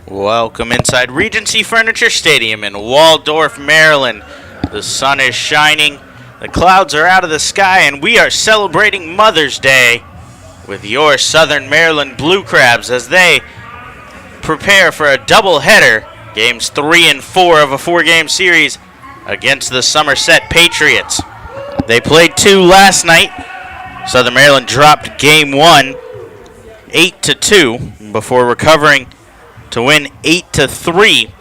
Welcome inside Regency Furniture Stadium in Waldorf, Maryland. The sun is shining, the clouds are out of the sky, and we are celebrating Mother's Day with your Southern Maryland Blue Crabs as they prepare for a doubleheader, games 3 and 4 of a 4-game series against the Somerset Patriots. They played 2 last night. Southern Maryland dropped game 1 8-2 before recovering to win 8-3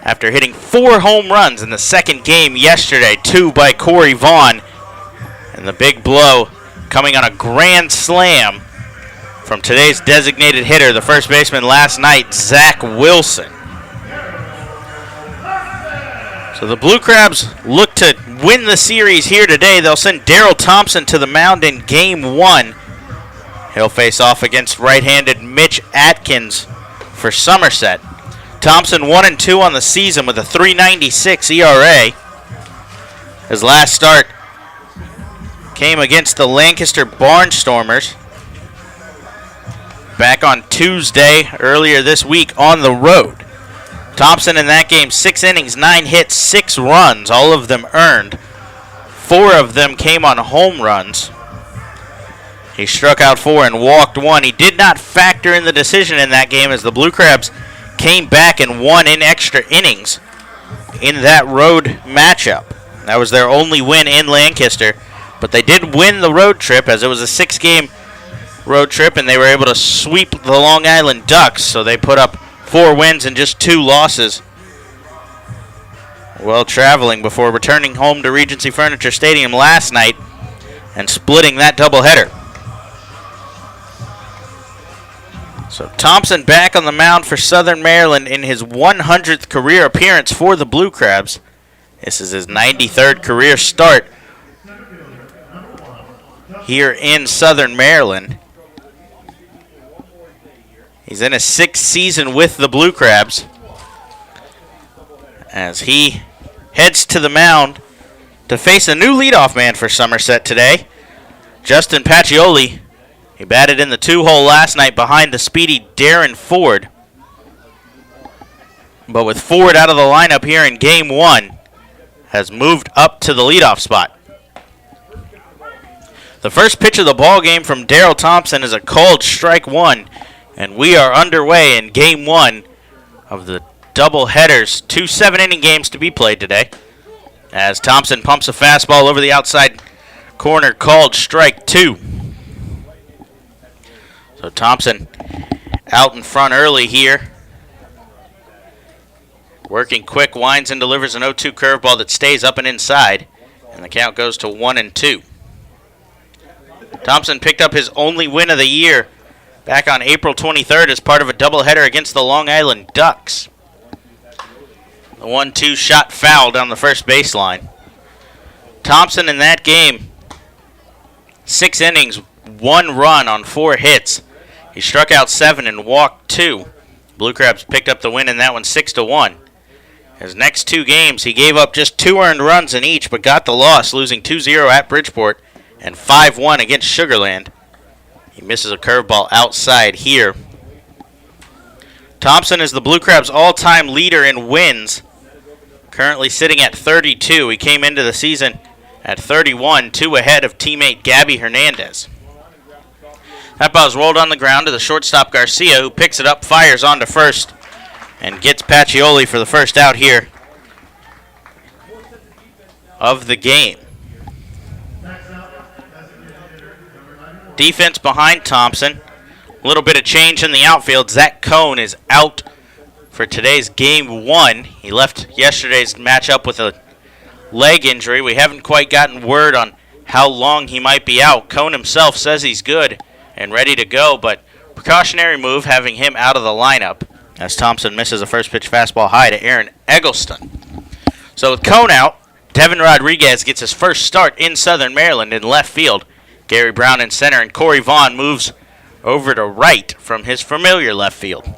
after hitting 4 home runs in the second game yesterday, 2 by Corey Vaughn, and the big blow coming on a grand slam from today's designated hitter, the first baseman last night, Zach Wilson. So the Blue Crabs look to win the series here today. They'll send Daryl Thompson to the mound in game 1. He'll face off against right-handed Mitch Atkins for Somerset. Thompson 1-2 on the season with a .396 ERA. His last start came against the Lancaster Barnstormers back on Tuesday earlier this week on the road. Thompson in that game, 6 innings, 9 hits, 6 runs, all of them earned. 4 of them came on home runs. He struck out 4 and walked 1. He did not factor in the decision in that game as the Blue Crabs came back and won in extra innings in that road matchup. That was their only win in Lancaster, but they did win the road trip as it was a 6-game road trip, and they were able to sweep the Long Island Ducks, so they put up 4 wins and just 2 losses while traveling before returning home to Regency Furniture Stadium last night and splitting that doubleheader. So Thompson back on the mound for Southern Maryland in his 100th career appearance for the Blue Crabs. This is his 93rd career start here in Southern Maryland. He's in his 6th season with the Blue Crabs as he heads to the mound to face a new leadoff man for Somerset today, Justin Pacioli. He batted in the 2-hole last night behind the speedy Darren Ford. But with Ford out of the lineup here in game 1, has moved up to the leadoff spot. The first pitch of the ball game from Daryl Thompson is a called strike 1, and we are underway in game 1 of the doubleheaders. 2 7-inning games to be played today as Thompson pumps a fastball over the outside corner, called strike 2. So Thompson out in front early here. Working quick, winds and delivers an 0-2 curveball that stays up and inside. And the count goes to 1-2. Thompson picked up his only win of the year back on April 23rd as part of a doubleheader against the Long Island Ducks. The 1-2 shot foul down the first baseline. Thompson in that game, 6 innings, 1 run on 4 hits. He struck out 7 and walked 2. Blue Crabs picked up the win in that one 6-1. His next 2 games, he gave up just 2 earned runs in each, but got the loss, losing 2-0 at Bridgeport and 5-1 against Sugarland. He misses a curveball outside here. Thompson is the Blue Crabs' all-time leader in wins, currently sitting at 32. He came into the season at 31, 2 ahead of teammate Gabby Hernandez. That ball's rolled on the ground to the shortstop Garcia, who picks it up, fires onto first, and gets Pacioli for the first out here of the game. Defense behind Thompson. A little bit of change in the outfield. Zach Cohn is out for today's game 1. He left yesterday's matchup with a leg injury. We haven't quite gotten word on how long he might be out. Cohn himself says he's good and ready to go, but precautionary move having him out of the lineup as Thompson misses a first pitch fastball high to Aaron Eggleston. So with Cohn out, Devin Rodriguez gets his first start in Southern Maryland in left field. Gary Brown in center, and Corey Vaughn moves over to right from his familiar left field.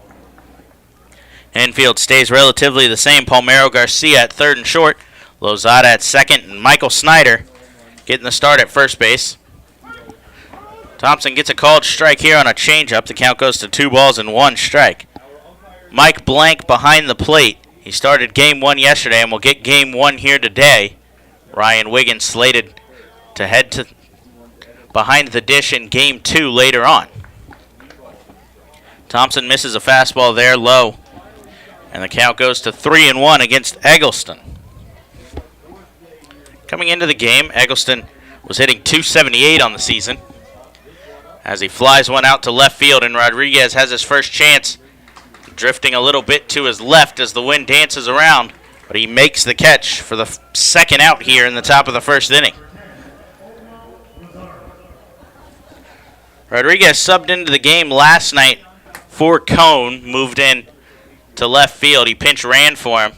Infield stays relatively the same. Palmero Garcia at third and short, Lozada at second, and Michael Snyder getting the start at first base. Thompson gets a called strike here on a changeup. The count goes to 2 balls and 1 strike. Mike Blank behind the plate. He started game 1 yesterday and will get game 1 here today. Ryan Wiggins slated to head to behind the dish in game 2 later on. Thompson misses a fastball there low, and the count goes to 3-1 against Eggleston. Coming into the game, Eggleston was hitting .278 on the season as he flies one out to left field, and Rodriguez has his first chance, drifting a little bit to his left as the wind dances around, but he makes the catch for the second out here in the top of the first inning. Rodriguez subbed into the game last night for Cone, moved in to left field. He pinch ran for him.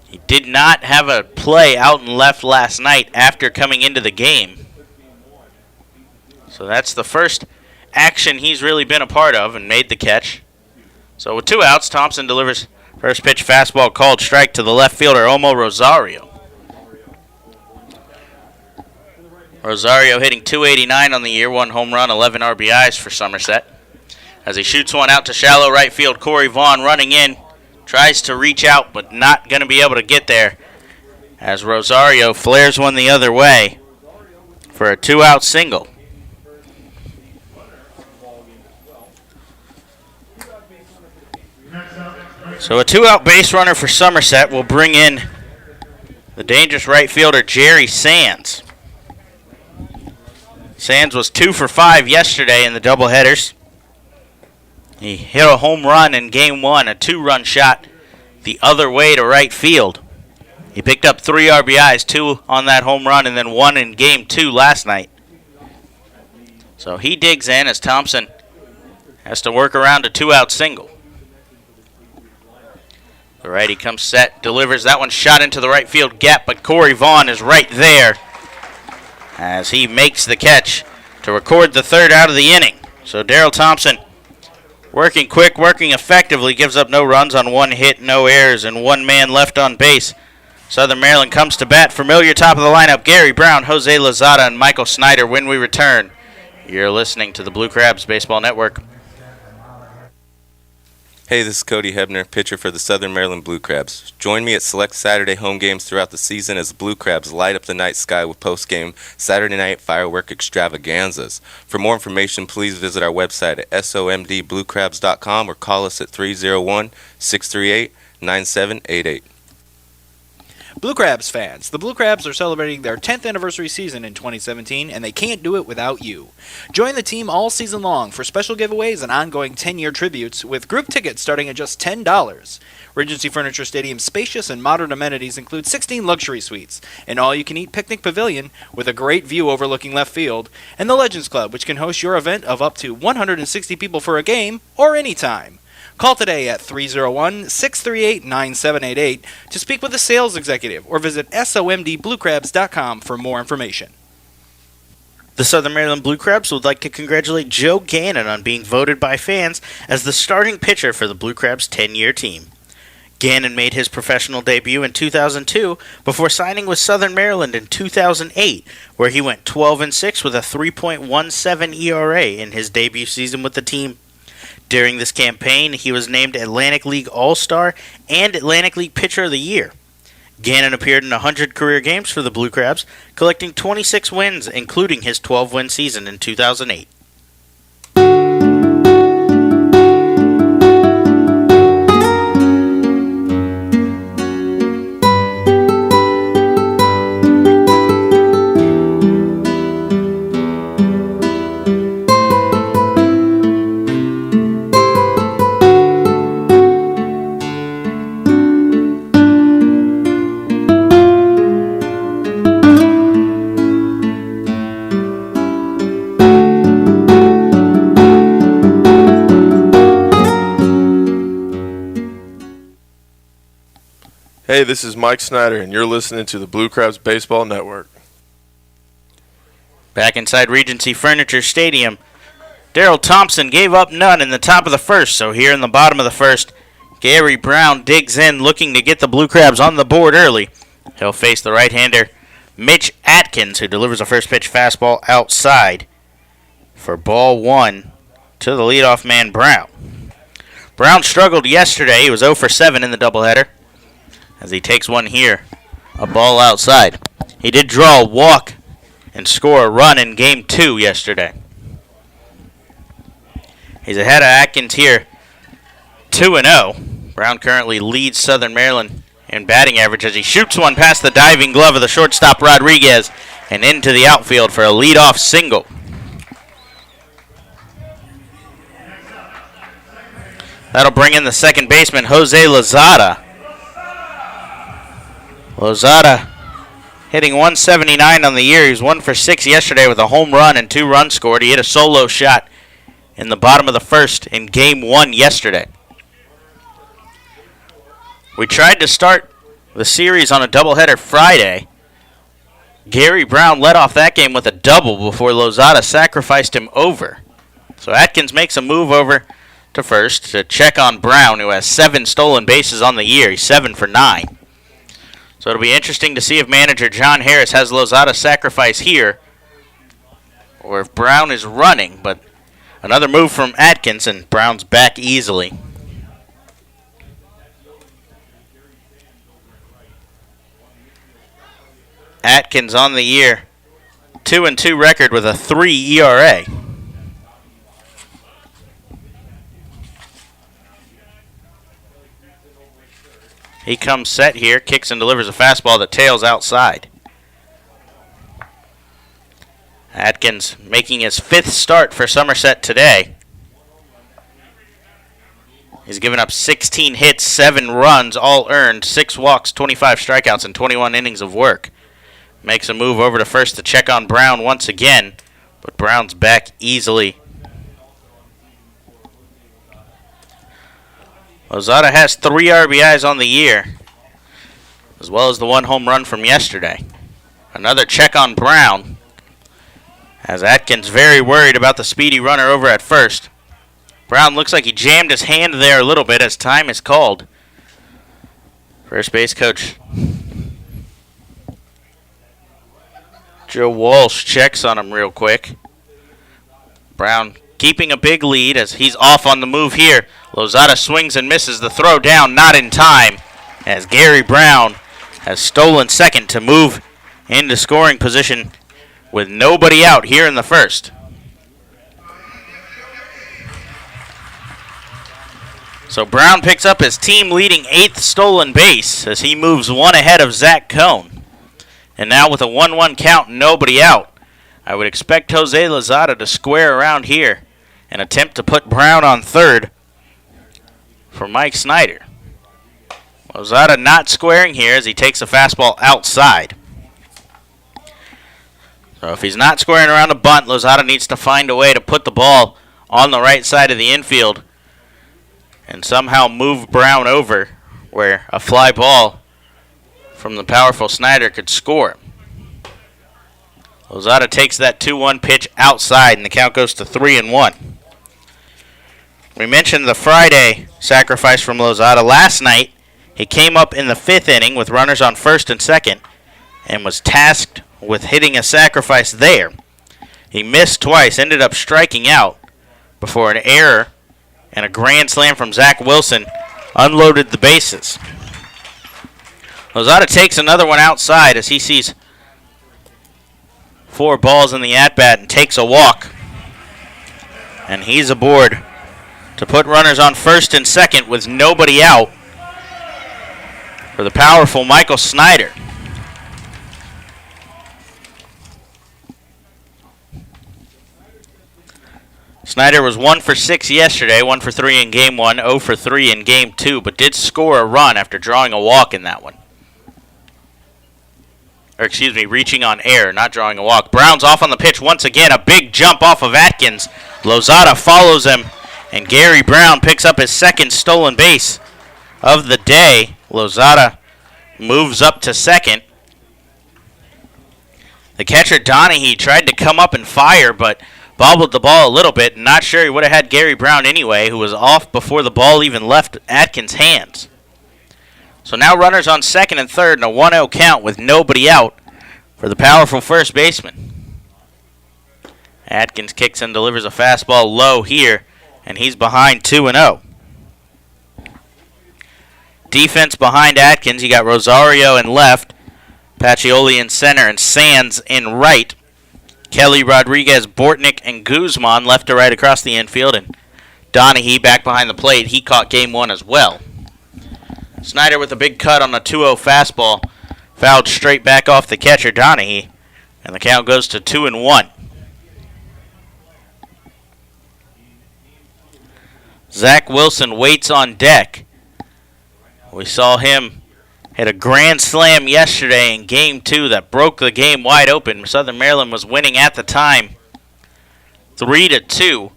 He did not have a play out and left last night after coming into the game. So that's the first action he's really been a part of and made the catch. So with 2 outs, Thompson delivers first pitch fastball called strike to the left fielder, Omo Rosario. Rosario hitting .289 on the year, 1 home run, 11 RBIs for Somerset. As he shoots one out to shallow right field, Corey Vaughn running in, tries to reach out but not going to be able to get there as Rosario flares one the other way for a 2-out single. So a 2-out base runner for Somerset will bring in the dangerous right fielder Jerry Sands. Sands was 2 for 5 yesterday in the doubleheaders. He hit a home run in game 1, a 2-run shot the other way to right field. He picked up 3 RBIs, 2 on that home run, and then 1 in game 2 last night. So he digs in as Thompson has to work around a 2-out single. The righty comes set, delivers that one shot into the right field gap, but Corey Vaughn is right there as he makes the catch to record the 3rd out of the inning. So Daryl Thompson working quick, working effectively, gives up no runs on 1 hit, no errors, and 1 man left on base. Southern Maryland comes to bat. Familiar top of the lineup, Gary Brown, Jose Lozada, and Michael Snyder when we return. You're listening to the Blue Crabs Baseball Network. Hey, this is Cody Hebner, pitcher for the Southern Maryland Blue Crabs. Join me at select Saturday home games throughout the season as the Blue Crabs light up the night sky with post-game Saturday night firework extravaganzas. For more information, please visit our website at somdbluecrabs.com or call us at 301-638-9788. Blue Crabs fans, the Blue Crabs are celebrating their 10th anniversary season in 2017, and they can't do it without you. Join the team all season long for special giveaways and ongoing 10-year tributes with group tickets starting at just $10. Regency Furniture Stadium's spacious and modern amenities include 16 luxury suites, an all-you-can-eat picnic pavilion with a great view overlooking left field, and the Legends Club, which can host your event of up to 160 people for a game or anytime. Call today at 301-638-9788 to speak with a sales executive or visit somdbluecrabs.com for more information. The Southern Maryland Blue Crabs would like to congratulate Joe Gannon on being voted by fans as the starting pitcher for the Blue Crabs' 10-year team. Gannon made his professional debut in 2002 before signing with Southern Maryland in 2008, where he went 12-6 with a 3.17 ERA in his debut season with the team. During this campaign, he was named Atlantic League All-Star and Atlantic League Pitcher of the Year. Gannon appeared in 100 career games for the Blue Crabs, collecting 26 wins, including his 12-win season in 2008. Hey, this is Mike Snyder, and you're listening to the Blue Crabs Baseball Network. Back inside Regency Furniture Stadium, Daryl Thompson gave up none in the top of the first, so here in the bottom of the first, Gary Brown digs in looking to get the Blue Crabs on the board early. He'll face the right-hander Mitch Atkins, who delivers a first pitch fastball outside for ball 1 to the leadoff man Brown. Brown struggled yesterday. He was 0 for 7 in the doubleheader as he takes one here, a ball outside. He did draw a walk and score a run in Game 2 yesterday. He's ahead of Atkins here, 2-0. Brown currently leads Southern Maryland in batting average as he shoots one past the diving glove of the shortstop Rodriguez and into the outfield for a leadoff single. That'll bring in the second baseman, Jose Lozada. Lozada hitting 179 on the year. He was 1 for 6 yesterday with a home run and 2 runs scored. He hit a solo shot in the bottom of the first in Game 1 yesterday. We tried to start the series on a doubleheader Friday. Gary Brown led off that game with a double before Lozada sacrificed him over. So Atkins makes a move over to first to check on Brown, who has 7 stolen bases on the year. He's 7 for 9. So it'll be interesting to see if manager John Harris has Lozada sacrifice here or if Brown is running. But another move from Atkins, and Brown's back easily. Atkins on the year, 2-2 record with a 3 ERA. He comes set here, kicks and delivers a fastball that tails outside. Atkins making his 5th start for Somerset today. He's given up 16 hits, 7 runs, all earned, 6 walks, 25 strikeouts, and 21 innings of work. Makes a move over to first to check on Brown once again, but Brown's back easily. Lozada has 3 RBIs on the year, as well as the 1 home run from yesterday. Another check on Brown, as Atkins very worried about the speedy runner over at first. Brown looks like he jammed his hand there a little bit as time is called. First base coach Joe Walsh checks on him real quick. Brown keeping a big lead as he's off on the move here. Lozada swings and misses the throw down, not in time, as Gary Brown has stolen second to move into scoring position with nobody out here in the first. So Brown picks up his team-leading 8th stolen base as he moves 1 ahead of Zach Cohn. And now with a 1-1 count and nobody out, I would expect Jose Lozada to square around here and attempt to put Brown on third for Mike Snyder. Lozada not squaring here as he takes a fastball outside. So if he's not squaring around a bunt, Lozada needs to find a way to put the ball on the right side of the infield and somehow move Brown over where a fly ball from the powerful Snyder could score. Lozada takes that 2-1 pitch outside, and the count goes to 3-1. We mentioned the Friday sacrifice from Lozada. Last night, he came up in the 5th inning with runners on first and second and was tasked with hitting a sacrifice there. He missed twice, ended up striking out before an error and a grand slam from Zach Wilson unloaded the bases. Lozada takes another one outside as he sees 4 balls in the at-bat and takes a walk. And he's aboard to put runners on first and second with nobody out for the powerful Michael Snyder. Snyder was 1 for 6 yesterday, 1 for 3 in Game 1, 0 for 3 in Game 2, but did score a run after drawing a walk in that one. Reaching on air, not drawing a walk. Brown's off on the pitch once again. A big jump off of Atkins. Lozada follows him, and Gary Brown picks up his 2nd stolen base of the day. Lozada moves up to second. The catcher, Donahue, tried to come up and fire, but bobbled the ball a little bit. Not sure he would have had Gary Brown anyway, who was off before the ball even left Atkins' hands. So now runners on second and third and a 1-0 count with nobody out for the powerful first baseman. Atkins kicks and delivers a fastball low here, and he's behind 2-0. defense behind Atkins. You got Rosario in left, Pacioli in center, and Sands in right. Kelly, Rodriguez, Bortnick, and Guzman left to right across the infield, and Donahue back behind the plate. He caught game one as well. Snyder with a big cut on a 2-0 fastball, fouled straight back off the catcher, Donahue, and the count goes to 2-1. Zach Wilson waits on deck. We saw him hit a grand slam yesterday in Game 2 that broke the game wide open. Southern Maryland was winning at the time 3-2.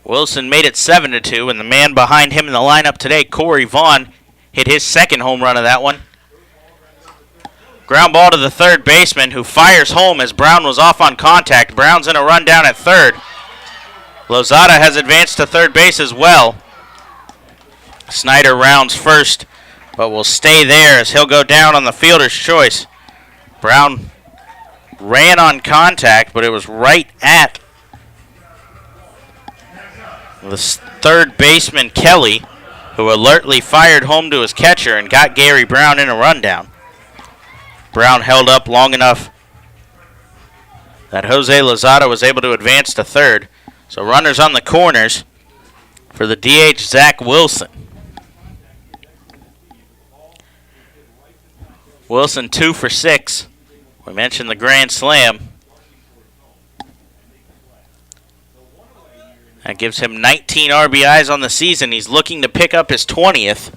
Wilson made it 7-2, and the man behind him in the lineup today, Corey Vaughn, hit his second home run of that one. Ground ball to the third baseman, who fires home as Brown was off on contact. Brown's in a run down at third. Lozada has advanced to third base as well. Snyder rounds first, but will stay there as he'll go down on the fielder's choice. Brown ran on contact, but it was right at the third baseman, Kelly, who alertly fired home to his catcher and got Gary Brown in a rundown. Brown held up long enough that Jose Lozada was able to advance to third. So runners on the corners for the DH, Zach Wilson. Wilson 2 for 6. We mentioned the grand slam. That gives him 19 RBIs on the season. He's looking to pick up his 20th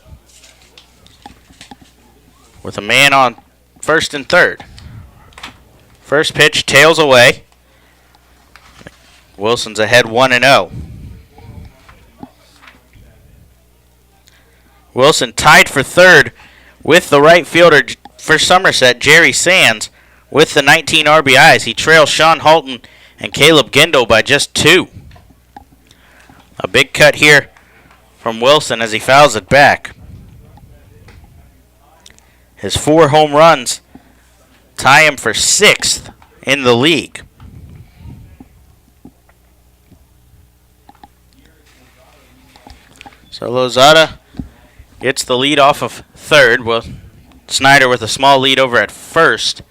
with a man on first and third. First pitch tails away. Wilson's ahead 1-0. Wilson tied for third with the right fielder for Somerset, Jerry Sands, with the 19 RBIs. He trails Sean Halton and Caleb Gendel by just 2. A big cut here from Wilson as he fouls it back. His 4 home runs tie him for 6th in the league. So Lozada gets the lead off of third. Well, Snyder with a small lead over at first.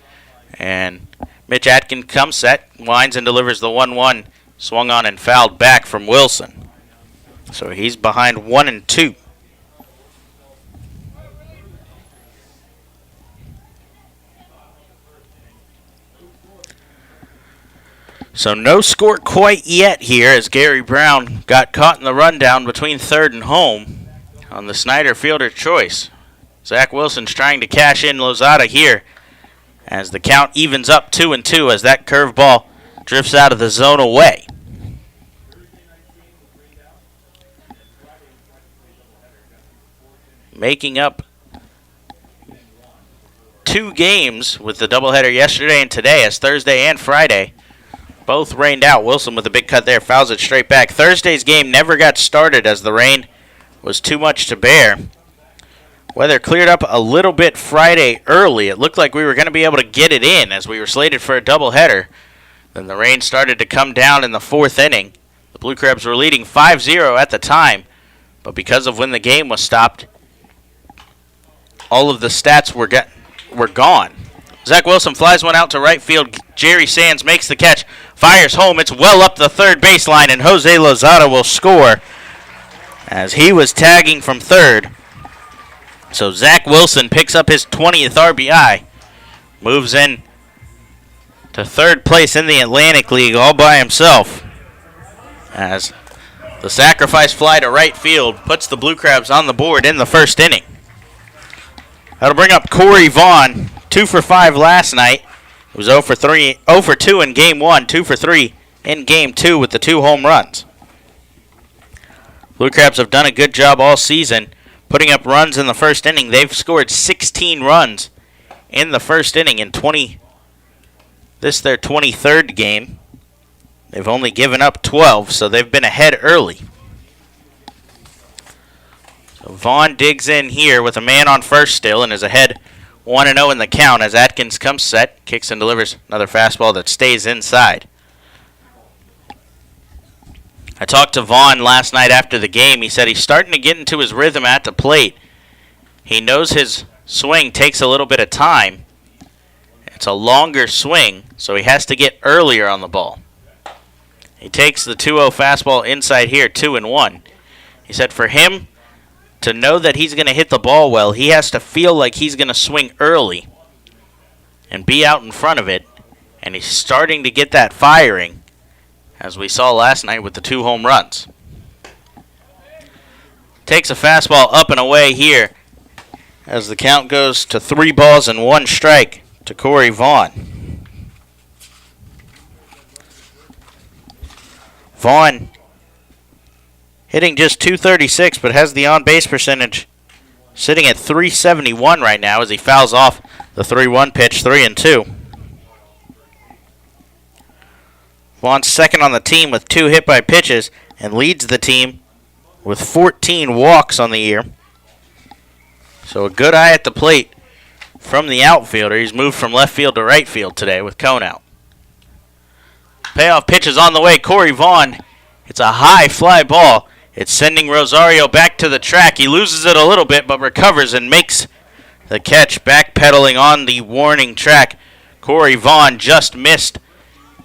And Mitch Atkins comes set, winds and delivers the 1-1. Swung on and fouled back from Wilson. So he's behind 1-2. So no score quite yet here as Gary Brown got caught in the rundown between third and home on the Snyder fielder choice. Zach Wilson's trying to cash in Lozada here as the count evens up 2-2 as that curveball drifts out of the zone away. Making up 2 games with the doubleheader yesterday and today as Thursday and Friday both rained out. Wilson with a big cut there, fouls it straight back. Thursday's game never got started as the rain was too much to bear. Weather cleared up a little bit Friday early. It looked like we were going to be able to get it in as we were slated for a doubleheader. Then the rain started to come down in the 4th inning. The Blue Crabs were leading 5-0 at the time, but because of when the game was stopped, all of the stats were gone. Zach Wilson flies one out to right field. Jerry Sands makes the catch, fires home. It's well up the third baseline, and Jose Lozada will score as he was tagging from third. So Zach Wilson picks up his 20th RBI, moves in to third place in the Atlantic League all by himself as the sacrifice fly to right field puts the Blue Crabs on the board in the first inning. That'll bring up Corey Vaughn, 2 for 5 last night. It was 0 for 2 in Game 1, 2 for 3 in Game 2 with the 2 home runs. Blue Crabs have done a good job all season putting up runs in the first inning. They've scored 16 runs in the first inning in this their 23rd game. They've only given up 12, so they've been ahead early. So Vaughn digs in here with a man on first still and is ahead 1-0 in the count as Atkins comes set, kicks and delivers another fastball that stays inside. I talked to Vaughn last night after the game. He said he's starting to get into his rhythm at the plate. He knows his swing takes a little bit of time. It's a longer swing, so he has to get earlier on the ball. He takes the 2-0 fastball inside here, 2-1. He said for him to know that he's going to hit the ball well, he has to feel like he's going to swing early and be out in front of it. And he's starting to get that firing, as we saw last night with the 2 home runs. Takes a fastball up and away here as the count goes to 3 balls and 1 strike to Corey Vaughn. Vaughn hitting just .236, but has the on-base percentage sitting at .371 right now as he fouls off the 3-1 pitch, 3-2. Vaughn's second on the team with 2 hit-by pitches and leads the team with 14 walks on the year. So a good eye at the plate from the outfielder. He's moved from left field to right field today with Cone out. Payoff pitch is on the way. Corey Vaughn. It's a high fly ball. It's sending Rosario back to the track. He loses it a little bit but recovers and makes the catch, backpedaling on the warning track. Corey Vaughn just missed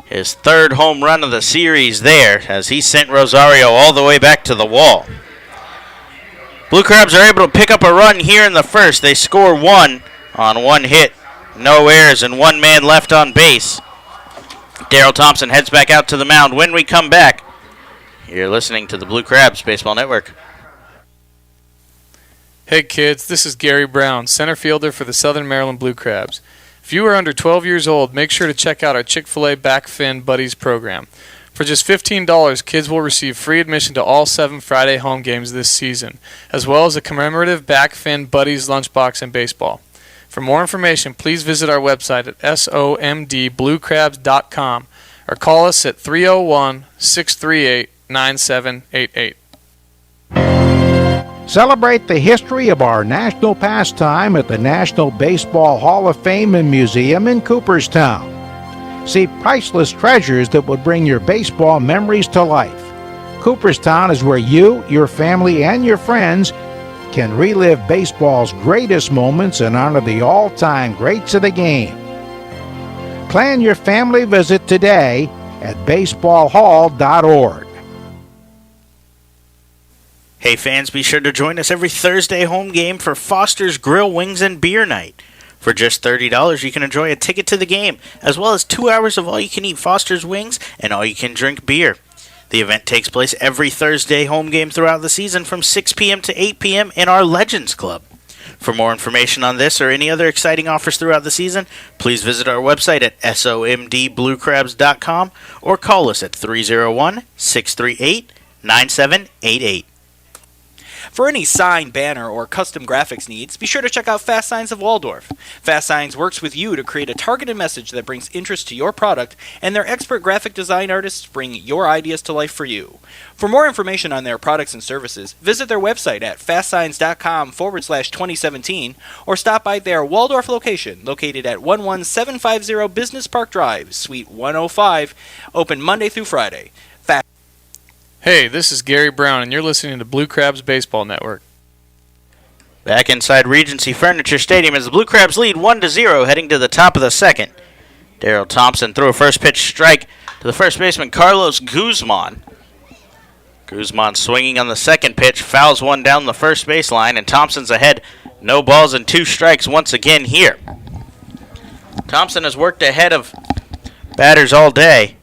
his 3rd home run of the series there as he sent Rosario all the way back to the wall. Blue Crabs are able to pick up a run here in the first. They score 1 on 1 hit. No errors and 1 man left on base. Daryl Thompson heads back out to the mound. When we come back, you're listening to the Blue Crabs Baseball Network. Hey kids, this is Gary Brown, center fielder for the Southern Maryland Blue Crabs. If you are under 12 years old, make sure to check out our Chick-fil-A Back Fin Buddies program. For just $15, kids will receive free admission to all 7 Friday home games this season, as well as a commemorative Back Fin Buddies lunchbox and baseball. For more information, please visit our website at somdbluecrabs.com or call us at 301-638-9788. Celebrate the history of our national pastime at the National Baseball Hall of Fame and Museum in Cooperstown. See priceless treasures that will bring your baseball memories to life. Cooperstown is where you, your family, and your friends can relive baseball's greatest moments and honor the all-time greats of the game. Plan your family visit today at baseballhall.org. Hey fans, be sure to join us every Thursday home game for Foster's Grill, Wings, and Beer Night. For just $30, you can enjoy a ticket to the game, as well as 2 hours of all-you-can-eat Foster's Wings and all-you-can-drink beer. The event takes place every Thursday home game throughout the season from 6 p.m. to 8 p.m. in our Legends Club. For more information on this or any other exciting offers throughout the season, please visit our website at somdbluecrabs.com or call us at 301-638-9788. For any sign, banner, or custom graphics needs, be sure to check out Fast Signs of Waldorf. Fast Signs works with you to create a targeted message that brings interest to your product, and their expert graphic design artists bring your ideas to life for you. For more information on their products and services, visit their website at fastsigns.com/2017 or stop by their Waldorf location located at 11750 Business Park Drive, Suite 105, open Monday through Friday. Hey, this is Gary Brown, and you're listening to Blue Crabs Baseball Network. Back inside Regency Furniture Stadium as the Blue Crabs lead 1-0 heading to the top of the second. Daryl Thompson threw a first pitch strike to the first baseman Carlos Guzman. Guzman swinging on the second pitch, fouls one down the first baseline, and Thompson's ahead. No balls and 2 strikes once again here. Thompson has worked ahead of batters all day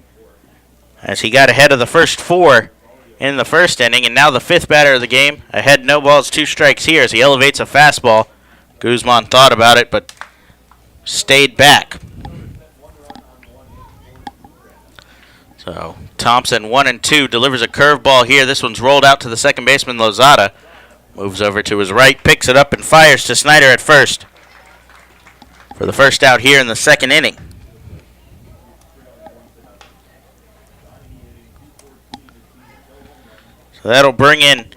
as he got ahead of the first 4 in the first inning, and now the 5th batter of the game, ahead, no balls, 2 strikes here as he elevates a fastball. Guzman thought about it, but stayed back. So Thompson, 1-2, delivers a curveball here. This one's rolled out to the second baseman, Lozada. Moves over to his right, picks it up, and fires to Snyder at first for the first out here in the second inning. So that'll bring in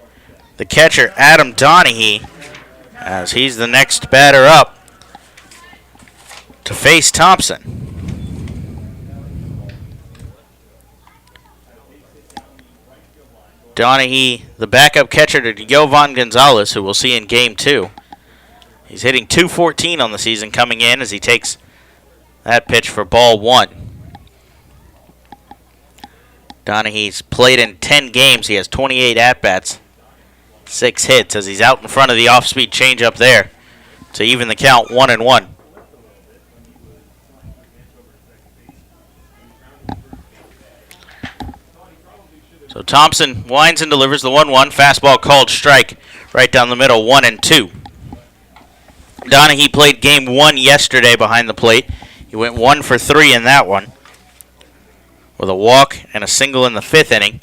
the catcher, Adam Donahue, as he's the next batter up to face Thompson. Donahue, the backup catcher to Jovan Gonzalez, who we'll see in Game 2. He's hitting .214 on the season coming in as he takes that pitch for ball 1. Donaghy's played in 10 games. He has 28 at-bats, 6 hits as he's out in front of the off-speed changeup there to even the count 1-1. So Thompson winds and delivers the 1-1. Fastball called strike right down the middle, 1-2. Donaghy played game 1 yesterday behind the plate. He went 1 for 3 in that one with a walk and a single in the 5th inning.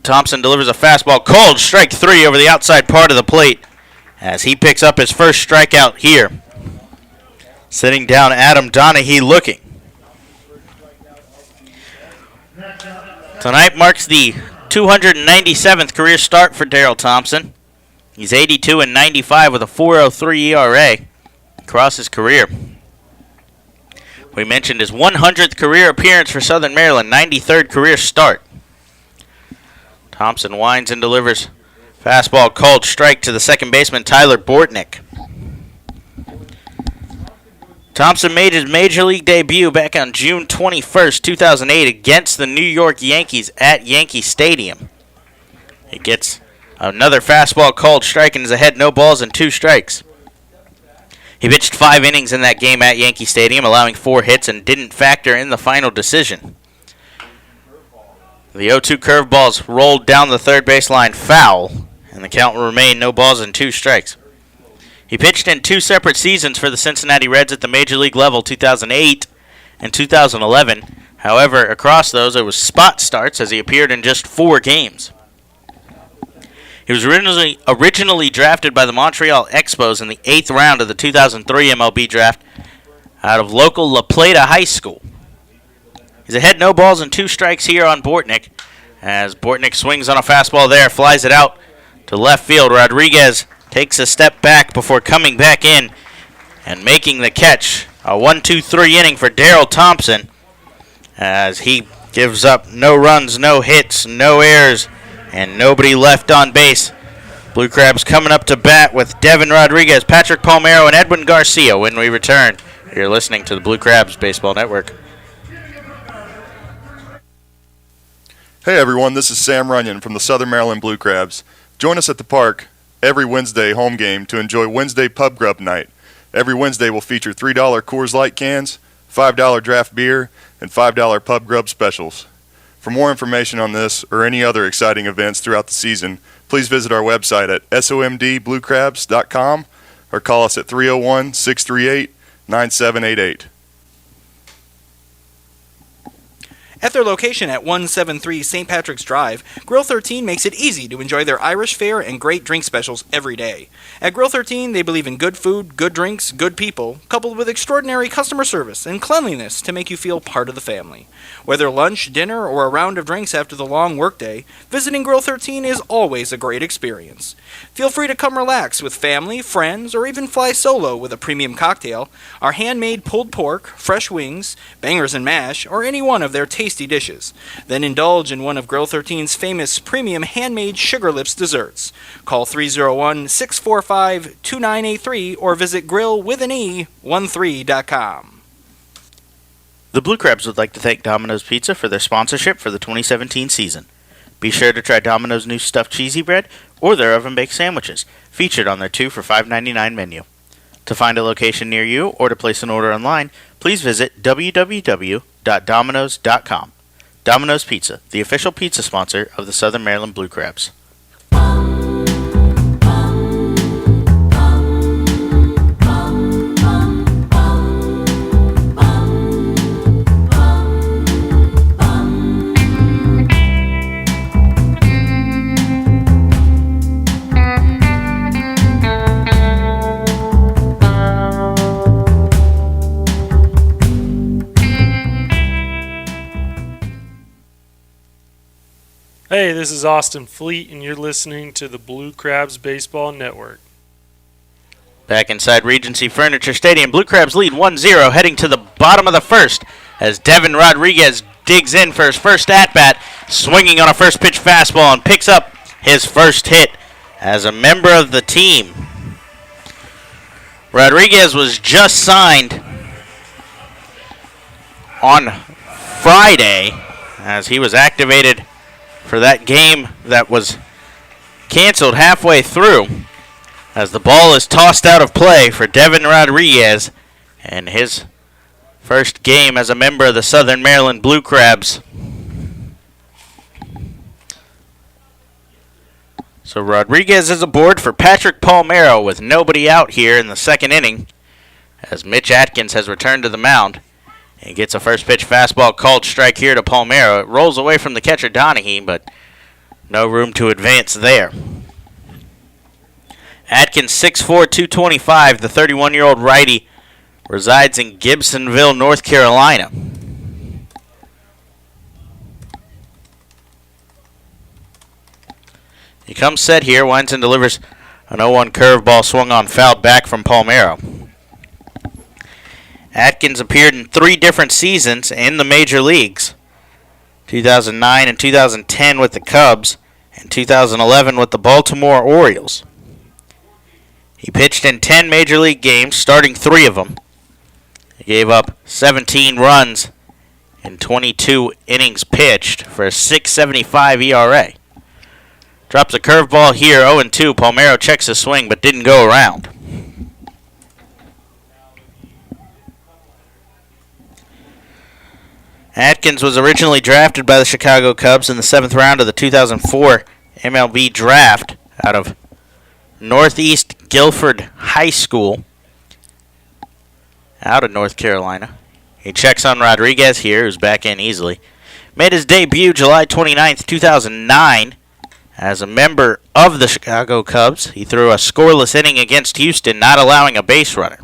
Thompson delivers a fastball called strike 3 over the outside part of the plate as he picks up his first strikeout here. Sitting down Adam Donaghy looking. Tonight marks the 297th career start for Darrell Thompson. He's 82-95 with a 4.03 ERA across his career. We mentioned his 100th career appearance for Southern Maryland, 93rd career start. Thompson winds and delivers fastball called strike to the second baseman Tyler Bortnick. Thompson made his major league debut back on June 21st, 2008 against the New York Yankees at Yankee Stadium. He gets another fastball called strike and is ahead, no balls and 2 strikes. He pitched 5 innings in that game at Yankee Stadium, allowing 4 hits and didn't factor in the final decision. The 0-2 curveballs rolled down the third baseline foul, and the count will remain no balls and 2 strikes. He pitched in 2 separate seasons for the Cincinnati Reds at the major league level, 2008 and 2011. However, across those, it was spot starts as he appeared in just 4 games. He was originally drafted by the Montreal Expos in the 8th round of the 2003 MLB draft out of local La Plata High School. He's ahead, no balls and 2 strikes here on Bortnick as Bortnick swings on a fastball there, flies it out to left field. Rodriguez takes a step back before coming back in and making the catch. A 1-2-3 inning for Darrell Thompson as he gives up no runs, no hits, no errors, and nobody left on base. Blue Crabs coming up to bat with Devin Rodriguez, Patrick Palmero, and Edwin Garcia when we return. You're listening to the Blue Crabs Baseball Network. Hey everyone, this is Sam Runyon from the Southern Maryland Blue Crabs. Join us at the park every Wednesday home game to enjoy Wednesday Pub Grub Night. Every Wednesday will feature $3 Coors Light cans, $5 draft beer, and $5 Pub Grub specials. For more information on this or any other exciting events throughout the season, please visit our website at somdbluecrabs.com or call us at 301-638-9788. At their location at 173 St. Patrick's Drive, Grill 13 makes it easy to enjoy their Irish fare and great drink specials every day. At Grill 13, they believe in good food, good drinks, good people, coupled with extraordinary customer service and cleanliness to make you feel part of the family. Whether lunch, dinner, or a round of drinks after the long workday, visiting Grill 13 is always a great experience. Feel free to come relax with family, friends, or even fly solo with a premium cocktail, our handmade pulled pork, fresh wings, bangers and mash, or any one of their tasty dishes. Then indulge in one of Grill 13's famous premium handmade Sugar Lips desserts. Call 301-645-2983 or visit grillwithane13.com. The Blue Crabs would like to thank Domino's Pizza for their sponsorship for the 2017 season. Be sure to try Domino's new stuffed cheesy bread or their oven-baked sandwiches, featured on their 2 for $5.99 menu. To find a location near you or to place an order online, please visit www.domino's.com. Domino's Pizza, the official pizza sponsor of the Southern Maryland Blue Crabs. Hey, this is Austin Fleet, and you're listening to the Blue Crabs Baseball Network. Back inside Regency Furniture Stadium, Blue Crabs lead 1-0 heading to the bottom of the first as Devin Rodriguez digs in for his first at-bat, swinging on a first pitch fastball and picks up his first hit as a member of the team. Rodriguez was just signed on Friday as he was activated for that game that was canceled halfway through as the ball is tossed out of play for Devin Rodriguez and his first game as a member of the Southern Maryland Blue Crabs. So Rodriguez is aboard for Patrick Palmero with nobody out here in the second inning as Mitch Atkins has returned to the mound. He gets a first pitch fastball called strike here to Palmero. It rolls away from the catcher Donahue, but no room to advance there. Atkins 6'4", 225, the 31-year-old righty, resides in Gibsonville, North Carolina. He comes set here, winds and delivers an 0-1 curveball swung on fouled back from Palmero. Atkins appeared in 3 different seasons in the major leagues, 2009 and 2010 with the Cubs, and 2011 with the Baltimore Orioles. He pitched in 10 major league games, starting 3 of them. He gave up 17 runs in 22 innings pitched for a 6.75 ERA. Drops a curveball here, 0-2. Palmero checks his swing, but didn't go around. Atkins was originally drafted by the Chicago Cubs in the 7th round of the 2004 MLB draft out of Northeast Guilford High School out of North Carolina. He checks on Rodriguez here, who's back in easily. Made his debut July 29th, 2009. As a member of the Chicago Cubs, he threw a scoreless inning against Houston, not allowing a base runner.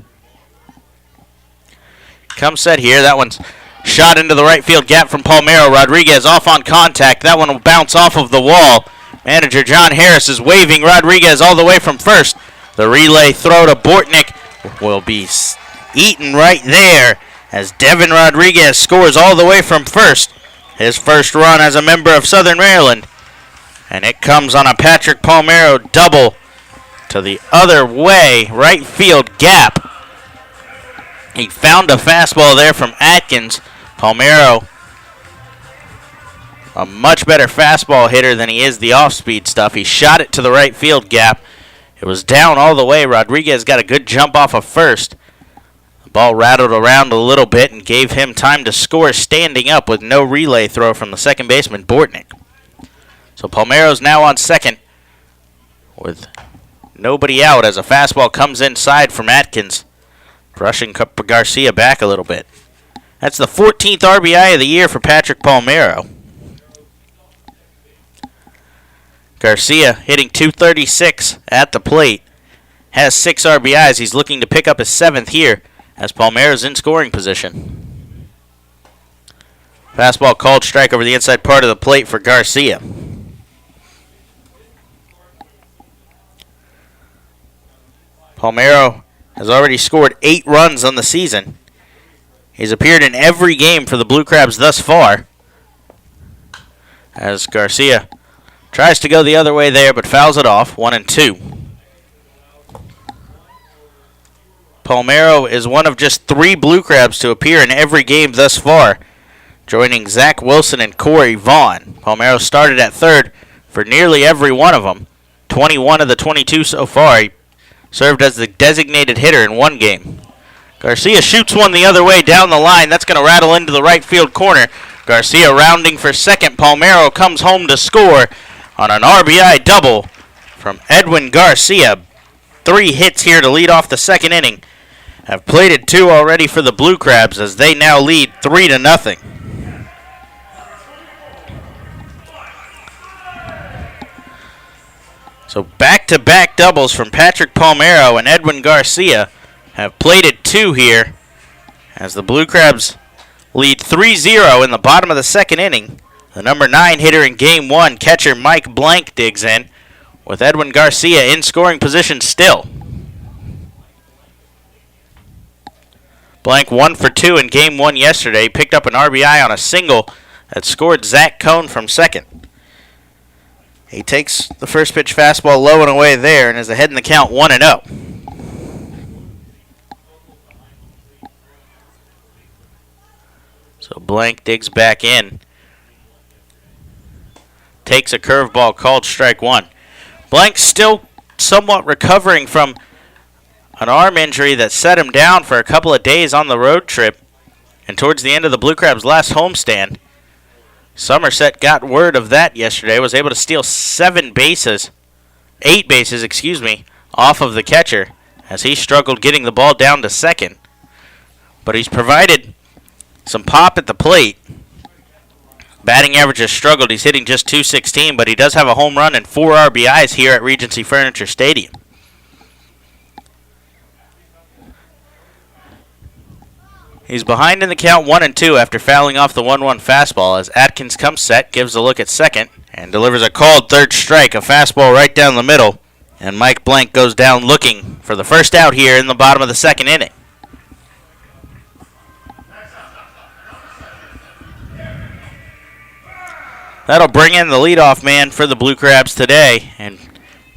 Comes set here. That one's shot into the right field gap from Palmero. Rodriguez off on contact. That one will bounce off of the wall. Manager John Harris is waving Rodriguez all the way from first. The relay throw to Bortnick will be eaten right there as Devin Rodriguez scores all the way from first. His first run as a member of Southern Maryland. And it comes on a Patrick Palmero double to the other way, right field gap. He found a fastball there from Atkins. Palmero, a much better fastball hitter than he is the off-speed stuff. He shot it to the right field gap. It was down all the way. Rodriguez got a good jump off of first. The ball rattled around a little bit and gave him time to score standing up with no relay throw from the second baseman, Bortnick. So Palmero's now on second with nobody out as a fastball comes inside from Atkins, brushing Garcia back a little bit. That's the 14th RBI of the year for Patrick Palmero. Garcia hitting .236 at the plate, has 6 RBIs. He's looking to pick up his 7th here as Palmero's in scoring position. Fastball called strike over the inside part of the plate for Garcia. Palmero has already scored 8 runs on the season. He's appeared in every game for the Blue Crabs thus far. As Garcia tries to go the other way there, but fouls it off, 1-2. Palmero is one of just 3 Blue Crabs to appear in every game thus far, joining Zach Wilson and Corey Vaughn. Palmero started at third for nearly every one of them. 21 of the 22 so far. He served as the designated hitter in 1 game. Garcia shoots one the other way down the line. That's going to rattle into the right field corner. Garcia rounding for second. Palmero comes home to score on an RBI double from Edwin Garcia. 3 hits here to lead off the second inning. Have plated 2 already for the Blue Crabs as they now lead 3-0. So back-to-back doubles from Patrick Palmero and Edwin Garcia have plated 2 here as the Blue Crabs lead 3-0 in the bottom of the second inning. The number 9 hitter in Game 1, catcher Mike Blank, digs in with Edwin Garcia in scoring position still. Blank 1 for 2 in Game 1 yesterday. Picked up an RBI on a single that scored Zach Cohn from second. He takes the first pitch fastball low and away there and is ahead in the count 1-0. So Blank digs back in. Takes a curveball, called strike one. Blank still somewhat recovering from an arm injury that set him down for a couple of days on the road trip. And towards the end of the Blue Crabs' last homestand, Somerset got word of that yesterday, was able to steal 8 bases, off of the catcher as he struggled getting the ball down to second. But he's provided some pop at the plate. Batting average has struggled. He's hitting just .216, but he does have a home run and 4 RBIs here at Regency Furniture Stadium. He's behind in the count 1-2 after fouling off the 1-1 fastball as Atkins comes set, gives a look at second, and delivers a called third strike, a fastball right down the middle. And Mike Blank goes down looking for the first out here in the bottom of the second inning. That'll bring in the leadoff man for the Blue Crabs today. And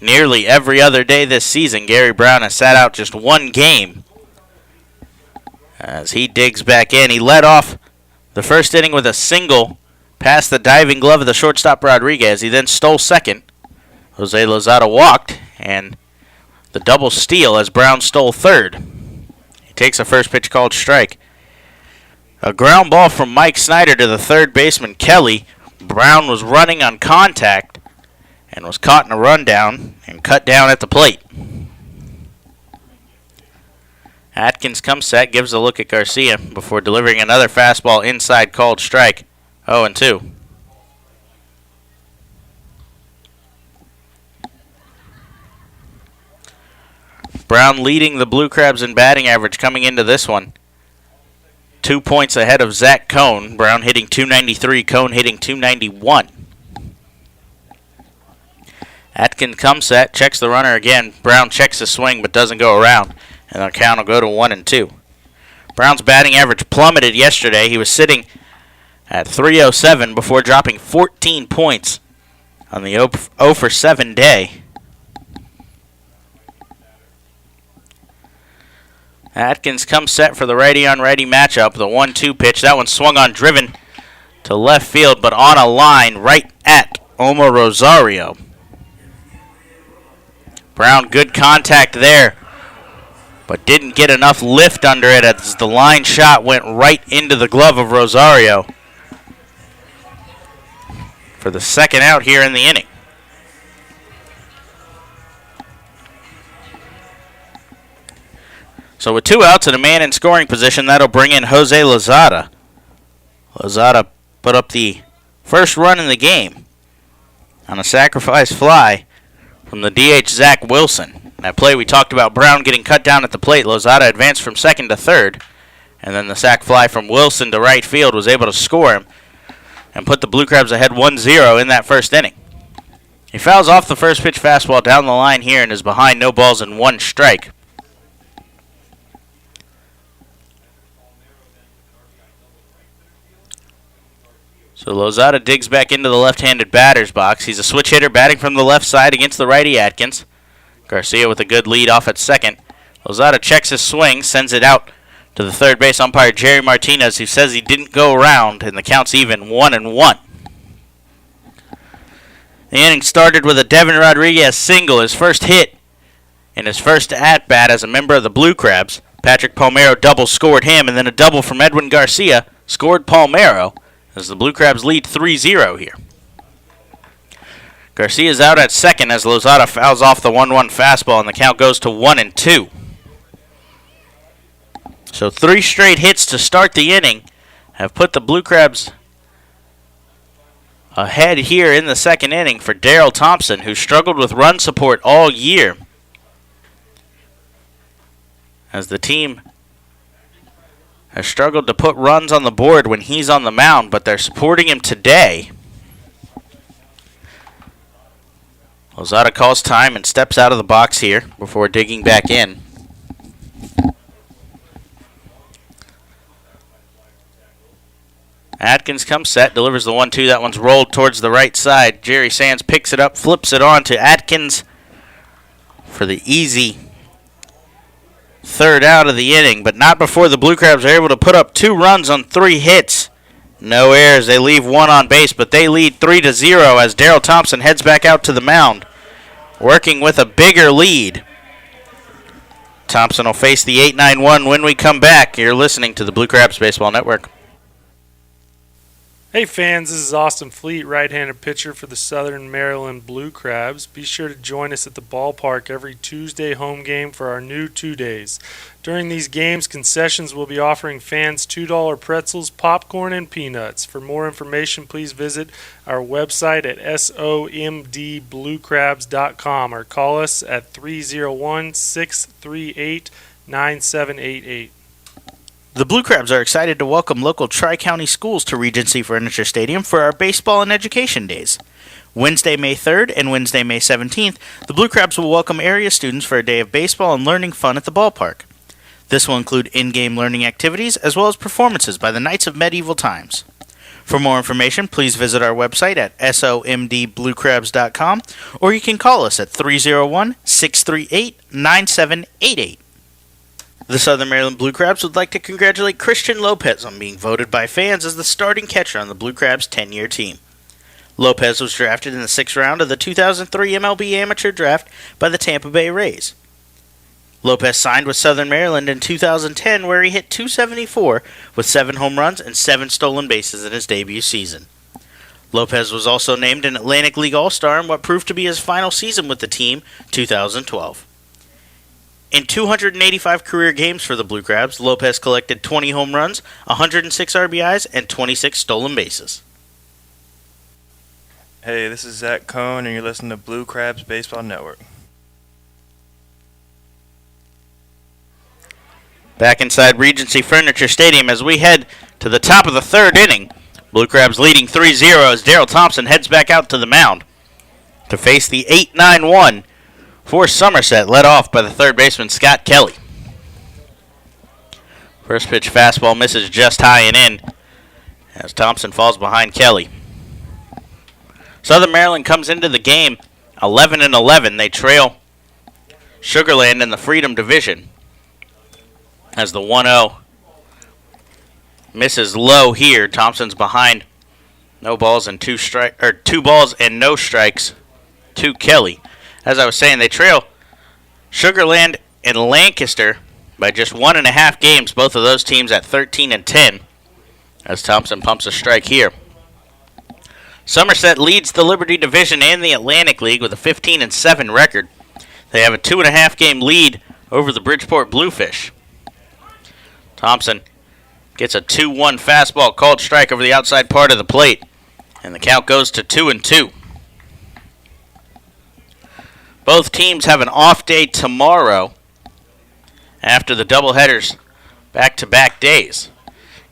nearly every other day this season, Gary Brown has sat out just one game. As he digs back in, he led off the first inning with a single past the diving glove of the shortstop Rodriguez. He then stole second. Jose Lozada walked, and the double steal as Brown stole third. He takes a first pitch called strike. A ground ball from Mike Snyder to the third baseman Kelly. Brown was running on contact and was caught in a rundown and cut down at the plate. Atkins comes set, gives a look at Garcia before delivering another fastball inside called strike. 0-2. Brown leading the Blue Crabs in batting average coming into this one. 2 points ahead of Zach Cohn. Brown hitting .293, Cohn hitting .291. Atkins comes set, checks the runner again. Brown checks the swing but doesn't go around. And the count will go to 1-2. Brown's batting average plummeted yesterday. He was sitting at .307 before dropping 14 points on the 0-for-7 day. Atkins comes set for the righty-on-righty matchup. The 1-2 pitch. That one swung on, driven to left field, but on a line right at Omar Rosario. Brown, good contact there, but didn't get enough lift under it as the line shot went right into the glove of Rosario for the second out here in the inning. So with 2 outs and a man in scoring position, that'll bring in Jose Lozada. Lozada put up the first run in the game on a sacrifice fly from the DH Zach Wilson. That play we talked about, Brown getting cut down at the plate. Lozada advanced from second to third, and then the sac fly from Wilson to right field was able to score him and put the Blue Crabs ahead 1-0 in that first inning. He fouls off the first pitch fastball down the line here and is behind 0 balls and 1 strike. So Lozada digs back into the left-handed batter's box. He's a switch hitter batting from the left side against the righty Atkins. Garcia with a good lead off at second. Lozada checks his swing, sends it out to the third base umpire Jerry Martinez, who says he didn't go around, and the count's even 1-1. The inning started with a Devin Rodriguez single, his first hit in his first at-bat as a member of the Blue Crabs. Patrick Palmeiro double scored him, and then a double from Edwin Garcia scored Palmeiro as the Blue Crabs lead 3-0 here. Garcia's out at second as Lozada fouls off the 1-1 fastball, and the count goes to 1-2. So 3 straight hits to start the inning have put the Blue Crabs ahead here in the second inning for Darryl Thompson, who struggled with run support all year as the team has struggled to put runs on the board when he's on the mound, but they're supporting him today. Lozada calls time and steps out of the box here before digging back in. Atkins comes set, delivers the 1-2. That one's rolled towards the right side. Jerry Sands picks it up, flips it on to Atkins for the easy third out of the inning, but not before the Blue Crabs are able to put up 2 runs on 3 hits No errors. They leave one on base, but they lead 3-0 as Daryl Thompson heads back out to the mound, working with a bigger lead. Thompson will face the 8-9-1 when we come back. You're listening to the Blue Crabs Baseball Network. Hey fans, this is Austin Fleet, right-handed pitcher for the Southern Maryland Blue Crabs. Be sure to join us at the ballpark every Tuesday home game for our new 2 days. During these games, concessions will be offering fans $2 pretzels, popcorn, and peanuts. For more information, please visit our website at somdbluecrabs.com or call us at 301-638-9788. The Blue Crabs are excited to welcome local Tri-County schools to Regency Furniture Stadium for our baseball and education days. Wednesday, May 3rd and Wednesday, May 17th, the Blue Crabs will welcome area students for a day of baseball and learning fun at the ballpark. This will include in-game learning activities as well as performances by the Knights of Medieval Times. For more information, please visit our website at somdbluecrabs.com or you can call us at 301-638-9788. The Southern Maryland Blue Crabs would like to congratulate Christian Lopez on being voted by fans as the starting catcher on the Blue Crabs' 10-year team. Lopez was drafted in the 6th round of the 2003 MLB Amateur Draft by the Tampa Bay Rays. Lopez signed with Southern Maryland in 2010 where he hit .274 with 7 home runs and 7 stolen bases in his debut season. Lopez was also named an Atlantic League All-Star in what proved to be his final season with the team, 2012. In 285 career games for the Blue Crabs, Lopez collected 20 home runs, 106 RBIs, and 26 stolen bases. Hey, this is Zach Cohn, and you're listening to Blue Crabs Baseball Network. Back inside Regency Furniture Stadium as we head to the top of the 3rd inning. Blue Crabs leading 3-0 as Daryl Thompson heads back out to the mound to face the 8-9-1 for Somerset, led off by the third baseman Scott Kelly. First pitch fastball misses just high and in as Thompson falls behind Kelly. Southern Maryland comes into the game 11-11. They trail Sugarland in the Freedom Division as the 1-0 misses low here. Thompson's behind. 2 balls and no strikes to Kelly. As I was saying, they trail Sugarland and Lancaster by just 1.5 games. Both of those teams at 13-10. As Thompson pumps a strike here. Somerset leads the Liberty Division and the Atlantic League with a 15-7 record. They have a 2.5 game lead over the Bridgeport Bluefish. Thompson gets a 2-1 fastball called strike over the outside part of the plate, and the count goes to 2-2. Both teams have an off day tomorrow after the doubleheaders back-to-back days.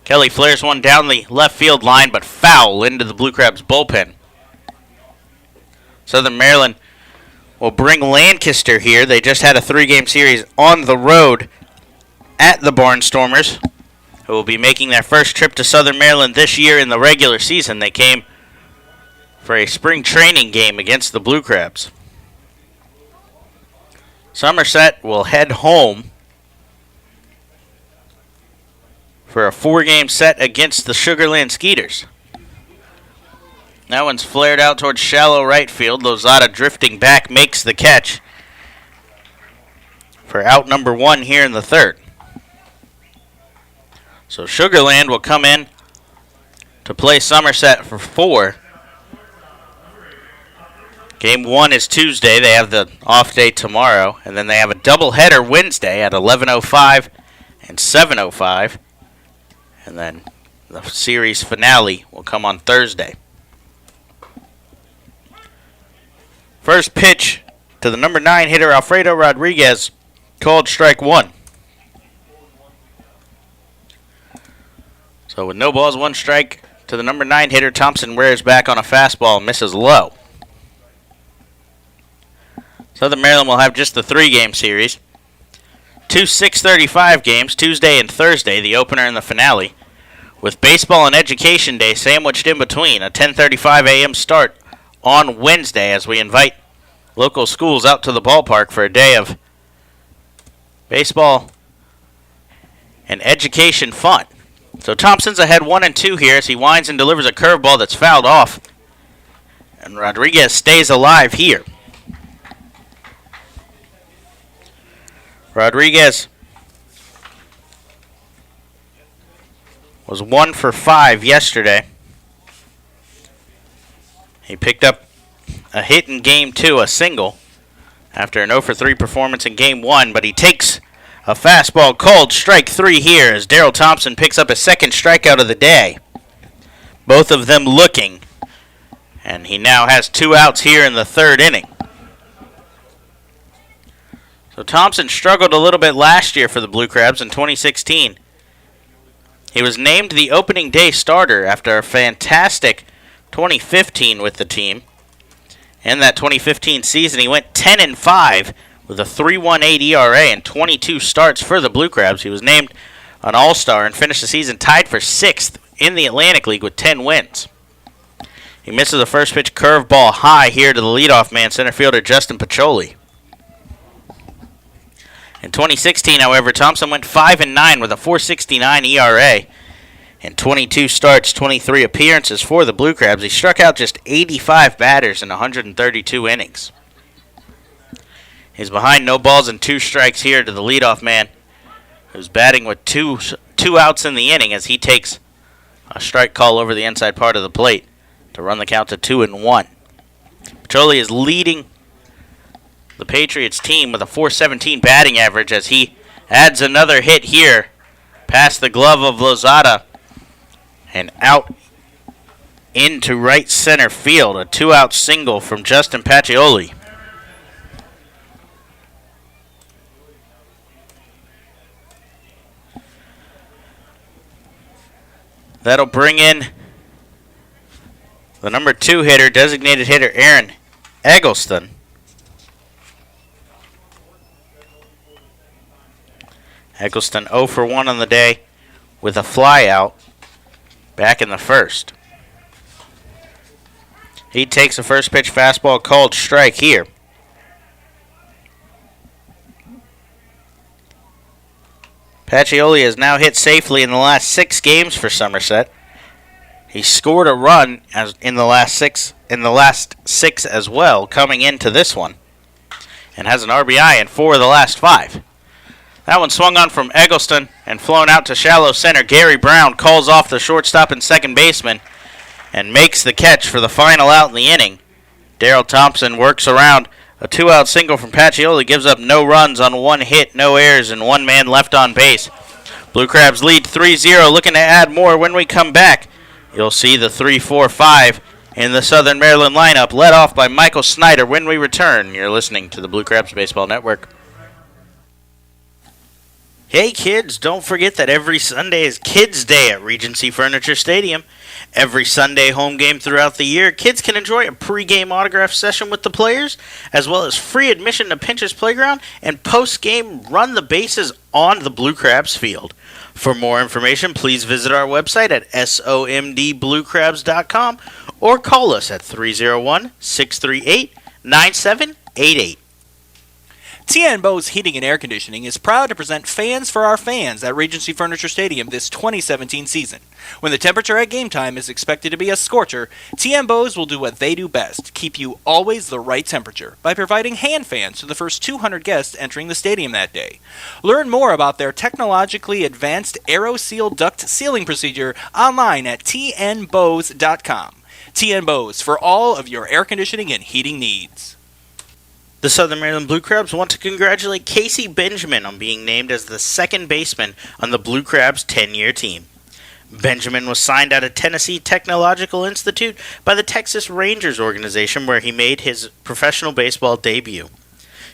Kelly flares one down the left field line, but foul into the Blue Crabs bullpen. Southern Maryland will bring Lancaster here. They just had a 3-game series on the road at the Barnstormers, who will be making their first trip to Southern Maryland this year in the regular season. They came for a spring training game against the Blue Crabs. Somerset will head home for a 4-game set against the Sugarland Skeeters. That one's flared out towards shallow right field. Lozada drifting back makes the catch for out number 1 here in the 3rd. So Sugarland will come in to play Somerset for 4. Game 1 is Tuesday. They have the off day tomorrow. And then they have a doubleheader Wednesday at 11:05 and 7:05. And then the series finale will come on Thursday. First pitch to the number 9 hitter Alfredo Rodriguez, called strike 1. So with no balls, 1 strike to the number 9 hitter, Thompson wears back on a fastball and misses low. Southern Maryland will have just the 3-game series. 2 6:35 games, Tuesday and Thursday, the opener and the finale, with baseball and education day sandwiched in between, a 10:35 a.m. start on Wednesday as we invite local schools out to the ballpark for a day of baseball and education fun. So Thompson's ahead 1-2 here as he winds and delivers a curveball that's fouled off. And Rodriguez stays alive here. Rodriguez was 1 for 5 yesterday. He picked up a hit in Game 2, a single, after an 0 for 3 performance in Game 1, but he takes a fastball called strike 3 here as Darrell Thompson picks up his second strikeout of the day. Both of them looking, and he now has 2 outs here in the third inning. So Thompson struggled a little bit last year for the Blue Crabs in 2016. He was named the opening day starter after a fantastic 2015 with the team. In that 2015 season, he went 10-5 with a 3.18 ERA and 22 starts for the Blue Crabs. He was named an All-Star and finished the season tied for 6th in the Atlantic League with 10 wins. He misses a first pitch curveball high here to the leadoff man, center fielder Justin Pacioli. In 2016, however, Thompson went 5-9 with a 4.69 ERA and 22 starts, 23 appearances for the Blue Crabs. He struck out just 85 batters in 132 innings. He's behind no balls and 2 strikes here to the leadoff man, who's batting with two outs in the inning as he takes a strike call over the inside part of the plate to run the count to 2-1. Pacioli is leading the Patriots team with a 4.17 batting average as he adds another hit here past the glove of Lozada and out into right center field. A 2-out single from Justin Pacioli. That'll bring in the number 2 hitter, designated hitter Aaron Eggleston. Eggleston 0 for 1 on the day with a fly out back in the first. He takes a first pitch fastball called strike here. Pacioli has now hit safely in the last 6 games for Somerset. He scored a run in the last six as well, coming into this one, and has an RBI in 4 of the last 5. That one swung on from Eggleston and flown out to shallow center. Gary Brown calls off the shortstop and second baseman and makes the catch for the final out in the inning. Darrell Thompson works around a 2-out single from Pacioli, gives up no runs on 1 hit, no errors, and 1 man left on base. Blue Crabs lead 3-0, looking to add more when we come back. You'll see the 3-4-5 in the Southern Maryland lineup, led off by Michael Snyder when we return. You're listening to the Blue Crabs Baseball Network. Hey kids, don't forget that every Sunday is Kids Day at Regency Furniture Stadium. Every Sunday home game throughout the year, kids can enjoy a pregame autograph session with the players, as well as free admission to Pinch's Playground and post-game run the bases on the Blue Crabs field. For more information, please visit our website at somdbluecrabs.com or call us at 301-638-9788. TN Bowes Heating and Air Conditioning is proud to present Fans for Our Fans at Regency Furniture Stadium this 2017 season. When the temperature at game time is expected to be a scorcher, TN Bowes will do what they do best, keep you always the right temperature, by providing hand fans to the first 200 guests entering the stadium that day. Learn more about their technologically advanced AeroSeal duct sealing procedure online at tnbowes.com. TN Bowes for all of your air conditioning and heating needs. The Southern Maryland Blue Crabs want to congratulate Casey Benjamin on being named as the second baseman on the Blue Crabs' 10-year team. Benjamin was signed out of Tennessee Technological Institute by the Texas Rangers organization, where he made his professional baseball debut.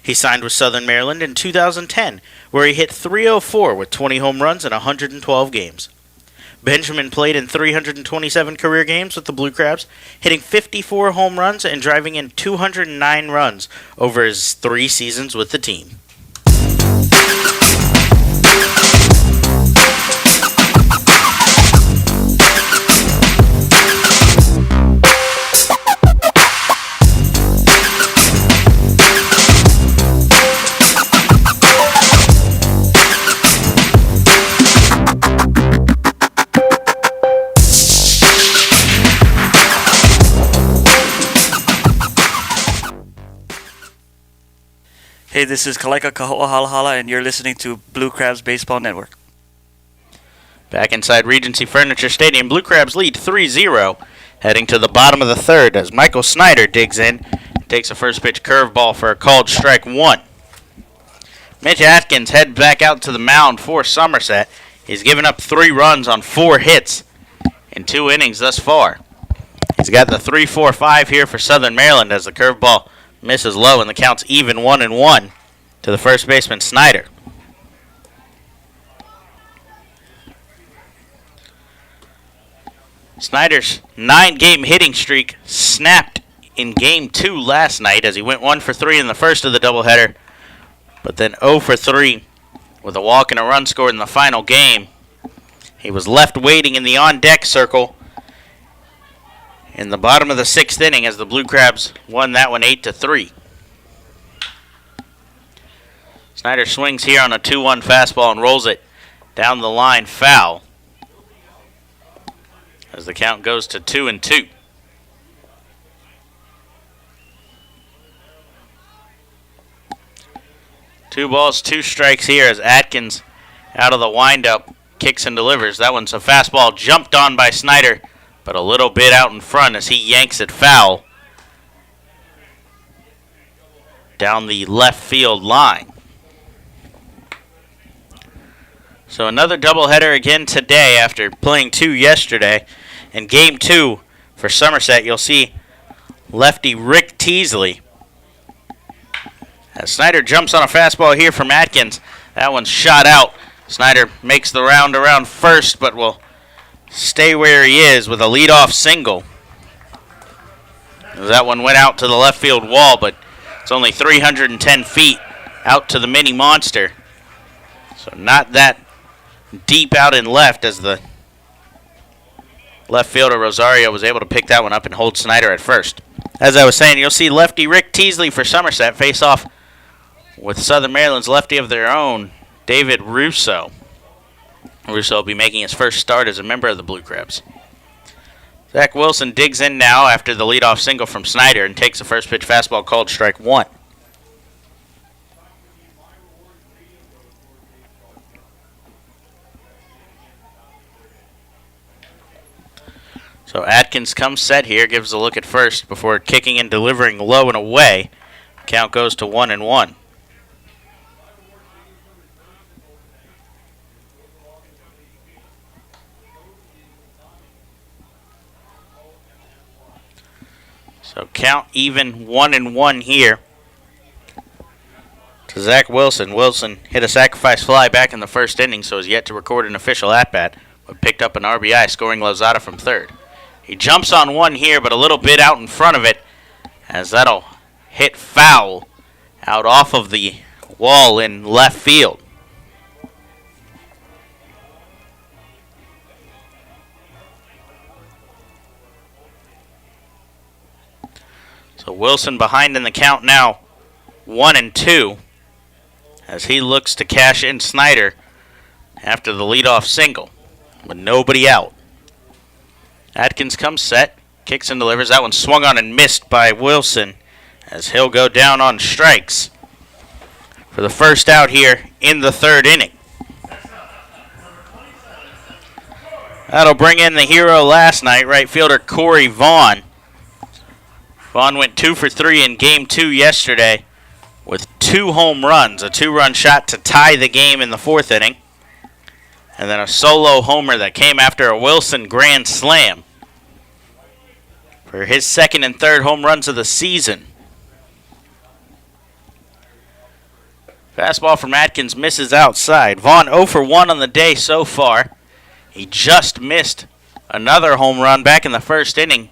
He signed with Southern Maryland in 2010, where he hit .304 with 20 home runs in 112 games. Benjamin played in 327 career games with the Blue Crabs, hitting 54 home runs and driving in 209 runs over his 3 seasons with the team. Hey, this is Kaleka Kaho'ahala, and you're listening to Blue Crabs Baseball Network. Back inside Regency Furniture Stadium, Blue Crabs lead 3-0, heading to the bottom of the third as Michael Snyder digs in, takes a first pitch curveball for a called strike one. Mitch Atkins heads back out to the mound for Somerset. He's given up 3 runs on 4 hits in 2 innings thus far. He's got the 3-4-5 here for Southern Maryland as the curveball misses low and the count's even 1-1 to the first baseman Snyder. Snyder's 9-game hitting streak snapped in Game 2 last night as he went 1 for 3 in the first of the doubleheader, but then 0 for 3 with a walk and a run scored in the final game. He was left waiting in the on-deck circle in the bottom of the 6th inning as the Blue Crabs won that one 8-3. Snyder swings here on a 2-1 fastball and rolls it down the line foul as the count goes to 2-2. Two balls, 2 strikes here as Atkins out of the windup kicks and delivers. That one's a fastball jumped on by Snyder, but a little bit out in front as he yanks it foul down the left field line. So another doubleheader again today after playing 2 yesterday. In Game 2 for Somerset, you'll see lefty Rick Teasley. As Snyder jumps on a fastball here from Atkins, that one's shot out. Snyder makes the round around first, but will stay where he is with a leadoff single. That one went out to the left field wall, but it's only 310 feet out to the mini monster. So not that deep out in left as the left fielder Rosario was able to pick that one up and hold Snyder at first. As I was saying, you'll see lefty Rick Teasley for Somerset face off with Southern Maryland's lefty of their own, David Russo. Russo will be making his first start as a member of the Blue Crabs. Zach Wilson digs in now after the leadoff single from Snyder and takes a first pitch fastball called strike one. So Atkins comes set here, gives a look at first before kicking and delivering low and away. Count goes to 1-1. So count even 1-1 here to Zach Wilson. Wilson hit a sacrifice fly back in the first inning, so has yet to record an official at-bat, but picked up an RBI, scoring Lozada from third. He jumps on one here, but a little bit out in front of it, as that'll hit foul out off of the wall in left field. So Wilson behind in the count now, 1-2, as he looks to cash in Snyder after the leadoff single, with nobody out. Atkins comes set, kicks and delivers. That one swung on and missed by Wilson as he'll go down on strikes for the first out here in the third inning. That'll bring in the hero last night, right fielder Corey Vaughn. Vaughn went 2 for 3 in Game 2 yesterday with 2 home runs, a 2-run shot to tie the game in the 4th inning, and then a solo homer that came after a Wilson grand slam for his 2nd and 3rd home runs of the season. Fastball from Atkins misses outside. Vaughn 0 for 1 on the day so far. He just missed another home run back in the first inning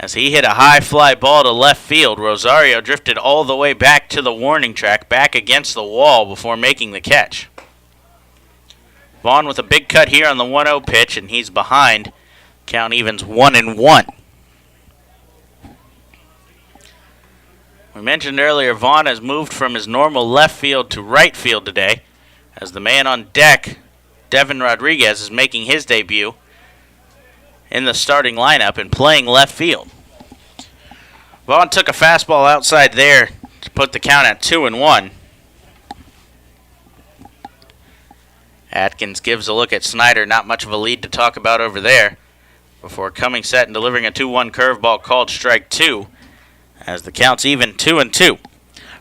as he hit a high fly ball to left field. Rosario drifted all the way back to the warning track, back against the wall before making the catch. Vaughn with a big cut here on the 1-0 pitch, and he's behind. Count evens 1-1. We mentioned earlier Vaughn has moved from his normal left field to right field today as the man on deck, Devin Rodriguez, is making his debut in the starting lineup and playing left field. Vaughn took a fastball outside there to put the count at 2-1. Atkins gives a look at Snyder. Not much of a lead to talk about over there. Before coming set and delivering a 2-1 curveball called strike 2. As the count's even 2-2.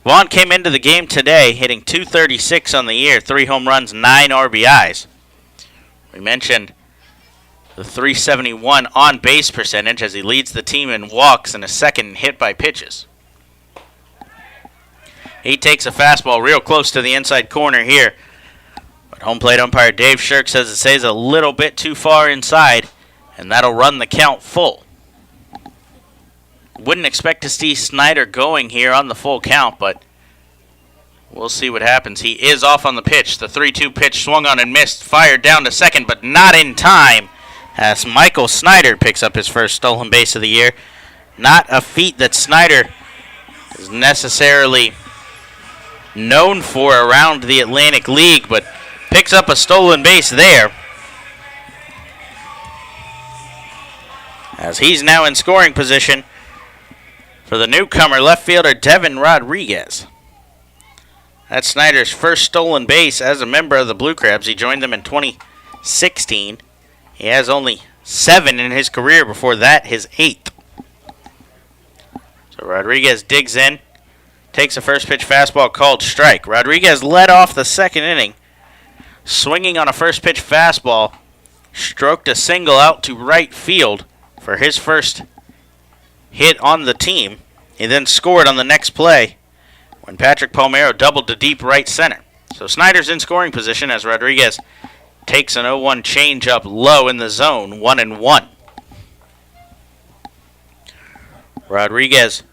Vaughn came into the game today hitting .236 on the year. 3 home runs, 9 RBIs. We mentioned the .371 on-base percentage as he leads the team in walks and is second in hit by pitches. He takes a fastball real close to the inside corner here. But home plate umpire Dave Shirk says it stays a little bit too far inside, and that'll run the count full. Wouldn't expect to see Snyder going here on the full count, but we'll see what happens. He is off on the pitch. The 3-2 pitch swung on and missed, fired down to second, but not in time, as Michael Snyder picks up his first stolen base of the year. Not a feat that Snyder is necessarily known for around the Atlantic League, but picks up a stolen base there. As he's now in scoring position for the newcomer left fielder Devin Rodriguez. That's Snyder's first stolen base as a member of the Blue Crabs. He joined them in 2016. He has only 7 in his career, before that his 8th. So Rodriguez digs in, takes a first pitch fastball called strike. Rodriguez led off the second inning, swinging on a first pitch fastball, stroked a single out to right field for his first hit on the team. He then scored on the next play when Patrick Palmeiro doubled to deep right center. So Snyder's in scoring position as Rodriguez takes an 0-1 changeup low in the zone, 1-1. Rodriguez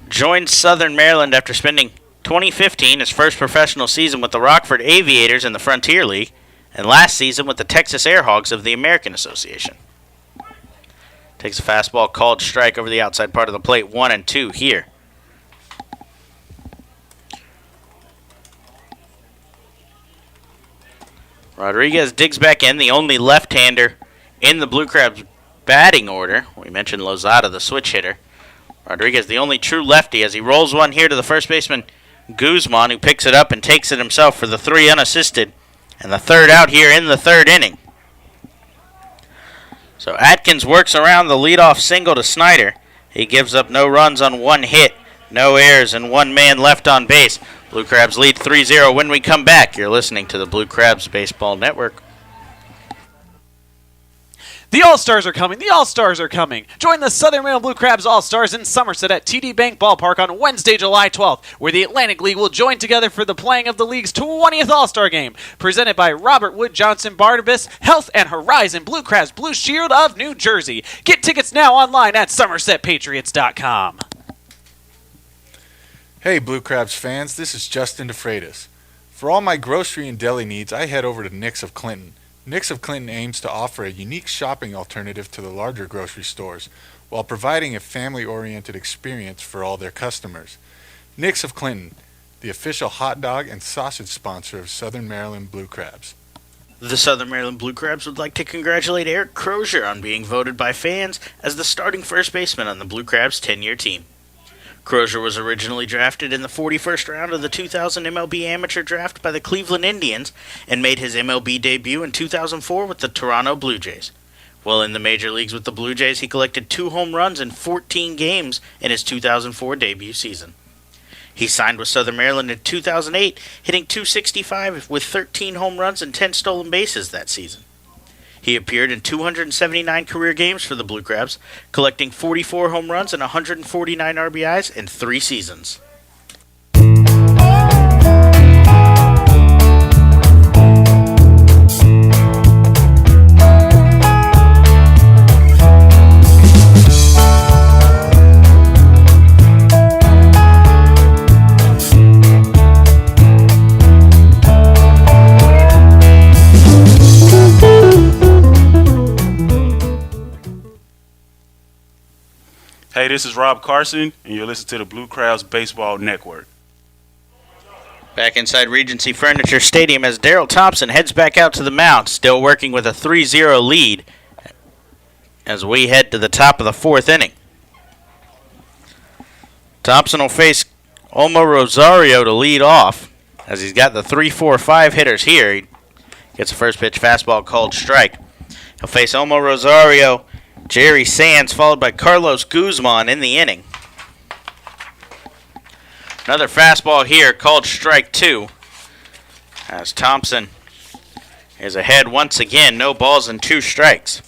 joined Southern Maryland after spending 2015, his first professional season with the Rockford Aviators in the Frontier League, and last season with the Texas Airhogs of the American Association. Takes a fastball called strike over the outside part of the plate, 1-2 here. Rodriguez digs back in, the only left-hander in the Blue Crabs batting order. We mentioned Lozada, the switch hitter. Rodriguez, the only true lefty, as he rolls one here to the first baseman, Guzman, who picks it up and takes it himself for the 3 unassisted, and the third out here in the third inning. So Atkins works around the leadoff single to Snyder. He gives up no runs on 1 hit, no errors, and 1 man left on base. Blue Crabs lead 3-0. When we come back, you're listening to the Blue Crabs Baseball Network. The All-Stars are coming. The All-Stars are coming. Join the Southern Maryland Blue Crabs All-Stars in Somerset at TD Bank Ballpark on Wednesday, July 12th, where the Atlantic League will join together for the playing of the league's 20th All-Star Game. Presented by Robert Wood Johnson Barnabas, Health and Horizon Blue Crabs Blue Shield of New Jersey. Get tickets now online at SomersetPatriots.com. Hey Blue Crabs fans, this is Justin DeFreitas. For all my grocery and deli needs, I head over to Nick's of Clinton. Nick's of Clinton aims to offer a unique shopping alternative to the larger grocery stores, while providing a family-oriented experience for all their customers. Nick's of Clinton, the official hot dog and sausage sponsor of Southern Maryland Blue Crabs. The Southern Maryland Blue Crabs would like to congratulate Eric Crozier on being voted by fans as the starting first baseman on the Blue Crabs' 10-year team. Crozier was originally drafted in the 41st round of the 2000 MLB Amateur Draft by the Cleveland Indians and made his MLB debut in 2004 with the Toronto Blue Jays. While in the major leagues with the Blue Jays, he collected 2 home runs in 14 games in his 2004 debut season. He signed with Southern Maryland in 2008, hitting .265 with 13 home runs and 10 stolen bases that season. He appeared in 279 career games for the Blue Crabs, collecting 44 home runs and 149 RBIs in 3 seasons. Hey, this is Rob Carson, and you're listening to the Blue Crabs Baseball Network. Back inside Regency Furniture Stadium as Daryl Thompson heads back out to the mound, still working with a 3-0 lead as we head to the top of the 4th inning. Thompson will face Olmo Rosario to lead off, as he's got the 3-4-5 hitters here. He gets a first pitch fastball called strike. He'll face Olmo Rosario, Jerry Sands, followed by Carlos Guzman in the inning. Another fastball here called strike 2, as Thompson is ahead once again. No balls and 2 strikes.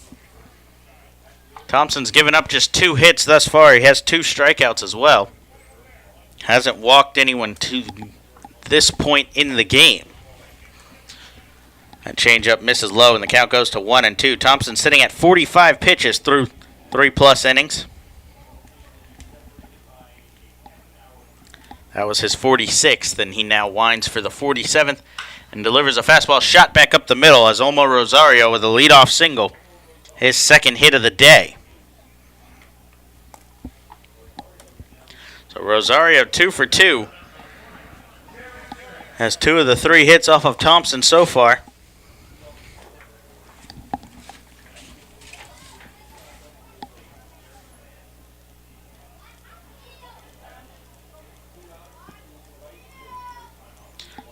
Thompson's given up just 2 hits thus far. He has 2 strikeouts as well. Hasn't walked anyone to this point in the game. That changeup misses low, and the count goes to 1-2. Thompson sitting at 45 pitches through 3+ innings. That was his 46th, and he now winds for the 47th and delivers a fastball shot back up the middle as Olmo Rosario with a leadoff single, his second hit of the day. So Rosario 2 for 2. Has 2 of the 3 hits off of Thompson so far.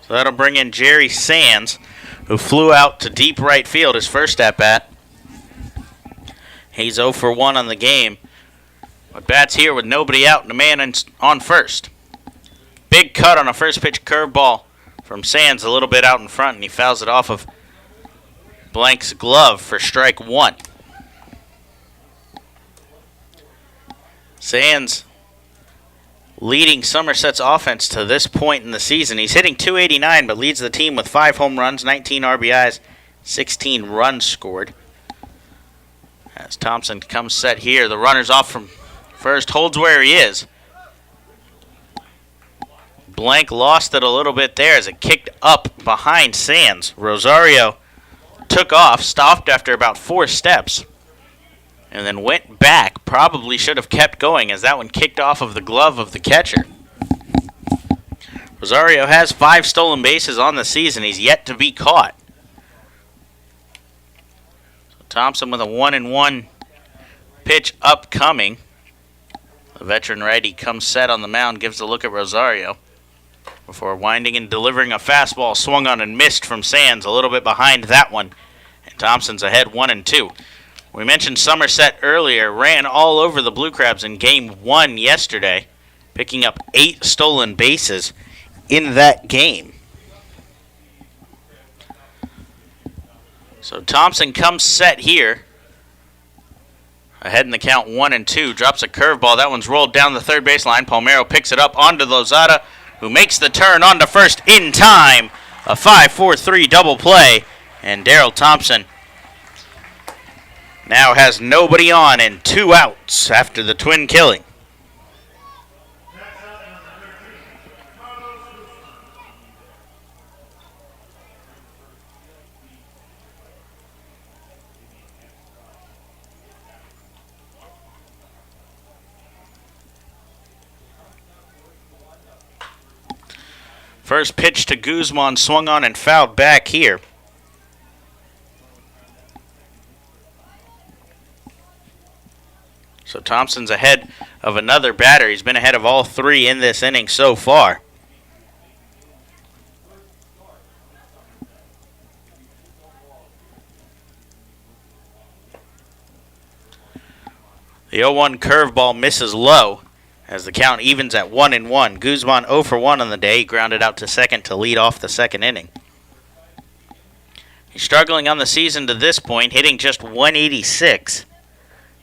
So that'll bring in Jerry Sands, who flew out to deep right field his first at-bat. He's 0 for 1 on the game. But bats here with nobody out and a man on first. Big cut on a first pitch curveball from Sands a little bit out in front, and he fouls it off of Blank's glove for strike 1. Sands leading Somerset's offense to this point in the season. He's hitting .289, but leads the team with 5 home runs, 19 RBIs, 16 runs scored. As Thompson comes set here, the runner's off from first, holds where he is. Blank lost it a little bit there as it kicked up behind Sands. Rosario took off, stopped after about 4 steps, and then went back. Probably should have kept going as that one kicked off of the glove of the catcher. Rosario has 5 stolen bases on the season. He's yet to be caught. So Thompson with a 1-1 pitch upcoming. The veteran righty comes set on the mound, gives a look at Rosario before winding and delivering a fastball swung on and missed from Sands, a little bit behind that one. And Thompson's ahead 1-2. We mentioned Somerset earlier, ran all over the Blue Crabs in Game 1 yesterday, picking up 8 stolen bases in that game. So Thompson comes set here. Ahead in the count 1-2, drops a curveball. That one's rolled down the third baseline. Palmeiro picks it up onto Lozada, who makes the turn onto first in time. A 5-4-3 double play. And Darrell Thompson now has nobody on and 2 outs after the twin killing. First pitch to Guzman swung on and fouled back here. So Thompson's ahead of another batter. He's been ahead of all 3 in this inning so far. The 0-1 curveball misses low as the count evens at 1-1. Guzman 0 for 1 on the day. He grounded out to second to lead off the second inning. He's struggling on the season to this point, hitting just .186.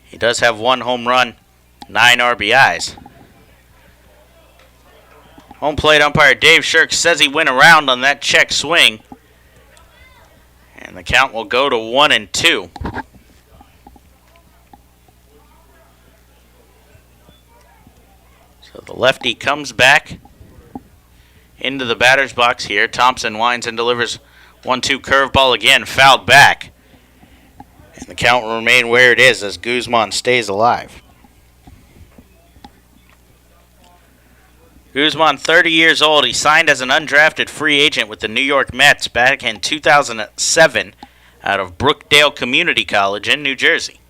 He does have 1 home run, 9 RBIs. Home plate umpire Dave Shirk says he went around on that check swing. And the count will go to 1-2. So the lefty comes back into the batter's box here. Thompson winds and delivers 1-2 curveball again, fouled back. And the count will remain where it is as Guzman stays alive. Guzman, 30 years old. He signed as an undrafted free agent with the New York Mets back in 2007 out of Brookdale Community College in New Jersey.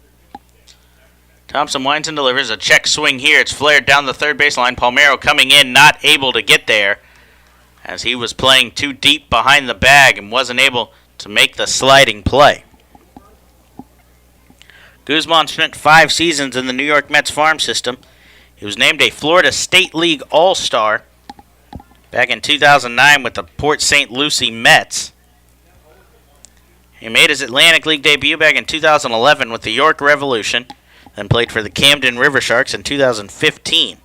Thompson winds and delivers a check swing here. It's flared down the third baseline. Palmeiro coming in, not able to get there as he was playing too deep behind the bag and wasn't able to make the sliding play. Guzman spent 5 seasons in the New York Mets farm system. He was named a Florida State League All-Star back in 2009 with the Port St. Lucie Mets. He made his Atlantic League debut back in 2011 with the York Revolution, then played for the Camden River Sharks in 2015.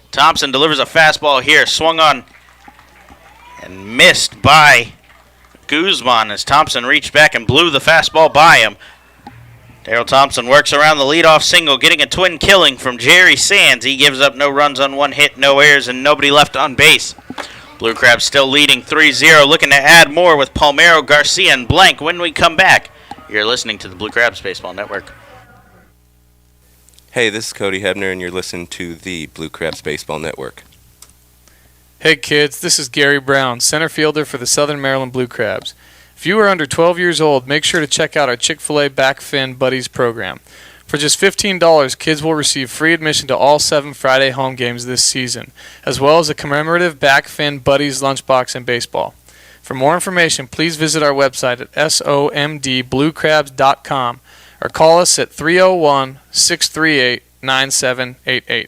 Thompson delivers a fastball here, swung on and missed by Guzman as Thompson reached back and blew the fastball by him. Darrell Thompson works around the leadoff single, getting a twin killing from Jerry Sands. He gives up no runs on 1 hit, no errors, and nobody left on base. Blue Crabs still leading 3-0, looking to add more with Palmeiro, Garcia, and Blank when we come back. You're listening to the Blue Crabs Baseball Network. Hey, this is Cody Hebner, and you're listening to the Blue Crabs Baseball Network. Hey kids, this is Gary Brown, center fielder for the Southern Maryland Blue Crabs. If you are under 12 years old, make sure to check out our Chick-fil-A Back Fin Buddies program. For just $15, kids will receive free admission to all 7 Friday home games this season, as well as a commemorative Back Fin Buddies lunchbox and baseball. For more information, please visit our website at somdbluecrabs.com or call us at 301-638-9788.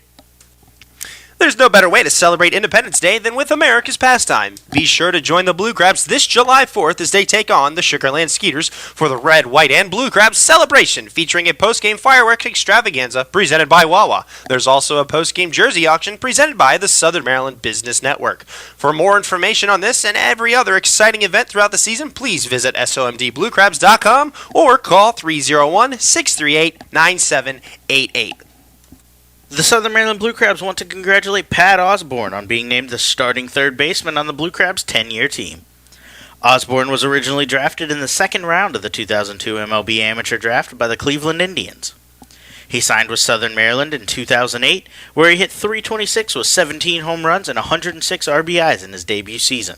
There's no better way to celebrate Independence Day than with America's pastime. Be sure to join the Blue Crabs this July 4th as they take on the Sugarland Skeeters for the Red, White, and Blue Crabs celebration, featuring a post-game fireworks extravaganza presented by Wawa. There's also a post-game jersey auction presented by the Southern Maryland Business Network. For more information on this and every other exciting event throughout the season, please visit somdbluecrabs.com or call 301-638-9788. The Southern Maryland Blue Crabs want to congratulate Pat Osborne on being named the starting third baseman on the Blue Crabs' 10-year team. Osborne was originally drafted in the second round of the 2002 MLB Amateur Draft by the Cleveland Indians. He signed with Southern Maryland in 2008, where he hit .326 with 17 home runs and 106 RBIs in his debut season.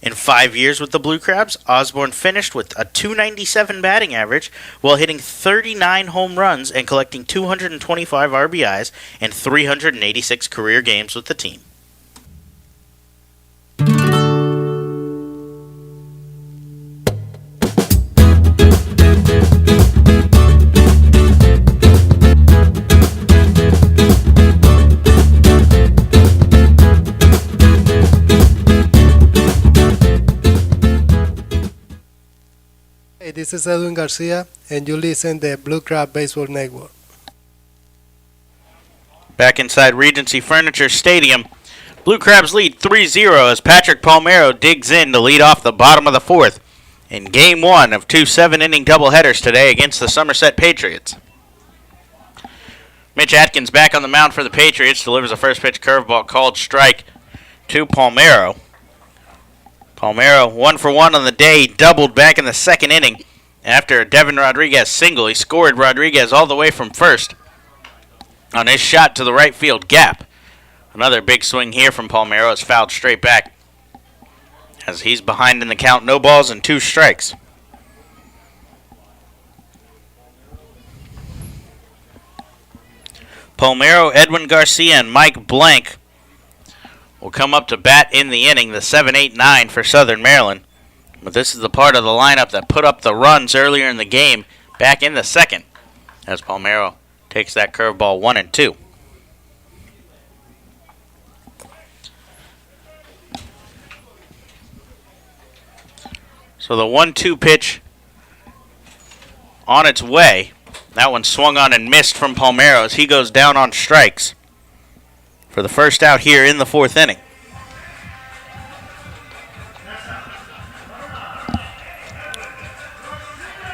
In 5 years with the Blue Crabs, Osborne finished with a .297 batting average while hitting 39 home runs and collecting 225 RBIs in 386 career games with the team. Hey, this is Edwin Garcia, and you listen to the Blue Crab Baseball Network. Back inside Regency Furniture Stadium, Blue Crabs lead 3-0 as Patrick Palmeiro digs in to lead off the bottom of the 4th in Game 1 of 2 7-inning doubleheaders today against the Somerset Patriots. Mitch Atkins back on the mound for the Patriots, delivers a first pitch curveball called strike to Palmeiro. Palmeiro 1 for 1 on the day, doubled back in the second inning. After a Devin Rodriguez single, he scored Rodriguez all the way from first on his shot to the right field gap. Another big swing here from Palmeiro is fouled straight back as he's behind in the count, no balls and 2 strikes. Palmeiro, Edwin Garcia, and Mike Blank will come up to bat in the inning, the 7-8-9 for Southern Maryland. But this is the part of the lineup that put up the runs earlier in the game back in the second as Palmeiro takes that curveball 1-2. So the 1-2 pitch on its way. That one swung on and missed from Palmeiro as he goes down on strikes for the first out here in the 4th inning.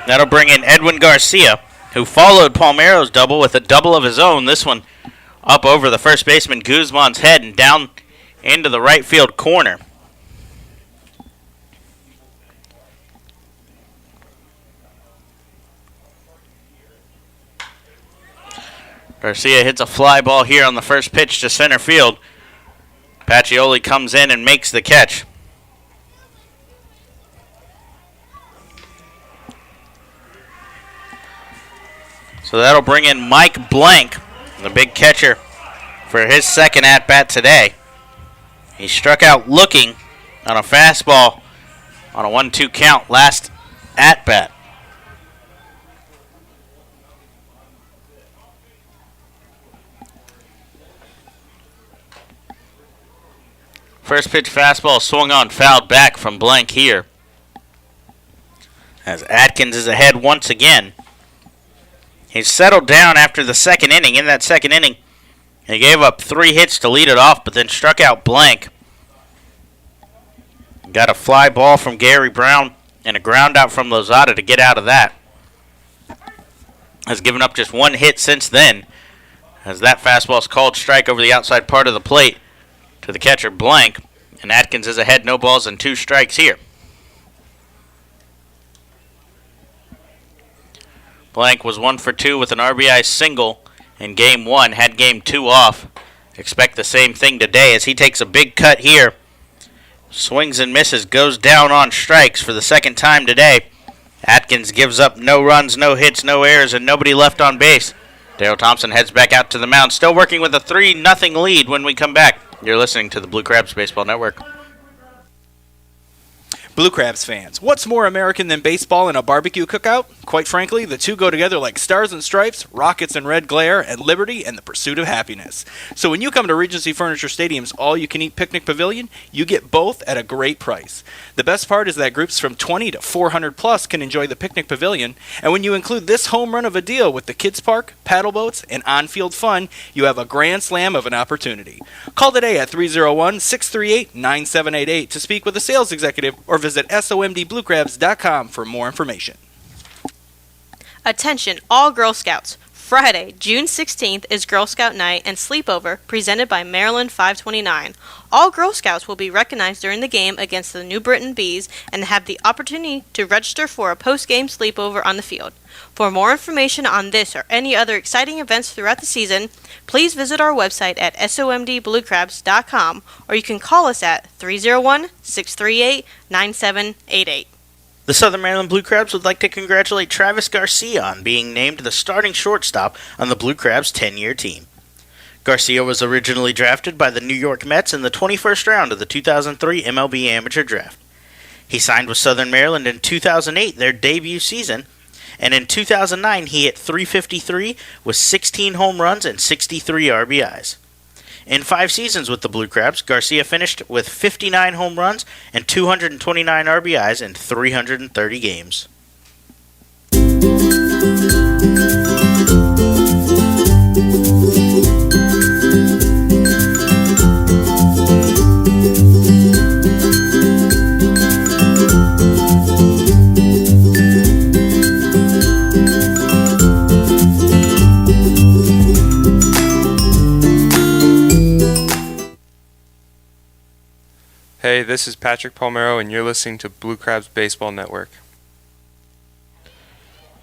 That'll bring in Edwin Garcia, who followed Palmeiro's double with a double of his own. This one up over the first baseman Guzman's head and down into the right field corner. Garcia hits a fly ball here on the first pitch to center field. Pacioli comes in and makes the catch. So that'll bring in Mike Blank, the big catcher, for his second at-bat today. He struck out looking on a fastball on a 1-2 count last at-bat. First pitch fastball swung on, fouled back from Blank here. As Atkins is ahead once again. He's settled down after the second inning. In that second inning, he gave up 3 hits to lead it off, but then struck out Blank. Got a fly ball from Gary Brown and a ground out from Lozada to get out of that. Has given up just 1 hit since then, as that fastball is called strike over the outside part of the plate to the catcher Blank, and Atkins is ahead, no balls and 2 strikes here. Blank was 1 for 2 with an RBI single in Game 1, had Game 2 off. Expect the same thing today as he takes a big cut here. Swings and misses, goes down on strikes for the second time today. Atkins gives up no runs, no hits, no errors, and nobody left on base. Daryl Thompson heads back out to the mound, still working with a 3-0 lead when we come back. You're listening to the Blue Crabs Baseball Network. Blue Crabs fans, what's more American than baseball and a barbecue cookout? Quite frankly, the two go together like stars and stripes, rockets and red glare, and liberty and the pursuit of happiness. So when you come to Regency Furniture Stadium's all-you-can-eat picnic pavilion, you get both at a great price. The best part is that groups from 20 to 400 plus can enjoy the picnic pavilion, and when you include this home run of a deal with the kids park, paddle boats, and on-field fun, you have a grand slam of an opportunity. Call today at 301-638-9788 to speak with a sales executive or visit somdbluecrabs.com for more information. Attention all Girl Scouts. Friday, June 16th is Girl Scout Night and Sleepover presented by Maryland 529. All Girl Scouts will be recognized during the game against the New Britain Bees and have the opportunity to register for a post-game sleepover on the field. For more information on this or any other exciting events throughout the season, please visit our website at somdbluecrabs.com or you can call us at 301-638-9788. The Southern Maryland Blue Crabs would like to congratulate Travis Garcia on being named the starting shortstop on the Blue Crabs' 10-year team. Garcia was originally drafted by the New York Mets in the 21st round of the 2003 MLB Amateur Draft. He signed with Southern Maryland in 2008, their debut season, and in 2009 he hit .353 with 16 home runs and 63 RBIs. In 5 seasons with the Blue Crabs, Garcia finished with 59 home runs and 229 RBIs in 330 games. Hey, this is Patrick Palmero, and you're listening to Blue Crabs Baseball Network.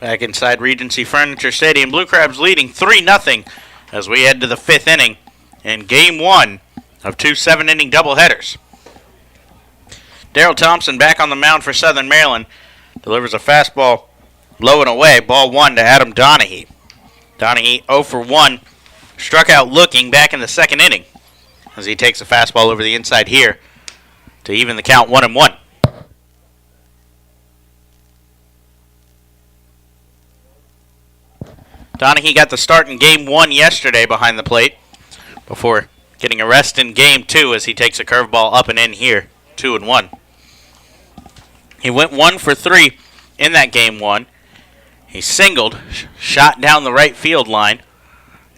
Back inside Regency Furniture Stadium, Blue Crabs leading 3-0 as we head to the 5th inning in Game 1 of 2 7-inning doubleheaders. Daryl Thompson back on the mound for Southern Maryland. Delivers a fastball low and away. Ball 1 to Adam Donahue. Donahue 0 for 1. Struck out looking back in the 2nd inning as he takes a fastball over the inside here to even the count 1-1. Donahue got the start in Game 1 yesterday behind the plate before getting a rest in Game 2 as he takes a curveball up and in here, 2-1. He went 1 for 3 in that Game 1. He singled, shot down the right field line,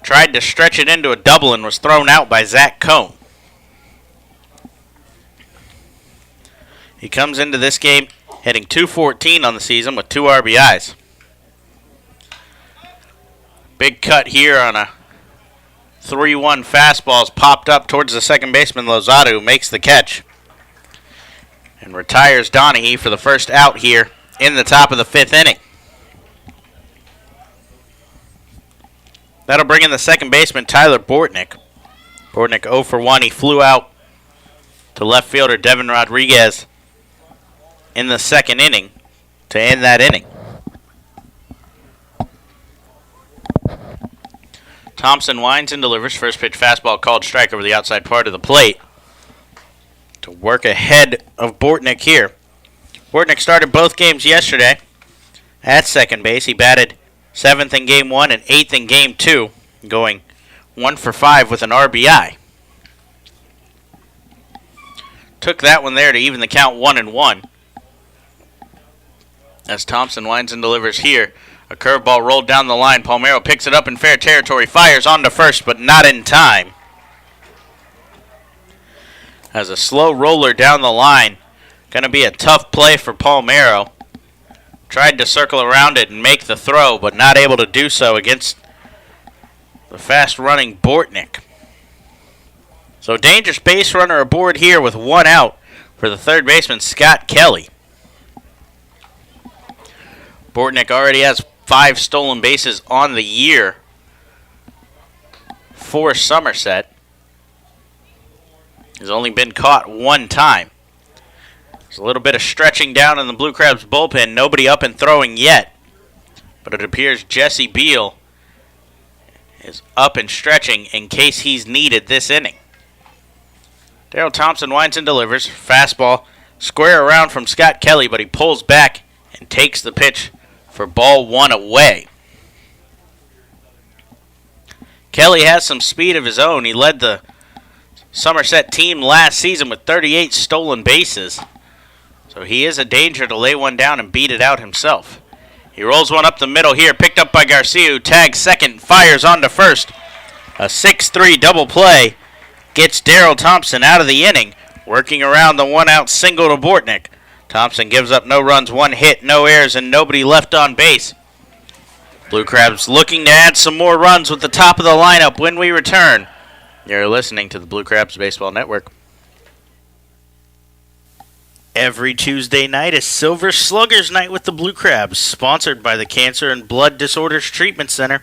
tried to stretch it into a double and was thrown out by Zach Cohn. He comes into this game hitting .214 on the season with 2 RBIs. Big cut here on a 3-1 fastball is popped up towards the second baseman Lozada, who makes the catch and retires Donahue for the first out here in the top of the 5th inning. That'll bring in the second baseman Tyler Bortnick. Bortnick 0 for 1. He flew out to left fielder Devin Rodriguez in the 2nd inning to end that inning. Thompson winds and delivers. First pitch fastball called strike over the outside part of the plate. To work ahead of Bortnick here. Bortnick started both games yesterday at second base. He batted 7th in Game 1 and 8th in Game 2, going 1 for 5 with an RBI. Took that one there to even the count 1-1. As Thompson winds and delivers here. A curveball rolled down the line. Palmeiro picks it up in fair territory, fires on to first, but not in time. As a slow roller down the line. Going to be a tough play for Palmeiro. Tried to circle around it and make the throw, but not able to do so against the fast-running Bortnick. So dangerous base runner aboard here with 1 out for the third baseman, Scott Kelly. Bortnick already has 5 stolen bases on the year for Somerset. He's only been caught 1 time. There's a little bit of stretching down in the Blue Crabs bullpen. Nobody up and throwing yet. But it appears Jesse Beal is up and stretching in case he's needed this inning. Daryl Thompson winds and delivers. Fastball square around from Scott Kelly, but he pulls back and takes the pitch for ball 1 away. Kelly has some speed of his own. He led the Somerset team last season with 38 stolen bases. So he is a danger to lay one down and beat it out himself. He rolls one up the middle here, picked up by Garcia, who tags second, fires on to first. A 6-3 double play gets Daryl Thompson out of the inning, working around the 1-out single to Bortnick. Thompson gives up no runs, 1 hit, no errors, and nobody left on base. Blue Crabs looking to add some more runs with the top of the lineup when we return. You're listening to the Blue Crabs Baseball Network. Every Tuesday night is Silver Sluggers Night with the Blue Crabs, sponsored by the Cancer and Blood Disorders Treatment Center.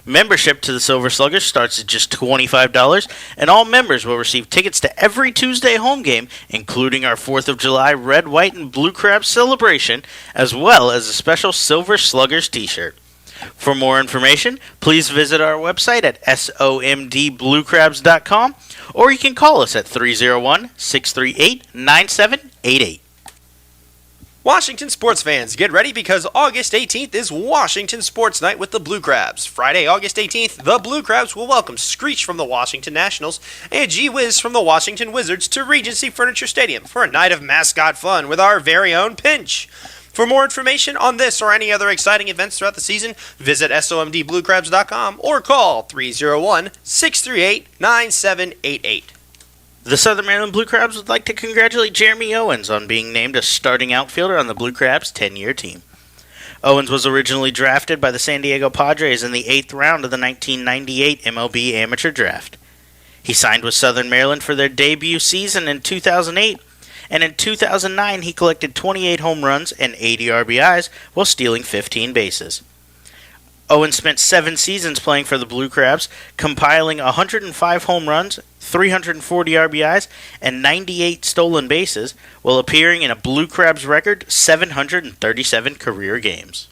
Membership to the Silver Sluggers starts at just $25, and all members will receive tickets to every Tuesday home game, including our 4th of July Red, White, and Blue Crabs celebration, as well as a special Silver Sluggers t-shirt. For more information, please visit our website at somdbluecrabs.com, or you can call us at 301-638-9788. Washington sports fans, get ready because August 18th is Washington Sports Night with the Blue Crabs. Friday, August 18th, the Blue Crabs will welcome Screech from the Washington Nationals and Gee Whiz from the Washington Wizards to Regency Furniture Stadium for a night of mascot fun with our very own Pinch. For more information on this or any other exciting events throughout the season, visit somdbluecrabs.com or call 301-638-9788. The Southern Maryland Blue Crabs would like to congratulate Jeremy Owens on being named a starting outfielder on the Blue Crabs' 10-year team. Owens was originally drafted by the San Diego Padres in the 8th round of the 1998 MLB Amateur Draft. He signed with Southern Maryland for their debut season in 2008, and in 2009 he collected 28 home runs and 80 RBIs while stealing 15 bases. Owens spent 7 seasons playing for the Blue Crabs, compiling 105 home runs, 340 RBIs, and 98 stolen bases, while appearing in a Blue Crabs record 737 career games.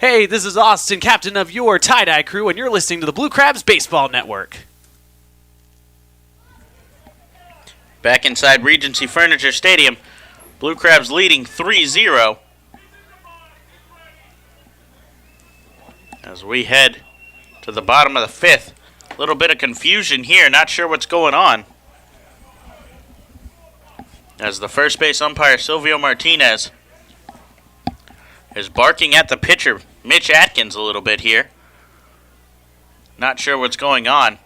Hey, this is Austin, captain of your tie-dye crew, and you're listening to the Blue Crabs Baseball Network. Back inside Regency Furniture Stadium, Blue Crabs leading 3-0. As we head to the bottom of the 5th. A little bit of confusion here, not sure what's going on. As the first base umpire, Silvio Martinez, is barking at the pitcher, Mitch Atkins, a little bit here. Not sure what's going on. A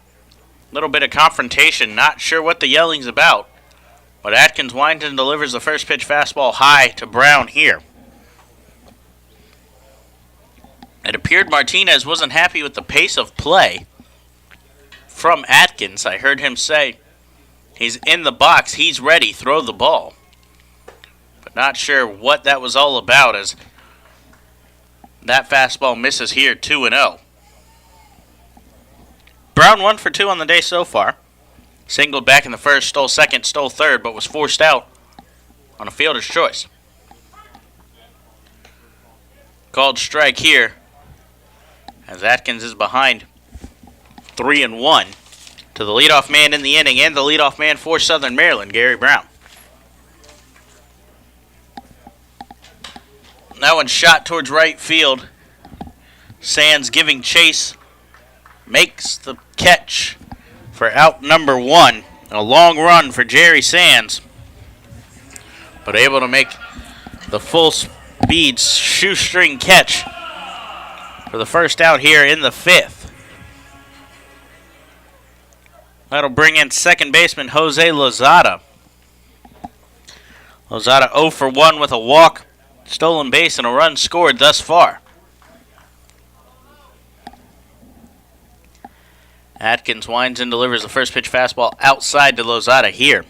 little bit of confrontation, not sure what the yelling's about. But Atkins winds and delivers the first pitch fastball high to Brown here. It appeared Martinez wasn't happy with the pace of play from Atkins. I heard him say he's in the box, he's ready, throw the ball. But not sure what that was all about, as that fastball misses here, 2-0. Brown 1 for 2 on the day so far. Singled back in the first, stole second, stole third, but was forced out on a fielder's choice. Called strike here, as Atkins is behind 3-1 to the leadoff man in the inning and the leadoff man for Southern Maryland, Gary Brown. That one shot towards right field. Sands giving chase, makes the catch for out number 1. A long run for Jerry Sands, but able to make the full speed shoestring catch for the first out here in the 5th. That'll bring in second baseman Jose Lozada. Lozada 0 for 1 with a walk, stolen base, and a run scored thus far. Atkins winds and delivers the first pitch fastball outside to Lozada here.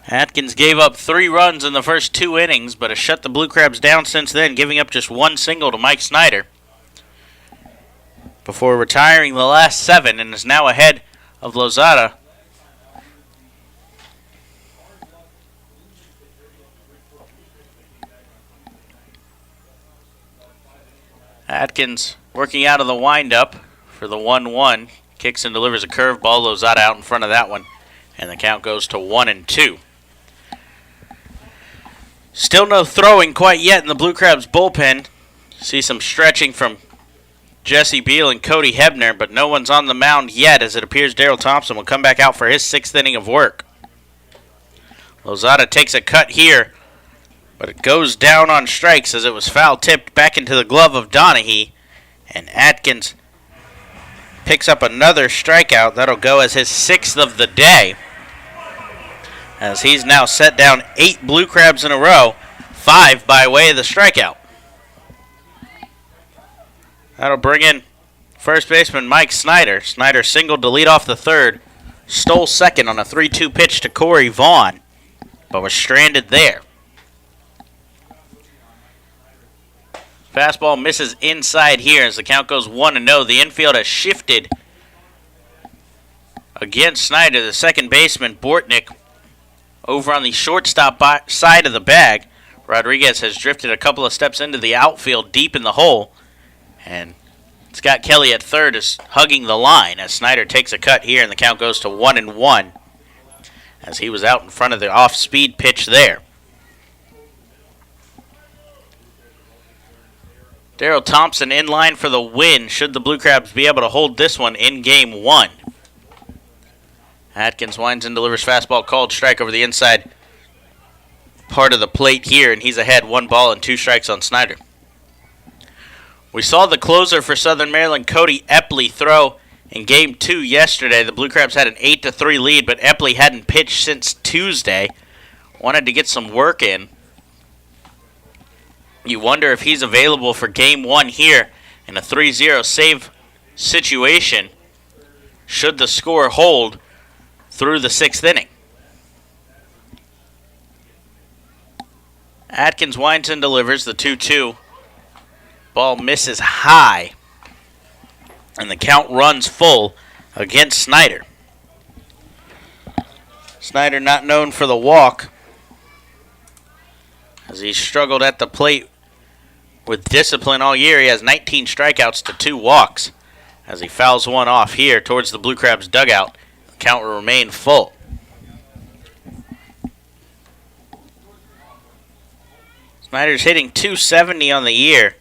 Atkins gave up 3 runs in the first 2 innings, but has shut the Blue Crabs down since then, giving up just 1 single to Mike Snyder before retiring the last 7, and is now ahead of Lozada. Atkins working out of the windup for the 1-1. Kicks and delivers a curveball. Lozada out in front of that one, and the count goes to 1-2. Still no throwing quite yet in the Blue Crabs bullpen. See some stretching from Jesse Beal and Cody Hebner, but no one's on the mound yet, as it appears Daryl Thompson will come back out for his 6th inning of work. Lozada takes a cut here, but it goes down on strikes as it was foul tipped back into the glove of Donahue, and Atkins picks up another strikeout. That'll go as his 6th of the day, as he's now set down 8 Blue Crabs in a row, 5 by way of the strikeout. That'll bring in first baseman Mike Snyder. Snyder singled to lead off the 3rd, stole second on a 3-2 pitch to Corey Vaughn, but was stranded there. Fastball misses inside here as the count goes 1-0. The infield has shifted against Snyder. The second baseman, Bortnick, over on the shortstop side of the bag. Rodriguez has drifted a couple of steps into the outfield deep in the hole. And Scott Kelly at third is hugging the line as Snyder takes a cut here, and the count goes to 1-1 as he was out in front of the off-speed pitch there. Daryl Thompson in line for the win should the Blue Crabs be able to hold this one in Game 1. Atkins winds and delivers fastball called strike over the inside part of the plate here, and he's ahead 1 ball and 2 strikes on Snyder. We saw the closer for Southern Maryland, Cody Epley, throw in Game 2 yesterday. The Blue Crabs had an 8-3 lead, but Epley hadn't pitched since Tuesday. Wanted to get some work in. You wonder if he's available for Game 1 here in a 3-0 save situation, should the score hold through the 6th inning. Atkins winds and delivers the 2-2. Ball misses high, and the count runs full against Snyder. Snyder not known for the walk, as he struggled at the plate with discipline all year. He has 19 strikeouts to 2 walks as he fouls one off here towards the Blue Crabs dugout. The count will remain full. Snyder's hitting .270 on the year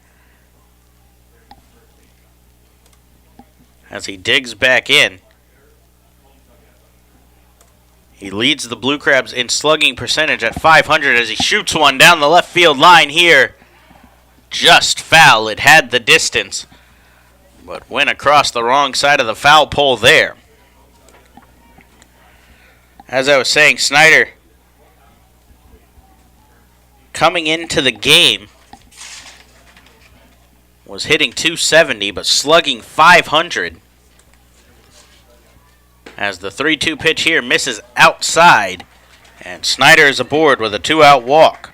as he digs back in. He leads the Blue Crabs in slugging percentage at .500 as he shoots one down the left field line here. Just foul. It had the distance, but went across the wrong side of the foul pole there. As I was saying, Snyder coming into the game was hitting .270 but slugging .500. As the 3-2 pitch here misses outside, and Snyder is aboard with a 2-out walk.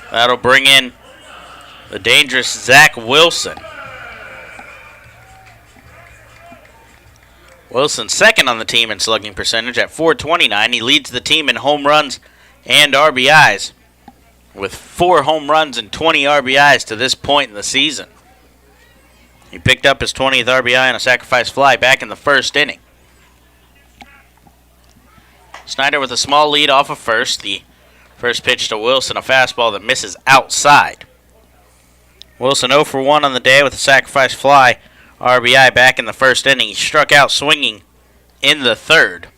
That'll bring in the dangerous Zach Wilson. Wilson second on the team in slugging percentage at .429. He leads the team in home runs and RBIs with 4 home runs and 20 RBIs to this point in the season. He picked up his 20th RBI on a sacrifice fly back in the first inning. Snyder with a small lead off of first. The first pitch to Wilson, a fastball that misses outside. Wilson 0 for 1 on the day with a sacrifice fly RBI back in the first inning. He struck out swinging in the third.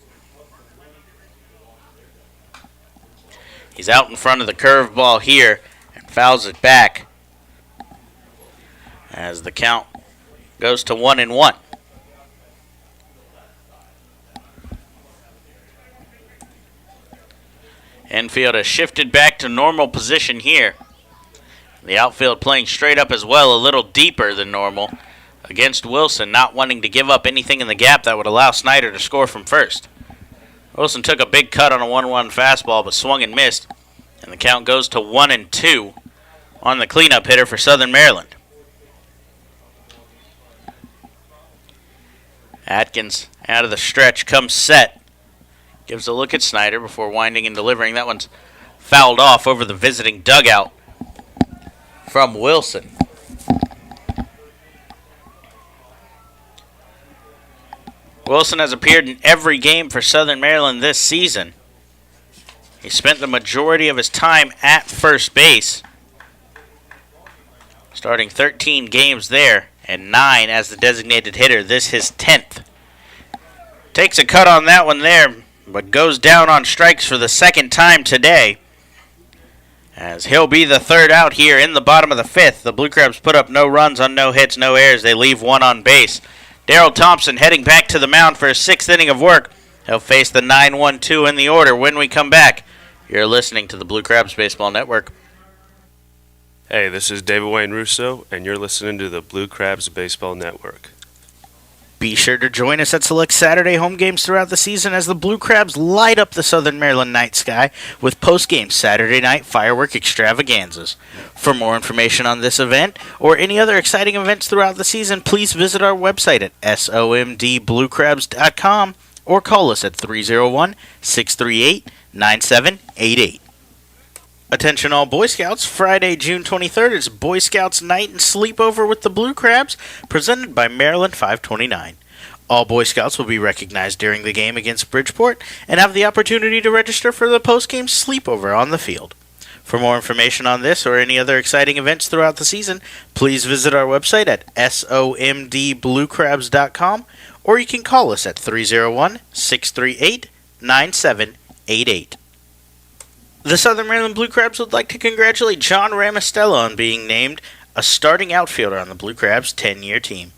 He's out in front of the curveball here and fouls it back as the count goes to 1-1. Infield has shifted back to normal position here. The outfield playing straight up as well, a little deeper than normal against Wilson, not wanting to give up anything in the gap that would allow Snyder to score from first. Wilson took a big cut on a 1-1 fastball but swung and missed, and the count goes to 1-2 on the cleanup hitter for Southern Maryland. Atkins out of the stretch, comes set. Gives a look at Snyder before winding and delivering. That one's fouled off over the visiting dugout from Wilson. Wilson has appeared in every game for Southern Maryland this season. He spent the majority of his time at first base, starting 13 games there and 9 as the designated hitter. This his 10th. Takes a cut on that one there, but goes down on strikes for the second time today, as he'll be the third out here in the bottom of the 5th. The Blue Crabs put up no runs on no hits, no errors. They leave 1 on base. Darryl Thompson heading back to the mound for his 6th inning of work. He'll face the 9-1-2 in the order when we come back. You're listening to the Blue Crabs Baseball Network. Hey, this is David Wayne Russo, and you're listening to the Blue Crabs Baseball Network. Be sure to join us at select Saturday home games throughout the season as the Blue Crabs light up the Southern Maryland night sky with post-game Saturday night firework extravaganzas. For more information on this event or any other exciting events throughout the season, please visit our website at somdbluecrabs.com or call us at 301-638-9788. Attention all Boy Scouts, Friday, June 23rd is Boy Scouts Night and Sleepover with the Blue Crabs, presented by Maryland 529. All Boy Scouts will be recognized during the game against Bridgeport and have the opportunity to register for the post-game sleepover on the field. For more information on this or any other exciting events throughout the season, please visit our website at somdbluecrabs.com or you can call us at 301-638-9788. The Southern Maryland Blue Crabs would like to congratulate John Ramostella on being named a starting outfielder on the Blue Crabs' 10-year team.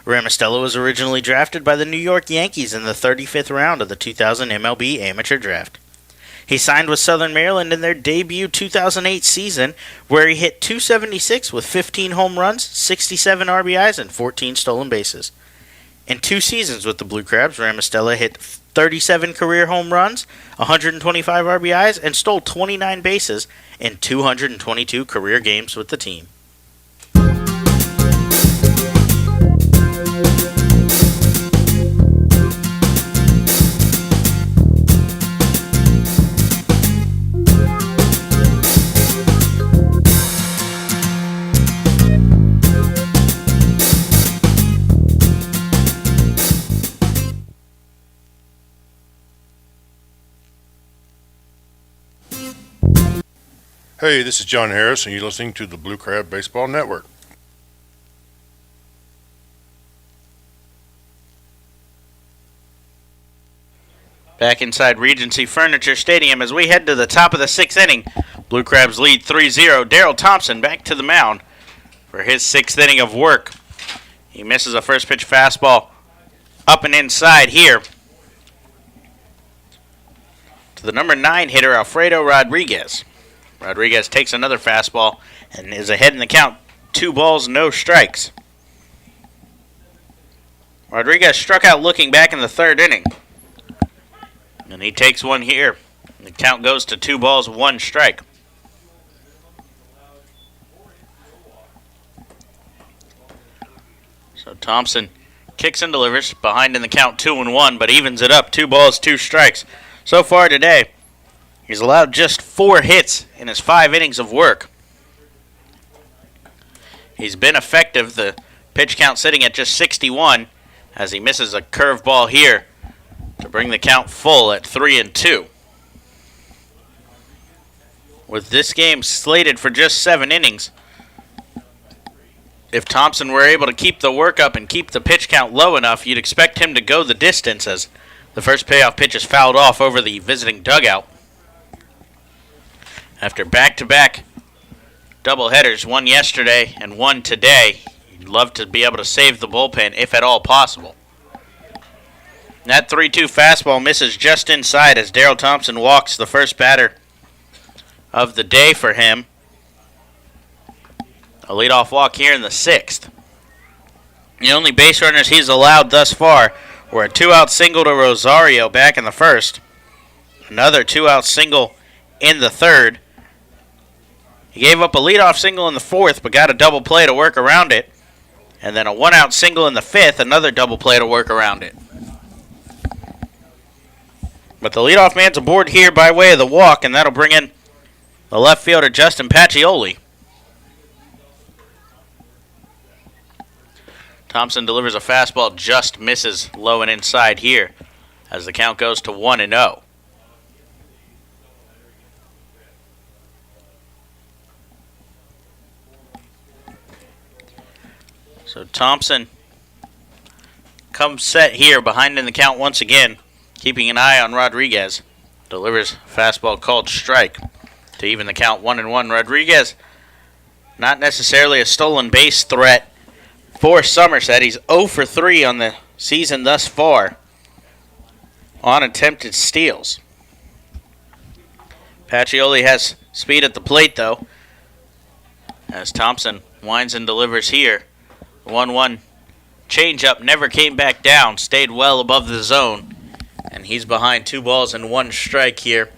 Ramostella was originally drafted by the New York Yankees in the 35th round of the 2000 MLB Amateur Draft. He signed with Southern Maryland in their debut 2008 season, where he hit .276 with 15 home runs, 67 RBIs, and 14 stolen bases. In 2 seasons with the Blue Crabs, Ramostella hit 37 career home runs, 125 RBIs, and stole 29 bases in 222 career games with the team. Hey, this is John Harris, and you're listening to the Blue Crab Baseball Network. Back inside Regency Furniture Stadium as we head to the top of the 6th inning. Blue Crabs lead 3-0. Darryl Thompson back to the mound for his 6th inning of work. He misses a first pitch fastball up and inside here to the number 9 hitter, Alfredo Rodriguez. Rodriguez takes another fastball and is ahead in the count. 2 balls, no strikes. Rodriguez struck out looking back in the 3rd inning. And he takes one here. The count goes to 2 balls, 1 strike. So Thompson kicks and delivers, behind in the count 2-1, but evens it up, 2 balls, 2 strikes. So far today, he's allowed just 4 hits in his 5 innings of work. He's been effective, the pitch count sitting at just 61, as he misses a curveball here to bring the count full at 3-2. With this game slated for just 7 innings, if Thompson were able to keep the work up and keep the pitch count low enough, you'd expect him to go the distance as the first payoff pitch is fouled off over the visiting dugout. After back-to-back doubleheaders, one yesterday and one today, you'd love to be able to save the bullpen if at all possible. That 3-2 fastball misses just inside as Darrell Thompson walks the first batter of the day for him. A leadoff walk here in the 6th. The only base runners he's allowed thus far were a 2-out single to Rosario back in the 1st, another 2-out single in the 3rd. He gave up a leadoff single in the 4th, but got a double play to work around it, and then a 1-out single in the 5th, another double play to work around it. But the leadoff man's aboard here by way of the walk, and that'll bring in the left fielder Justin Pacioli. Thompson delivers a fastball, just misses low and inside here as the count goes to 1-0. So Thompson comes set here behind in the count once again, keeping an eye on Rodriguez. Delivers fastball called strike to even the count 1-1. Rodriguez, not necessarily a stolen base threat for Somerset. He's 0 for 3 on the season thus far on attempted steals. Pacioli has speed at the plate, though, as Thompson winds and delivers here. 1-1 changeup never came back down, stayed well above the zone, and he's behind 2 balls and 1 strike here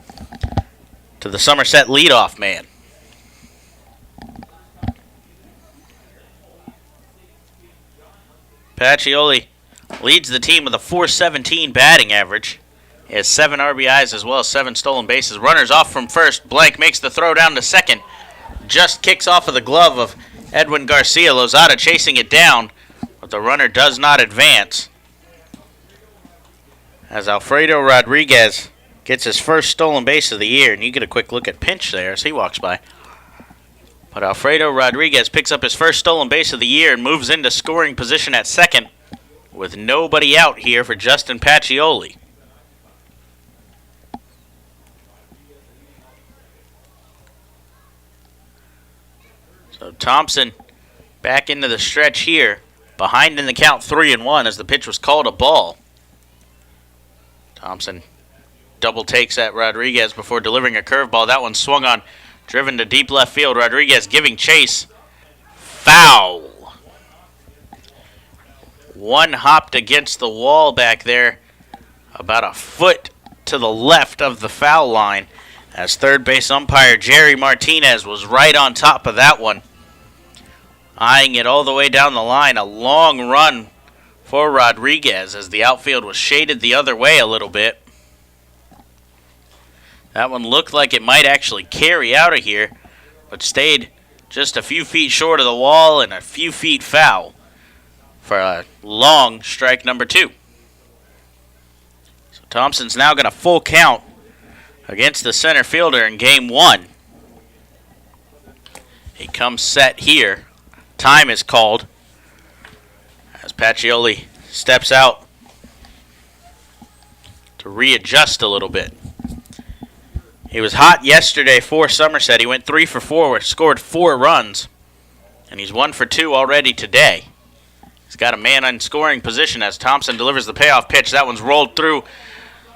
to the Somerset leadoff man. Pacioli leads the team with a .417 batting average. He has 7 RBIs as well as 7 stolen bases. Runners off from first. Blank makes the throw down to second. Just kicks off of the glove of Edwin Garcia. Lozada chasing it down, but the runner does not advance. As Alfredo Rodriguez gets his first stolen base of the year, and you get a quick look at Pinch there as he walks by. But Alfredo Rodriguez picks up his first stolen base of the year and moves into scoring position at second with nobody out here for Justin Pacioli. So Thompson back into the stretch here, behind in the count 3-1 as the pitch was called a ball. Thompson double takes at Rodriguez before delivering a curveball. That one swung on, driven to deep left field. Rodriguez giving chase. Foul. One hopped against the wall back there, about a foot to the left of the foul line, as third base umpire Jerry Martinez was right on top of that one, eyeing it all the way down the line. A long run for Rodriguez as the outfield was shaded the other way a little bit. That one looked like it might actually carry out of here, but stayed just a few feet short of the wall and a few feet foul for a long strike number 2. So Thompson's now got a full count against the center fielder in game 1. He comes set here. Time is called as Pacioli steps out to readjust a little bit. He was hot yesterday for Somerset. He went 3 for 4, scored 4 runs, and he's 1 for 2 already today. He's got a man in scoring position as Thompson delivers the payoff pitch. That one's rolled through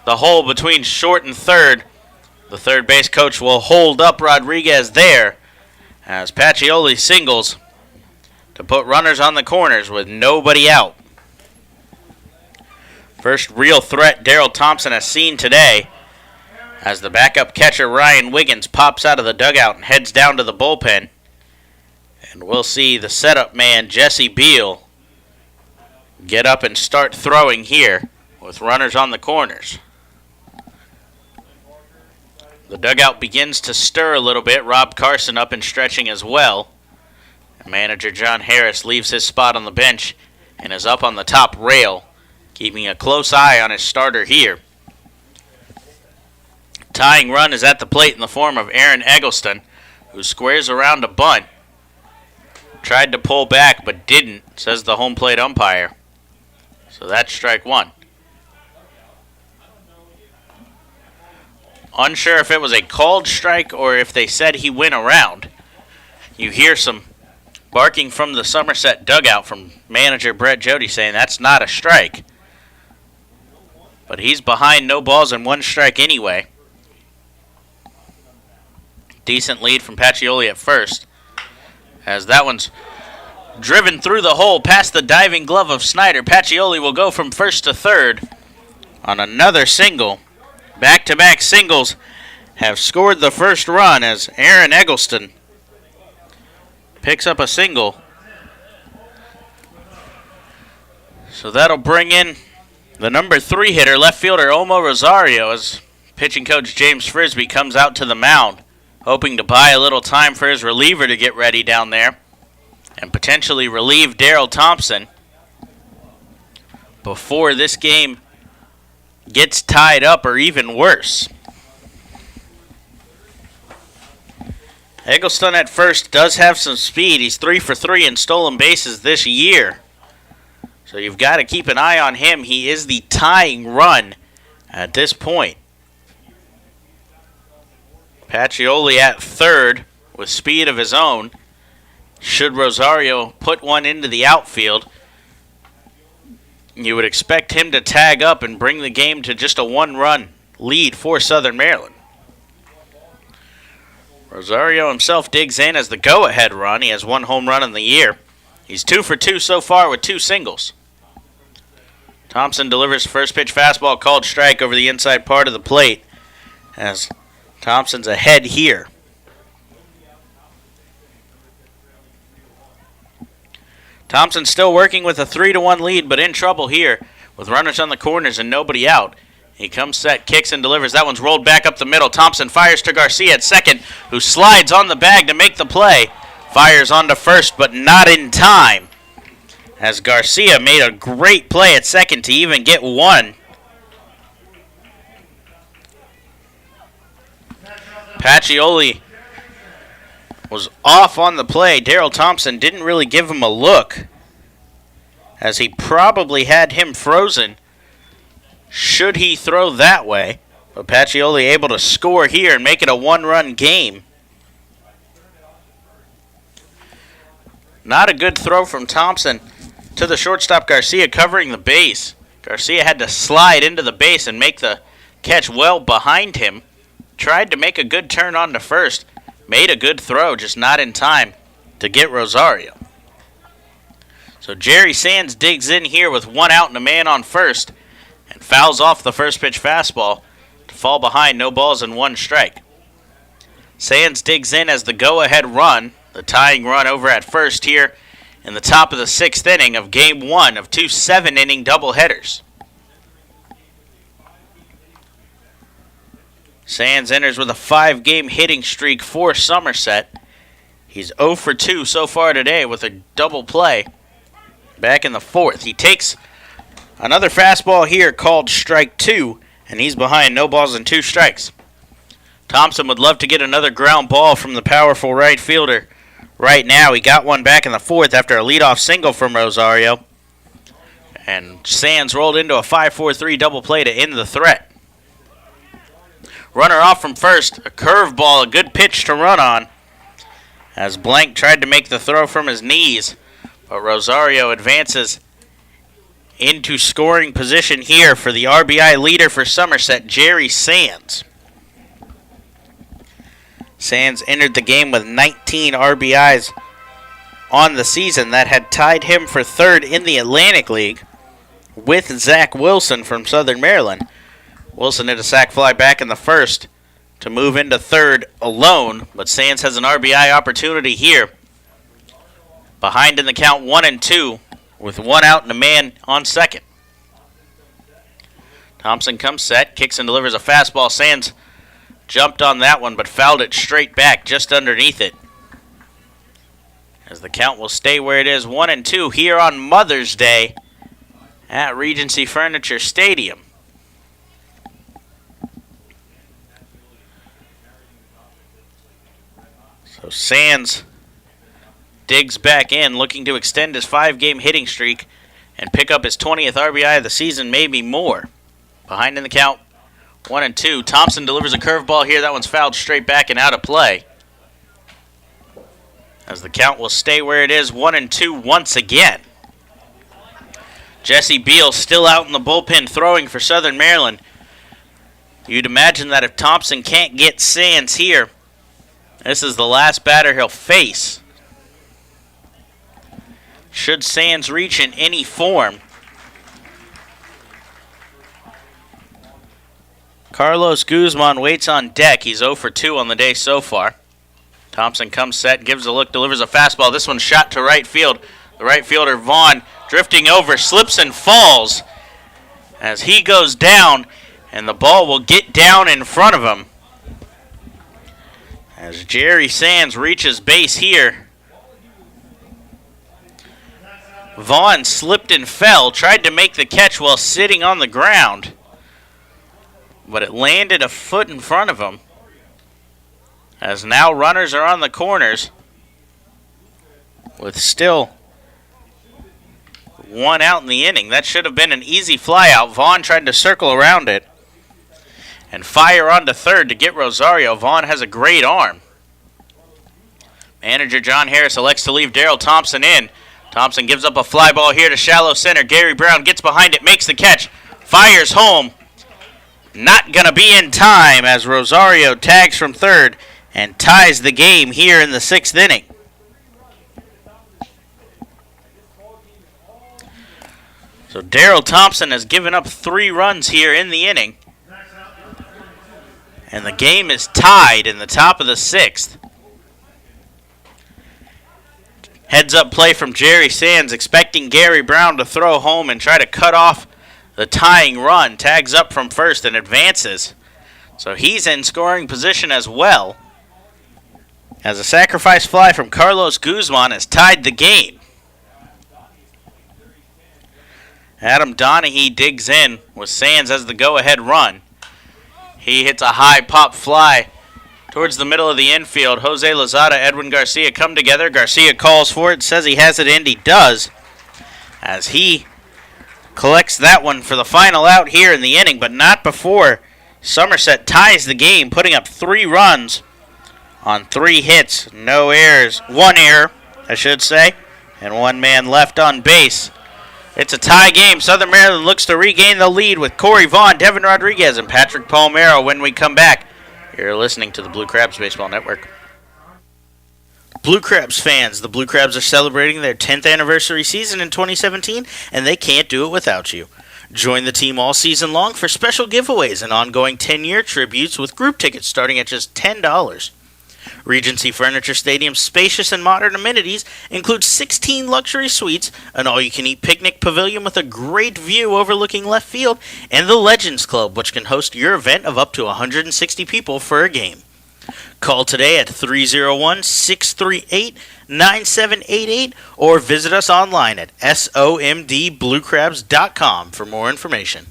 the hole between short and third. The third base coach will hold up Rodriguez there as Pacioli singles to put runners on the corners with nobody out. First real threat Daryl Thompson has seen today as the backup catcher Ryan Wiggins pops out of the dugout and heads down to the bullpen. And we'll see the setup man Jesse Beal get up and start throwing here with runners on the corners. The dugout begins to stir a little bit. Rob Carson up and stretching as well. And manager John Harris leaves his spot on the bench and is up on the top rail, keeping a close eye on his starter here. Tying run is at the plate in the form of Aaron Eggleston, who squares around a bunt. Tried to pull back but didn't, says the home plate umpire. So that's strike one. Unsure if it was a called strike or if they said he went around. You hear some barking from the Somerset dugout from manager Brett Jody saying that's not a strike. But he's behind no balls and one strike anyway. Decent lead from Pacioli at first, as that one's driven through the hole past the diving glove of Snyder. Pacioli will go from first to third on another single. Back-to-back singles have scored the first run as Aaron Eggleston picks up a single. So that'll bring in the number 3 hitter, left fielder Omo Rosario, as pitching coach James Frisbee comes out to the mound, hoping to buy a little time for his reliever to get ready down there and potentially relieve Daryl Thompson before this game gets tied up or even worse. Eggleston at first does have some speed. He's 3 for 3 in stolen bases this year. So you've got to keep an eye on him. He is the tying run at this point. Pacioli at third with speed of his own. Should Rosario put one into the outfield, you would expect him to tag up and bring the game to just a one-run lead for Southern Maryland. Rosario himself digs in as the go-ahead run. He has 1 home run in the year. He's 2 for 2 so far with 2 singles. Thompson delivers first pitch fastball called strike over the inside part of the plate as Thompson's ahead here. Thompson still working with a 3-1 lead, but in trouble here with runners on the corners and nobody out. He comes set, kicks, and delivers. That one's rolled back up the middle. Thompson fires to Garcia at second, who slides on the bag to make the play. Fires on to first, but not in time, as Garcia made a great play at second to even get one. Pacioli was off on the play. Daryl Thompson didn't really give him a look, as he probably had him frozen should he throw that way. But Pacioli able to score here and make it a 1-run game. Not a good throw from Thompson to the shortstop Garcia covering the base. Garcia had to slide into the base and make the catch well behind him. Tried to make a good turn on to first. Made a good throw, just not in time to get Rosario. So Jerry Sands digs in here with 1 out and a man on first and fouls off the first pitch fastball to fall behind, no balls and 1 strike. Sands digs in as the go-ahead run, the tying run over at first here in the top of the 6th inning of Game 1 of 2 7-inning doubleheaders. Sands enters with a 5-game hitting streak for Somerset. He's 0 for 2 so far today with a double play back in the 4th. He takes another fastball here called strike 2, and he's behind, no balls and 2 strikes. Thompson would love to get another ground ball from the powerful right fielder right now. He got one back in the 4th after a leadoff single from Rosario. And Sands rolled into a 5-4-3 double play to end the threat. Runner off from first, a curveball, a good pitch to run on, as Blank tried to make the throw from his knees, but Rosario advances into scoring position here for the RBI leader for Somerset, Jerry Sands. Sands entered the game with 19 RBIs on the season. That had tied him for third in the Atlantic League with Zach Wilson from Southern Maryland. Wilson hit a sac fly back in the first to move into third alone, but Sands has an RBI opportunity here. Behind in the count 1-2 with one out and a man on second. Thompson comes set, kicks and delivers a fastball. Sands jumped on that one but fouled it straight back just underneath it. As the count will stay where it is, 1-2 here on Mother's Day at Regency Furniture Stadium. So Sands digs back in, looking to extend his 5-game hitting streak and pick up his 20th RBI of the season, maybe more. Behind in the count, 1-2. Thompson delivers a curveball here. That one's fouled straight back and out of play. As the count will stay where it is, 1-2 once again. Jesse Beal still out in the bullpen throwing for Southern Maryland. You'd imagine that if Thompson can't get Sands here, this is the last batter he'll face. Should Sands reach in any form. Carlos Guzman waits on deck. He's 0 for 2 on the day so far. Thompson comes set, gives a look, delivers a fastball. This one's shot to right field. The right fielder, Vaughn, drifting over, slips and falls as he goes down, and the ball will get down in front of him. As Jerry Sands reaches base here. Vaughn slipped and fell, tried to make the catch while sitting on the ground, but it landed a foot in front of him. As now runners are on the corners with still one out in the inning. That should have been an easy fly out. Vaughn tried to circle around it and fire onto third to get Rosario. Vaughn has a great arm. Manager John Harris elects to leave Darrell Thompson in. Thompson gives up a fly ball here to shallow center. Gary Brown gets behind it, makes the catch, fires home. Not going to be in time as Rosario tags from third and ties the game here in the 6th inning. So Darrell Thompson has given up 3 runs here in the inning. And the game is tied in the top of the 6th. Heads up play from Jerry Sands, expecting Gary Brown to throw home and try to cut off the tying run. Tags up from first and advances. So he's in scoring position as well, as a sacrifice fly from Carlos Guzman has tied the game. Adam Donahue digs in with Sands as the go-ahead run. He hits a high pop fly towards the middle of the infield. Jose Lozada, Edwin Garcia come together. Garcia calls for it, says he has it in. He does, as he collects that one for the final out here in the inning, but not before Somerset ties the game, putting up 3 runs on 3 hits, no errors, 1 error, I should say, and 1 man left on base. It's a tie game. Southern Maryland looks to regain the lead with Corey Vaughn, Devin Rodriguez, and Patrick Palmero when we come back. You're listening to the Blue Crabs Baseball Network. Blue Crabs fans, the Blue Crabs are celebrating their 10th anniversary season in 2017, and they can't do it without you. Join the team all season long for special giveaways and ongoing 10-year tributes with group tickets starting at just $10. Regency Furniture Stadium's spacious and modern amenities include 16 luxury suites, an all-you-can-eat picnic pavilion with a great view overlooking left field, and the Legends Club, which can host your event of up to 160 people for a game. Call today at 301-638-9788 or visit us online at somdbluecrabs.com for more information.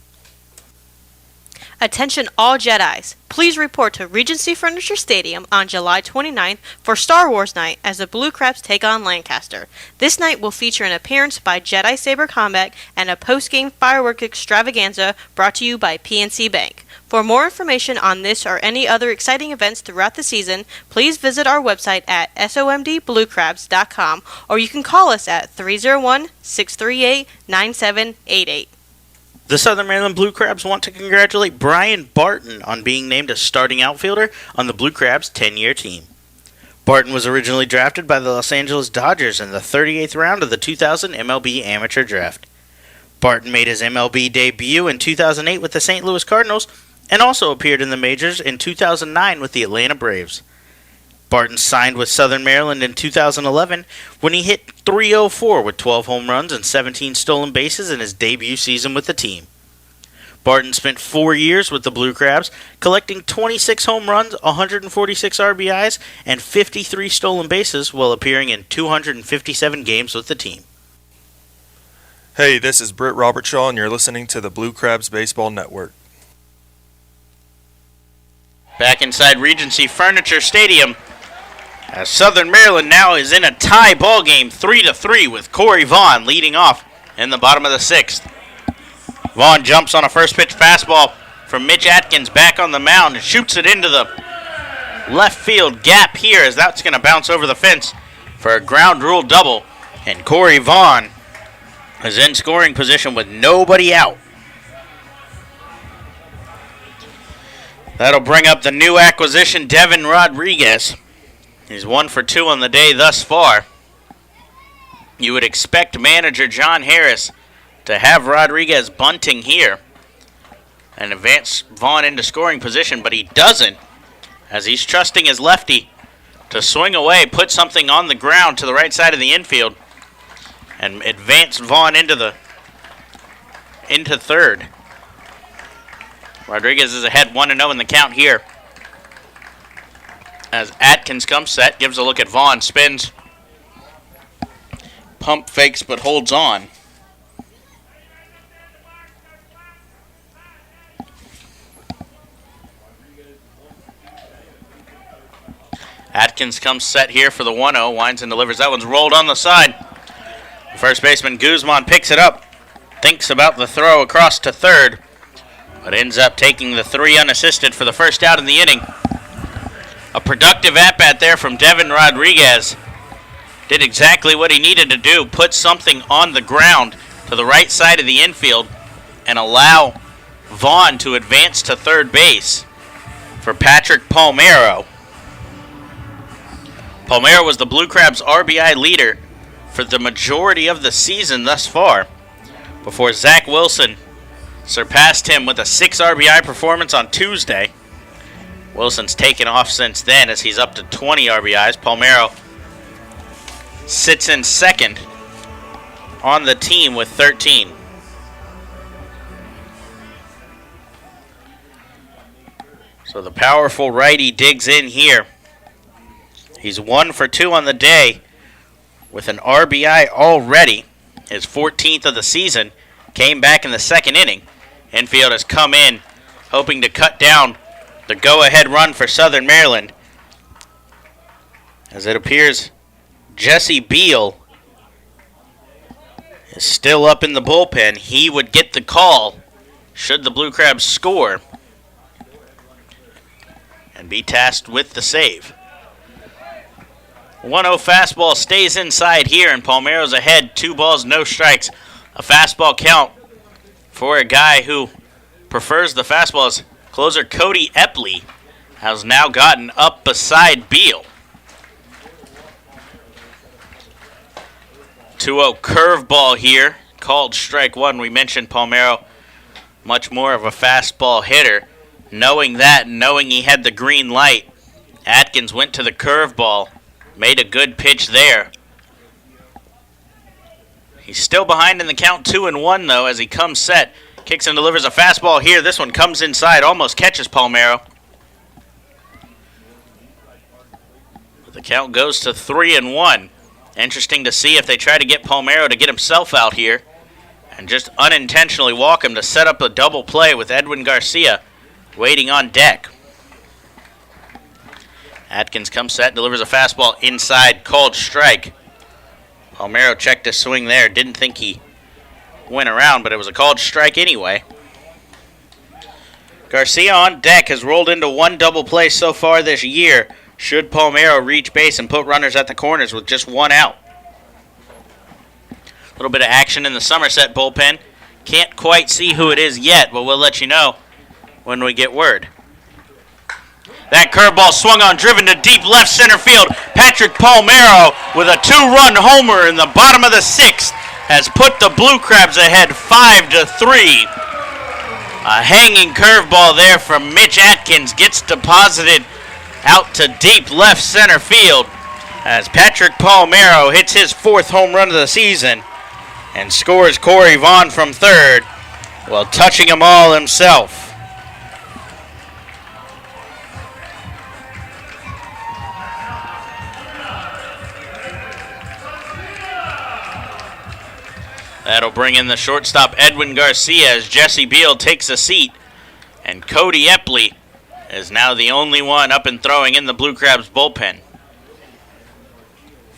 Attention all Jedis. Please report to Regency Furniture Stadium on July 29th for Star Wars Night as the Blue Crabs take on Lancaster. This night will feature an appearance by Jedi Saber Combat and a post-game firework extravaganza brought to you by PNC Bank. For more information on this or any other exciting events throughout the season, please visit our website at somdbluecrabs.com or you can call us at 301-638-9788. The Southern Maryland Blue Crabs want to congratulate Brian Barton on being named a starting outfielder on the Blue Crabs' 10-year team. Barton was originally drafted by the Los Angeles Dodgers in the 38th round of the 2000 MLB Amateur Draft. Barton made his MLB debut in 2008 with the St. Louis Cardinals and also appeared in the majors in 2009 with the Atlanta Braves. Barton signed with Southern Maryland in 2011 when he hit .304 with 12 home runs and 17 stolen bases in his debut season with the team. Barton spent 4 years with the Blue Crabs, collecting 26 home runs, 146 RBIs, and 53 stolen bases while appearing in 257 games with the team. Hey, this is Britt Robertshaw, and you're listening to the Blue Crabs Baseball Network. Back inside Regency Furniture Stadium, as Southern Maryland now is in a tie ball game 3-3 with Corey Vaughn leading off in the bottom of the 6th. Vaughn jumps on a first pitch fastball from Mitch Atkins back on the mound and shoots it into the left field gap here as that's going to bounce over the fence for a ground rule double. And Corey Vaughn is in scoring position with nobody out. That'll bring up the new acquisition, Devin Rodriguez. He's 1 for 2 on the day thus far. You would expect manager John Harris to have Rodriguez bunting here and advance Vaughn into scoring position, but he doesn't, as he's trusting his lefty to swing away, put something on the ground to the right side of the infield, and advance Vaughn into third. Rodriguez is ahead 1-0 in the count here. As Atkins comes set, gives a look at Vaughn, spins, pump fakes but holds on. Atkins comes set here for the 1-0, winds and delivers. That one's rolled on the side. First baseman Guzman picks it up, thinks about the throw across to third, but ends up taking the 3 unassisted for the first out in the inning. A productive at-bat there from Devin Rodriguez. Did exactly what he needed to do, put something on the ground to the right side of the infield and allow Vaughn to advance to third base for Patrick Palmero. Palmero was the Blue Crabs' RBI leader for the majority of the season thus far, before Zach Wilson surpassed him with a 6 RBI performance on Tuesday. Wilson's taken off since then as he's up to 20 RBIs. Palmero sits in second on the team with 13. So the powerful righty digs in here. He's 1 for 2 on the day with an RBI already. His 14th of the season. Came back in the second inning. Infield has come in hoping to cut down the go-ahead run for Southern Maryland. As it appears, Jesse Beal is still up in the bullpen. He would get the call should the Blue Crabs score and be tasked with the save. 1-0 fastball stays inside here, and Palmero's ahead. 2 balls, no strikes. A fastball count for a guy who prefers the fastballs. Closer Cody Epley has now gotten up beside Beal. 2-0 curveball here, called strike 1. We mentioned Palmero, much more of a fastball hitter. Knowing that, knowing he had the green light, Atkins went to the curveball, made a good pitch there. He's still behind in the count 2-1 though as he comes set. Kicks and delivers a fastball here. This one comes inside, almost catches Palmero. But the count goes to 3-1. Interesting to see if they try to get Palmero to get himself out here and just unintentionally walk him to set up a double play with Edwin Garcia waiting on deck. Atkins comes set, delivers a fastball inside, called strike. Palmero checked his swing there, didn't think he went around, but it was a called strike anyway. Garcia on deck has rolled into 1 double play so far this year. Should Palmero reach base and put runners at the corners with just 1 out. A little bit of action in the Somerset bullpen. Can't quite see who it is yet, but we'll let you know when we get word. That curveball swung on, driven to deep left center field. Patrick Palmero with a 2-run homer in the bottom of the 6th has put the Blue Crabs ahead 5-3. A hanging curveball there from Mitch Atkins gets deposited out to deep left center field as Patrick Palmero hits his 4th home run of the season and scores Corey Vaughn from third while touching them all himself. That'll bring in the shortstop Edwin Garcia as Jesse Beal takes a seat. And Cody Epley is now the only one up and throwing in the Blue Crabs bullpen.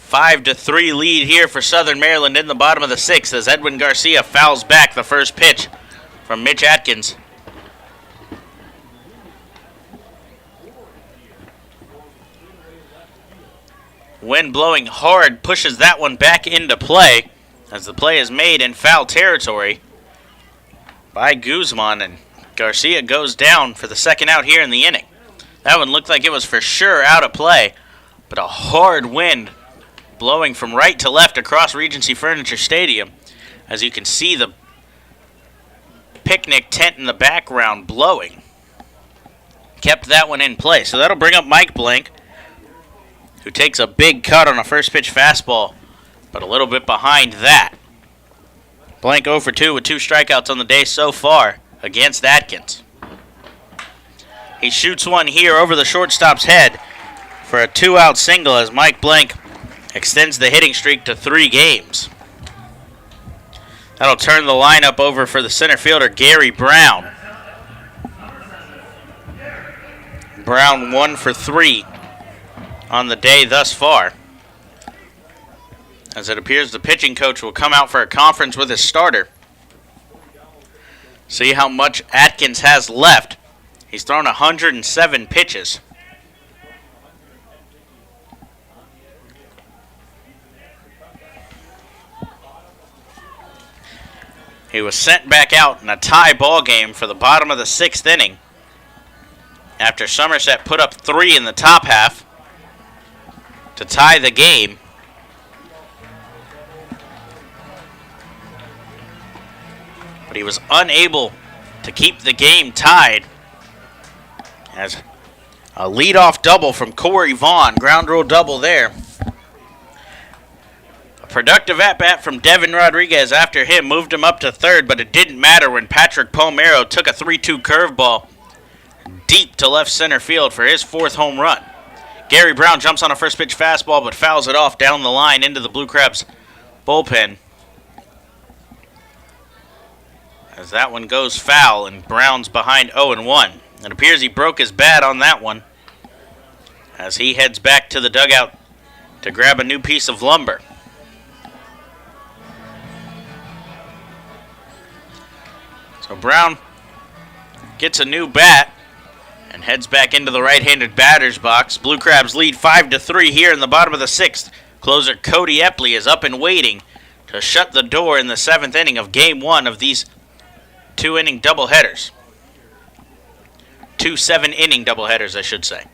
5-3 lead here for Southern Maryland in the bottom of the 6th as Edwin Garcia fouls back the first pitch from Mitch Atkins. Wind blowing hard pushes that one back into play as the play is made in foul territory by Guzman, and Garcia goes down for the second out here in the inning. That one looked like it was for sure out of play, but a hard wind blowing from right to left across Regency Furniture Stadium. As you can see the picnic tent in the background blowing. Kept that one in play. So that'll bring up Mike Blank, who takes a big cut on a first pitch fastball, but a little bit behind that. Blank 0 for 2 with 2 strikeouts on the day so far against Atkins. He shoots one here over the shortstop's head for a 2-out single as Mike Blank extends the hitting streak to 3 games. That'll turn the lineup over for the center fielder, Gary Brown. Brown 1 for 3 on the day thus far, as it appears the pitching coach will come out for a conference with his starter. See how much Atkins has left. He's thrown 107 pitches. He was sent back out in a tie ball game for the bottom of the 6th inning after Somerset put up 3 in the top half to tie the game. But he was unable to keep the game tied as a leadoff double from Corey Vaughn, ground rule double there. A productive at-bat from Devin Rodriguez after him moved him up to third, but it didn't matter when Patrick Palmero took a 3-2 curveball deep to left center field for his 4th home run. Gary Brown jumps on a first pitch fastball but fouls it off down the line into the Blue Crabs bullpen. As that one goes foul and Brown's behind 0-1. It appears he broke his bat on that one as he heads back to the dugout to grab a new piece of lumber. So Brown gets a new bat and heads back into the right-handed batter's box. Blue Crabs lead 5-3 here in the bottom of the 6th. Closer Cody Epley is up and waiting to shut the door in the 7th inning of Game 1 of these 2-inning doubleheaders. 2 7-inning doubleheaders, I should say.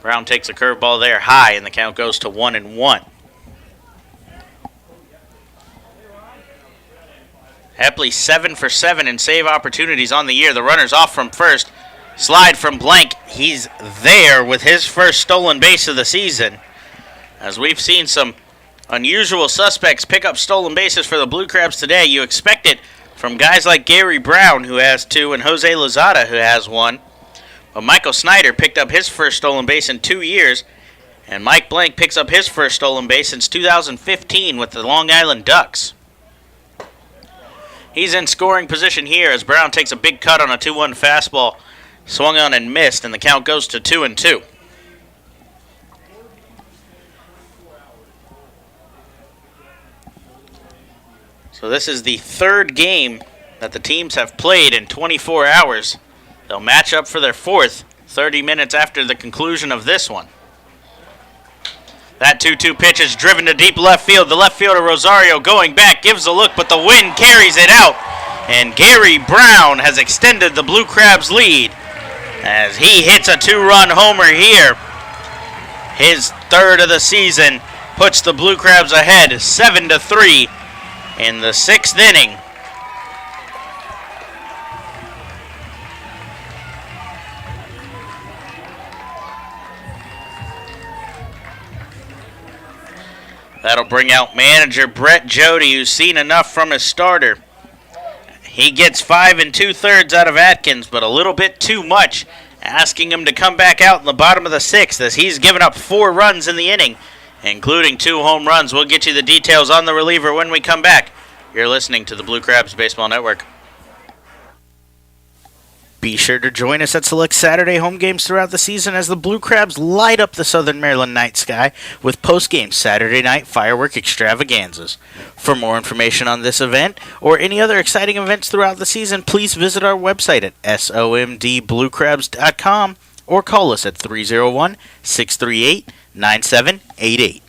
Brown takes a curveball there high, and the count goes to 1-1. Epley 7 for 7 in save opportunities on the year. The runner's off from first. Slide from Blank. He's there with his first stolen base of the season. As we've seen some unusual suspects pick up stolen bases for the Blue Crabs today, you expect it from guys like Gary Brown, who has 2, and Jose Lozada, who has 1. But Michael Snyder picked up his first stolen base in 2 years, and Mike Blank picks up his first stolen base since 2015 with the Long Island Ducks. He's in scoring position here as Brown takes a big cut on a 2-1 fastball, swung on and missed, and the count goes to 2-2. So this is the 3rd game that the teams have played in 24 hours. They'll match up for their 4th 30 minutes after the conclusion of this one. That 2-2 pitch is driven to deep left field. The left fielder Rosario going back, gives a look, but the wind carries it out. And Gary Brown has extended the Blue Crabs' lead as he hits a 2-run homer here. His third of the season puts the Blue Crabs ahead 7-3 in the 6th inning. That'll bring out manager Brett Jody, who's seen enough from his starter. He gets 5 2/3 out of Atkins, but a little bit too much, asking him to come back out in the bottom of the 6th as he's given up 4 runs in the inning, including 2 home runs. We'll get you the details on the reliever when we come back. You're listening to the Blue Crabs Baseball Network. Be sure to join us at select Saturday home games throughout the season as the Blue Crabs light up the Southern Maryland night sky with post-game Saturday night firework extravaganzas. For more information on this event or any other exciting events throughout the season, please visit our website at somdbluecrabs.com or call us at 301-638-9788.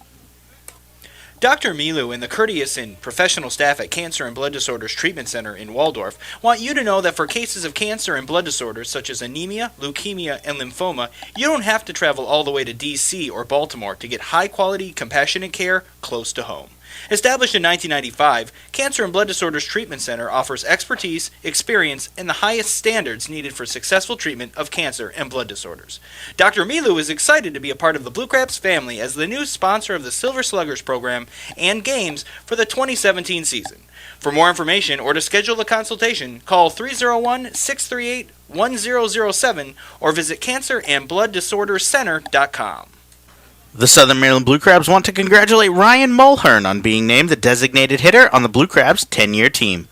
Dr. Milu and the courteous and professional staff at Cancer and Blood Disorders Treatment Center in Waldorf want you to know that for cases of cancer and blood disorders such as anemia, leukemia, and lymphoma, you don't have to travel all the way to D.C. or Baltimore to get high-quality, compassionate care close to home. Established in 1995, Cancer and Blood Disorders Treatment Center offers expertise, experience, and the highest standards needed for successful treatment of cancer and blood disorders. Dr. Milu is excited to be a part of the Blue Crabs family as the new sponsor of the Silver Sluggers program and games for the 2017 season. For more information or to schedule a consultation, call 301-638-1007 or visit cancerandblooddisorderscenter.com. The Southern Maryland Blue Crabs want to congratulate Ryan Mulhern on being named the designated hitter on the Blue Crabs' 10-year team.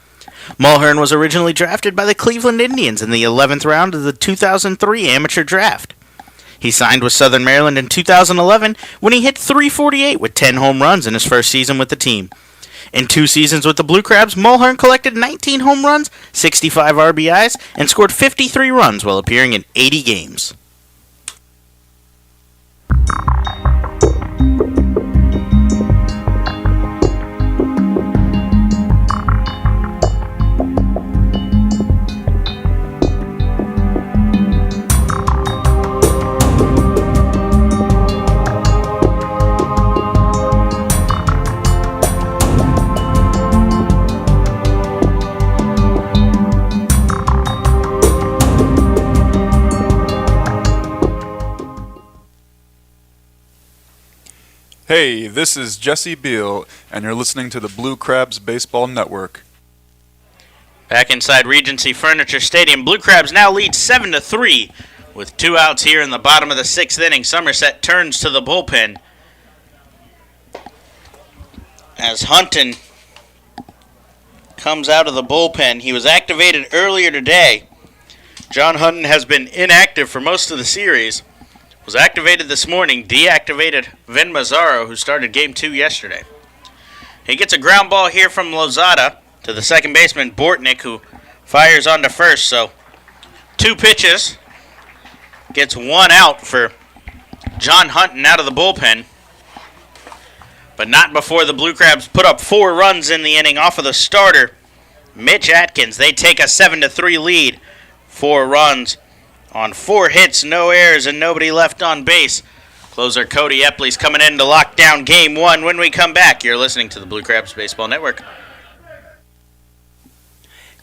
Mulhern was originally drafted by the Cleveland Indians in the 11th round of the 2003 amateur draft. He signed with Southern Maryland in 2011 when he hit .348 with 10 home runs in his first season with the team. In 2 seasons with the Blue Crabs, Mulhern collected 19 home runs, 65 RBIs, and scored 53 runs while appearing in 80 games. Hey, this is Jesse Beal, and you're listening to the Blue Crabs Baseball Network. Back inside Regency Furniture Stadium, Blue Crabs now lead 7-3 with 2 outs here in the bottom of the 6th inning. Somerset turns to the bullpen as Hunton comes out of the bullpen. He was activated earlier today. John Hunton has been inactive for most of the series. Was activated this morning, deactivated Vin Mazzaro, who started Game 2 yesterday. He gets a ground ball here from Lozada to the second baseman, Bortnick, who fires on to first. So 2 pitches, gets 1 out for John Hunton out of the bullpen. But not before the Blue Crabs put up 4 runs in the inning off of the starter, Mitch Atkins. They take a 7-3 lead, 4 runs on 4 hits, no errors, and nobody left on base. Closer Cody Epley's coming in to lock down Game 1. When we come back, you're listening to the Blue Crabs Baseball Network.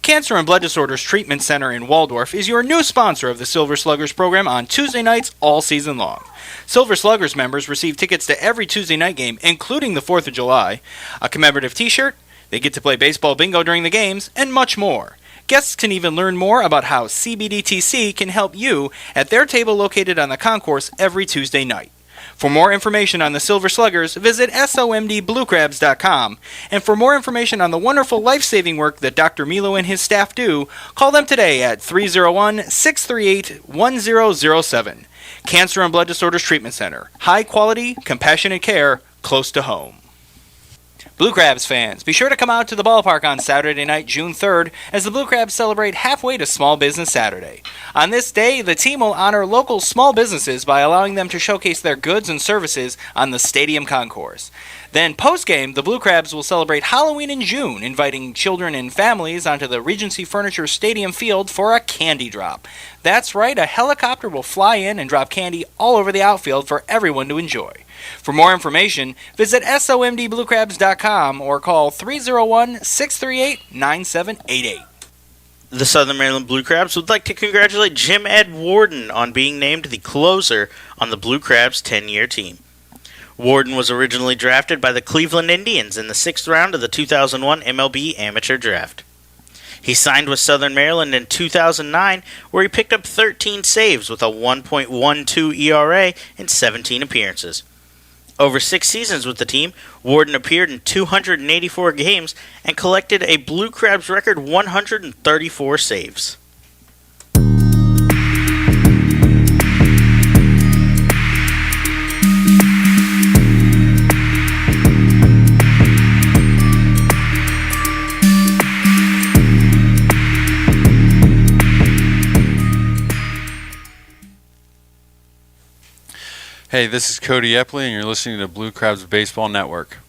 Cancer and Blood Disorders Treatment Center in Waldorf is your new sponsor of the Silver Sluggers program on Tuesday nights all season long. Silver Sluggers members receive tickets to every Tuesday night game, including the 4th of July, a commemorative t-shirt, they get to play baseball bingo during the games, and much more. Guests can even learn more about how CBDTC can help you at their table located on the concourse every Tuesday night. For more information on the Silver Sluggers, visit somdbluecrabs.com. And for more information on the wonderful life-saving work that Dr. Milo and his staff do, call them today at 301-638-1007. Cancer and Blood Disorders Treatment Center. High quality, compassionate care, close to home. Blue Crabs fans, be sure to come out to the ballpark on Saturday night, June 3rd, as the Blue Crabs celebrate halfway to Small Business Saturday. On this day, the team will honor local small businesses by allowing them to showcase their goods and services on the stadium concourse. Then, post-game, the Blue Crabs will celebrate Halloween in June, inviting children and families onto the Regency Furniture Stadium field for a candy drop. That's right, a helicopter will fly in and drop candy all over the outfield for everyone to enjoy. For more information, visit somdbluecrabs.com or call 301-638-9788. The Southern Maryland Blue Crabs would like to congratulate Jim Ed Warden on being named the closer on the Blue Crabs' 10-year team. Warden was originally drafted by the Cleveland Indians in the 6th round of the 2001 MLB Amateur Draft. He signed with Southern Maryland in 2009, where he picked up 13 saves with a 1.12 ERA in 17 appearances. Over 6 seasons with the team, Warden appeared in 284 games and collected a Blue Crabs record 134 saves. Hey, this is Cody Epley, and you're listening to Blue Crabs Baseball Network.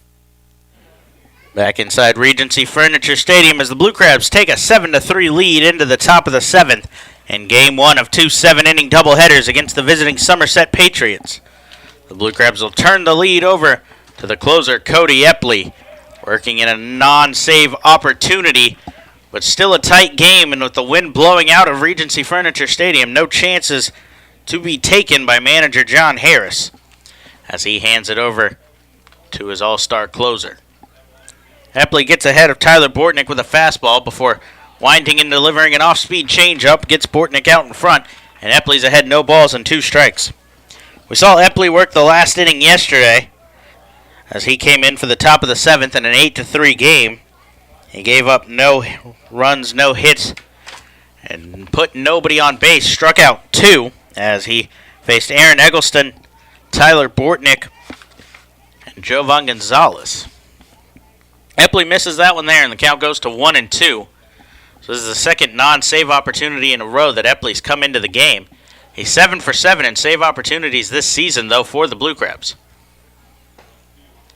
Back inside Regency Furniture Stadium as the Blue Crabs take a 7-3 lead into the top of the 7th in Game 1 of 2 7-inning doubleheaders against the visiting Somerset Patriots. The Blue Crabs will turn the lead over to the closer, Cody Epley, working in a non-save opportunity, but still a tight game, and with the wind blowing out of Regency Furniture Stadium, no chances to be taken by manager John Harris as he hands it over to his all-star closer. Epley gets ahead of Tyler Bortnick with a fastball before winding and delivering an off-speed changeup, gets Bortnick out in front, and Epley's ahead, no balls and 2 strikes. We saw Epley work the last inning yesterday as he came in for the top of the 7th in an 8-3 game. He gave up no runs, no hits, and put nobody on base, struck out 2 as he faced Aaron Eggleston, Tyler Bortnick, and Jovan Gonzalez. Epley misses that one there, and the count goes to 1-2. So this is the second non-save opportunity in a row that Epley's come into the game. He's 7 for 7 in save opportunities this season, though, for the Blue Crabs.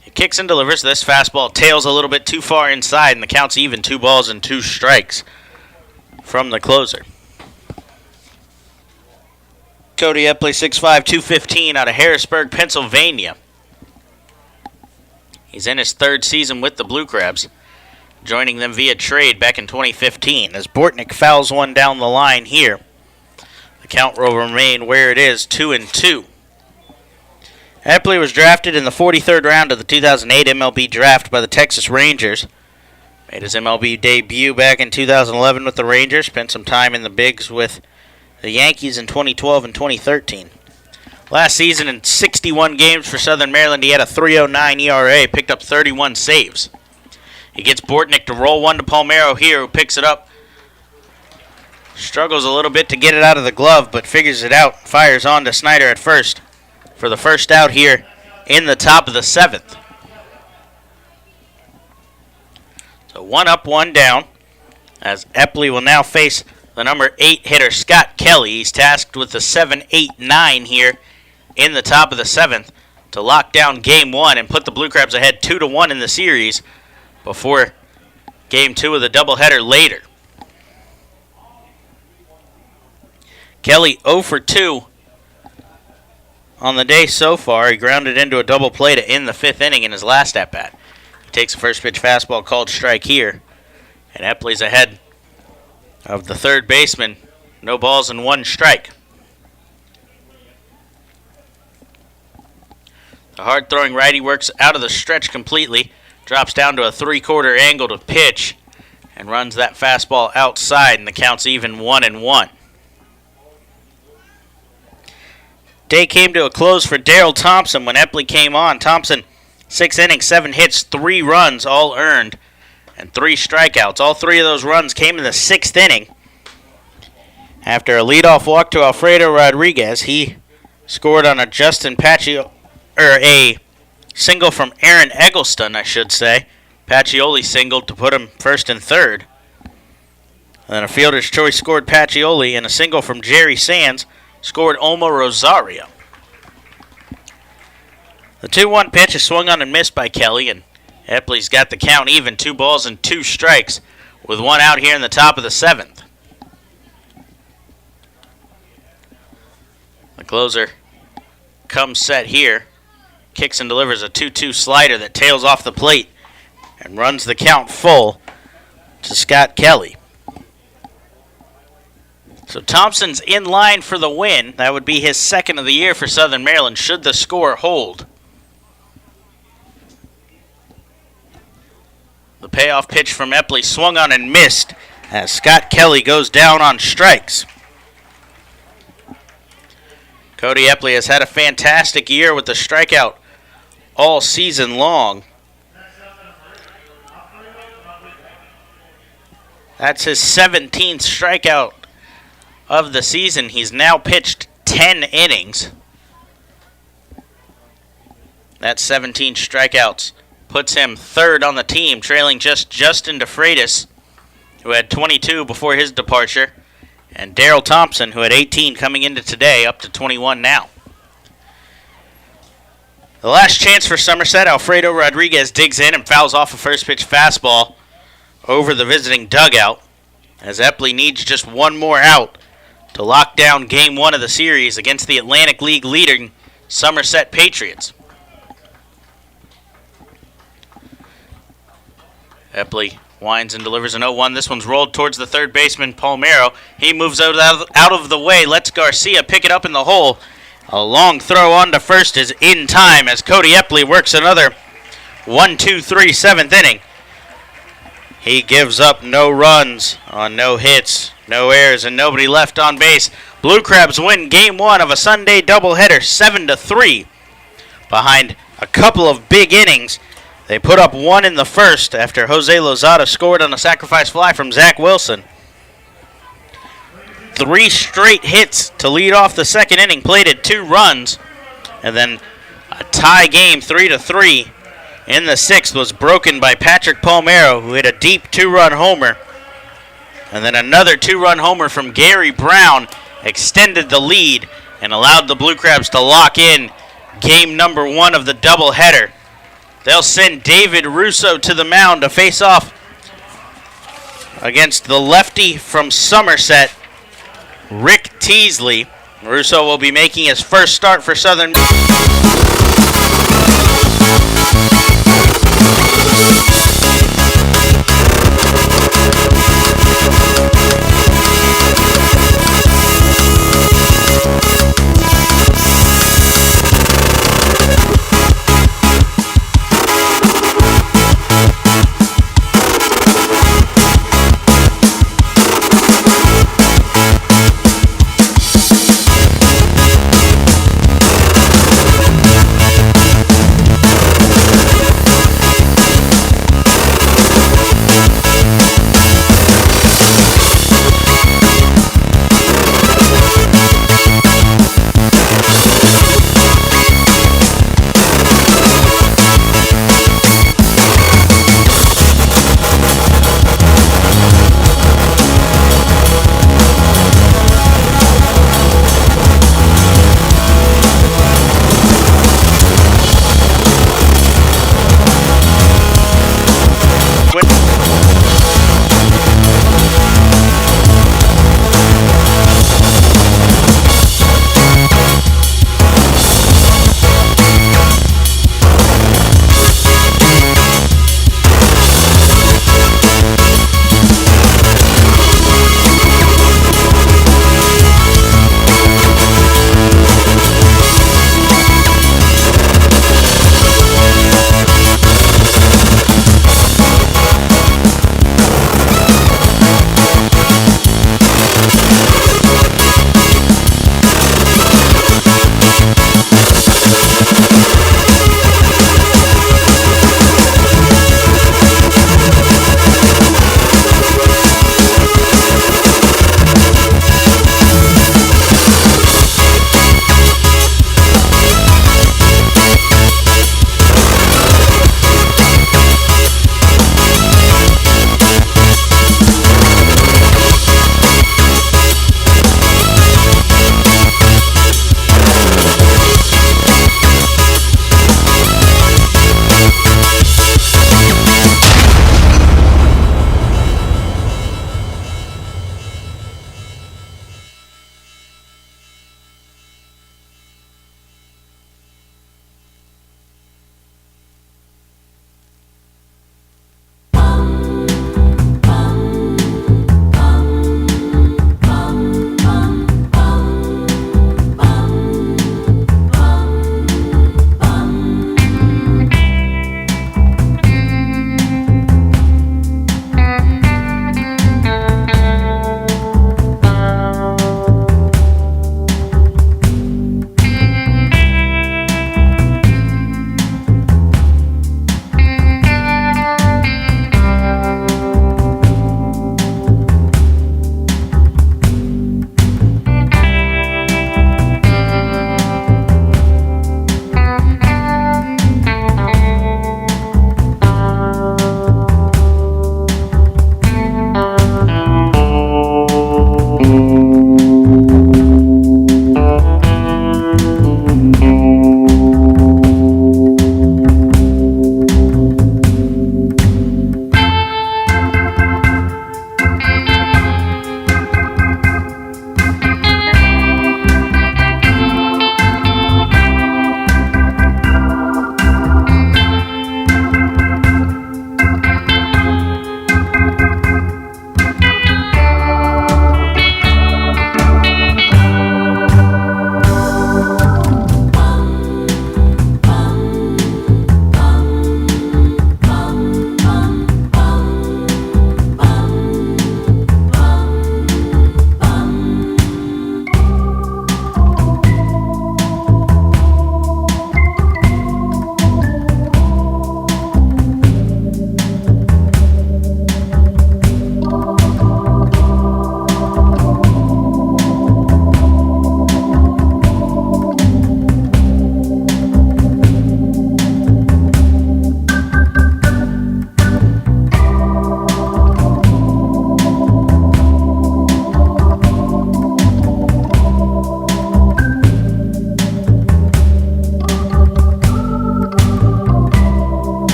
He kicks and delivers. This fastball tails a little bit too far inside, and the count's even, 2 balls and 2 strikes from the closer. Cody Epley, 6'5", 215, out of Harrisburg, Pennsylvania. He's in his 3rd season with the Blue Crabs, joining them via trade back in 2015. As Bortnick fouls one down the line here, the count will remain where it is, 2-2. Epley was drafted in the 43rd round of the 2008 MLB Draft by the Texas Rangers. Made his MLB debut back in 2011 with the Rangers, spent some time in the bigs with the Yankees in 2012 and 2013. Last season in 61 games for Southern Maryland, he had a 3.09 ERA, picked up 31 saves. He gets Bortnick to roll one to Palmero here, who picks it up. Struggles a little bit to get it out of the glove, but figures it out. Fires on to Snyder at first for the first out here in the top of the 7th. So 1 up, 1 down, as Epley will now face the number 8 hitter, Scott Kelly. He's tasked with the 7, 8, 9 here in the top of the 7th to lock down Game 1 and put the Blue Crabs ahead 2-1 in the series before Game 2 of the doubleheader later. Kelly 0 for 2 on the day so far. He grounded into a double play to end the 5th inning in his last at-bat. He takes a first pitch fastball called strike here, and Epley's ahead of the 3rd baseman. No balls and 1 strike. The hard-throwing righty works out of the stretch completely, drops down to a 3/4 angle to pitch, and runs that fastball outside, and the count's even 1-1. Day came to a close for Darrell Thompson when Epley came on. Thompson, 6 innings, 7 hits, 3 runs, all earned, and 3 strikeouts. All 3 of those runs came in the 6th inning. After a leadoff walk to Alfredo Rodriguez, he scored on a Single from Aaron Eggleston, I should say. Pacioli singled to put him first and third. Then a fielder's choice scored Pacioli, and a single from Jerry Sands scored Olmo Rosario. The 2-1 pitch is swung on and missed by Kelly, and Epley's got the count even, 2 balls and 2 strikes, with 1 out here in the top of the 7th. The closer comes set here, kicks and delivers a 2-2 slider that tails off the plate and runs the count full to Scott Kelly. So Thompson's in line for the win. That would be his second of the year for Southern Maryland should the score hold. The payoff pitch from Epley swung on and missed as Scott Kelly goes down on strikes. Cody Epley has had a fantastic year with the strikeout all season long. That's his 17th strikeout of the season. He's now pitched 10 innings. That's 17 strikeouts. Puts him third on the team, trailing just Justin DeFreitas, who had 22 before his departure, and Darrell Thompson, who had 18 coming into today, up to 21 now. The last chance for Somerset, Alfredo Rodriguez digs in and fouls off a first pitch fastball over the visiting dugout, as Epley needs just one more out to lock down Game 1 of the series against the Atlantic League leading Somerset Patriots. Epley winds and delivers an 0-1. This one's rolled towards the third baseman, Palmero. He moves out of the way, lets Garcia pick it up in the hole. A long throw on to first is in time as Cody Epley works another 1-2-3 7th inning. He gives up no runs on no hits, no errors, and nobody left on base. Blue Crabs win Game 1 of a Sunday doubleheader 7-3. Behind a couple of big innings, they put up 1 in the first after Jose Lozada scored on a sacrifice fly from Zach Wilson. 3 straight hits to lead off the second inning, plated 2 runs, and then a tie game 3-3 in the 6th was broken by Patrick Palmero, who hit a deep 2-run homer. And then another 2-run homer from Gary Brown extended the lead and allowed the Blue Crabs to lock in game number 1 of the doubleheader. They'll send David Russo to the mound to face off against the lefty from Somerset, Rick Teasley. Russo will be making his first start for Southern.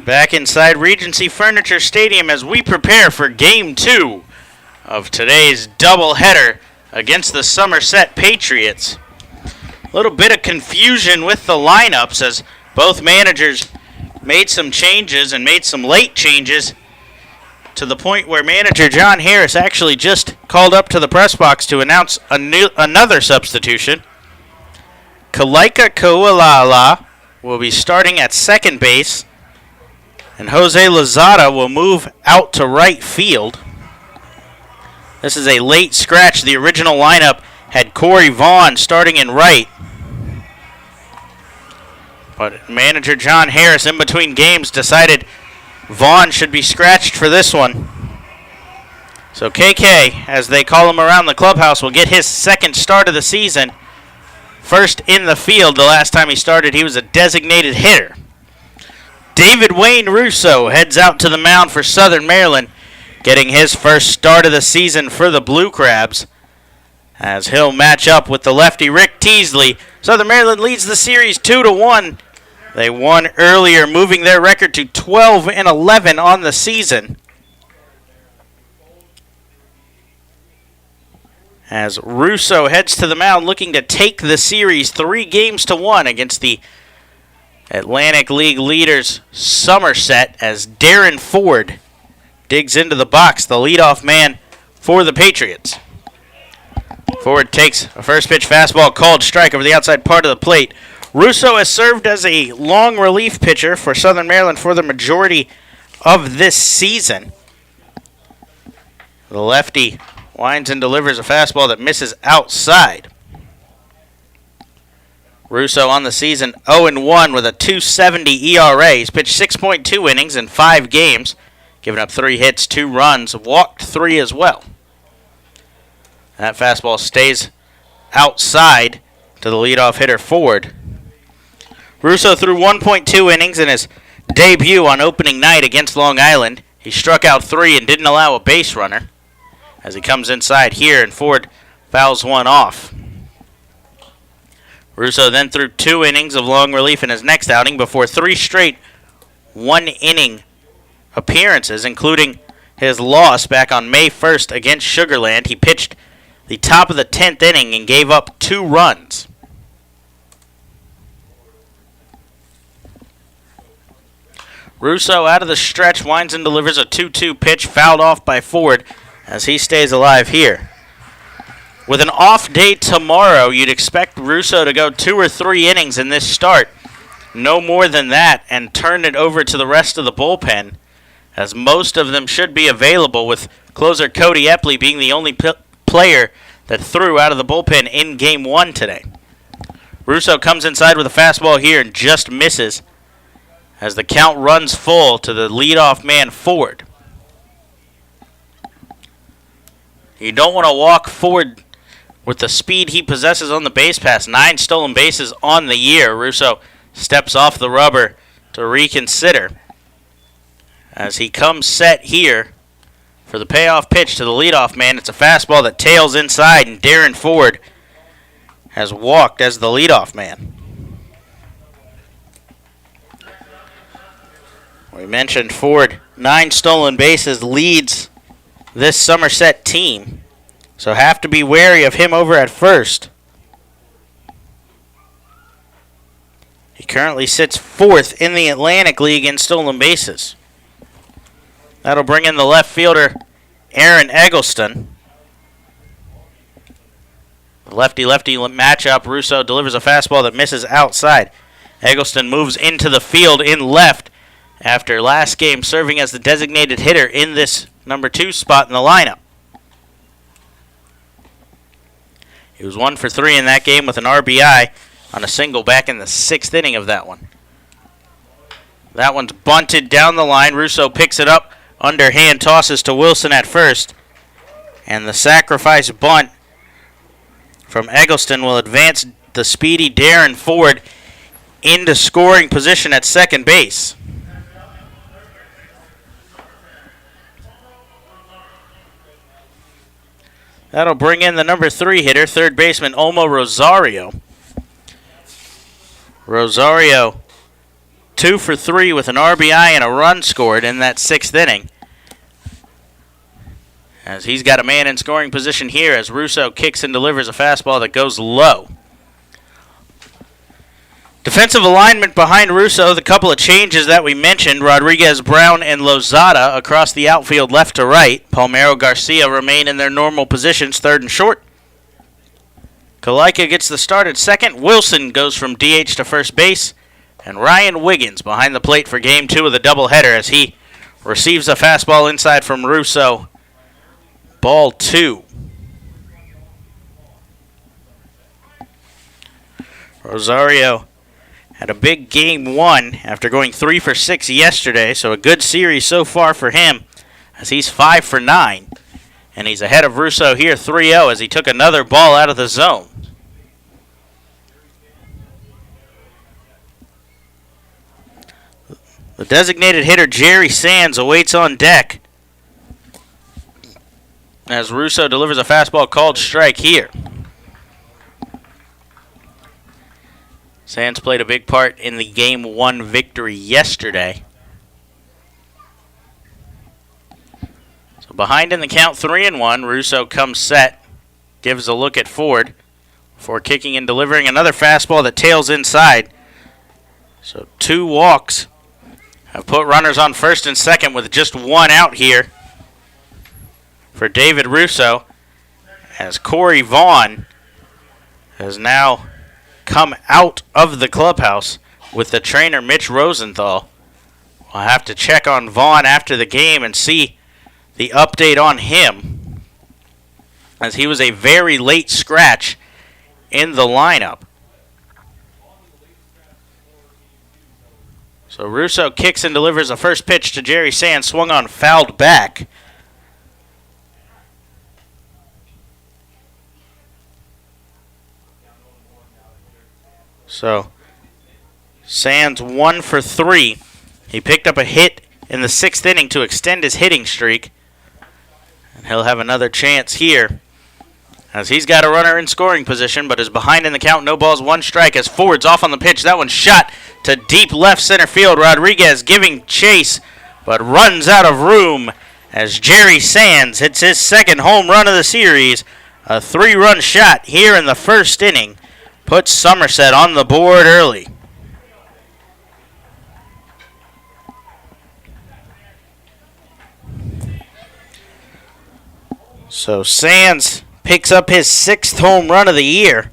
Back inside Regency Furniture Stadium as we prepare for Game 2 of today's doubleheader against the Somerset Patriots. A little bit of confusion with the lineups as both managers made some changes and made some late changes to the point where manager John Harris actually just called up to the press box to announce another substitution. Kalaika Koalala will be starting at second base, and Jose Lozada will move out to right field. This is a late scratch. The original lineup had Corey Vaughn starting in right. But manager John Harris, in between games, decided Vaughn should be scratched for this one. So KK, as they call him around the clubhouse, will get his second start of the season. First in the field. The last time he started, he was a designated hitter. David Wayne Russo heads out to the mound for Southern Maryland, getting his first start of the season for the Blue Crabs, as he'll match up with the lefty Rick Teasley. Southern Maryland leads the series 2-1. They won earlier, moving their record to 12-11 on the season. As Russo heads to the mound looking to take the series 3-1 against the Atlantic League leaders Somerset, as Darren Ford digs into the box, the leadoff man for the Patriots. Ford takes a first pitch fastball called strike over the outside part of the plate. Russo has served as a long relief pitcher for Southern Maryland for the majority of this season. The lefty winds and delivers a fastball that misses outside. Russo on the season 0-1 with a 2.70 ERA. He's pitched 6.2 innings in 5 games, giving up 3 hits, 2 runs, walked 3 as well. That fastball stays outside to the leadoff hitter Ford. Russo threw 1.2 innings in his debut on opening night against Long Island. He struck out 3 and didn't allow a base runner. As he comes inside here and Ford fouls one off. Russo then threw 2 innings of long relief in his next outing before 3 straight 1-inning appearances, including his loss back on May 1st against Sugar Land. He pitched the top of the 10th inning and gave up 2 runs. Russo out of the stretch, winds and delivers a 2-2 pitch, fouled off by Ford as he stays alive here. With an off day tomorrow, you'd expect Russo to go 2 or 3 innings in this start. No more than that, and turn it over to the rest of the bullpen, as most of them should be available, with closer Cody Epley being the only player that threw out of the bullpen in Game 1 today. Russo comes inside with a fastball here and just misses, as the count runs full to the leadoff man Ford. You don't want to walk Ford with the speed he possesses on the base pass. 9 stolen bases on the year. Russo steps off the rubber to reconsider as he comes set here for the payoff pitch to the leadoff man. It's a fastball that tails inside, and Darren Ford has walked as the leadoff man. We mentioned Ford, 9 stolen bases, leads this Somerset team, so have to be wary of him over at first. He currently sits 4th in the Atlantic League in stolen bases. That'll bring in the left fielder, Aaron Eggleston. The lefty-lefty matchup. Russo delivers a fastball that misses outside. Eggleston moves into the field in left after last game serving as the designated hitter in this number 2 spot in the lineup. He was 1 for 3 in that game with an RBI on a single back in the 6th inning of that one. That one's bunted down the line. Russo picks it up, underhand tosses to Wilson at first, and the sacrifice bunt from Eggleston will advance the speedy Darren Ford into scoring position at second base. That'll bring in the number 3 hitter, third baseman Olmo Rosario. Rosario 2 for 3 with an RBI and a run scored in that 6th inning. As he's got a man in scoring position here as Russo kicks and delivers a fastball that goes low. Defensive alignment behind Russo, the couple of changes that we mentioned, Rodriguez, Brown, and Lozada across the outfield left to right. Palmeiro, Garcia remain in their normal positions, third and short. Kalika gets the start at second. Wilson goes from DH to first base. And Ryan Wiggins behind the plate for game 2 of the doubleheader as he receives a fastball inside from Russo. Ball 2. Rosario had a big game 1 after going 3 for 6 yesterday, so a good series so far for him as he's 5 for 9. And he's ahead of Russo here 3-0 as he took another ball out of the zone. The designated hitter Jerry Sands awaits on deck as Russo delivers a fastball called strike here. Sands played a big part in the Game 1 victory yesterday. So behind in the count 3-1, Russo comes set, gives a look at Ford before kicking and delivering another fastball that tails inside. So 2 walks have put runners on first and second with just 1 out here for David Russo, as Corey Vaughn has now come out of the clubhouse with the trainer Mitch Rosenthal. We'll have to check on Vaughn after the game and see the update on him, as he was a very late scratch in the lineup. So Russo kicks and delivers a first pitch to Jerry Sands, swung on, fouled back. So Sands 1 for 3. He picked up a hit in the 6th inning to extend his hitting streak. And he'll have another chance here, as he's got a runner in scoring position, but is behind in the count. No balls, 1 strike as Ford's off on the pitch. That one's shot to deep left center field. Rodriguez giving chase, but runs out of room as Jerry Sands hits his 2nd home run of the series. A 3-run shot here in the 1st inning puts Somerset on the board early. So Sands picks up his 6th home run of the year.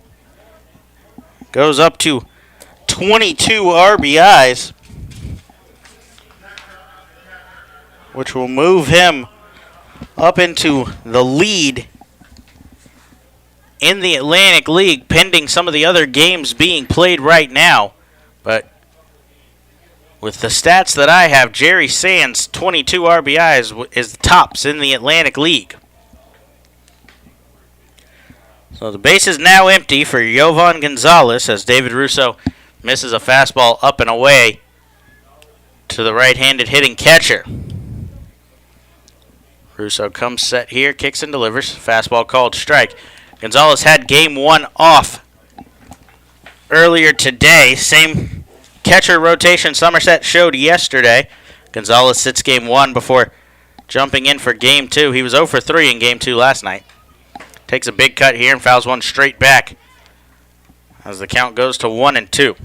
Goes up to 22 RBIs, which will move him up into the lead in the Atlantic League, pending some of the other games being played right now. But with the stats that I have, Jerry Sands, 22 RBIs, is tops in the Atlantic League. So the base is now empty for Yovan Gonzalez as David Russo misses a fastball up and away to the right-handed hitting catcher. Russo comes set here, kicks and delivers. Fastball called strike. Gonzalez had game 1 off earlier today. Same catcher rotation Somerset showed yesterday. Gonzalez sits game 1 before jumping in for game 2. He was 0 for 3 in game 2 last night. Takes a big cut here and fouls one straight back as the count goes to 1-2.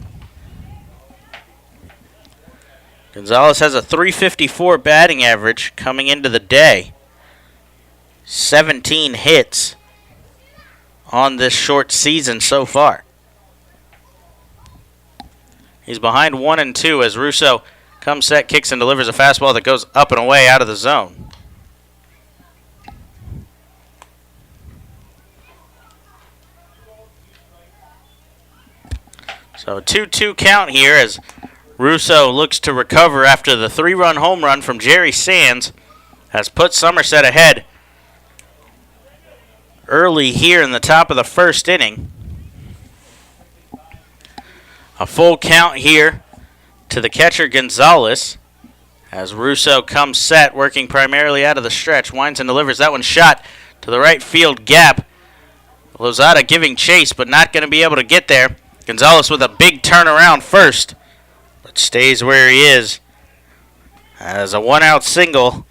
Gonzalez has a .354 batting average coming into the day. 17 hits on this short season so far. He's behind 1-2 as Russo comes set, kicks and delivers a fastball that goes up and away out of the zone. So 2-2 count here as Russo looks to recover after the 3-run home run from Jerry Sands has put Somerset ahead early here in the top of the 1st inning. A full count here to the catcher Gonzalez as Russo comes set, working primarily out of the stretch. Winds and delivers that one shot to the right field gap. Lozada giving chase but not going to be able to get there. Gonzalez with a big turnaround first, but but stays where he is. As a one-out single.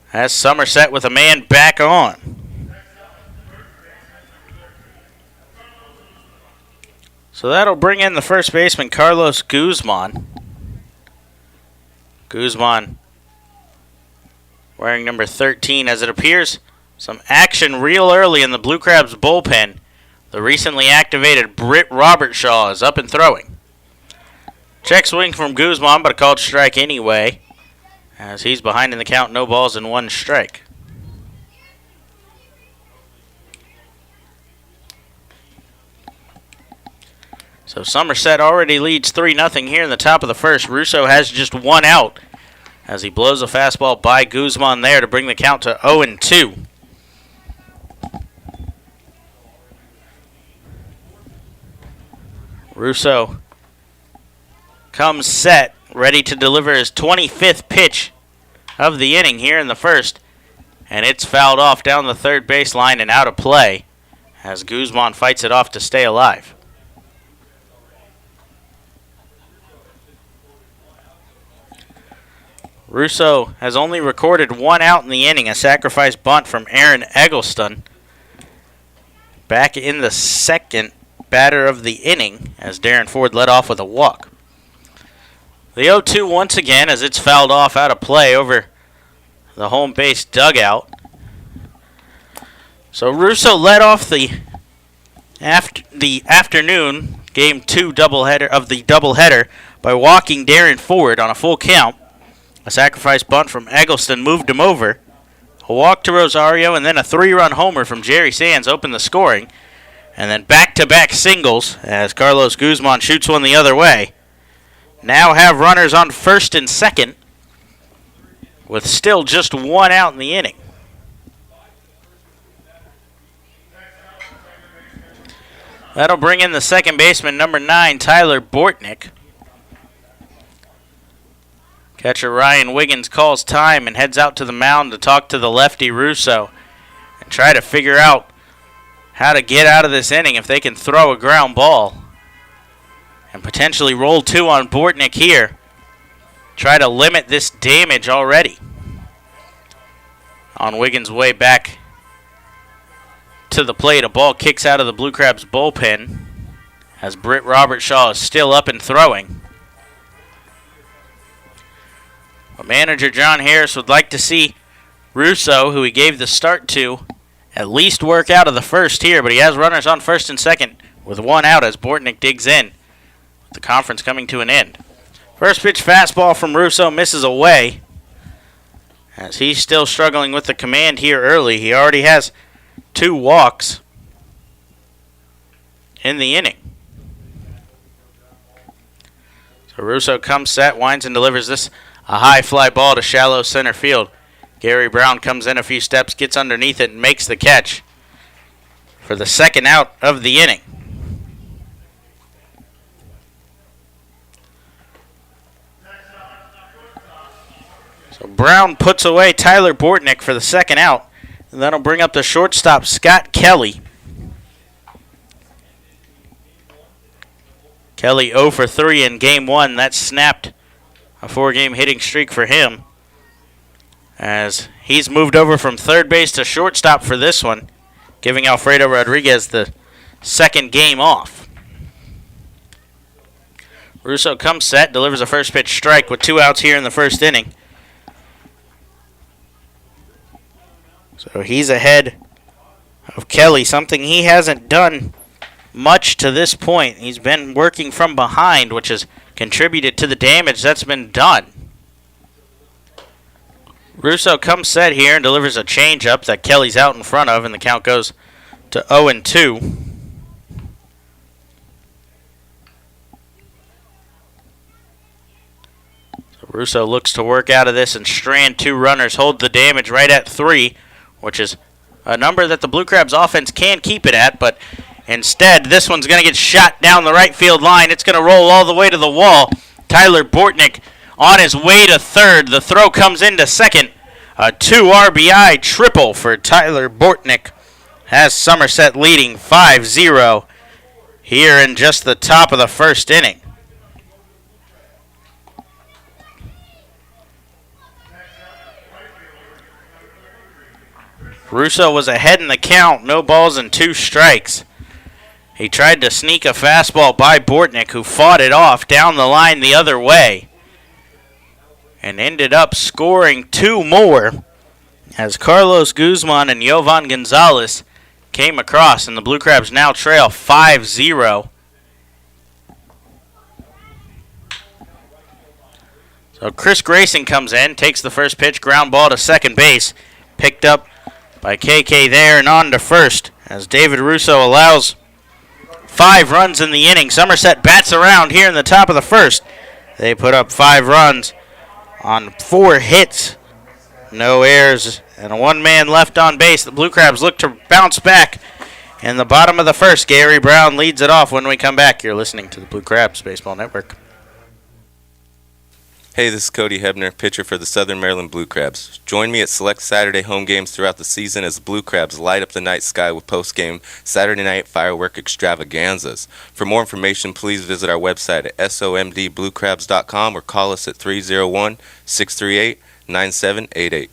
Has Somerset with a man back on. So that'll bring in the first baseman, Carlos Guzman. Guzman wearing number 13. As it appears, some action real early in the Blue Crabs bullpen. The recently activated Britt Robertshaw is up and throwing. Check swing from Guzman, but a called strike anyway, as he's behind in the count, no balls and one strike. So Somerset already leads 3-0 here in the top of the first. Russo has just one out as he blows a fastball by Guzman there to bring the count to 0-2. Russo comes set, ready to deliver his 25th pitch of the inning here in the first. And it's fouled off down the third baseline and out of play as Guzman fights it off to stay alive. Russo has only recorded one out in the inning, a sacrifice bunt from Aaron Eggleston. Back in the second batter of the inning as Darren Ford led off with a walk. The 0-2 once again as it's fouled off out of play over the home base dugout. So Russo led off the afternoon game 2 doubleheader by walking Darren Ford on a full count. A sacrifice bunt from Eggleston moved him over. A walk to Rosario and then a 3-run homer from Jerry Sands opened the scoring. And then back-to-back singles as Carlos Guzman shoots one the other way. Now have runners on first and second with still just one out in the inning. That'll bring in the second baseman, number 9, Tyler Bortnick. Catcher Ryan Wiggins calls time and heads out to the mound to talk to the lefty Russo and try to figure out how to get out of this inning if they can throw a ground ball and potentially roll 2 on Bortnick here. Try to limit this damage already. On Wiggins' way back to the plate, a ball kicks out of the Blue Crabs bullpen as Britt Robertshaw is still up and throwing. But manager John Harris would like to see Russo, who he gave the start to, at least work out of the first here, but he has runners on first and second with one out as Bortnick digs in, with the conference coming to an end. First pitch fastball from Russo misses away as he's still struggling with the command here early. He already has 2 walks in the inning. So Russo comes set, winds and delivers this a high fly ball to shallow center field. Gary Brown comes in a few steps, gets underneath it, and makes the catch for the second out of the inning. So Brown puts away Tyler Bortnick for the second out, and that'll bring up the shortstop, Scott Kelly. Kelly 0 for 3 in game 1. That snapped a 4-game hitting streak for him, as he's moved over from third base to shortstop for this one, giving Alfredo Rodriguez the second game off. Russo comes set, delivers a first pitch strike with 2 outs here in the first inning. So he's ahead of Kelly, something he hasn't done much to this point. He's been working from behind, which has contributed to the damage that's been done. Russo comes set here and delivers a changeup that Kelly's out in front of, and the count goes to 0-2. So Russo looks to work out of this and strand 2 runners, hold the damage right at 3, which is a number that the Blue Crabs offense can keep it at, but instead, this one's going to get shot down the right field line. It's going to roll all the way to the wall. Tyler Bortnick on his way to third. The throw comes into second. A 2 RBI triple for Tyler Bortnick has Somerset leading 5-0 here in just the top of the first inning. Russo was ahead in the count, no balls and 2 strikes. He tried to sneak a fastball by Bortnick, who fought it off down the line the other way and ended up scoring 2 more as Carlos Guzman and Jovan Gonzalez came across, and the Blue Crabs now trail 5-0. So Chris Grayson comes in, takes the first pitch, ground ball to second base, picked up by KK there and on to first as David Russo allows 5 runs in the inning. Somerset bats around here in the top of the first. They put up 5 runs on 4 hits, no errors, and a 1-man left on base. The Blue Crabs look to bounce back in the bottom of the first. Gary Brown leads it off when we come back. You're listening to the Blue Crabs Baseball Network. Hey, this is Cody Hebner, pitcher for the Southern Maryland Blue Crabs. Join me at select Saturday home games throughout the season as the Blue Crabs light up the night sky with post-game Saturday night firework extravaganzas. For more information, please visit our website at somdbluecrabs.com or call us at 301-638-9788.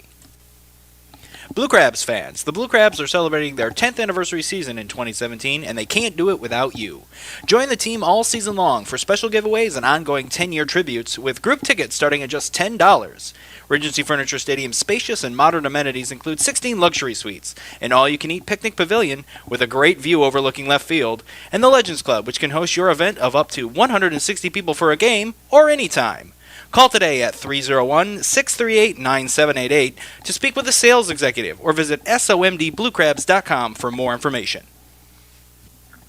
Blue Crabs fans, the Blue Crabs are celebrating their 10th anniversary season in 2017, and they can't do it without you. Join the team all season long for special giveaways and ongoing 10-year tributes with group tickets starting at just $10. Regency Furniture Stadium's spacious and modern amenities include 16 luxury suites, an all-you-can-eat picnic pavilion with a great view overlooking left field, and the Legends Club, which can host your event of up to 160 people for a game or anytime. Call today at 301-638-9788 to speak with a sales executive or visit somdbluecrabs.com for more information.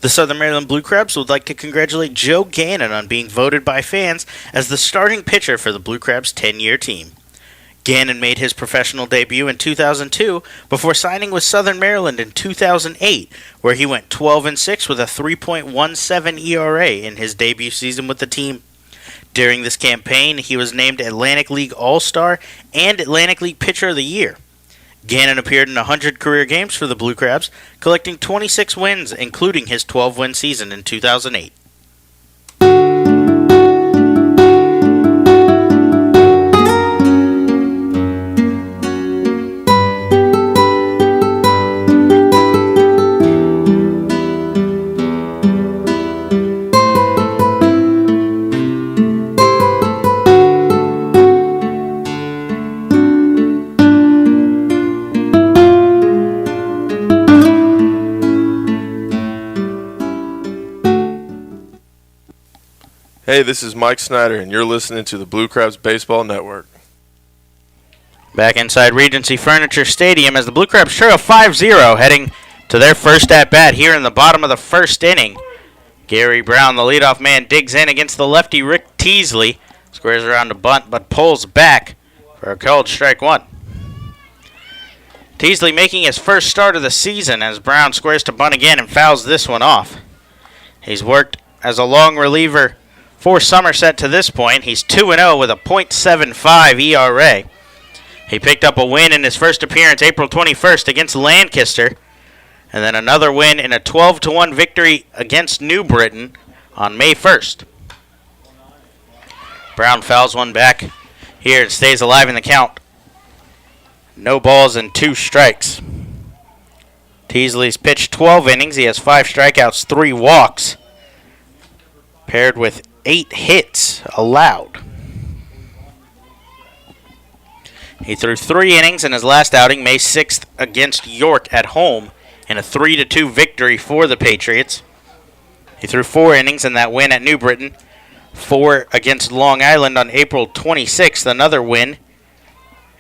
The Southern Maryland Blue Crabs would like to congratulate Joe Gannon on being voted by fans as the starting pitcher for the Blue Crabs' 10-year team. Gannon made his professional debut in 2002 before signing with Southern Maryland in 2008, where he went 12-6 with a 3.17 ERA in his debut season with the team. During this campaign, he was named Atlantic League All-Star and Atlantic League Pitcher of the Year. Gannon appeared in 100 career games for the Blue Crabs, collecting 26 wins, including his 12-win season in 2008. Hey, this is Mike Snyder, and you're listening to the Blue Crabs Baseball Network. Back inside Regency Furniture Stadium as the Blue Crabs trail 5-0, heading to their first at-bat here in the bottom of the first inning. Gary Brown, the leadoff man, digs in against the lefty Rick Teasley. Squares around to bunt, but pulls back for a called strike 1. Teasley making his first start of the season as Brown squares to bunt again and fouls this one off. He's worked as a long reliever for Somerset to this point. He's 2-0 with a .75 ERA. He picked up a win in his first appearance April 21st against Lancaster, and then another win in a 12-1 victory against New Britain on May 1st. Brown fouls one back here and stays alive in the count. No balls and 2 strikes. Teasley's pitched 12 innings. He has 5 strikeouts, 3 walks, paired with 8 hits allowed. He threw 3 innings in his last outing, May 6th, against York at home in a 3-2 victory for the Patriots. He threw 4 innings in that win at New Britain, 4 against Long Island on April 26th, another win,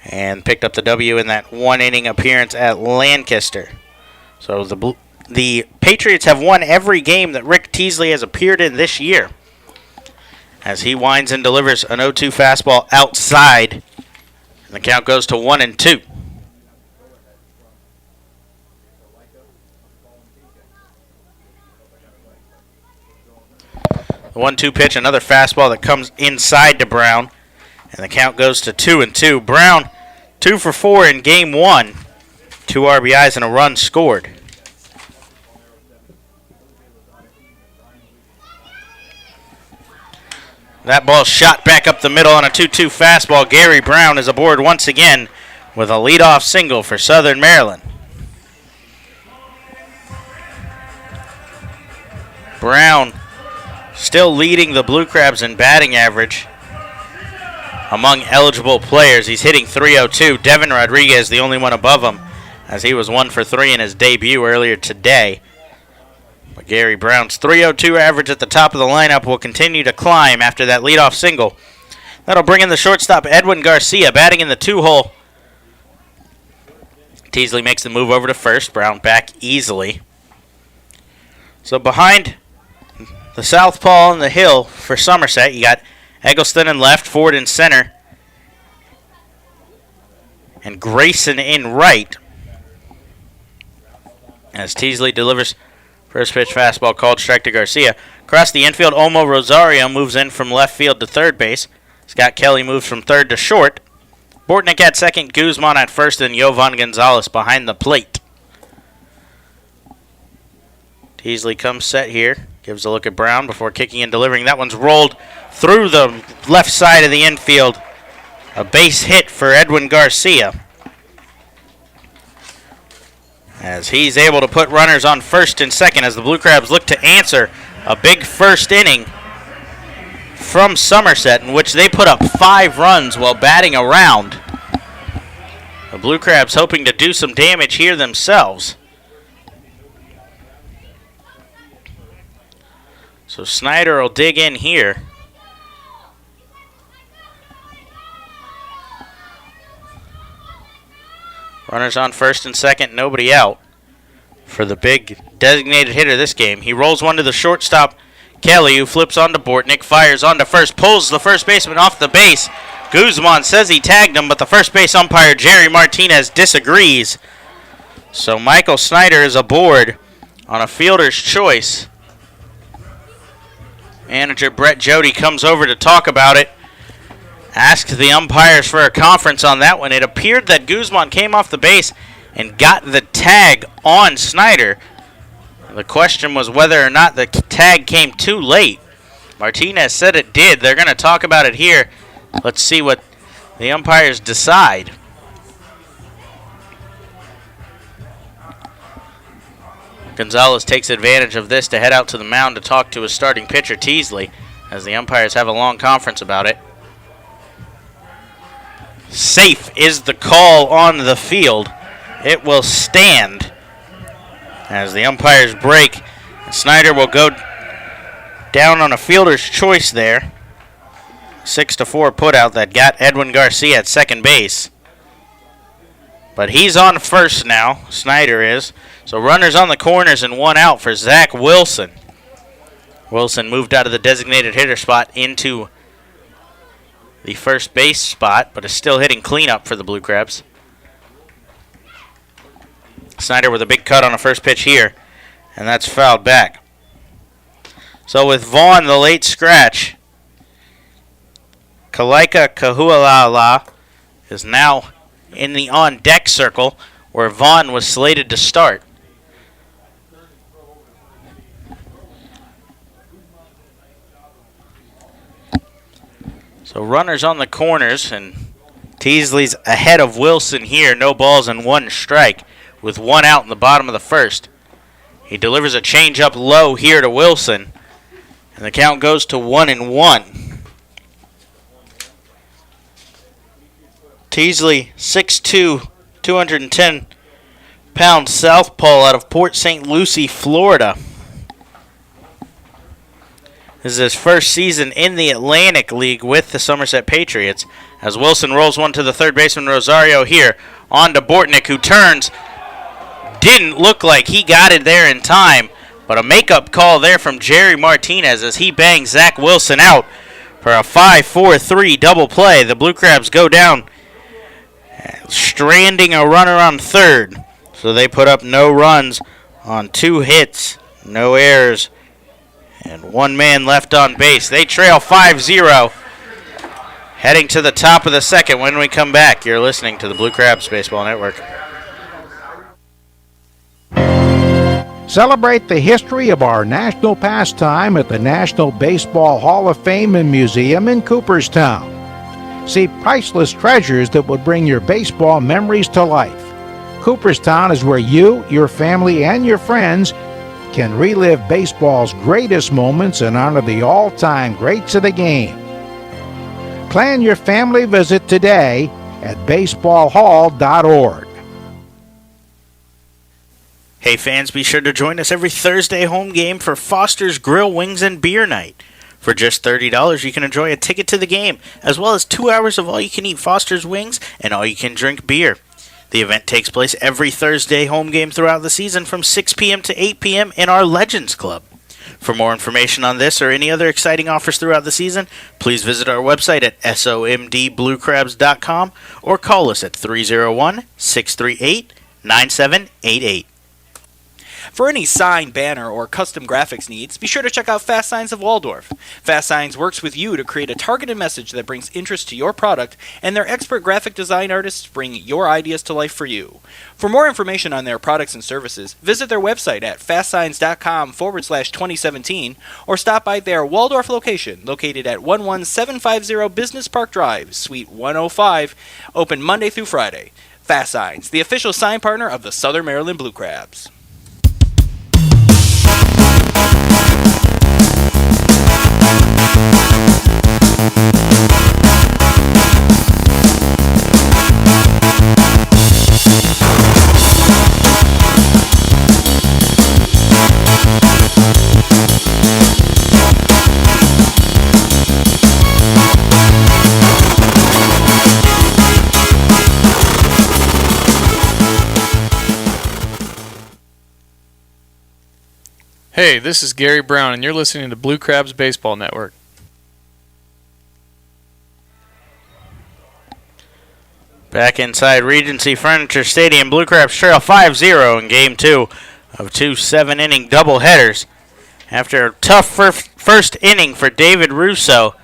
and picked up the W in that 1-inning appearance at Lancaster. So the Patriots have won every game that Rick Teasley has appeared in this year, as he winds and delivers an 0-2 fastball outside, and the count goes to 1-2. The 1-2 pitch, another fastball that comes inside to Brown, and the count goes to 2-2. Brown, 2 for 4 in game 1, 2 RBIs and a run scored. That ball shot back up the middle on a 2-2 fastball. Gary Brown is aboard once again with a leadoff single for Southern Maryland. Brown still leading the Blue Crabs in batting average among eligible players. He's hitting .302. Devin Rodriguez, the only one above him, as he was 1 for 3 in his debut earlier today. But Gary Brown's .302 average at the top of the lineup will continue to climb after that leadoff single. That'll bring in the shortstop, Edwin Garcia, batting in the 2-hole. Teasley makes the move over to first. Brown back easily. So behind the southpaw and the hill for Somerset, you got Eggleston in left, Ford in center, and Grayson in right. As Teasley delivers first pitch fastball called strike to Garcia. Across the infield, Olmo Rosario moves in from left field to third base. Scott Kelly moves from third to short. Bortnick at second, Guzman at first, and Jovan Gonzalez behind the plate. Teasley comes set here, gives a look at Brown before kicking and delivering. That one's rolled through the left side of the infield. A base hit for Edwin Garcia, as he's able to put runners on first and second as the Blue Crabs look to answer a big first inning from Somerset, in which they put up 5 runs while batting around. The Blue Crabs hoping to do some damage here themselves. So Snyder will dig in here. Runners on first and second, nobody out for the big designated hitter this game. He rolls one to the shortstop, Kelly, who flips onto Bortnick, fires onto first, pulls the first baseman off the base. Guzman says he tagged him, but the first base umpire, Jerry Martinez, disagrees. So Michael Snyder is aboard on a fielder's choice. Manager Brett Jody comes over to talk about it. Asked the umpires for a conference on that one. It appeared that Guzman came off the base and got the tag on Snyder. The question was whether or not the tag came too late. Martinez said it did. They're going to talk about it here. Let's see what the umpires decide. Gonzalez takes advantage of this to head out to the mound to talk to his starting pitcher, Teasley, as the umpires have a long conference about it. Safe is the call on the field. It will stand as the umpires break. Snyder will go down on a fielder's choice there. 6-4 putout that got Edwin Garcia at second base. But he's on first now, Snyder is. So runners on the corners and 1 out for Zach Wilson. Wilson moved out of the designated hitter spot into the first base spot, but is still hitting cleanup for the Blue Crabs. Snyder with a big cut on a first pitch here, and that's fouled back. So with Vaughn, the late scratch, Kalaika Kahualala is now in the on-deck circle where Vaughn was slated to start. So runners on the corners, and Teasley's ahead of Wilson here. No balls and 1 strike with 1 out in the bottom of the first. He delivers a changeup low here to Wilson, and the count goes to 1-1. Teasley, 6'2", 210-pound southpaw out of Port St. Lucie, Florida. This is his first season in the Atlantic League with the Somerset Patriots, as Wilson rolls one to the third baseman Rosario here. On to Bortnick, who turns. Didn't look like he got it there in time, but a makeup call there from Jerry Martinez as he bangs Zach Wilson out for a 5-4-3 double play. The Blue Crabs go down, stranding a runner on third. So they put up no runs on 2 hits, no errors, and 1 man left on base. They trail 5-0, heading to the top of the second. When we come back, you're listening to the Blue Crabs Baseball Network. Celebrate the history of our national pastime at the National Baseball Hall of Fame and Museum in Cooperstown. See priceless treasures that will bring your baseball memories to life. Cooperstown is where you, your family, and your friends can relive baseball's greatest moments and honor the all-time greats of the game. Plan your family visit today at baseballhall.org. Hey fans, be sure to join us every Thursday home game for Foster's Grill Wings and Beer Night. For just $30, you can enjoy a ticket to the game, as well as 2 hours of all-you-can-eat Foster's Wings and all-you-can-drink beer. The event takes place every Thursday home game throughout the season from 6 p.m. to 8 p.m. in our Legends Club. For more information on this or any other exciting offers throughout the season, please visit our website at somdbluecrabs.com or call us at 301-638-9788. For any sign, banner, or custom graphics needs, be sure to check out Fast Signs of Waldorf. Fast Signs works with you to create a targeted message that brings interest to your product, and their expert graphic design artists bring your ideas to life for you. For more information on their products and services, visit their website at fastsigns.com/2017 or stop by their Waldorf location located at 11750 Business Park Drive, Suite 105, open Monday through Friday. Fast Signs, the official sign partner of the Southern Maryland Blue Crabs. Hey, this is Gary Brown, and you're listening to Blue Crabs Baseball Network. Back inside Regency Furniture Stadium, Blue Crabs trail 5-0 in Game 2 of 2 7-inning doubleheaders. After a tough first inning for David Russo,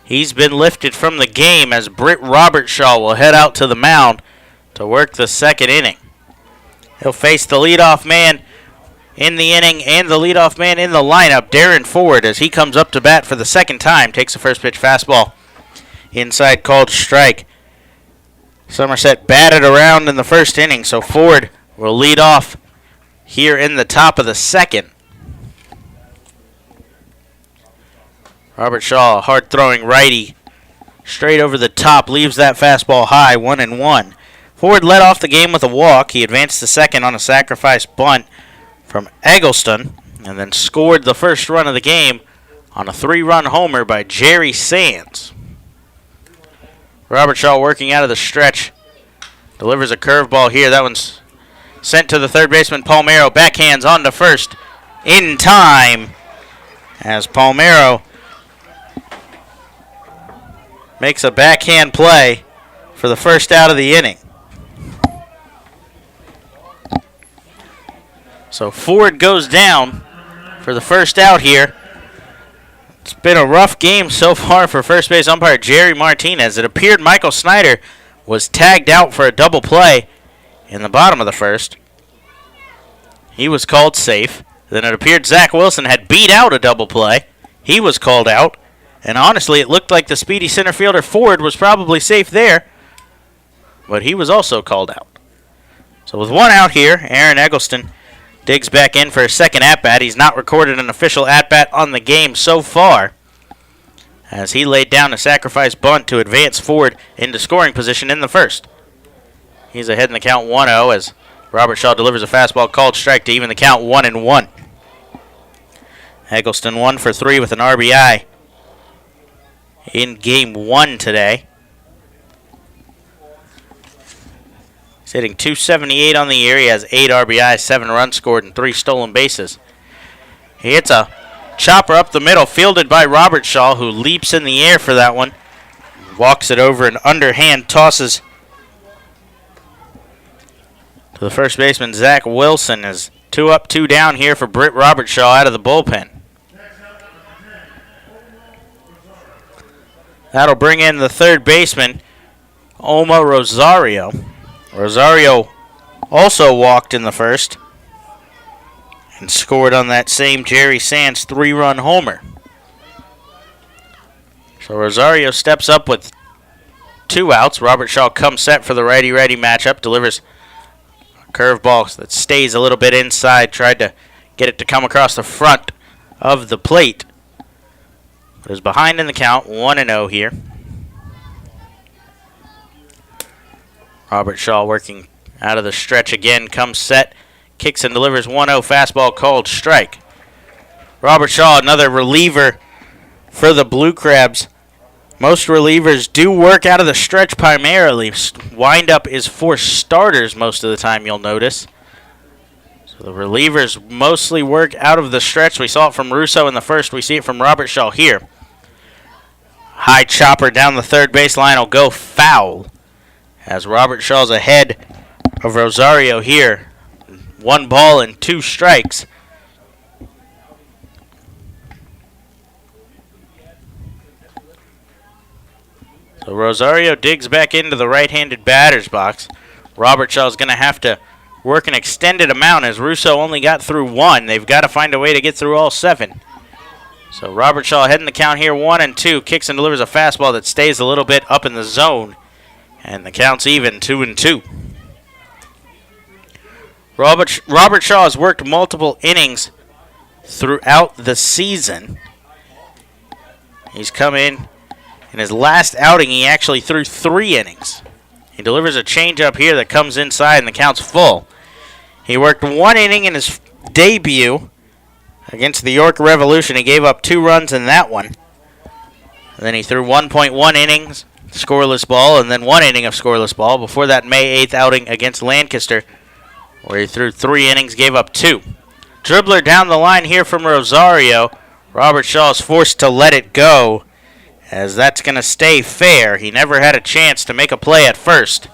he's been lifted from the game as Britt Robertshaw will head out to the mound to work the second inning. He'll face the leadoff man in the inning and the leadoff man in the lineup, Darren Ford, as he comes up to bat for the second time, takes a first pitch fastball. Inside called strike. Somerset batted around in the first inning, so Ford will lead off here in the top of the second. Robert Shaw, hard-throwing righty, straight over the top, leaves that fastball high, 1-1. Ford led off the game with a walk. He advanced to second on a sacrifice bunt from Eggleston, and then scored the first run of the game on a 3-run homer by Jerry Sands. Robert Shaw working out of the stretch. Delivers a curveball here. That one's sent to the third baseman, Palmero. Backhands on to first in time as Palmero makes a backhand play for the first out of the inning. So Ford goes down for the first out here. It's been a rough game so far for first base umpire Jerry Martinez. It appeared Michael Snyder was tagged out for a double play in the bottom of the first. He was called safe. Then it appeared Zach Wilson had beat out a double play. He was called out. And honestly, it looked like the speedy center fielder Ford was probably safe there. But he was also called out. So with one out here, Aaron Eggleston digs back in for a second at-bat. He's not recorded an official at-bat on the game so far, as he laid down a sacrifice bunt to advance Ford into scoring position in the first. He's ahead in the count 1-0 as Robert Shaw delivers a fastball called strike to even the count 1-1. Eggleston 1 for 3 with an RBI in Game 1 today. He's hitting .278 on the year. He has 8 RBIs, 7 runs scored, and 3 stolen bases. He hits a chopper up the middle, fielded by Robert Shaw, who leaps in the air for that one. Walks it over and underhand tosses to the first baseman, Zach Wilson, is 2 up, 2 down here for Britt Robertshaw out of the bullpen. That'll bring in the third baseman, Oma Rosario. Rosario also walked in the first and scored on that same Jerry Sands 3-run homer. So Rosario steps up with 2 outs. Robert Shaw comes set for the righty-righty matchup, delivers a curveball that stays a little bit inside, tried to get it to come across the front of the plate. But is behind in the count, 1-0 here. Robert Shaw working out of the stretch again, comes set, kicks and delivers 1-0 fastball called strike. Robert Shaw, another reliever for the Blue Crabs. Most relievers do work out of the stretch primarily. Windup is for starters most of the time, you'll notice. So the relievers mostly work out of the stretch. We saw it from Russo in the first. We see it from Robert Shaw here. High chopper down the third baseline will go foul as Robert Shaw's ahead of Rosario here. 1 ball and 2 strikes. So Rosario digs back into the right-handed batter's box. Robert Shaw's going to have to work an extended amount as Russo only got through 1. They've got to find a way to get through all 7. So Robert Shaw heading the count here, 1-2. Kicks and delivers a fastball that stays a little bit up in the zone. And the count's even, 2-2. Robert Shaw has worked multiple innings throughout the season. He's come in his last outing, he actually threw 3 innings. He delivers a changeup here that comes inside, and the count's full. He worked 1 inning in his debut against the York Revolution. He gave up 2 runs in that one. And then he threw 1.1 innings, scoreless ball, and then 1 inning of scoreless ball before that May 8th outing against Lancaster, where he threw 3 innings, gave up 2. Dribbler down the line here from Rosario. Robert Shaw is forced to let it go, as that's going to stay fair. He never had a chance to make a play at first.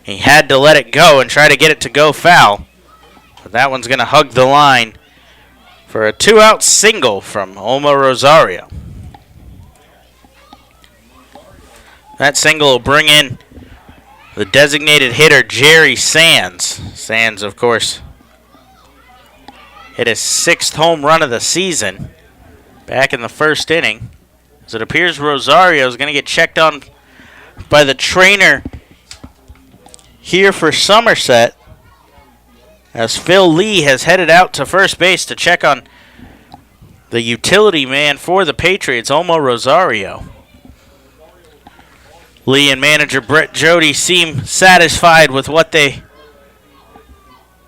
He had to let it go and try to get it to go foul. But that one's going to hug the line for a 2-out single from Oma Rosario. That single will bring in the designated hitter, Jerry Sands. Sands, of course, hit his 6th home run of the season back in the first inning. As it appears Rosario is going to get checked on by the trainer here for Somerset, as Phil Lee has headed out to first base to check on the utility man for the Patriots, Oma Rosario. Lee and manager Brett Jody seem satisfied with what they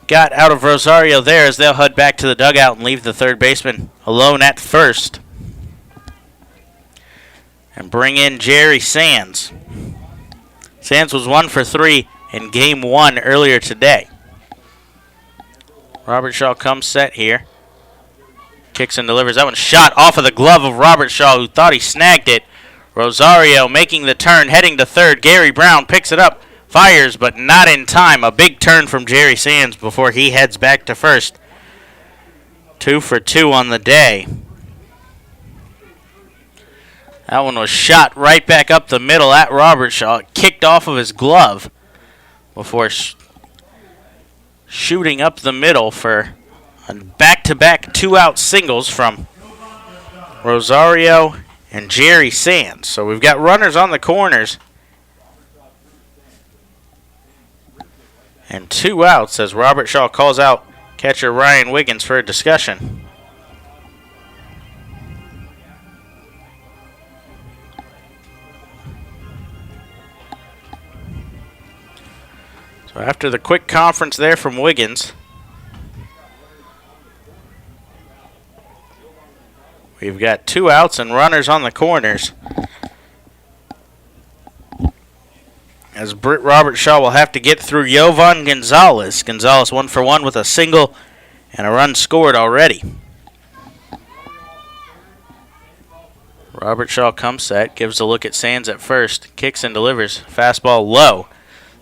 got out of Rosario there, as they'll head back to the dugout and leave the third baseman alone at first. And bring in Jerry Sands. Sands was 1 for 3 in Game 1 earlier today. Robert Shaw comes set here. Kicks and delivers. That one shot off of the glove of Robert Shaw, who thought he snagged it. Rosario making the turn, heading to third. Gary Brown picks it up, fires, but not in time. A big turn from Jerry Sands before he heads back to first. 2 for 2 on the day. That one was shot right back up the middle at Robert Shaw. It kicked off of his glove before shooting up the middle for a back-to-back 2-out singles from Rosario and Jerry Sands. So we've got runners on the corners and 2 outs as Robert Shaw calls out catcher Ryan Wiggins for a discussion. So after the quick conference there from Wiggins, we've got 2 outs and runners on the corners, as Robert Shaw will have to get through Yovan Gonzalez. Gonzalez 1 for 1 with a single and a run scored already. Robert Shaw comes set, gives a look at Sands at first, kicks and delivers. Fastball low.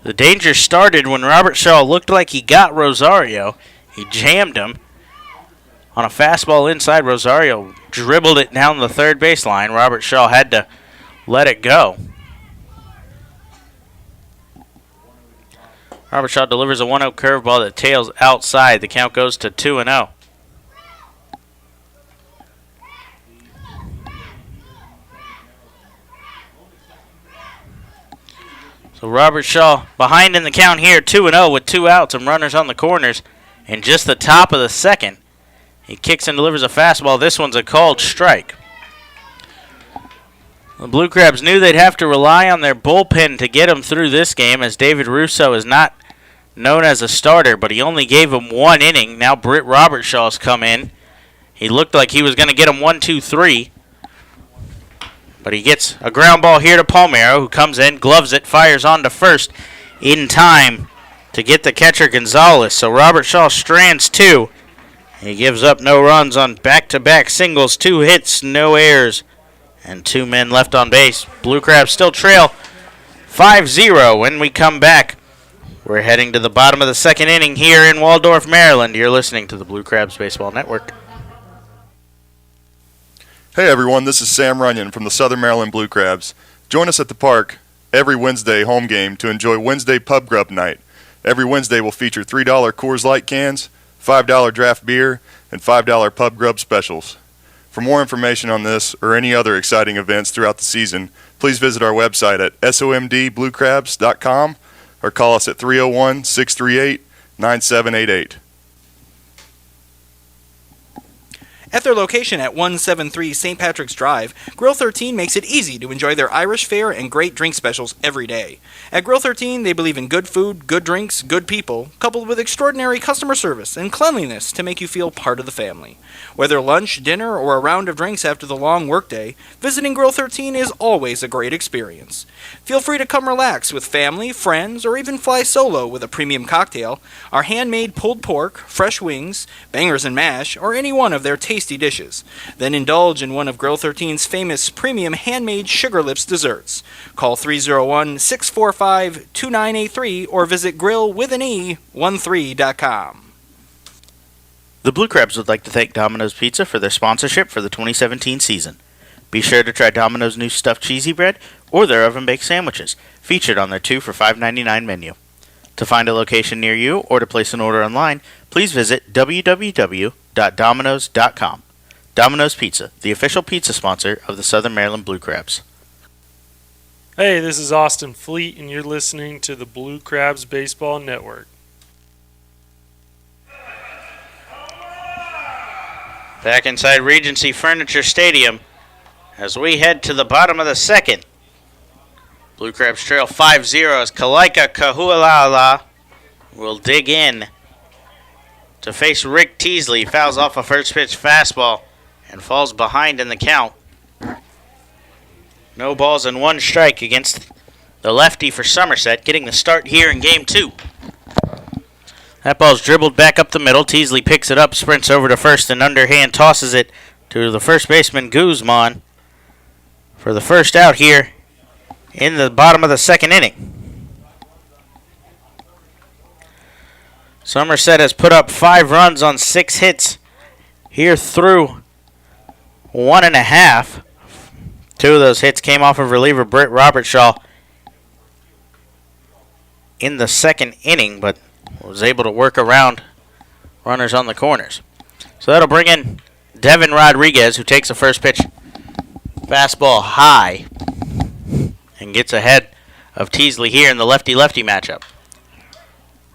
The danger started when Robert Shaw looked like he got Rosario. He jammed him on a fastball inside. Rosario dribbled it down the third baseline. Robert Shaw had to let it go. Robert Shaw delivers a 1-0 curveball that tails outside. The count goes to 2-0. So Robert Shaw behind in the count here, 2-0 with 2 outs and runners on the corners. And just the top of the second, He kicks and delivers a fastball. This one's a called strike. The Blue Crabs knew they'd have to rely on their bullpen to get him through this game, as David Russo is not known as a starter, but he only gave him 1 inning. Now Britt Robertshaw's come in. He looked like he was going to get him 1, 2, 3. But he gets a ground ball here to Palmero, who comes in, gloves it, fires on to first in time to get the catcher Gonzalez. So Robertshaw strands 2. He gives up no runs on back-to-back singles, 2 hits, no errors, and 2 men left on base. Blue Crabs still trail 5-0 when we come back. We're heading to the bottom of the second inning here in Waldorf, Maryland. You're listening to the Blue Crabs Baseball Network. Hey everyone, this is Sam Runyon from the Southern Maryland Blue Crabs. Join us at the park every Wednesday home game to enjoy Wednesday Pub Grub Night. Every Wednesday will feature $3 Coors Light cans, $5 draft beer, and $5 Pub Grub specials. For more information on this or any other exciting events throughout the season, please visit our website at somdbluecrabs.com or call us at 301-638-9788. At their location at 173 St. Patrick's Drive, Grill 13 makes it easy to enjoy their Irish fare and great drink specials every day. At Grill 13, they believe in good food, good drinks, good people, coupled with extraordinary customer service and cleanliness to make you feel part of the family. Whether lunch, dinner, or a round of drinks after the long workday, visiting Grill 13 is always a great experience. Feel free to come relax with family, friends, or even fly solo with a premium cocktail, our handmade pulled pork, fresh wings, bangers and mash, or any one of their tasty dishes. Then indulge in one of Grill 13's famous premium handmade Sugar Lips desserts. Call 301-645-2983 or visit grillwithane13.com. The Blue Crabs would like to thank Domino's Pizza for their sponsorship for the 2017 season. Be sure to try Domino's new stuffed cheesy bread or their oven-baked sandwiches, featured on their 2 for $5.99 menu. To find a location near you or to place an order online, please visit www.domino's.com. Domino's Pizza, the official pizza sponsor of the Southern Maryland Blue Crabs. Hey, this is Austin Fleet, and you're listening to the Blue Crabs Baseball Network. Back inside Regency Furniture Stadium as we head to the bottom of the second. Blue Crabs trail 5-0 as Kalaika Kahualala will dig in to face Rick Teasley. Fouls off a first pitch fastball and falls behind in the count. No balls and 1 strike against the lefty for Somerset, getting the start here in game 2. That ball's dribbled back up the middle. Teasley picks it up, sprints over to first, and underhand tosses it to the first baseman Guzman for the first out here in the bottom of the second inning. Somerset has put up 5 runs on 6 hits here through 1.5. 2 of those hits came off of reliever Britt Robertshaw in the second inning, but was able to work around runners on the corners. So that'll bring in Devin Rodriguez, who takes a first pitch fastball high and gets ahead of Teasley here in the lefty-lefty matchup.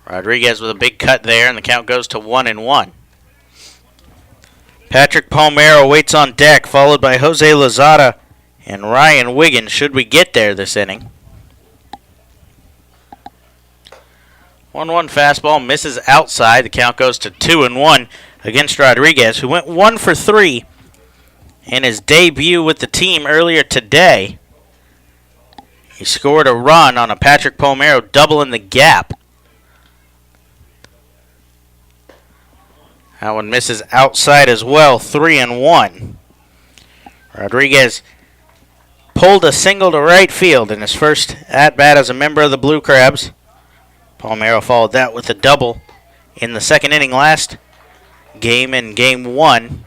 Rodriguez with a big cut there, and the count goes to 1-1. Patrick Palmero waits on deck, followed by Jose Lozada and Ryan Wiggins, should we get there this inning. 1-1 fastball misses outside. The count goes to 2-1 against Rodriguez, who went 1 for 3 in his debut with the team earlier today. He scored a run on a Patrick Palmero double in the gap. That one misses outside as well, 3-1. Rodriguez pulled a single to right field in his first at-bat as a member of the Blue Crabs. Palmero followed that with a double in the second inning last game in game 1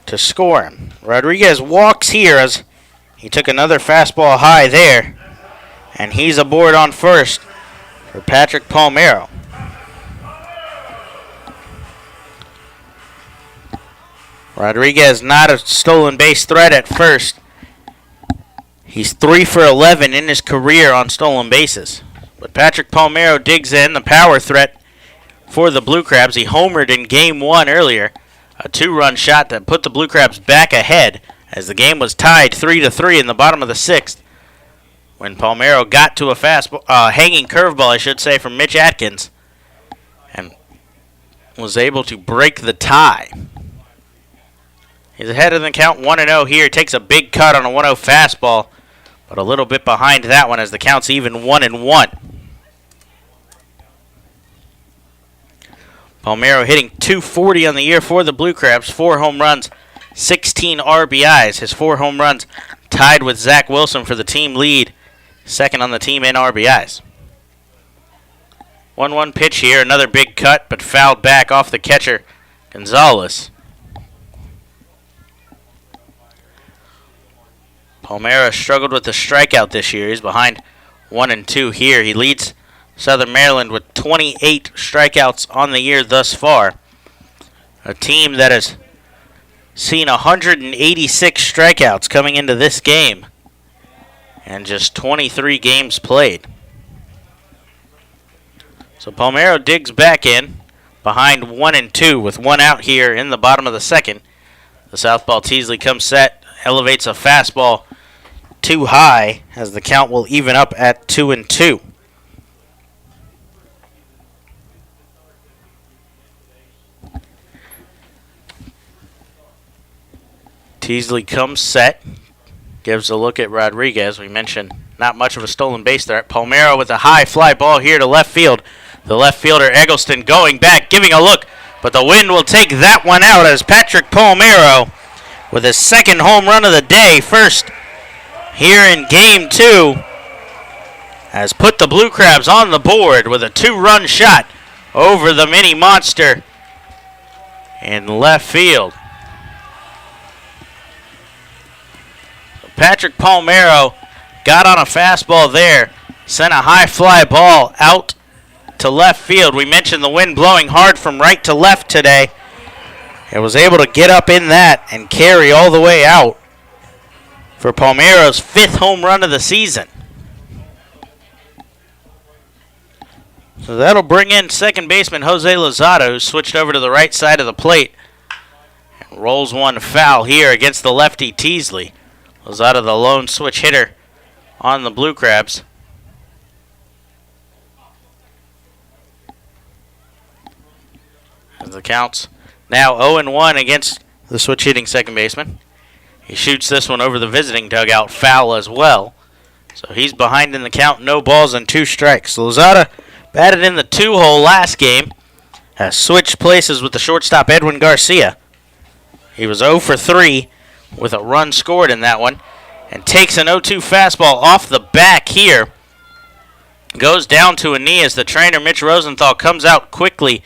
to score him. Rodriguez walks here as he took another fastball high there, and he's aboard on first for Patrick Palmero. Rodriguez not a stolen base threat at first. He's 3 for 11 in his career on stolen bases. But Patrick Palmero digs in, the power threat for the Blue Crabs. He homered in game 1 earlier A 2-run shot that put the Blue Crabs back ahead as the game was tied 3-3 in the bottom of the 6th. When Palmero got to a hanging curveball, I should say, from Mitch Atkins, and was able to break the tie. He's ahead of the count 1-0 here. Takes a big cut on a 1-0 fastball, but a little bit behind that one as the count's even 1-1. Palmero hitting .240 on the year for the Blue Crabs. 4 home runs, 16 RBIs. His 4 home runs tied with Zach Wilson for the team lead. Second on the team in RBIs. 1-1 pitch here. Another big cut, but fouled back off the catcher, Gonzalez. Palmero struggled with the strikeout this year. He's behind 1-2 here. He leads Southern Maryland with 28 strikeouts on the year thus far. A team that has seen 186 strikeouts coming into this game and just 23 games played. So Palmero digs back in behind 1-2 with 1 out here in the bottom of the 2nd. The southpaw Teasley comes set, elevates a fastball too high as the count will even up at 2-2. Teasley comes set, gives a look at Rodriguez. We mentioned not much of a stolen base there. Palmero with a high fly ball here to left field. The left fielder Eggleston going back, giving a look, but the wind will take that one out as Patrick Palmero with his 2nd home run of the day, first here in Game 2, has put the Blue Crabs on the board with a 2-run shot over the mini monster in left field. Patrick Palmero got on a fastball there, sent a high fly ball out to left field. We mentioned the wind blowing hard from right to left today. It was able to get up in that and carry all the way out for Palmero's 5th home run of the season. So that'll bring in second baseman Jose Lozada, who switched over to the right side of the plate and rolls one foul here against the lefty Teasley. Lozada, the lone switch hitter on the Blue Crabs. As the count's now 0-1 against the switch hitting second baseman. He shoots this one over the visiting dugout, foul as well. So he's behind in the count, no balls and 2 strikes. Lozada batted in the 2-hole last game, has switched places with the shortstop Edwin Garcia. He was 0 for 3 with a run scored in that one, and takes an 0-2 fastball off the back here. Goes down to a knee as the trainer Mitch Rosenthal comes out quickly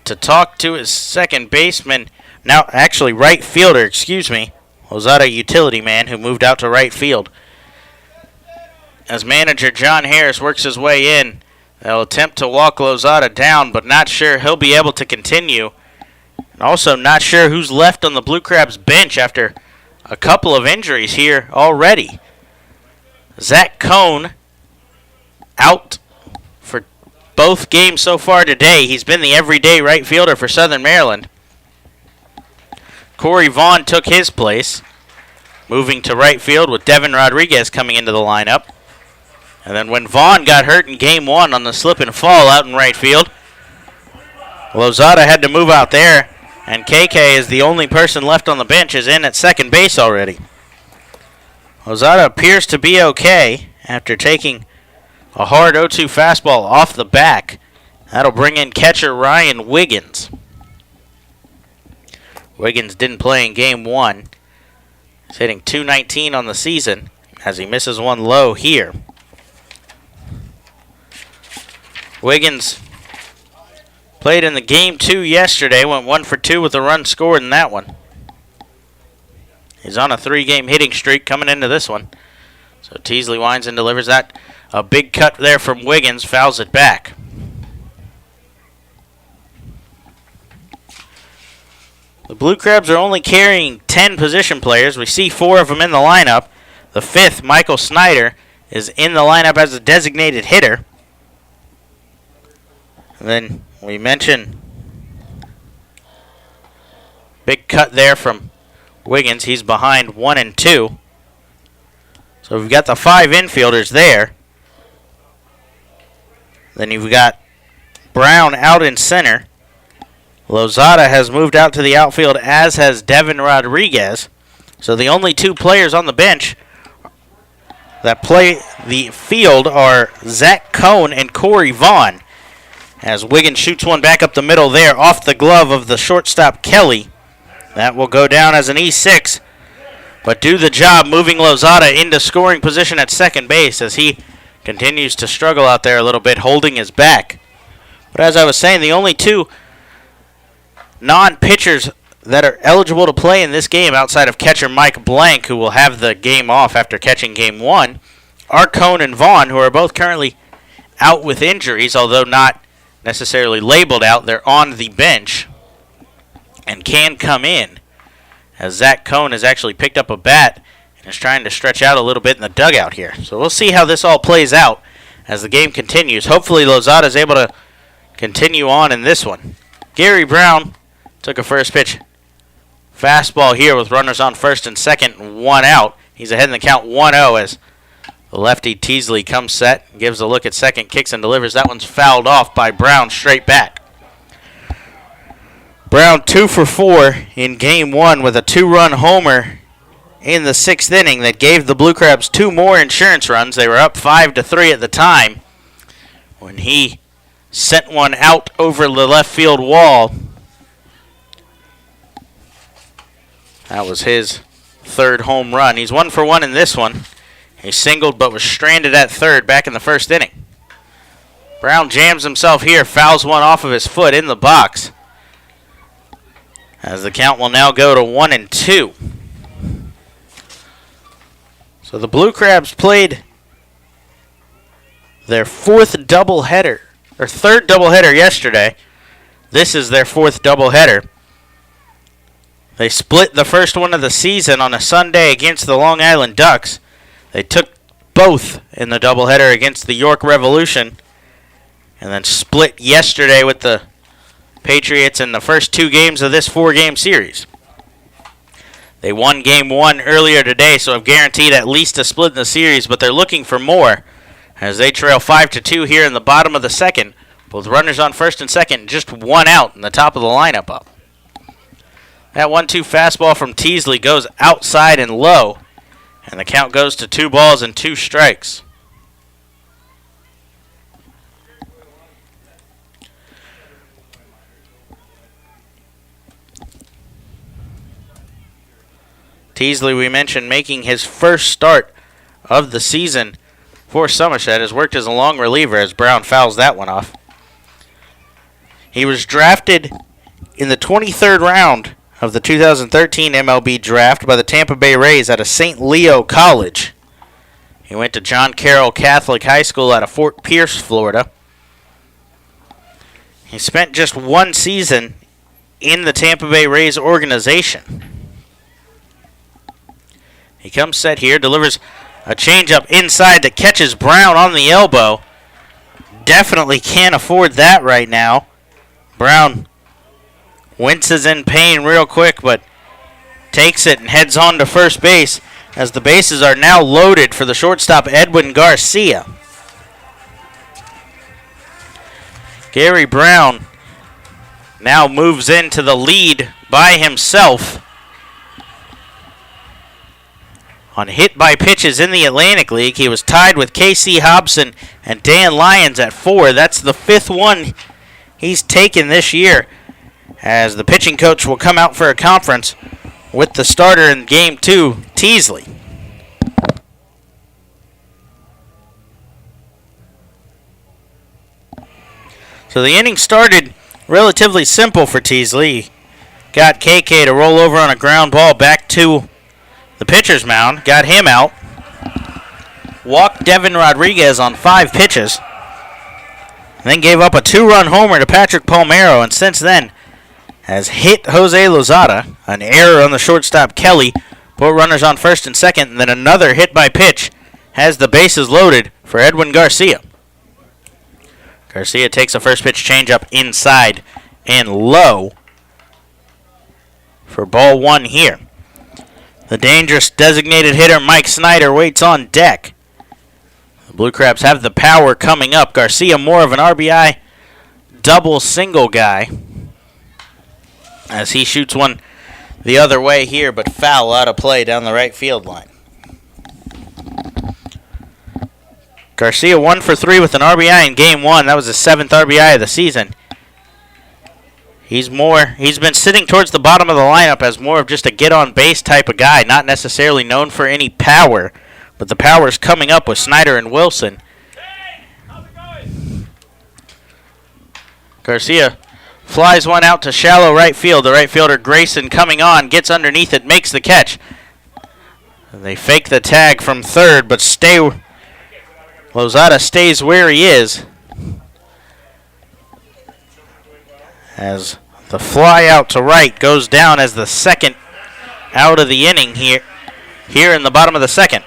to talk to his second baseman, now actually right fielder, Lozada utility man who moved out to right field. As manager John Harris works his way in, they'll attempt to walk Lozada down, but not sure he'll be able to continue. And also not sure who's left on the Blue Crabs bench after a couple of injuries here already. Zach Cohn out for both games so far today. He's been the everyday right fielder for Southern Maryland. Corey Vaughn took his place, moving to right field with Devin Rodriguez coming into the lineup. And then when Vaughn got hurt in Game 1 on the slip and fall out in right field, Lozada had to move out there, and KK is the only person left on the bench, is in at second base already. Lozada appears to be okay after taking a hard 0-2 fastball off the back. That'll bring in catcher Ryan Wiggins. Wiggins didn't play in Game 1. He's hitting .219 on the season as he misses one low here. Wiggins played in the Game 2 yesterday, went 1 for 2 with a run scored in that one. He's on a 3-game hitting streak coming into this one. So Teasley winds and delivers that. A big cut there from Wiggins, fouls it back. The Blue Crabs are only carrying 10 position players. We see 4 of them in the lineup. The 5th, Michael Snyder, is in the lineup as a designated hitter. And then we mentioned cut there from Wiggins. He's behind 1-2. So we've got the 5 infielders there. Then you've got Brown out in center. Lozada has moved out to the outfield, as has Devin Rodriguez. So the only 2 players on the bench that play the field are Zach Cohn and Corey Vaughn. As Wiggins shoots one back up the middle there, off the glove of the shortstop Kelly. That will go down as an E6. But do the job moving Lozada into scoring position at second base as he continues to struggle out there a little bit, holding his back. But as I was saying, the only 2 non-pitchers that are eligible to play in this game outside of catcher Mike Blank, who will have the game off after catching game 1, are Cohn and Vaughn, who are both currently out with injuries, although not necessarily labeled out. They're on the bench and can come in, as Zach Cohn has actually picked up a bat and is trying to stretch out a little bit in the dugout here. So we'll see how this all plays out as the game continues. Hopefully Lozada is able to continue on in this one. Gary Brown took a first pitch fastball here with runners on first and second and 1 out. He's ahead in the count 1-0 as the lefty Teasley comes set, gives a look at second, kicks and delivers. That one's fouled off by Brown straight back. Brown 2 for 4 in game 1 with a 2-run homer in the 6th inning that gave the Blue Crabs 2 more insurance runs. They were up 5-3 at the time when he sent one out over the left field wall. That was his 3rd home run. He's 1 for 1 in this one. He singled but was stranded at third back in the 1st inning. Brown jams himself here, fouls one off of his foot in the box, as the count will now go to 1-2. So the Blue Crabs played their 4th doubleheader, or 3rd doubleheader yesterday. This is their 4th doubleheader. They split the first one of the season on a Sunday against the Long Island Ducks. They took both in the doubleheader against the York Revolution, and then split yesterday with the Patriots in the first 2 games of this 4-game series. They won game 1 earlier today, so have guaranteed at least a split in the series, but they're looking for more as they trail 5-2 here in the bottom of the 2nd, with runners on first and second, just 1 out in the top of the lineup up. That 1-2 fastball from Teasley goes outside and low, and the count goes to 2 balls and 2 strikes. Teasley, we mentioned, making his first start of the season for Somerset, has worked as a long reliever as Brown fouls that one off. He was drafted in the 23rd round of the 2013 MLB draft by the Tampa Bay Rays out of St. Leo College. He went to John Carroll Catholic High School out of Fort Pierce, Florida. He spent just 1 season in the Tampa Bay Rays organization. He comes set here, delivers a changeup inside that catches Brown on the elbow. Definitely can't afford that right now. Brown winces in pain real quick, but takes it and heads on to first base as the bases are now loaded for the shortstop Edwin Garcia. Gary Brown now moves into the lead by himself on hit by pitches in the Atlantic League. He was tied with K.C. Hobson and Dan Lyons at 4. That's the 5th one he's taken this year, as the pitching coach will come out for a conference with the starter in Game 2, Teasley. So the inning started relatively simple for Teasley. Got KK to roll over on a ground ball back to the pitcher's mound, got him out. Walked Devin Rodriguez on 5 pitches. Then gave up a 2-run homer to Patrick Palmero, and since then has hit Jose Lozada. An error on the shortstop Kelly. Put runners on first and second, and then another hit by pitch has the bases loaded for Edwin Garcia. Garcia takes a first pitch changeup inside and low for ball one here. The dangerous designated hitter Mike Snyder waits on deck. The Blue Crabs have the power coming up. Garcia more of an RBI double single guy as he shoots one the other way here, but foul out of play down the right field line. Garcia 1 for 3 with an RBI in game one. That was his 7th RBI of the season. He's been sitting towards the bottom of the lineup as more of just a get-on-base type of guy, not necessarily known for any power, but the power's coming up with Snyder and Wilson. Garcia flies one out to shallow right field. The right fielder Grayson coming on, gets underneath it, makes the catch. They fake the tag from third, but Lozada stays where he is as the fly out to right goes down as the second out of the inning here in the bottom of the second.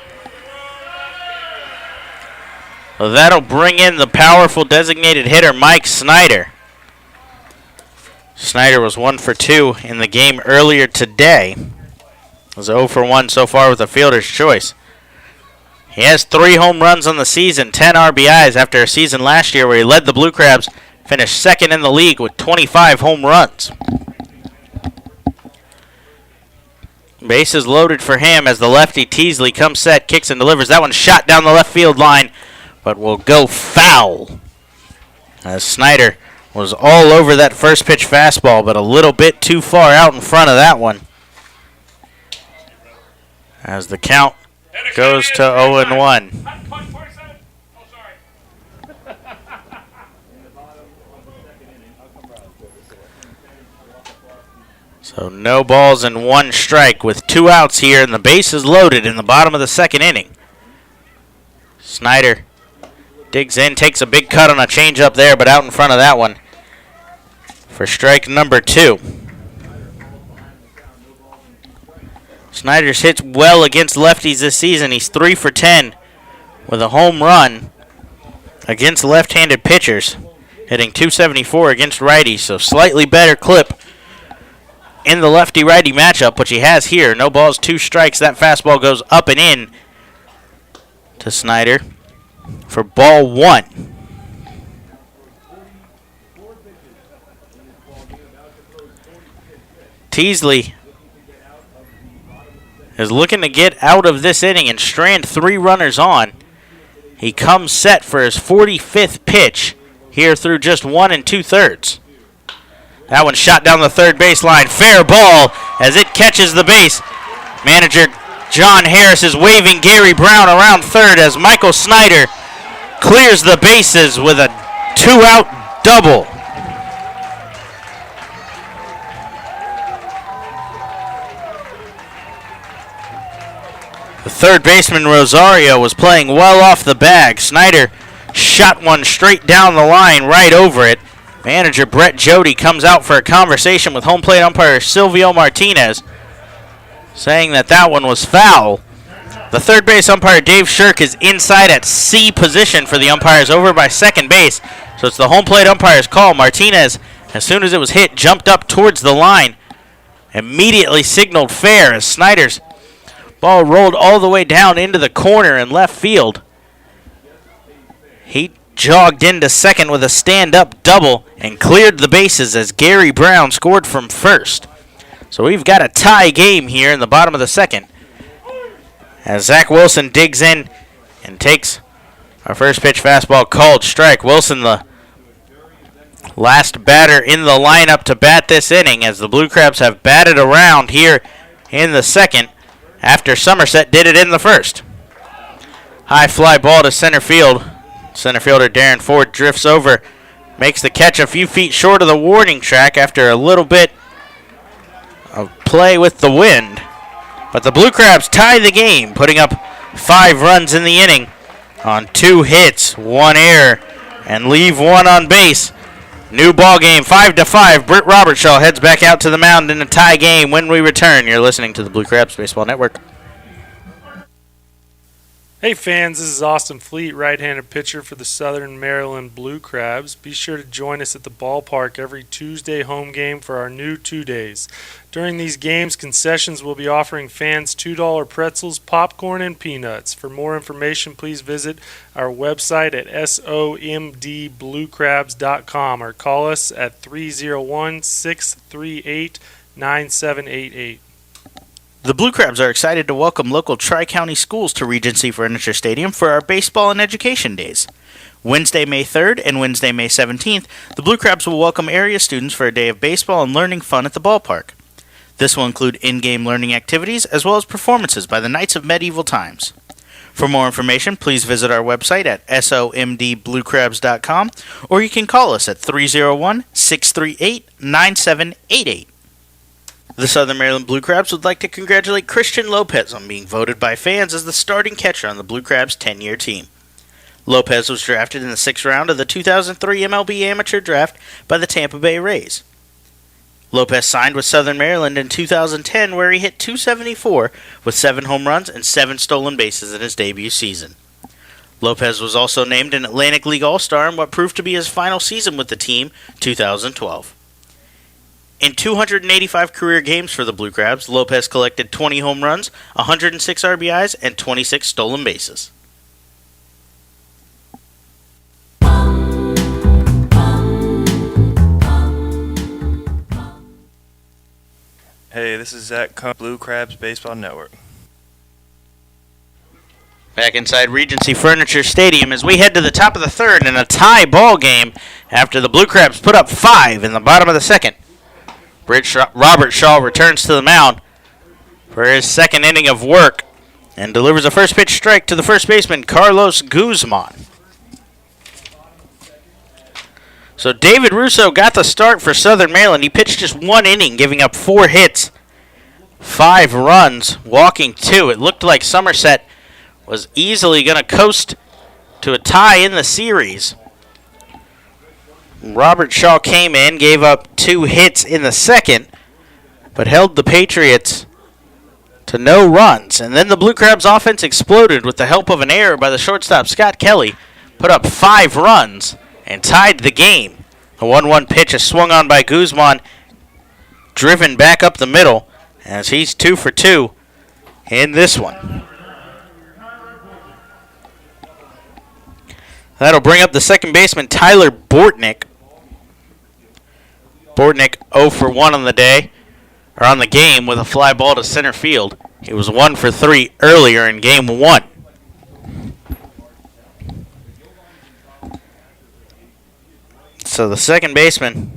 Well, that'll bring in the powerful designated hitter Mike Snyder. Snyder was 1 for 2 in the game earlier today. Was 0 for 1 so far with a fielder's choice. He has 3 home runs on the season, 10 RBIs after a season last year where he led the Blue Crabs, finished second in the league with 25 home runs. Bases loaded for him as the lefty Teasley comes set, kicks and delivers. That one shot down the left field line, but will go foul. As Snyder was all over that first pitch fastball, but a little bit too far out in front of that one. As the count goes to 0-1. So no balls and 1 strike with 2 outs here, and the bases loaded in the bottom of the second inning. Snyder digs in, takes a big cut on a changeup there, but out in front of that one for strike number 2. Snyder's hits well against lefties this season. He's 3 for 10 with a home run against left-handed pitchers, hitting .274 against righties, so slightly better clip in the lefty-righty matchup, which he has here. No balls, 2 strikes. That fastball goes up and in to Snyder for ball 1. Teasley is looking to get out of this inning and strand 3 runners on. He comes set for his 45th pitch here through just 1 2/3. That one shot down the third baseline. Fair ball as it catches the base. Manager John Harris is waving Gary Brown around third as Michael Snyder clears the bases with a 2-out double. The third baseman Rosario was playing well off the bag. Snyder shot one straight down the line right over it. Manager Brett Jody comes out for a conversation with home plate umpire Silvio Martinez, saying that one was foul. The third base umpire Dave Shirk is inside at C position for the umpires over by second base, so it's the home plate umpire's call. Martinez, as soon as it was hit, jumped up towards the line, immediately signaled fair as Snyder's ball rolled all the way down into the corner in left field. He jogged into second with a stand-up double and cleared the bases as Gary Brown scored from first. So we've got a tie game here in the bottom of the second as Zach Wilson digs in and takes our first pitch fastball called strike. Wilson, the last batter in the lineup to bat this inning, as the Blue Crabs have batted around here in the second after Somerset did it in the first. High fly ball to center field. Center fielder Darren Ford drifts over, makes the catch a few feet short of the warning track after a little bit of play with the wind. But the Blue Crabs tie the game, putting up 5 runs in the inning on 2 hits, 1 error, and leave 1 on base. New ball game, 5-5. Britt Robertshaw heads back out to the mound in a tie game. When we return, you're listening to the Blue Crabs Baseball Network. Hey fans, this is Austin Fleet, right-handed pitcher for the Southern Maryland Blue Crabs. Be sure to join us at the ballpark every Tuesday home game for our new 2 days. During these games, concessions will be offering fans $2 pretzels, popcorn, and peanuts. For more information, please visit our website at somdbluecrabs.com or call us at 301-638-9788. The Blue Crabs are excited to welcome local Tri-County schools to Regency Furniture Stadium for our baseball and education days. Wednesday, May 3rd and Wednesday, May 17th, the Blue Crabs will welcome area students for a day of baseball and learning fun at the ballpark. This will include in-game learning activities as well as performances by the Knights of Medieval Times. For more information, please visit our website at somdbluecrabs.com or you can call us at 301-638-9788. The Southern Maryland Blue Crabs would like to congratulate Christian Lopez on being voted by fans as the starting catcher on the Blue Crabs' 10-year team. Lopez was drafted in the 6th round of the 2003 MLB Amateur Draft by the Tampa Bay Rays. Lopez signed with Southern Maryland in 2010 where he hit .274 with 7 home runs and 7 stolen bases in his debut season. Lopez was also named an Atlantic League All-Star in what proved to be his final season with the team, 2012. In 285 career games for the Blue Crabs, Lopez collected 20 home runs, 106 RBIs, and 26 stolen bases. Hey, this is Zach Cohn, Blue Crabs Baseball Network. Back inside Regency Furniture Stadium as we head to the top of the 3rd in a tie ball game after the Blue Crabs put up 5 in the bottom of the 2nd. Robert Shaw returns to the mound for his 2nd inning of work and delivers a first pitch strike to the first baseman, Carlos Guzman. So David Russo got the start for Southern Maryland. He pitched just 1 inning, giving up 4 hits, 5 runs, walking 2. It looked like Somerset was easily going to coast to a tie in the series. Robert Shaw came in, gave up 2 hits in the 2nd, but held the Patriots to no runs. And then the Blue Crabs offense exploded with the help of an error by the shortstop Scott Kelly, put up 5 runs and tied the game. A 1-1 pitch is swung on by Guzman, driven back up the middle, as he's 2 for 2 in this one. That'll bring up the second baseman, Tyler Bortnick. Bortnick 0 for 1 on the day, or on the game, with a fly ball to center field. He was 1 for 3 earlier in game 1. So the second baseman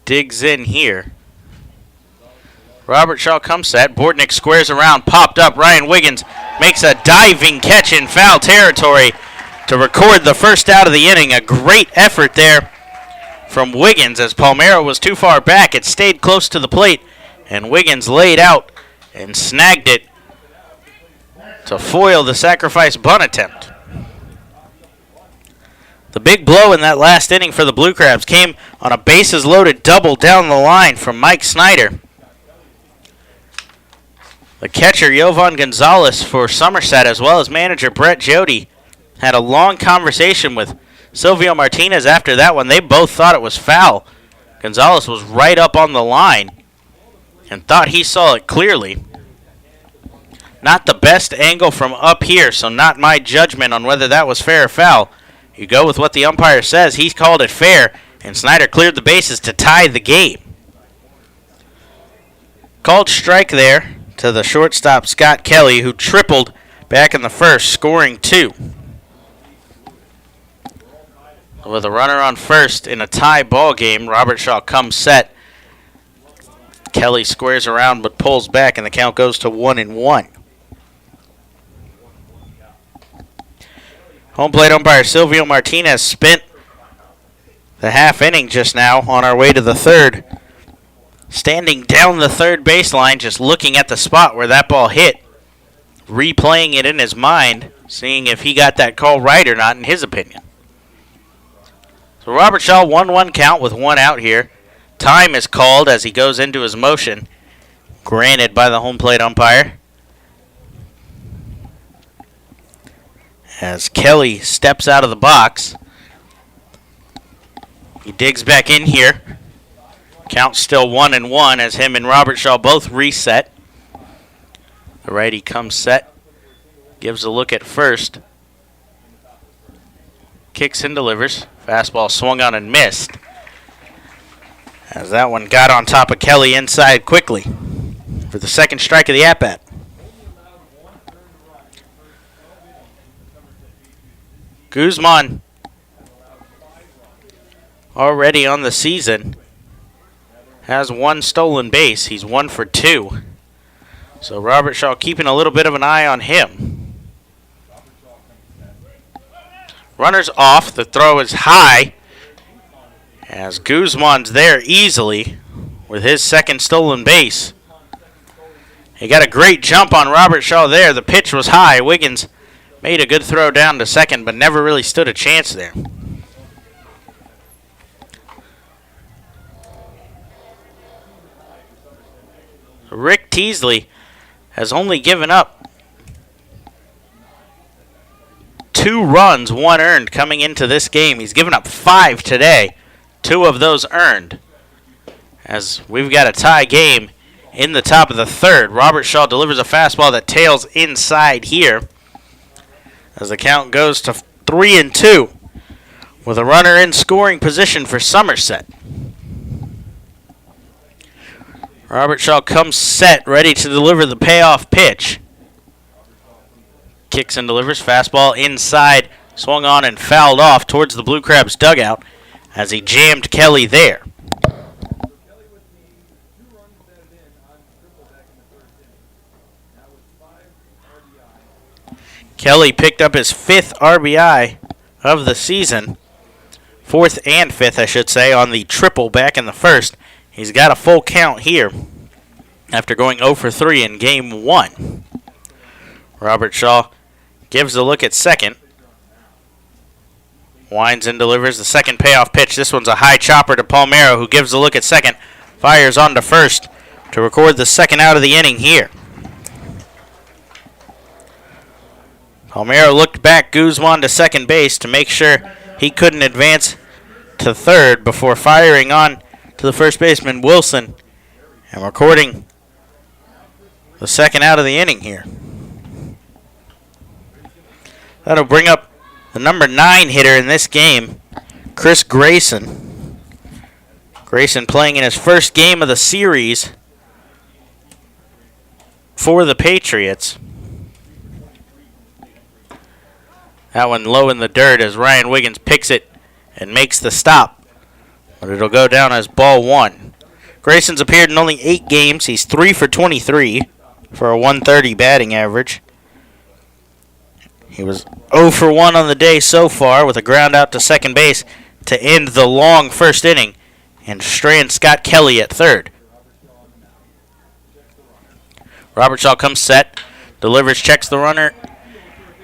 digs in here. Robert Shaw comes set. Bortnick squares around, popped up. Ryan Wiggins makes a diving catch in foul territory to record the first out of the inning. A great effort there from Wiggins as Palmero was too far back. It stayed close to the plate, and Wiggins laid out and snagged it to foil the sacrifice bunt attempt. The big blow in that last inning for the Blue Crabs came on a bases-loaded double down the line from Mike Snyder. The catcher, Jovan Gonzalez for Somerset, as well as manager Brett Jody, had a long conversation with Silvio Martinez after that one. They both thought it was foul. Gonzalez was right up on the line and thought he saw it clearly. Not the best angle from up here, so not my judgment on whether that was fair or foul. You go with what the umpire says. He called it fair, and Snyder cleared the bases to tie the game. Called strike there to the shortstop Scott Kelly, who tripled back in the first, scoring 2. With a runner on first in a tie ball game, Robert Shaw comes set. Kelly squares around but pulls back, and the count goes to 1-1. Home plate umpire Silvio Martinez spent the half inning just now on our way to the 3rd. Standing down the 3rd baseline, just looking at the spot where that ball hit, replaying it in his mind, seeing if he got that call right or not in his opinion. So Robert Shaw 1-1 count with 1 out here. Time is called as he goes into his motion. granted by the home plate umpire. As Kelly steps out of the box. He digs back in here. Count still 1-1 as him and Robert Shaw both reset. The righty comes set. Gives a look at first. Kicks and delivers. Fastball swung on and missed. As that one got on top of Kelly inside quickly for the second strike of the at-bat. Guzman already on the season has 1 stolen base. He's 1 for 2. So Robert Shaw keeping a little bit of an eye on him. Runner's off. The throw is high as Guzman's there easily with his second stolen base. He got a great jump on Robert Shaw there. The pitch was high. Wiggins made a good throw down to second, but never really stood a chance there. Rick Teasley has only given up 2 runs, 1 earned coming into this game. He's given up 5 today, 2 of those earned. As we've got a tie game in the top of the third. Robert Shaw delivers a fastball that tails inside here as the count goes to 3-2 with a runner in scoring position for Somerset. Robert Shaw comes set, ready to deliver the payoff pitch. Kicks and delivers. Fastball inside, swung on and fouled off towards the Blue Crabs dugout as he jammed Kelly there. Kelly picked up his 5th RBI of the season. 4th and 5th, I should say, on the triple back in the first. He's got a full count here after going 0 for 3 in game 1. Robert Shaw gives a look at second. Winds and delivers the second payoff pitch. This one's a high chopper to Palmero, who gives a look at second. Fires on to first to record the second out of the inning here. Palmero looked back Guzman to second base to make sure he couldn't advance to third before firing on to the first baseman, Wilson, and recording the second out of the inning here. That'll bring up the number 9 hitter in this game, Chris Grayson. Grayson playing in his first game of the series for the Patriots. That one low in the dirt as Ryan Wiggins picks it and makes the stop. But it'll go down as ball 1. Grayson's appeared in only 8 games. He's 3 for 23 for a 130 batting average. He was 0 for 1 on the day so far with a ground out to second base to end the long first inning and strand Scott Kelly at third. Robert Shaw comes set, delivers, checks the runner.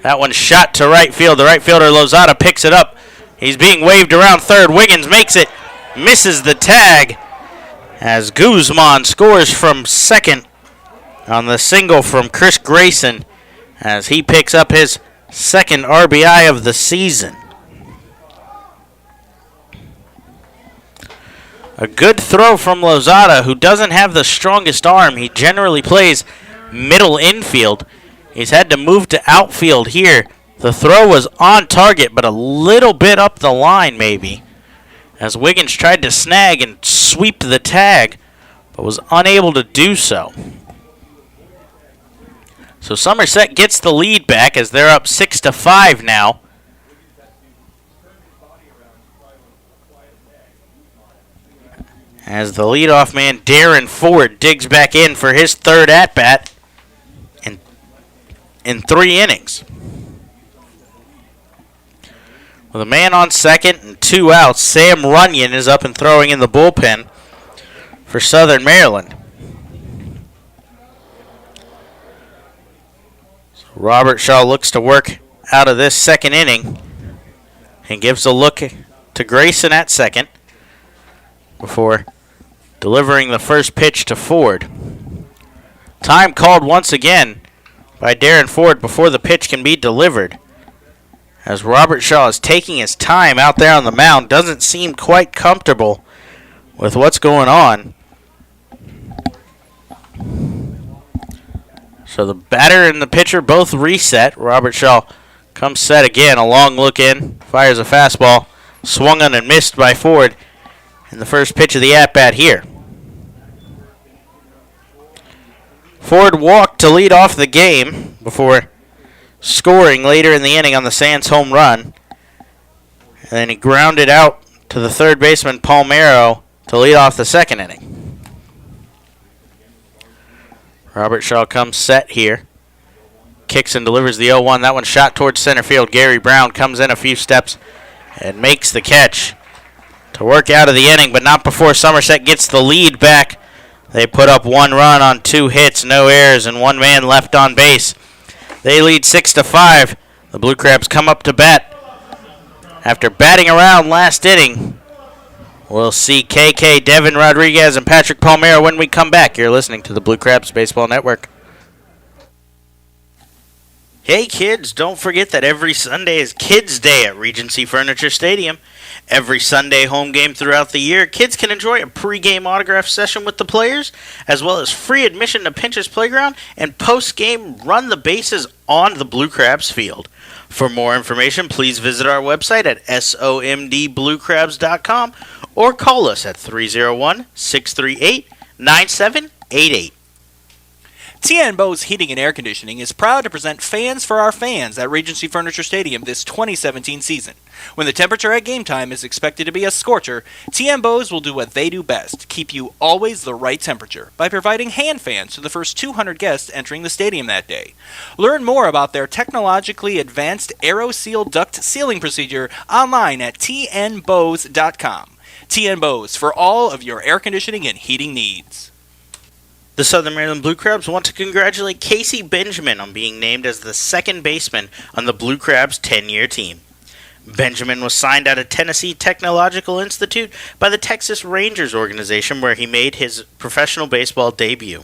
That one's shot to right field. The right fielder, Lozada, picks it up. He's being waved around third. Wiggins makes it, misses the tag as Guzman scores from second on the single from Chris Grayson as he picks up his second RBI of the season. A good throw from Lozada, who doesn't have the strongest arm. He generally plays middle infield. He's had to move to outfield here. The throw was on target, but a little bit up the line maybe, as Wiggins tried to snag and sweep the tag, but was unable to do so. So Somerset gets the lead back as they're up 6-5 now. As the leadoff man, Darren Ford, digs back in for his third at-bat in 3 innings. With a man on second and 2 outs, Sam Runyon is up and throwing in the bullpen for Southern Maryland. So Robert Shaw looks to work out of this second inning and gives a look to Grayson at second before delivering the first pitch to Ford. Time called once again by Darren Ford before the pitch can be delivered. As Robert Shaw is taking his time out there on the mound, doesn't seem quite comfortable with what's going on. So the batter and the pitcher both reset. Robert Shaw comes set again. A long look in. Fires a fastball. Swung on and missed by Ford in the first pitch of the at-bat here. Ford walked to lead off the game before scoring later in the inning on the Sands home run. And then he grounded out to the third baseman, Palmero, to lead off the second inning. Robert Shaw comes set here. Kicks and delivers the 0-1. That one shot towards center field. Gary Brown comes in a few steps and makes the catch to work out of the inning, but not before Somerset gets the lead back. They put up 1 run on 2 hits, no errors, and 1 man left on base. They lead 6-5. The Blue Crabs come up to bat. After batting around last inning, we'll see KK, Devin Rodriguez, and Patrick Palmero when we come back. You're listening to the Blue Crabs Baseball Network. Hey kids, don't forget that every Sunday is Kids Day at Regency Furniture Stadium. Every Sunday home game throughout the year, kids can enjoy a pregame autograph session with the players, as well as free admission to Pinch's Playground and post-game run the bases on the Blue Crabs field. For more information, please visit our website at somdbluecrabs.com or call us at 301-638-9788. TN Bose Heating and Air Conditioning is proud to present Fans for Our Fans at Regency Furniture Stadium this 2017 season. When the temperature at game time is expected to be a scorcher, TN Bose will do what they do best, keep you always the right temperature, by providing hand fans to the first 200 guests entering the stadium that day. Learn more about their technologically advanced AeroSeal duct sealing procedure online at tnbose.com. TN Bose for all of your air conditioning and heating needs. The Southern Maryland Blue Crabs want to congratulate Casey Benjamin on being named as the second baseman on the Blue Crabs' 10-year team. Benjamin was signed out of Tennessee Technological Institute by the Texas Rangers organization, where he made his professional baseball debut.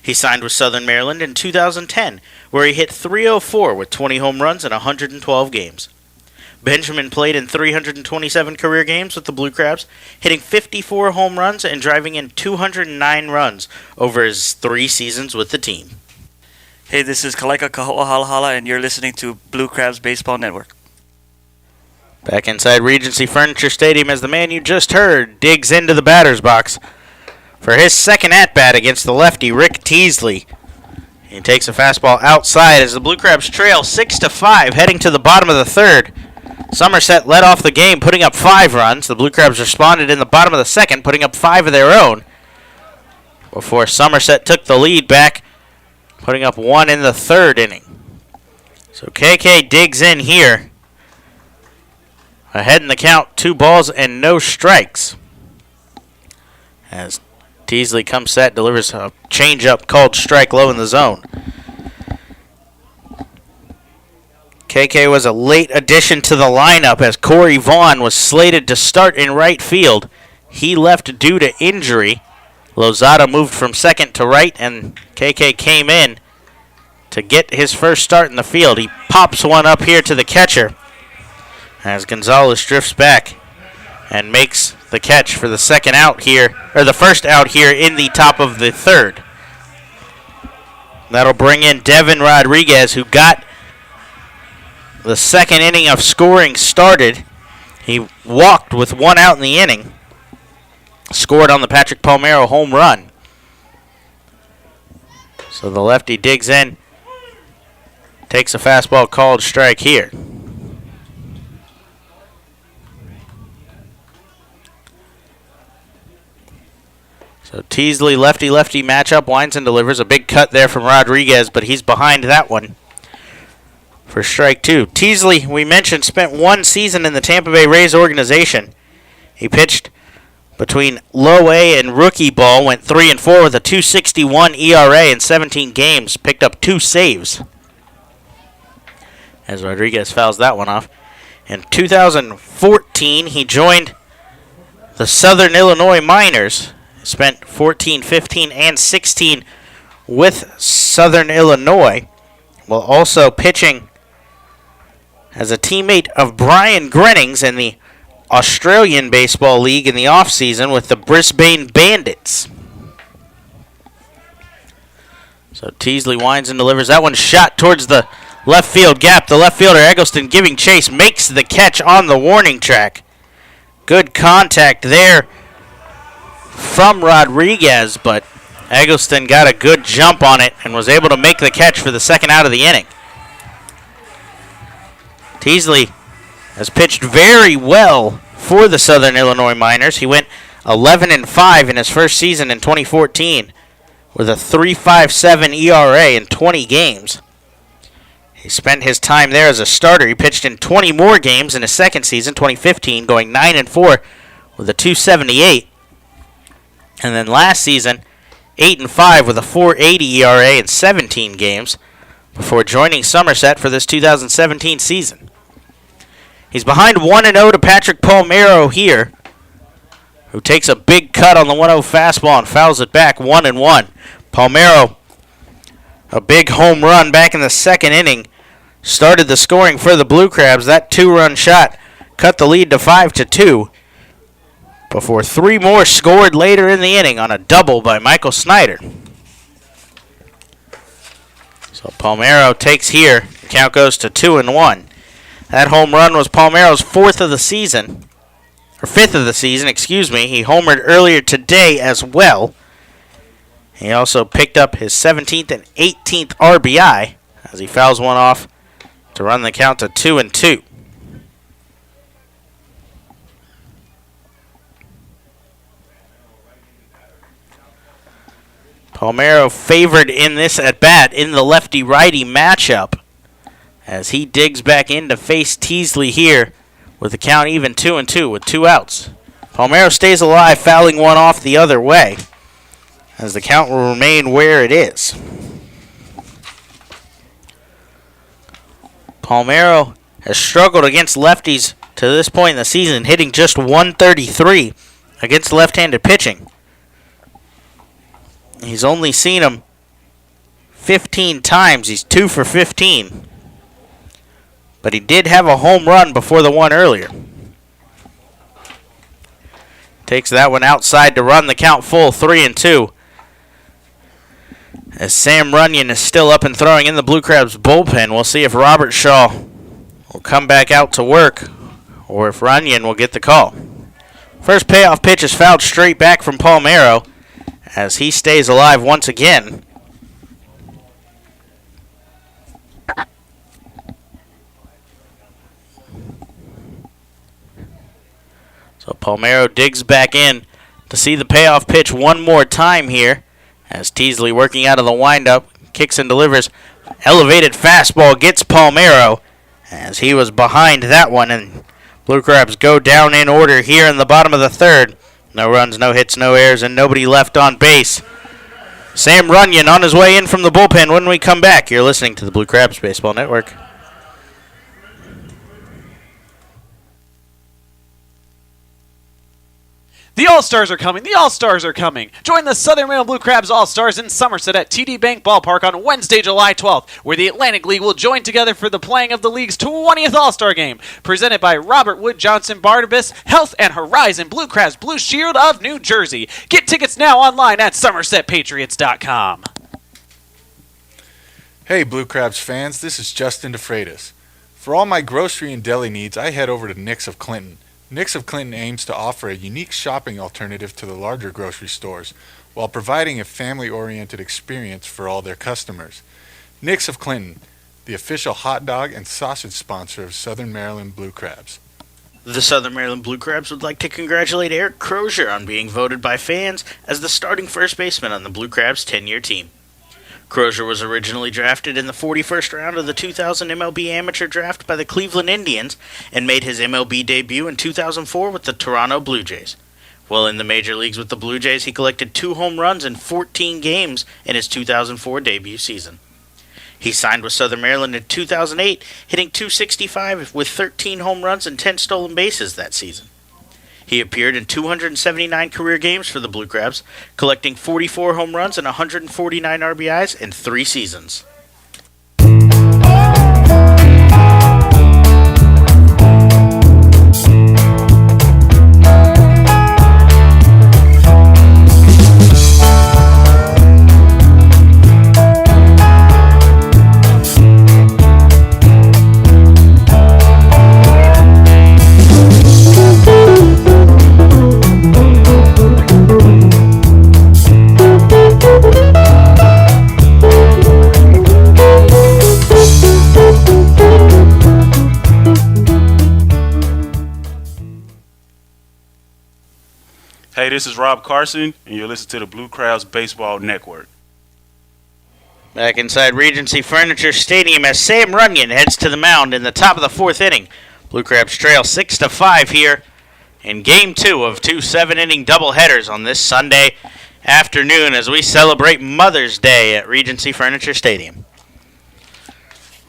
He signed with Southern Maryland in 2010, where he hit .304 with 20 home runs in 112 games. Benjamin played in 327 career games with the Blue Crabs, hitting 54 home runs and driving in 209 runs over his 3 seasons with the team. Hey, this is Kaleka Kaho'ahalhala, and you're listening to Blue Crabs Baseball Network. Back inside Regency Furniture Stadium as the man you just heard digs into the batter's box for his second at-bat against the lefty, Rick Teasley. He takes a fastball outside as the Blue Crabs trail 6-5 heading to the bottom of the third. Somerset led off the game, putting up 5 runs. The Blue Crabs responded in the bottom of the second, putting up 5 of their own, before Somerset took the lead back, putting up 1 in the third inning. So KK digs in here. Ahead in the count, 2 balls and no strikes. As Teasley comes set, delivers a changeup called strike low in the zone. KK was a late addition to the lineup as Corey Vaughn was slated to start in right field. He left due to injury. Lozada moved from second to right, and KK came in to get his first start in the field. He pops one up here to the catcher as Gonzalez drifts back and makes the catch for the second out here, or the first out here in the top of the third. That'll bring in Devin Rodriguez, who got the second inning of scoring started. He walked with 1 out in the inning. Scored on the Patrick Palmero home run. So the lefty digs in. Takes a fastball called strike here. So Teasley lefty-lefty matchup. Winds and delivers. A big cut there from Rodriguez, but he's behind that one for strike 2. Teasley, we mentioned, spent 1 season in the Tampa Bay Rays organization. He pitched between low A and rookie ball, went 3-4 with a 2.61 ERA in 17 games, picked up 2 saves. As Rodriguez fouls that one off. In 2014, he joined the Southern Illinois Miners. Spent 14, 15, and 16 with Southern Illinois, while also pitching as a teammate of Brian Grennings in the Australian Baseball League in the offseason with the Brisbane Bandits. So Teasley winds and delivers. That one shot towards the left field gap. The left fielder, Eggleston, giving chase, makes the catch on the warning track. Good contact there from Rodriguez, but Eggleston got a good jump on it and was able to make the catch for the second out of the inning. Teasley has pitched very well for the Southern Illinois Miners. He went 11-5 in his first season in 2014 with a 3.57 ERA in 20 games. He spent his time there as a starter. He pitched in 20 more games in his second season, 2015, going 9-4 with a 2.78. And then last season, 8-5 with a 4.80 ERA in 17 games before joining Somerset for this 2017 season. He's behind 1-0 to Patrick Palmero here, who takes a big cut on the 1-0 fastball and fouls it back 1-1. Palmero, a big home run back in the second inning, started the scoring for the Blue Crabs. That two-run shot cut the lead to 5-2 before three more scored later in the inning on a double by Michael Snyder. So Palmero takes here. The count goes to 2-1. That home run was Palmero's fifth of the season. He homered earlier today as well. He also picked up his 17th and 18th RBI as he fouls one off to run the count to 2-2. Palmero favored in this at-bat in the lefty-righty matchup as he digs back in to face Teasley here with the count even 2-2 with 2 outs. Palmero stays alive, fouling one off the other way as the count will remain where it is. Palmero has struggled against lefties to this point in the season, hitting just 133 against left-handed pitching. He's only seen him 15 times. He's 2 for 15. But he did have a home run before the one earlier. Takes that one outside to run the count full 3-2. As Sam Runyon is still up and throwing in the Blue Crabs bullpen, we'll see if Robert Shaw will come back out to work or if Runyon will get the call. First payoff pitch is fouled straight back from Palmero as he stays alive once again. So Palmero digs back in to see the payoff pitch one more time here as Teasley working out of the windup, kicks and delivers. Elevated fastball gets Palmero as he was behind that one, and Blue Crabs go down in order here in the bottom of the third. No runs, no hits, no errors, and nobody left on base. Sam Runyon on his way in from the bullpen. When we come back, you're listening to the Blue Crabs Baseball Network. The All-Stars are coming. The All-Stars are coming. Join the Southern Maryland Blue Crabs All-Stars in Somerset at TD Bank Ballpark on Wednesday, July 12th, where the Atlantic League will join together for the playing of the league's 20th All-Star Game, presented by Robert Wood Johnson Barnabas Health and Horizon Blue Crabs Blue Shield of New Jersey. Get tickets now online at SomersetPatriots.com. Hey Blue Crabs fans, this is Justin DeFreitas. For all my grocery and deli needs, I head over to Nick's of Clinton. Nick's of Clinton aims to offer a unique shopping alternative to the larger grocery stores while providing a family-oriented experience for all their customers. Nick's of Clinton, the official hot dog and sausage sponsor of Southern Maryland Blue Crabs. The Southern Maryland Blue Crabs would like to congratulate Eric Crozier on being voted by fans as the starting first baseman on the Blue Crabs 10-year team. Crozier was originally drafted in the 41st round of the 2000 MLB Amateur Draft by the Cleveland Indians and made his MLB debut in 2004 with the Toronto Blue Jays. While in the major leagues with the Blue Jays, he collected 2 home runs in 14 games in his 2004 debut season. He signed with Southern Maryland in 2008, hitting .265 with 13 home runs and 10 stolen bases that season. He appeared in 279 career games for the Blue Crabs, collecting 44 home runs and 149 RBIs in 3 seasons. Hey, this is Rob Carson, and you're listening to the Blue Crabs Baseball Network. Back inside Regency Furniture Stadium as Sam Runyon heads to the mound in the top of the 4th inning. Blue Crabs trail 6-5 here in Game 2 of 2 7-inning doubleheaders on this Sunday afternoon as we celebrate Mother's Day at Regency Furniture Stadium.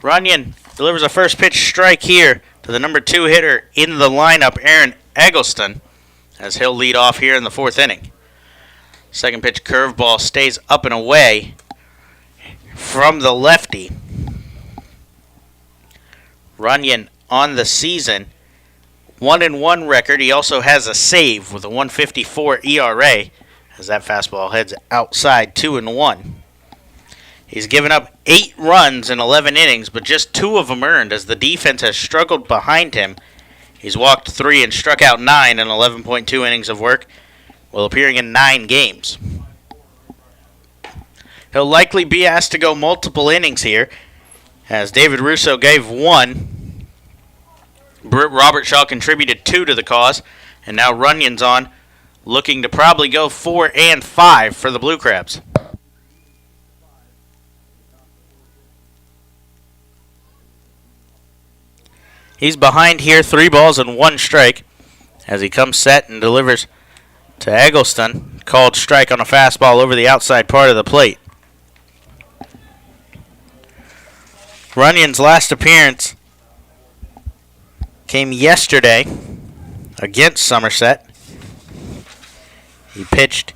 Runyon delivers a first pitch strike here to the number 2 hitter in the lineup, Aaron Eggleston, as he'll lead off here in the 4th inning. Second pitch curveball stays up and away from the lefty. Runyon on the season, 1-1 record. He also has a save with a 1.54 ERA as that fastball heads outside 2-1. He's given up 8 runs in 11 innings, but just 2 of them earned as the defense has struggled behind him. He's walked 3 and struck out 9 in 11.2 innings of work, while appearing in 9 games. He'll likely be asked to go multiple innings here, as David Russo gave 1. Britt Robertshaw contributed 2 to the cause, and now Runyon's on, looking to probably go 4 and 5 for the Blue Crabs. He's behind here, 3 balls and 1 strike, as he comes set and delivers to Eggleston. Called strike on a fastball over the outside part of the plate. Runyon's last appearance came yesterday against Somerset. He pitched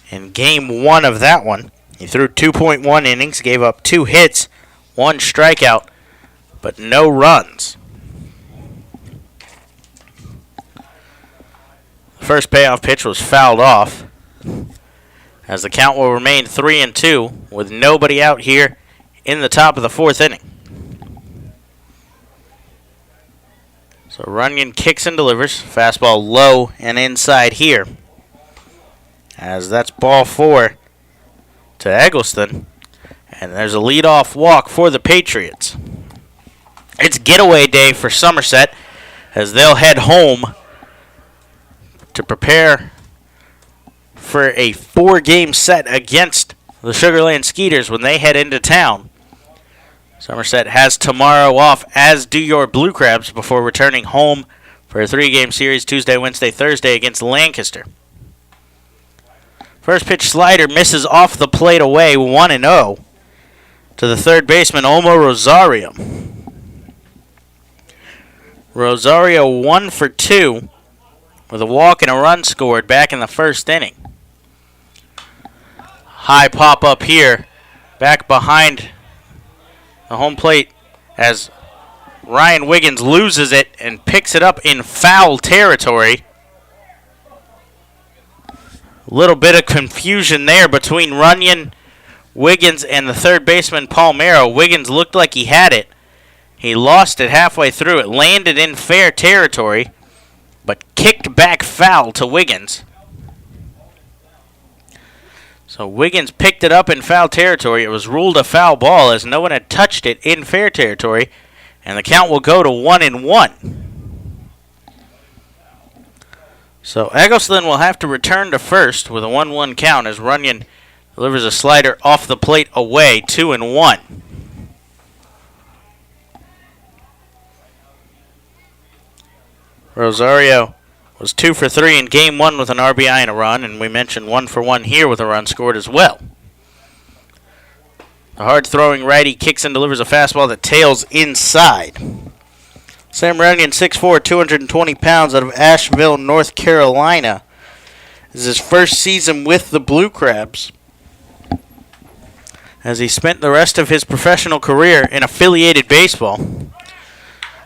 in Game 1 of that one. He threw 2.1 innings, gave up 2 hits, 1 strikeout, but no runs. The first payoff pitch was fouled off, as the count will remain 3-2 with nobody out here in the top of the 4th inning. So Runyon kicks and delivers. Fastball low and inside here, as that's ball 4 to Eggleston. And there's a leadoff walk for the Patriots. It's getaway day for Somerset, as they'll head home to prepare for a 4-game set against the Sugarland Skeeters when they head into town. Somerset has tomorrow off, as do your Blue Crabs, before returning home for a 3-game series Tuesday, Wednesday, Thursday against Lancaster. First pitch slider misses off the plate away, 1-0 to the third baseman, Olmo Rosario. Rosario 1 for 2 with a walk and a run scored back in the 1st inning. High pop up here, back behind the home plate, as Ryan Wiggins loses it and picks it up in foul territory. A little bit of confusion there between Runyon, Wiggins, and the third baseman, Palmero. Wiggins looked like he had it. He lost it halfway through. It landed in fair territory, but kicked back foul to Wiggins. So Wiggins picked it up in foul territory. It was ruled a foul ball as no one had touched it in fair territory, and the count will go to 1-1. So Eggleston will have to return to first with a 1-1 count as Runyon delivers a slider off the plate away, 2-1. Rosario was 2 for 3 in Game 1 with an RBI and a run, and we mentioned 1 for 1 here with a run scored as well. The hard-throwing righty kicks and delivers a fastball that tails inside. Sam Runyon, 6'4", 220 pounds, out of Asheville, North Carolina. This is his first season with the Blue Crabs, as he spent the rest of his professional career in affiliated baseball.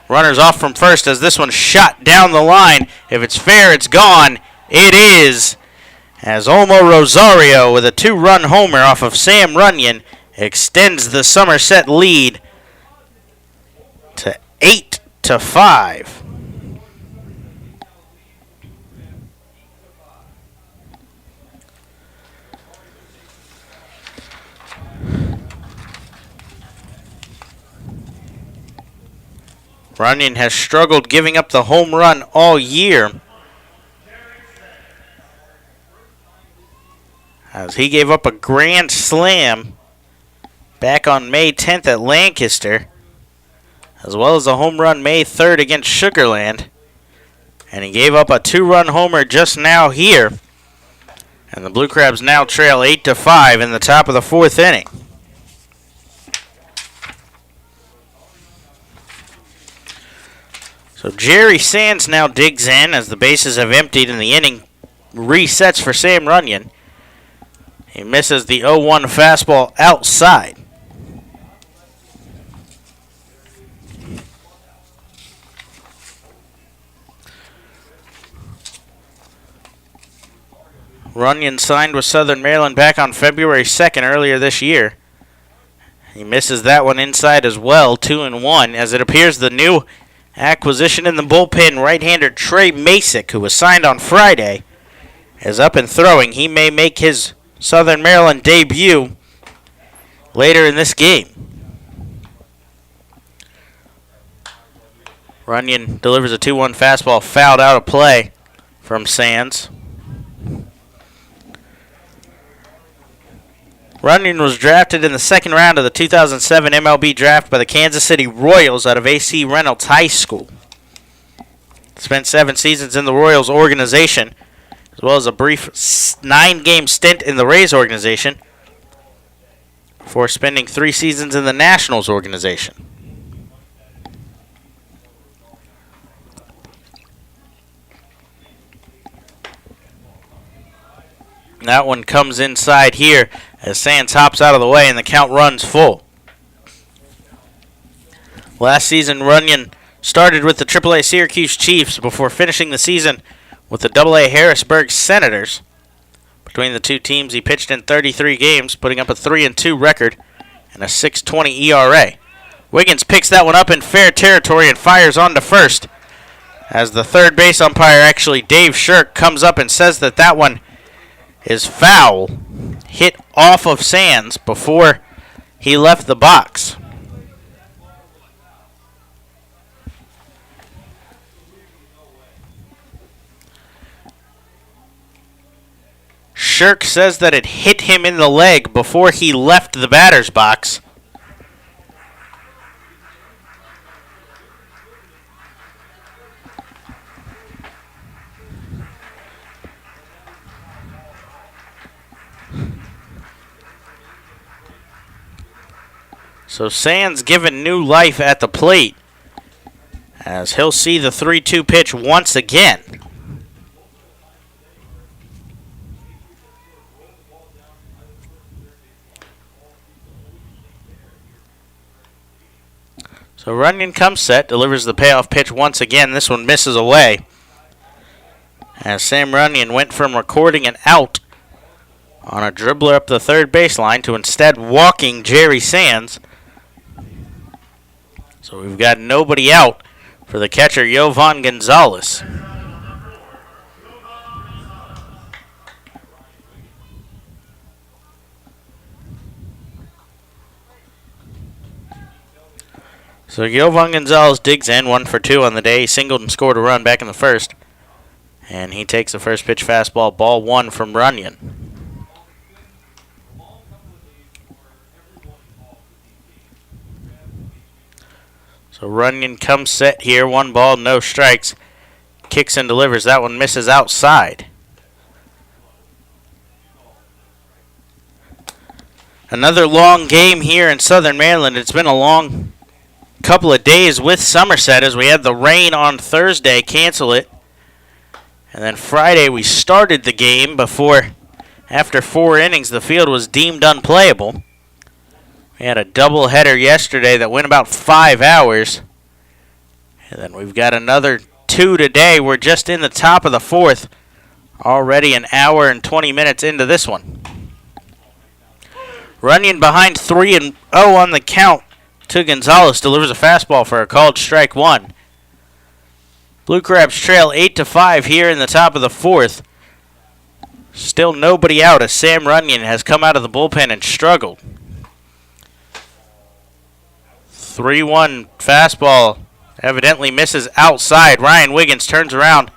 Runners off from first as this one's shot down the line. If it's fair, it's gone. It is, as Olmo Rosario with a 2-run homer off of Sam Runyon extends the Somerset lead to 8-5. Runyon has struggled giving up the home run all year, as he gave up a grand slam back on May 10th at Lancaster, as well as a home run May 3rd against Sugarland. And he gave up a 2-run homer just now here. And the Blue Crabs now trail 8-5 in the top of the 4th inning. So Jerry Sands now digs in as the bases have emptied and the inning resets for Sam Runyon. He misses the 0-1 fastball outside. Runyon signed with Southern Maryland back on February 2nd earlier this year. He misses that one inside as well, 2-1, as it appears the new acquisition in the bullpen, right-hander Trey Masick, who was signed on Friday, is up and throwing. He may make his Southern Maryland debut later in this game. Runyon delivers a 2-1 fastball fouled out of play from Sands. Runyon was drafted in the second round of the 2007 MLB draft by the Kansas City Royals out of A.C. Reynolds High School. Spent 7 seasons in the Royals organization, as well as a brief 9-game stint in the Rays organization, before spending 3 seasons in the Nationals organization. That one comes inside here as Sands hops out of the way and the count runs full. Last season, Runyon started with the AAA Syracuse Chiefs before finishing the season with the AA Harrisburg Senators. Between the two teams, he pitched in 33 games, putting up a 3-2 record and a 6.20 ERA. Wiggins picks that one up in fair territory and fires on to first, as the third base umpire, actually Dave Shirk, comes up and says that that one is foul, hit off of Sands before he left the box. Shirk says that it hit him in the leg before he left the batter's box. So Sands given new life at the plate, as he'll see the 3-2 pitch once again. So Runyon comes set, delivers the payoff pitch once again. This one misses away, as Sam Runyon went from recording an out on a dribbler up the third baseline to instead walking Jerry Sands. So we've got nobody out for the catcher, Yovan Gonzalez. So Yovan Gonzalez digs in, 1 for 2 on the day. He singled and scored a run back in the first. And he takes the first pitch fastball, ball 1 from Runyon. So Runyon comes set here, 1 ball, no strikes. Kicks and delivers. That one misses outside. Another long game here in Southern Maryland. It's been a long couple of days with Somerset as we had the rain on Thursday cancel it. And then Friday we started the game after 4 innings, the field was deemed unplayable. We had a doubleheader yesterday that went about 5 hours. And then we've got another 2 today. We're just in the top of the 4th. Already an hour and 20 minutes into this one. Runyon behind 3-0 on the count to Gonzalez. Delivers a fastball for a called strike 1. Blue Crabs trail 8-5 here in the top of the 4th. Still nobody out as Sam Runyon has come out of the bullpen and struggled. 3-1 fastball evidently misses outside. Ryan Wiggins turns around.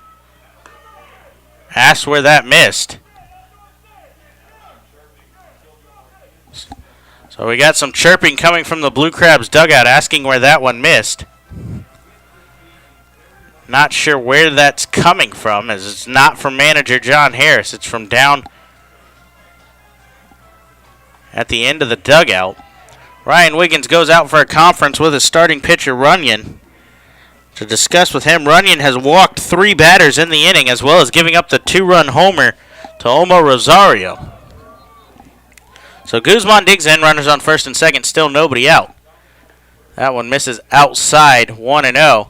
Asks where that missed. So we got some chirping coming from the Blue Crabs dugout asking where that one missed. Not sure where that's coming from, as it's not from manager John Harris. It's from down at the end of the dugout. Ryan Wiggins goes out for a conference with his starting pitcher Runyon. To discuss with him, Runyon has walked 3 batters in the inning, as well as giving up the 2-run homer to Omo Rosario. So Guzman digs in, runners on first and second, still nobody out. That one misses outside, 1-0.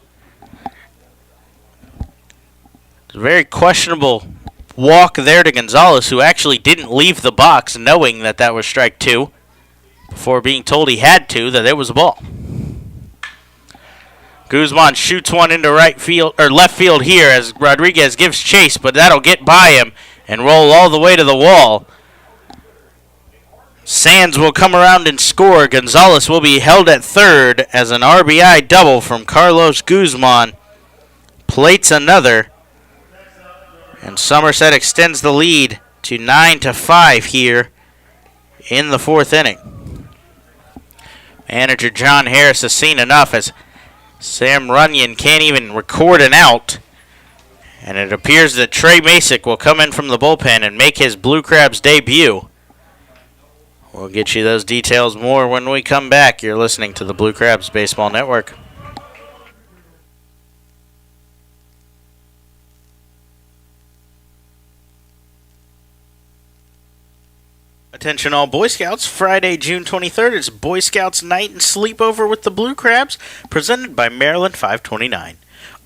It's a very questionable walk there to Gonzalez, who actually didn't leave the box knowing that that was strike 2 before being told he had to, that it was a ball. Guzman shoots one into right field or left field here as Rodriguez gives chase, but that'll get by him and roll all the way to the wall. Sands will come around and score. Gonzalez will be held at third as an RBI double from Carlos Guzman plates another. And Somerset extends the lead to 9-5 here in the 4th inning. Manager John Harris has seen enough as Sam Runyon can't even record an out. And it appears that Trey Masick will come in from the bullpen and make his Blue Crabs debut. We'll get you those details more when we come back. You're listening to the Blue Crabs Baseball Network. Attention all Boy Scouts, Friday, June 23rd is Boy Scouts Night and Sleepover with the Blue Crabs, presented by Maryland 529.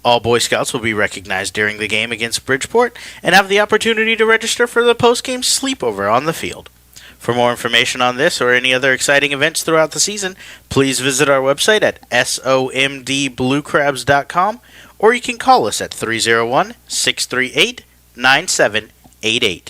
All Boy Scouts will be recognized during the game against Bridgeport and have the opportunity to register for the post-game sleepover on the field. For more information on this or any other exciting events throughout the season, please visit our website at somdbluecrabs.com, or you can call us at 301-638-9788.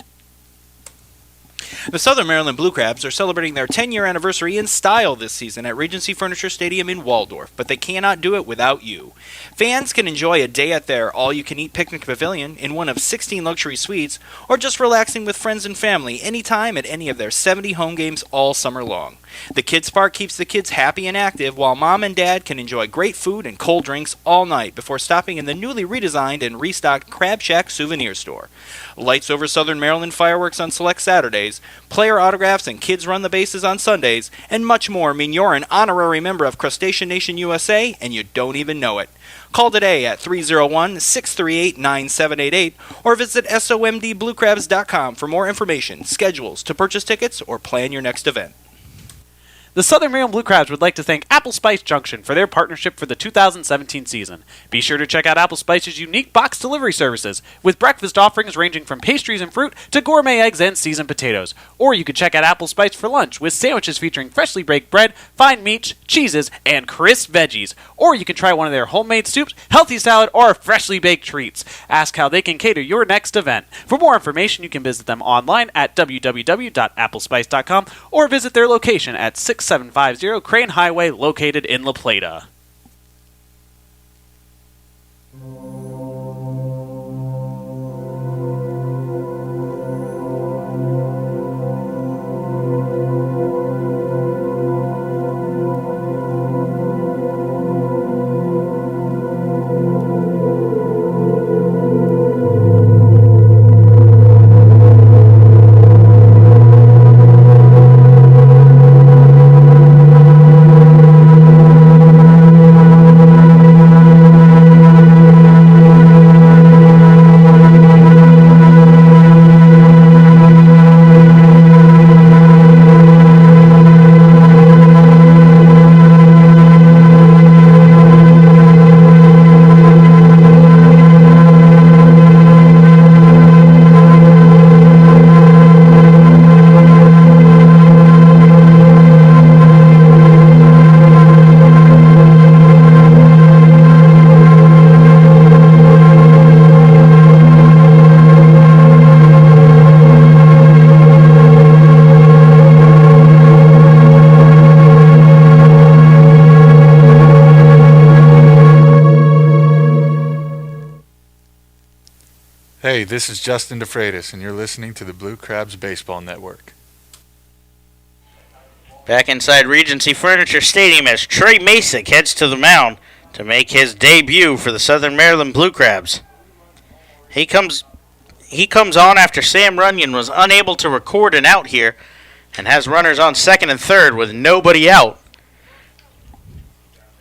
The Southern Maryland Blue Crabs are celebrating their 10-year anniversary in style this season at Regency Furniture Stadium in Waldorf, but they cannot do it without you. Fans can enjoy a day at their all-you-can-eat picnic pavilion in one of 16 luxury suites, or just relaxing with friends and family anytime at any of their 70 home games all summer long. The Kids Park keeps the kids happy and active, while Mom and Dad can enjoy great food and cold drinks all night before stopping in the newly redesigned and restocked Crab Shack souvenir store. Lights over Southern Maryland fireworks on select Saturdays, player autographs and kids run the bases on Sundays, and much more mean you're an honorary member of Crustacean Nation USA and you don't even know it. Call today at 301-638-9788 or visit somdbluecrabs.com for more information, schedules, to purchase tickets, or plan your next event. The Southern Maryland Blue Crabs would like to thank Apple Spice Junction for their partnership for the 2017 season. Be sure to check out Apple Spice's unique box delivery services, with breakfast offerings ranging from pastries and fruit to gourmet eggs and seasoned potatoes. Or you could check out Apple Spice for lunch, with sandwiches featuring freshly baked bread, fine meats, cheeses, and crisp veggies. Or you can try one of their homemade soups, healthy salad, or freshly baked treats. Ask how they can cater your next event. For more information, you can visit them online at www.applespice.com or visit their location at 6750 Crane Highway, located in La Plata. Hey, this is Justin DeFreitas, and you're listening to the Blue Crabs Baseball Network. Back inside Regency Furniture Stadium as Trey Masick heads to the mound to make his debut for the Southern Maryland Blue Crabs. He comes on after Sam Runyon was unable to record an out here and has runners on second and third with nobody out,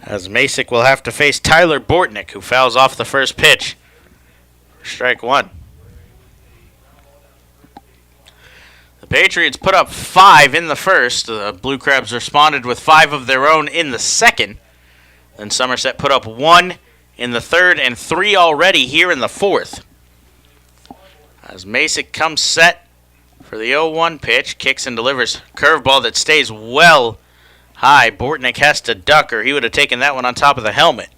as Masick will have to face Tyler Bortnick, who fouls off the first pitch. Strike one. The Patriots put up 5 in the first. The Blue Crabs responded with 5 of their own in the second. Then Somerset put up 1 in the third and 3 already here in the fourth. As Masick comes set for the 0-1 pitch, kicks and delivers curveball that stays well high. Bortnick has to duck, or he would have taken that one on top of the helmet.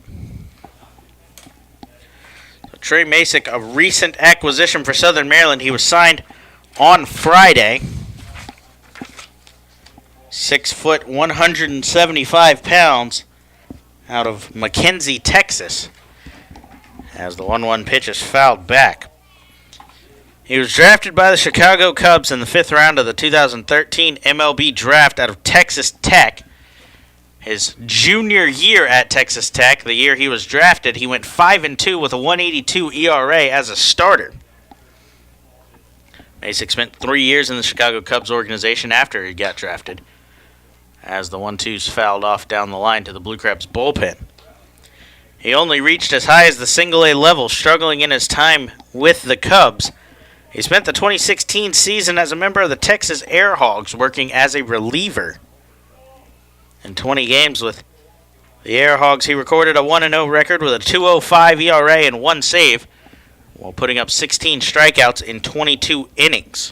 So Trey Masick, a recent acquisition for Southern Maryland. He was signed on Friday. 6 foot, 175 pounds, out of McKenzie, Texas, as the 1-1 pitch is fouled back. He was drafted by the Chicago Cubs in the 5th round of the 2013 MLB draft out of Texas Tech. His junior year at Texas Tech, the year he was drafted, he went 5-2 with a 1.82 ERA as a starter. Masick spent 3 years in the Chicago Cubs organization after he got drafted, as the 1-2s fouled off down the line to the Blue Crabs bullpen. He only reached as high as the single-A level, struggling in his time with the Cubs. He spent the 2016 season as a member of the Texas Air Hogs, working as a reliever. In 20 games with the Air Hogs, he recorded a 1-0 record with a 2.05 ERA and 1 save, while putting up 16 strikeouts in 22 innings.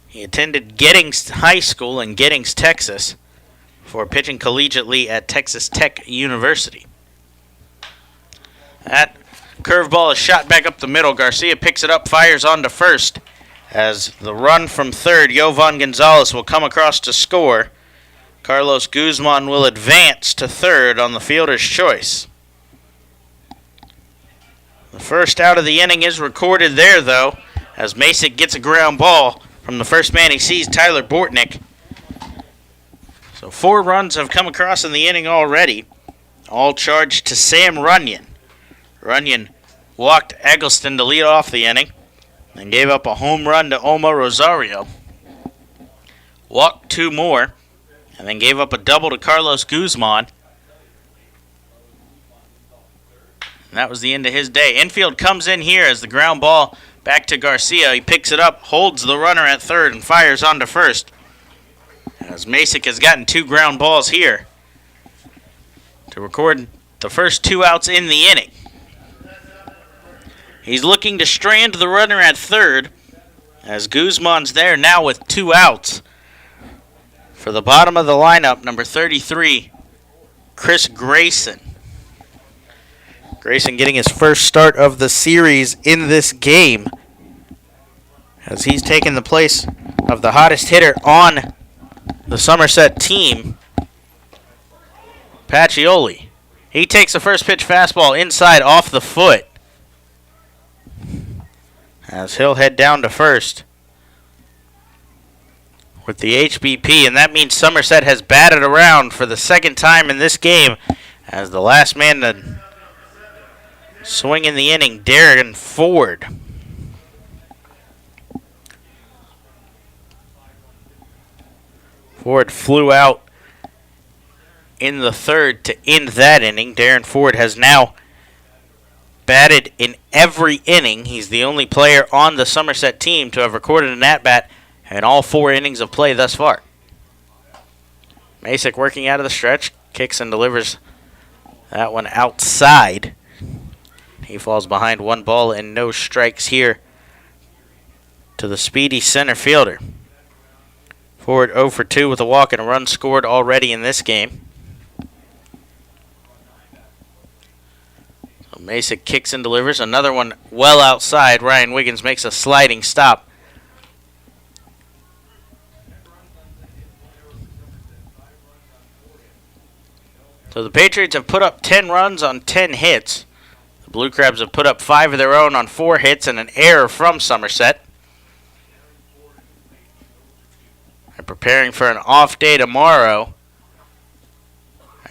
He attended Giddings High School in Giddings, Texas, before pitching collegiately at Texas Tech University. That curveball is shot back up the middle. Garcia picks it up, fires on to first, as the run from third, Jovan Gonzalez, will come across to score. Carlos Guzman will advance to third on the fielder's choice. The first out of the inning is recorded there, though, as Masick gets a ground ball from the first man he sees, Tyler Bortnick. So 4 runs have come across in the inning already, all charged to Sam Runyon. Runyon walked Eggleston to lead off the inning and gave up a home run to Oma Rosario. Walked 2 more and then gave up a double to Carlos Guzman. And that was the end of his day. Infield comes in here as the ground ball back to Garcia. He picks it up, holds the runner at third, and fires on to first. As Masick has gotten 2 ground balls here to record the first 2 outs in the inning. He's looking to strand the runner at third, as Guzman's there now with 2 outs. For the bottom of the lineup, number 33, Chris Grayson. Grayson getting his first start of the series in this game, as he's taken the place of the hottest hitter on the Somerset team, Pacioli. He takes the first pitch fastball inside off the foot, as he'll head down to first with the HBP, and that means Somerset has batted around for the second time in this game, as the last man to swing in the inning, Darren Ford. Ford flew out in the third to end that inning. Darren Ford has now batted in every inning. He's the only player on the Somerset team to have recorded an at-bat in all 4 innings of play thus far. Masick working out of the stretch, kicks and delivers that one outside. He falls behind 1 ball and no strikes here to the speedy center fielder. Ford 0 for 2 with a walk and a run scored already in this game. So Masick kicks and delivers. Another one well outside. Ryan Wiggins makes a sliding stop. So the Patriots have put up 10 runs on 10 hits. Blue Crabs have put up 5 of their own on 4 hits and an error from Somerset. They're preparing for an off day tomorrow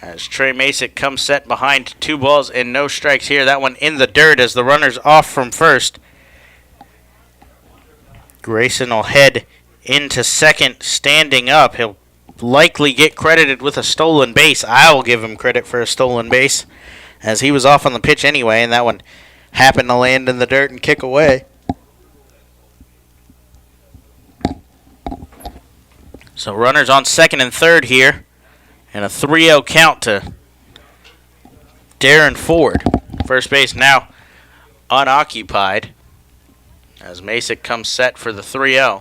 as Trey Masick comes set behind 2 balls and no strikes here. That one in the dirt as the runner's off from first. Grayson will head into second standing up. He'll likely get credited with a stolen base. I will give him credit for a stolen base as he was off on the pitch anyway, and that one happened to land in the dirt and kick away. So runners on second and third here, and a 3-0 count to Darren Ford. First base now unoccupied as Masick comes set for the 3-0.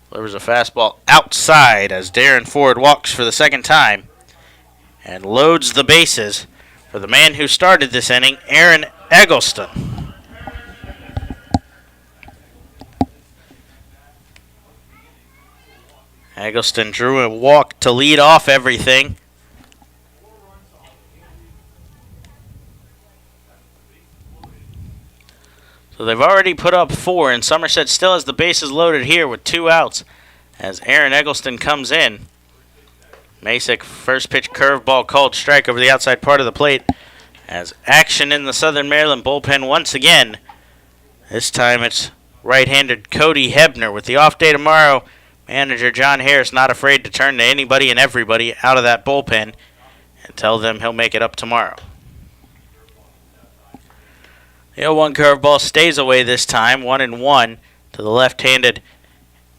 Delivers a fastball outside as Darren Ford walks for the second time and loads the bases for the man who started this inning, Aaron Eggleston. Eggleston drew a walk to lead off everything. So they've already put up 4, and Somerset still has the bases loaded here with 2 outs as Aaron Eggleston comes in. Masick, first pitch curveball called strike over the outside part of the plate as action in the Southern Maryland bullpen once again. This time it's right-handed Cody Hebner. With the off day tomorrow, manager John Harris not afraid to turn to anybody and everybody out of that bullpen and tell them he'll make it up tomorrow. The 0-1 curveball stays away this time, 1-1 to the left-handed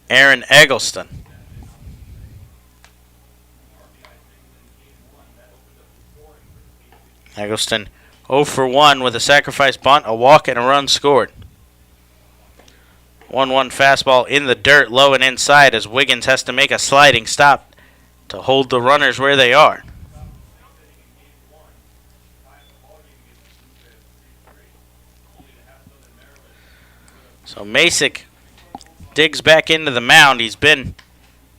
Aaron Eggleston. Eggleston 0 for 1 with a sacrifice bunt, a walk, and a run scored. 1-1 fastball in the dirt, low and inside as Wiggins has to make a sliding stop to hold the runners where they are. So Masick digs back into the mound. He's been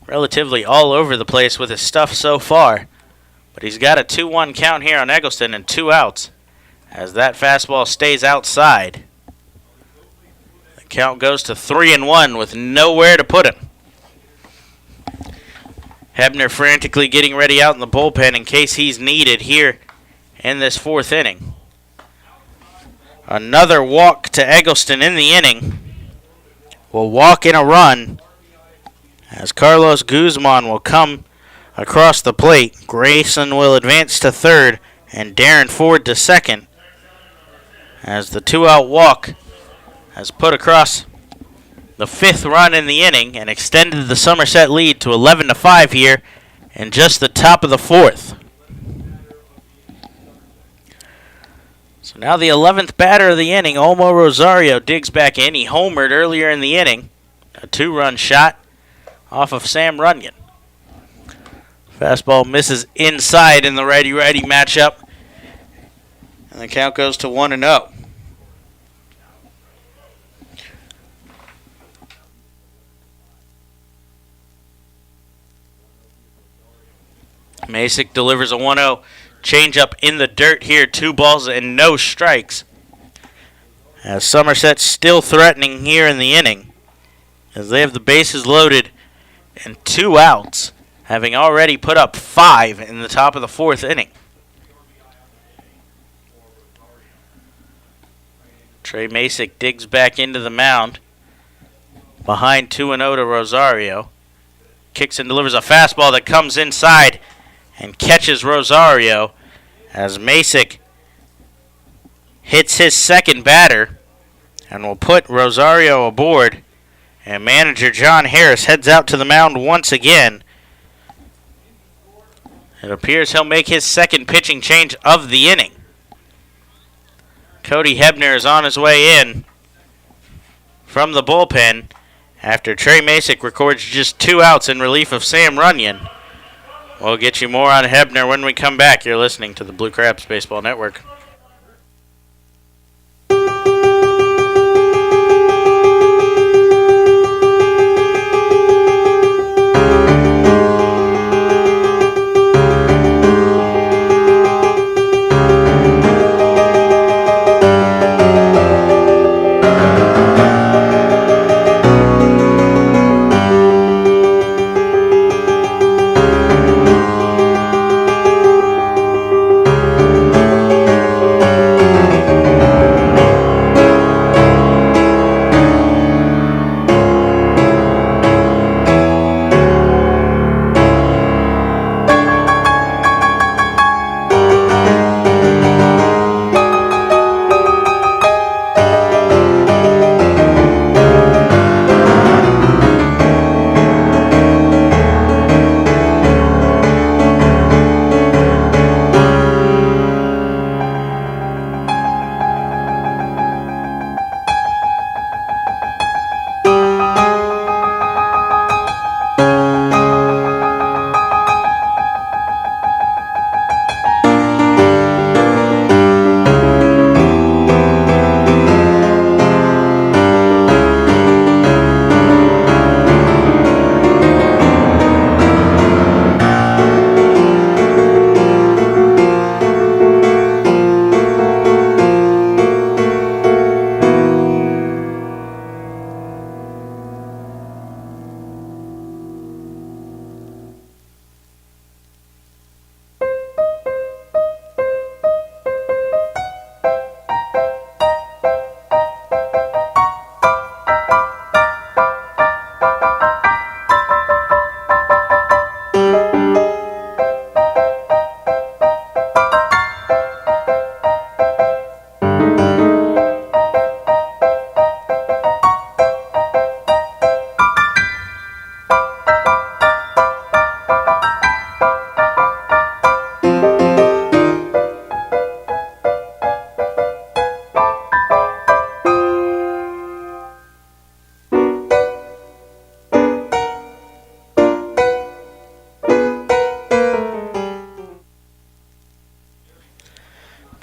relatively all over the place with his stuff so far. But he's got a 2-1 count here on Eggleston and 2 outs as that fastball stays outside. The count goes to 3-1 with nowhere to put him. Hebner frantically getting ready out in the bullpen in case he's needed here in this 4th inning. Another walk to Eggleston in the inning. Will walk in a run as Carlos Guzman will come across the plate. Grayson will advance to third and Darren Ford to second as the 2-out walk has put across the 5th run in the inning and extended the Somerset lead to 11-5 here in just the top of the 4th. So now the 11th batter of the inning, Olmo Rosario, digs back in. He homered earlier in the inning. A 2-run shot off of Sam Runyon. Fastball misses inside in the righty-righty matchup. And the count goes to 1-0. Masick delivers a 1-0 changeup in the dirt here. 2 balls and no strikes. As Somerset still threatening here in the inning as they have the bases loaded and 2 outs, having already put up 5 in the top of the 4th inning. Trey Masick digs back into the mound behind 2-0 to Rosario. Kicks and delivers a fastball that comes inside and catches Rosario as Masick hits his second batter and will put Rosario aboard. And manager John Harris heads out to the mound once again. It appears he'll make his second pitching change of the inning. Cody Hebner is on his way in from the bullpen after Trey Masick records just 2 outs in relief of Sam Runyon. We'll get you more on Hebner when we come back. You're listening to the Blue Crabs Baseball Network.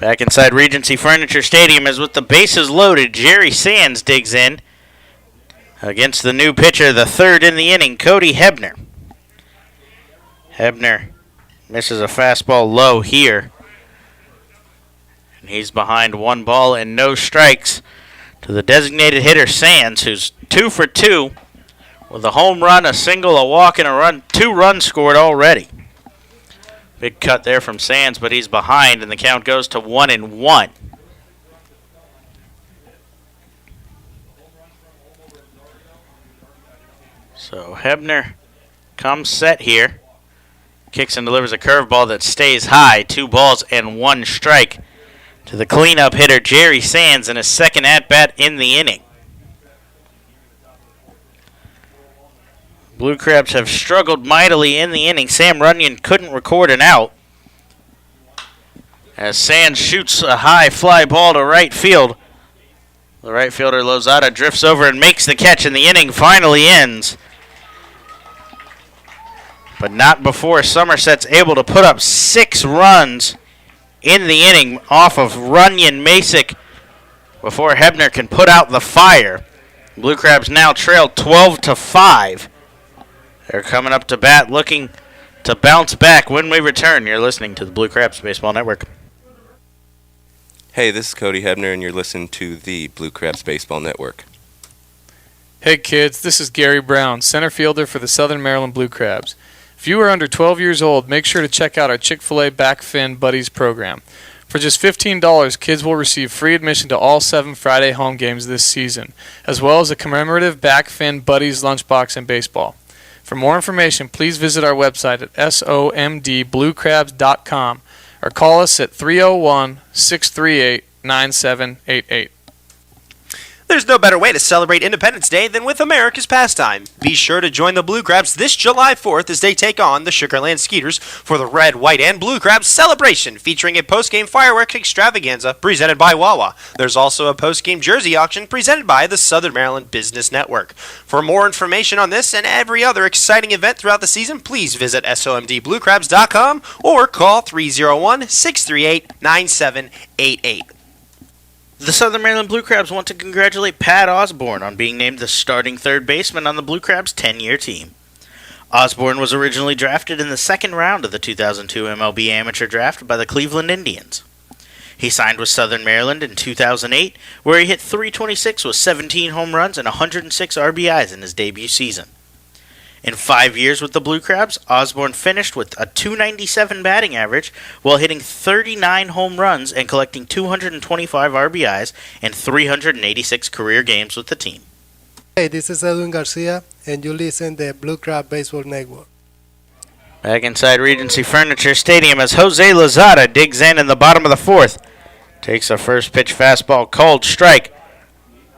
Back inside Regency Furniture Stadium as with the bases loaded, Jerry Sands digs in against the new pitcher, the third in the inning, Cody Hebner. Hebner misses a fastball low here. And he's behind 1 ball and no strikes to the designated hitter Sands, who's 2 for 2 with a home run, a single, a walk, and a run. 2 runs scored already. Big cut there from Sands, but he's behind, and the count goes to 1-1. So Hebner comes set here. Kicks and delivers a curveball that stays high. 2 balls and 1 strike to the cleanup hitter, Jerry Sands, in his second at-bat in the inning. Blue Crabs have struggled mightily in the inning. Sam Runyon couldn't record an out as Sands shoots a high fly ball to right field. The right fielder Lozada drifts over and makes the catch, and the inning finally ends. But not before Somerset's able to put up 6 runs in the inning off of Runyon Masick before Hebner can put out the fire. Blue Crabs now trail 12-5. They're coming up to bat looking to bounce back when we return. You're listening to the Blue Crabs Baseball Network. Hey, this is Cody Hebner, and you're listening to the Blue Crabs Baseball Network. Hey kids, this is Gary Brown, center fielder for the Southern Maryland Blue Crabs. If you are under 12 years old, make sure to check out our Chick-fil-A Back Fin Buddies program. For just $15, kids will receive free admission to all 7 Friday home games this season, as well as a commemorative Back Fin Buddies lunchbox and baseball. For more information, please visit our website at somdbluecrabs.com or call us at 301-638-9788. There's no better way to celebrate Independence Day than with America's pastime. Be sure to join the Blue Crabs this July 4th as they take on the Sugarland Skeeters for the Red, White, and Blue Crabs celebration, featuring a post-game fireworks extravaganza presented by Wawa. There's also a post-game jersey auction presented by the Southern Maryland Business Network. For more information on this and every other exciting event throughout the season, please visit somdbluecrabs.com or call 301-638-9788. The Southern Maryland Blue Crabs want to congratulate Pat Osborne on being named the starting third baseman on the Blue Crabs' 10-year team. Osborne was originally drafted in the second round of the 2002 MLB Amateur Draft by the Cleveland Indians. He signed with Southern Maryland in 2008, where he hit .326 with 17 home runs and 106 RBIs in his debut season. In 5 years with the Blue Crabs, Osborne finished with a .297 batting average while hitting 39 home runs and collecting 225 RBIs in 386 career games with the team. Hey, this is Edwin Garcia, and you listen to the Blue Crab Baseball Network. Back inside Regency Furniture Stadium as Jose Lozada digs in the bottom of the 4th. Takes a first pitch fastball, called strike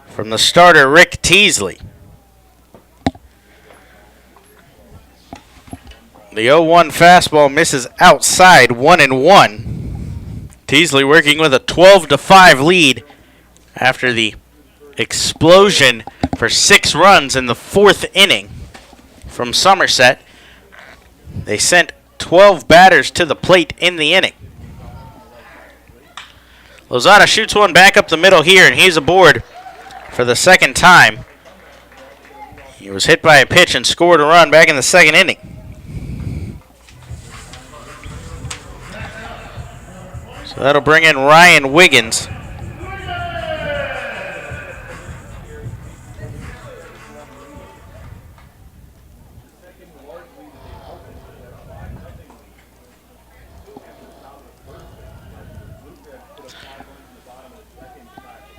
from the starter Rick Teasley. The 0-1 fastball misses outside, 1-1. Teasley working with a 12-5 lead after the explosion for 6 runs in the 4th inning from Somerset. They sent 12 batters to the plate in the inning. Lozada shoots one back up the middle here, and he's aboard for the second time. He was hit by a pitch and scored a run back in the second inning. So that'll bring in Ryan Wiggins.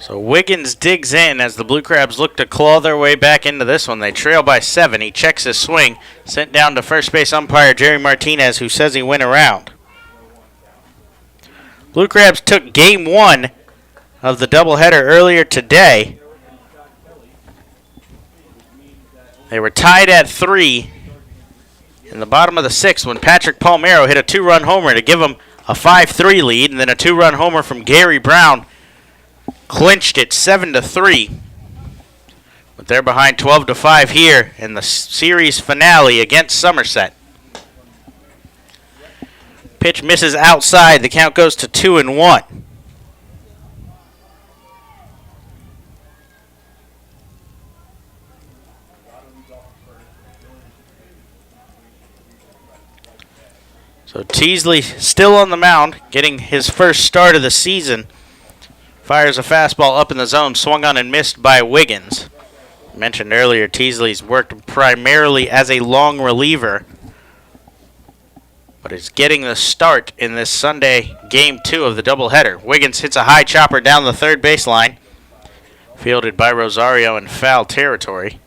So Wiggins digs in as the Blue Crabs look to claw their way back into this one. They trail by 7. He checks his swing, sent down to first base umpire Jerry Martinez, who says he went around. Blue Crabs took game 1 of the doubleheader earlier today. They were tied at 3 in the bottom of the 6th when Patrick Palmero hit a 2-run homer to give them a 5-3 lead, and then a 2-run homer from Gary Brown clinched it 7-3. But they're behind 12-5 here in the series finale against Somerset. Pitch misses outside. The count goes to 2-1. So Teasley still on the mound, getting his first start of the season. Fires a fastball up in the zone, swung on and missed by Wiggins. Mentioned earlier, Teasley's worked primarily as a long reliever, but is getting the start in this Sunday Game 2 of the doubleheader. Wiggins hits a high chopper down the third baseline, fielded by Rosario in foul territory,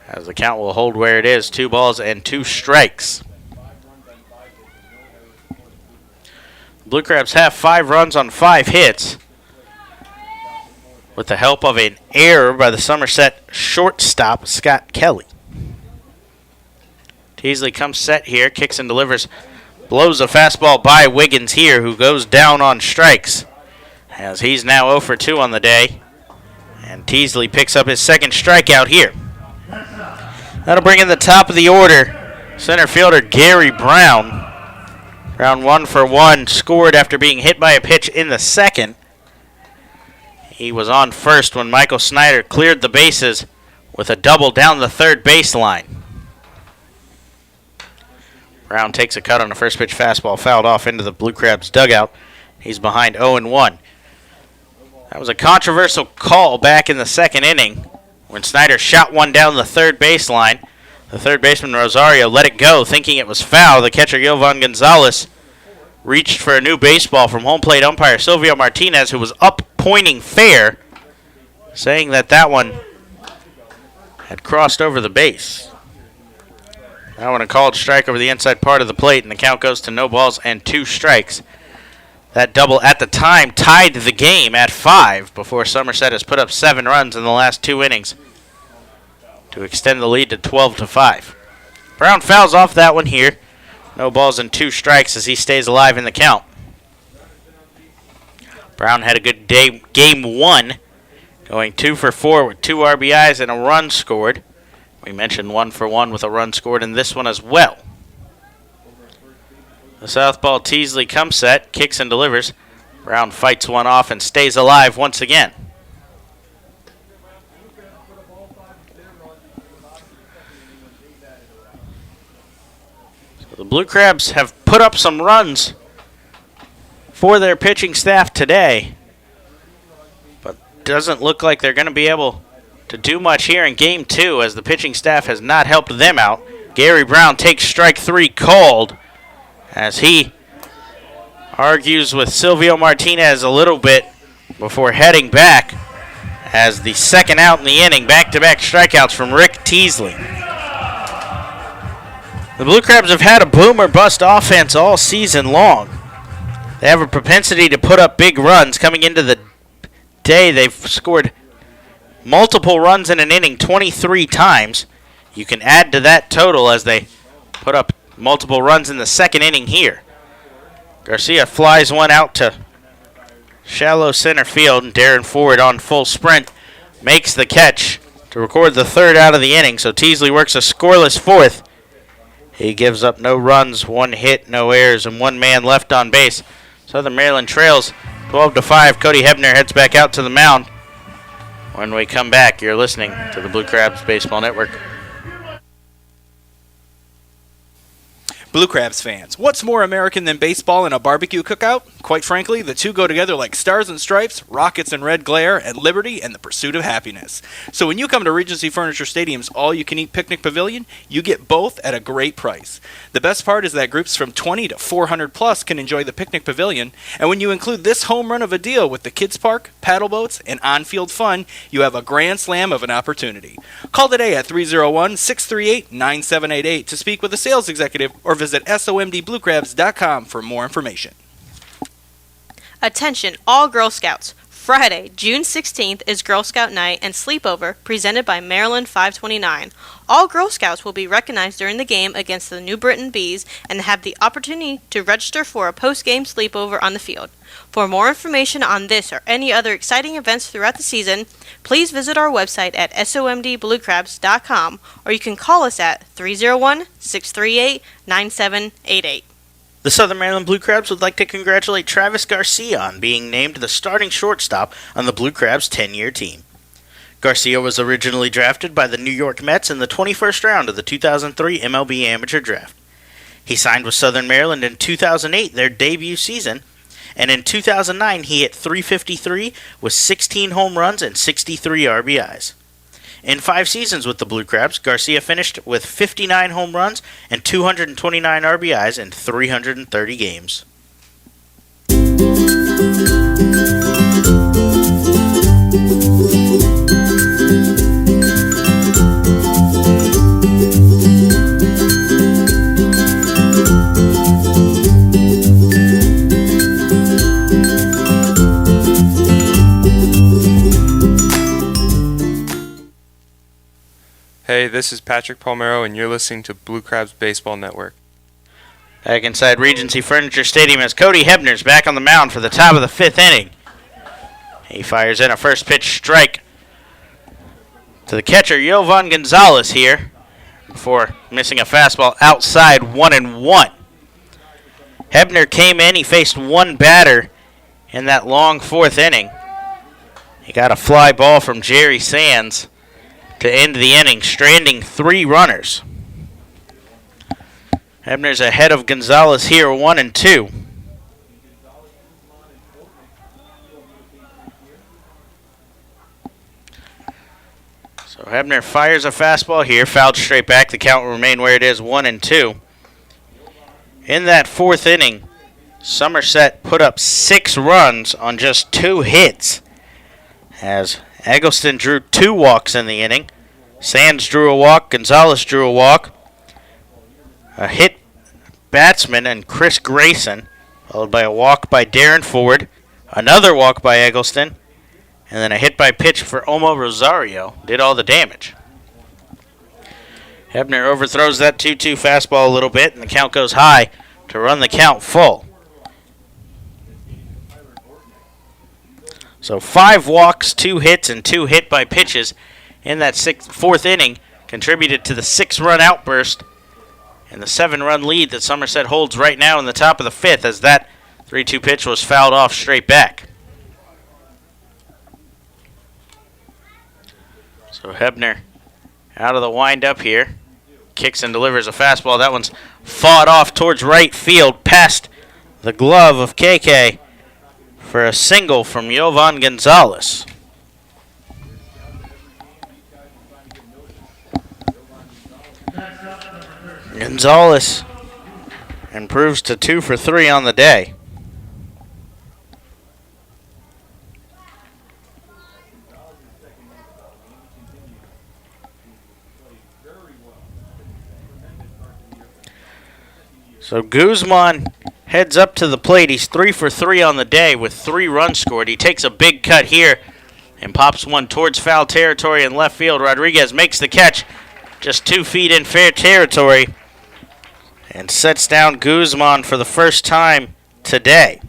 as the count will hold where it is, 2 balls and 2 strikes. Blue Crabs have 5 runs on 5 hits, with the help of an error by the Somerset shortstop, Scott Kelly. Teasley comes set here, kicks and delivers, blows a fastball by Wiggins here, who goes down on strikes, as he's now 0 for 2 on the day. And Teasley picks up his second strikeout here. That'll bring in the top of the order, center fielder Gary Brown. Brown 1 for 1, scored after being hit by a pitch in the second. He was on first when Michael Snyder cleared the bases with a double down the third baseline. Brown takes a cut on a first pitch fastball, fouled off into the Blue Crabs dugout. He's behind 0-1. That was a controversial call back in the second inning when Snyder shot one down the third baseline. The third baseman, Rosario, let it go, thinking it was foul. The catcher, Yovan Gonzalez, reached for a new baseball from home plate umpire Silvio Martinez, who was up pointing fair, saying that one had crossed over the base. That one a called strike over the inside part of the plate, and the count goes to no balls and 2 strikes. That double at the time tied the game at 5 before Somerset has put up 7 runs in the last 2 innings to extend the lead to 12-5. Brown fouls off that one here. No balls and 2 strikes as he stays alive in the count. Brown had a good day, game 1, going 2 for 4 with 2 RBIs and a run scored. We mentioned 1 for 1 with a run scored in this one as well. The southpaw Teasley comes set, kicks and delivers. Brown fights one off and stays alive once again. So the Blue Crabs have put up some runs for their pitching staff today, but doesn't look like they're going to be able to do much here in Game 2 as the pitching staff has not helped them out. Gary Brown takes strike 3 called as he argues with Silvio Martinez a little bit before heading back as the second out in the inning, back-to-back strikeouts from Rick Teasley. The Blue Crabs have had a boom or bust offense all season long. They have a propensity to put up big runs. Coming into the day, they've scored multiple runs in an inning 23 times. You can add to that total as they put up multiple runs in the second inning here. Garcia flies one out to shallow center field, and Darren Ford on full sprint makes the catch to record the third out of the inning. So Teasley works a scoreless fourth. He gives up no runs, 1 hit, no errors, and 1 man left on base. Southern Maryland trails 12-5. Cody Hebner heads back out to the mound. When we come back, you're listening to the Blue Crabs Baseball Network. Blue Crabs fans, what's more American than baseball and a barbecue cookout? Quite frankly, the two go together like stars and stripes, rockets and red glare, and liberty and the pursuit of happiness. So when you come to Regency Furniture Stadium's all-you-can-eat picnic pavilion, you get both at a great price. The best part is that groups from 20 to 400 plus can enjoy the picnic pavilion, and when you include this home run of a deal with the kids park, paddle boats, and on-field fun, you have a grand slam of an opportunity. Call today at 301-638-9788 to speak with a sales executive or visit somdbluecrabs.com for more information. Attention all Girl Scouts. Friday, June 16th is Girl Scout Night and Sleepover presented by Maryland 529. All Girl Scouts will be recognized during the game against the New Britain Bees and have the opportunity to register for a post-game sleepover on the field. For more information on this or any other exciting events throughout the season, please visit our website at somdbluecrabs.com or you can call us at 301-638-9788. The Southern Maryland Blue Crabs would like to congratulate Travis Garcia on being named the starting shortstop on the Blue Crabs' 10-year team. Garcia was originally drafted by the New York Mets in the 21st round of the 2003 MLB Amateur Draft. He signed with Southern Maryland in 2008, their debut season, and in 2009 he hit .353 with 16 home runs and 63 RBIs. In 5 seasons with the Blue Crabs, Garcia finished with 59 home runs and 229 RBIs in 330 games. Hey, this is Patrick Palmero, and you're listening to Blue Crabs Baseball Network. Back inside Regency Furniture Stadium as Cody Hebner's back on the mound for the top of the 5th inning. He fires in a first pitch strike to the catcher, Yovan Gonzalez here, before missing a fastball outside 1-1. Hebner came in, he faced one batter in that long 4th inning. He got a fly ball from Jerry Sands to end the inning, stranding 3 runners. Hebner's ahead of Gonzalez here, 1-2. So Hebner fires a fastball here, fouled straight back. The count will remain where it is, 1-2. In that 4th inning, Somerset put up 6 runs on just 2 hits, as Eggleston drew 2 walks in the inning. Sands drew a walk. Gonzalez drew a walk. A hit batsman and Chris Grayson, followed by a walk by Darren Ford, another walk by Eggleston, and then a hit by pitch for Omo Rosario did all the damage. Hebner overthrows that 2-2 fastball a little bit, and the count goes high to run the count full. So 5 walks, 2 hits, and 2 hit by pitches in that 4th inning contributed to the 6-run outburst and the 7-run lead that Somerset holds right now in the top of the 5th, as that 3-2 pitch was fouled off straight back. So Hebner out of the windup here. Kicks and delivers a fastball. That one's fought off towards right field past the glove of KK for a single from Yovan Gonzalez. Gonzalez improves to 2 for 3 on the day. So Guzman heads up to the plate. He's 3 for 3 on the day with 3 runs scored. He takes a big cut here and pops one towards foul territory in left field. Rodriguez makes the catch just 2 feet in fair territory and sets down Guzman for the first time today.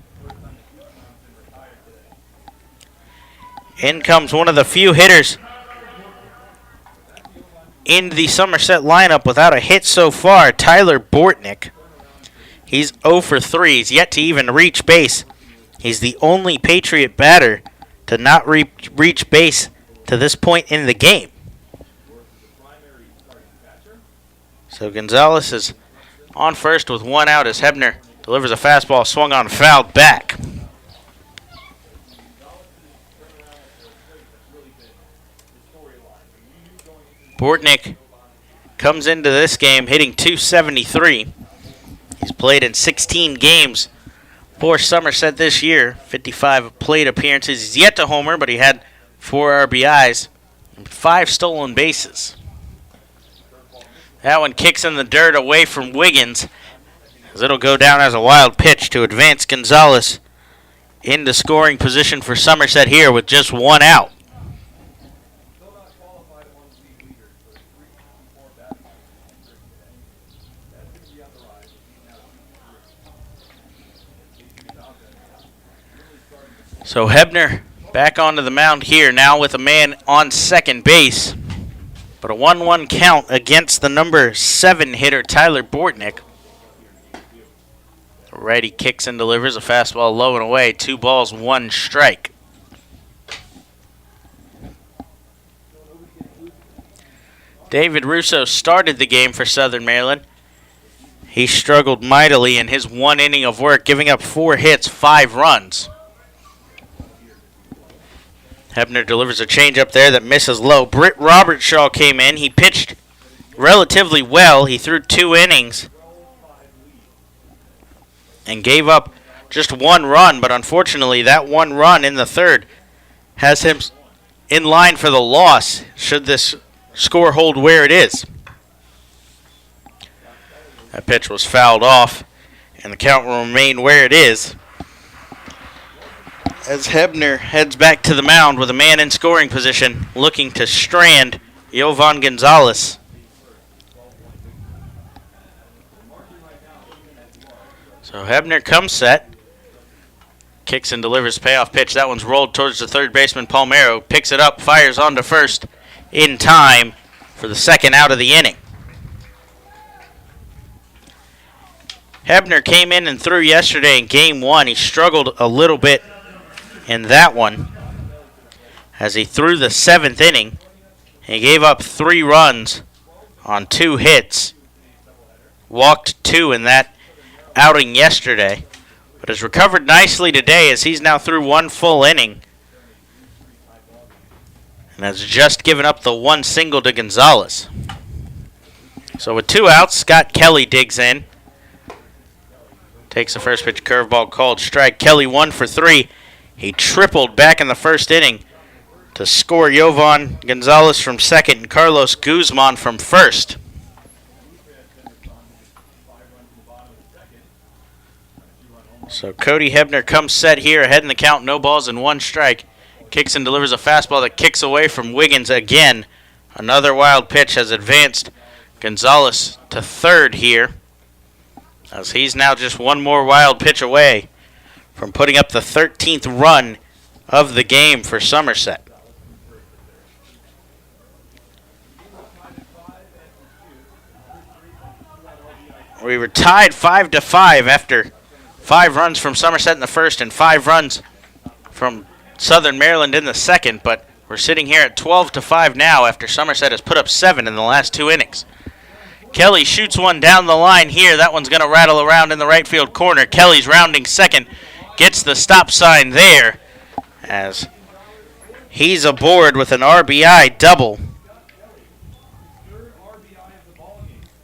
In comes one of the few hitters in the Somerset lineup without a hit so far, Tyler Bortnick. He's 0 for 3. He's yet to even reach base. He's the only Patriot batter to not reach base to this point in the game. So Gonzalez is on first with 1 out as Hebner delivers a fastball swung on, fouled back. Bortnick comes into this game hitting .273. He's played in 16 games for Somerset this year, 55 plate appearances. He's yet to homer, but he had 4 RBIs and 5 stolen bases. That one kicks in the dirt away from Wiggins, as it'll go down as a wild pitch to advance Gonzalez into scoring position for Somerset here with just 1 out. So Hebner back onto the mound here, now with a man on second base. But a 1-1 count against the number 7 hitter, Tyler Bortnick. Righty kicks and delivers a fastball low and away. 2 balls, 1 strike. David Russo started the game for Southern Maryland. He struggled mightily in his one inning of work, giving up 4 hits, 5 runs. Hebner delivers a changeup there that misses low. Britt Robertshaw came in. He pitched relatively well. He threw 2 innings and gave up just 1 run, but unfortunately that 1 run in the third has him in line for the loss should this score hold where it is. That pitch was fouled off, and the count will remain where it is as Hebner heads back to the mound with a man in scoring position looking to strand Jovan Gonzalez. So Hebner comes set, kicks and delivers payoff pitch. That one's rolled towards the third baseman, Palmero. Picks it up, fires on to first in time for the second out of the inning. Hebner came in and threw yesterday in Game 1. He struggled a little bit in that one as he threw the 7th inning. He gave up 3 runs on 2 hits. Walked 2 in that outing yesterday, but has recovered nicely today as he's now through 1 full inning and has just given up the 1 single to Gonzalez. So with 2 outs, Scott Kelly digs in. Takes the first pitch curveball called strike. Kelly 1 for 3. He tripled back in the first inning to score Jovan Gonzalez from second and Carlos Guzman from first. So Cody Hebner comes set here, ahead in the count, no balls and 1 strike. Kicks and delivers a fastball that kicks away from Wiggins again. Another wild pitch has advanced Gonzalez to third here, as he's now just 1 more wild pitch away from putting up the 13th run of the game for Somerset. We were tied 5-5 after 5 runs from Somerset in the first and 5 runs from Southern Maryland in the second, but we're sitting here at 12-5 now after Somerset has put up 7 in the last 2 innings. Kelly shoots one down the line here. That one's going to rattle around in the right field corner. Kelly's rounding second. Gets the stop sign there as he's aboard with an RBI double.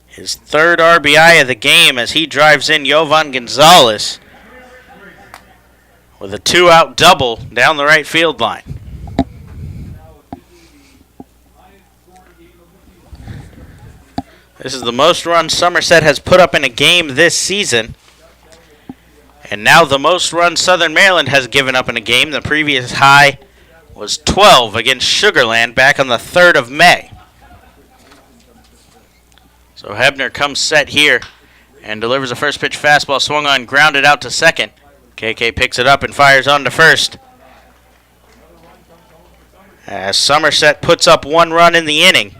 His 3rd RBI of the game as he drives in Jovan Gonzalez with a 2-out double down the right field line. This is the most runs Somerset has put up in a game this season. And now the most runs Southern Maryland has given up in a game. The previous high was 12 against Sugar Land back on the 3rd of May. So Hebner comes set here and delivers a first pitch fastball, swung on, grounded out to second. KK picks it up and fires on to first. As Somerset puts up 1 run in the inning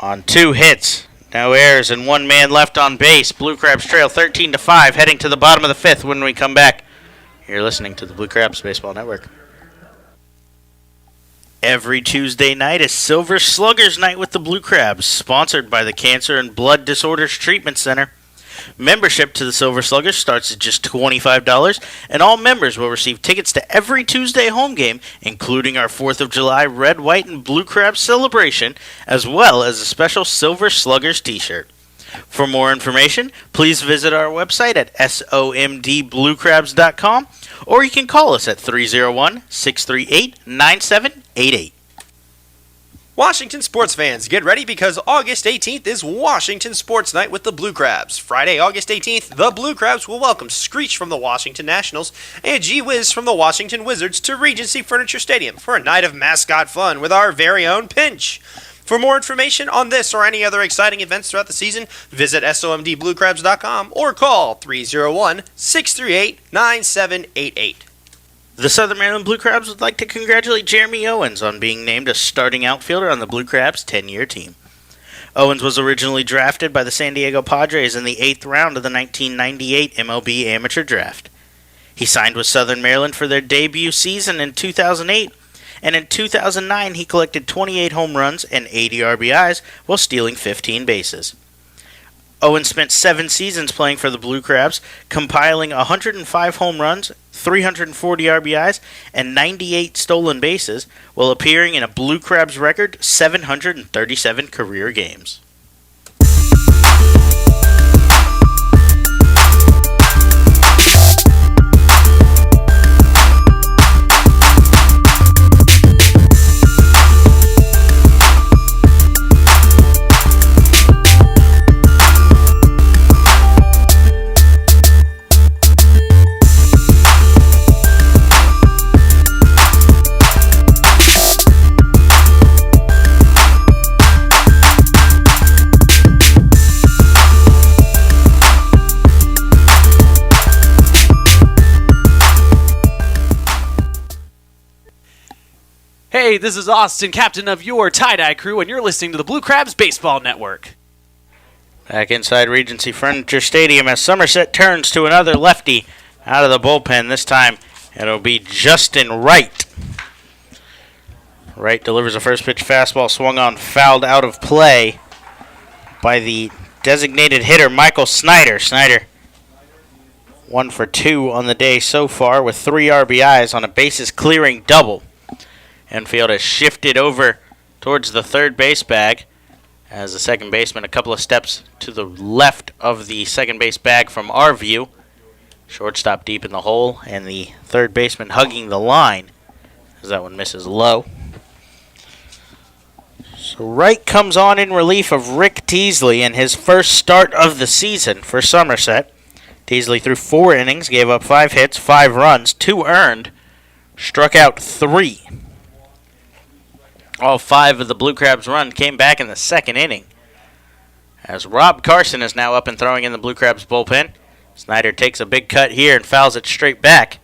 on 2 hits. No errors and 1 man left on base. Blue Crabs trail 13-5, heading to the bottom of the 5th when we come back. You're listening to the Blue Crabs Baseball Network. Every Tuesday night is Silver Sluggers Night with the Blue Crabs, sponsored by the Cancer and Blood Disorders Treatment Center. Membership to the Silver Sluggers starts at just $25, and all members will receive tickets to every Tuesday home game, including our 4th of July Red, White, and Blue Crabs celebration, as well as a special Silver Sluggers t-shirt. For more information, please visit our website at somdbluecrabs.com, or you can call us at 301-638-9788. Washington sports fans, get ready because August 18th is Washington Sports Night with the Blue Crabs. Friday, August 18th, the Blue Crabs will welcome Screech from the Washington Nationals and Gee Whiz from the Washington Wizards to Regency Furniture Stadium for a night of mascot fun with our very own Pinch. For more information on this or any other exciting events throughout the season, visit somdbluecrabs.com or call 301-638-9788. The Southern Maryland Blue Crabs would like to congratulate Jeremy Owens on being named a starting outfielder on the Blue Crabs' 10-year team. Owens was originally drafted by the San Diego Padres in the 8th round of the 1998 MLB Amateur Draft. He signed with Southern Maryland for their debut season in 2008, and in 2009 he collected 28 home runs and 80 RBIs while stealing 15 bases. Owen spent 7 seasons playing for the Blue Crabs, compiling 105 home runs, 340 RBIs, and 98 stolen bases, while appearing in a Blue Crabs record 737 career games. Hey, this is Austin, captain of your tie-dye crew, and you're listening to the Blue Crabs Baseball Network. Back inside Regency Furniture Stadium as Somerset turns to another lefty out of the bullpen. This time it'll be Justin Wright. Wright delivers a first pitch fastball swung on, fouled out of play by the designated hitter Michael Snyder. Snyder 1 for 2 on the day so far with 3 RBIs on a bases clearing double. Enfield has shifted over towards the third base bag as the second baseman a couple of steps to the left of the second base bag from our view. Shortstop deep in the hole and the third baseman hugging the line as that one misses low. So Wright comes on in relief of Rick Teasley in his first start of the season for Somerset. Teasley threw 4 innings, gave up 5 hits, 5 runs, 2 earned, struck out 3. All 5 of the Blue Crabs' run came back in the second inning. As Rob Carson is now up and throwing in the Blue Crabs bullpen. Snyder takes a big cut here and fouls it straight back.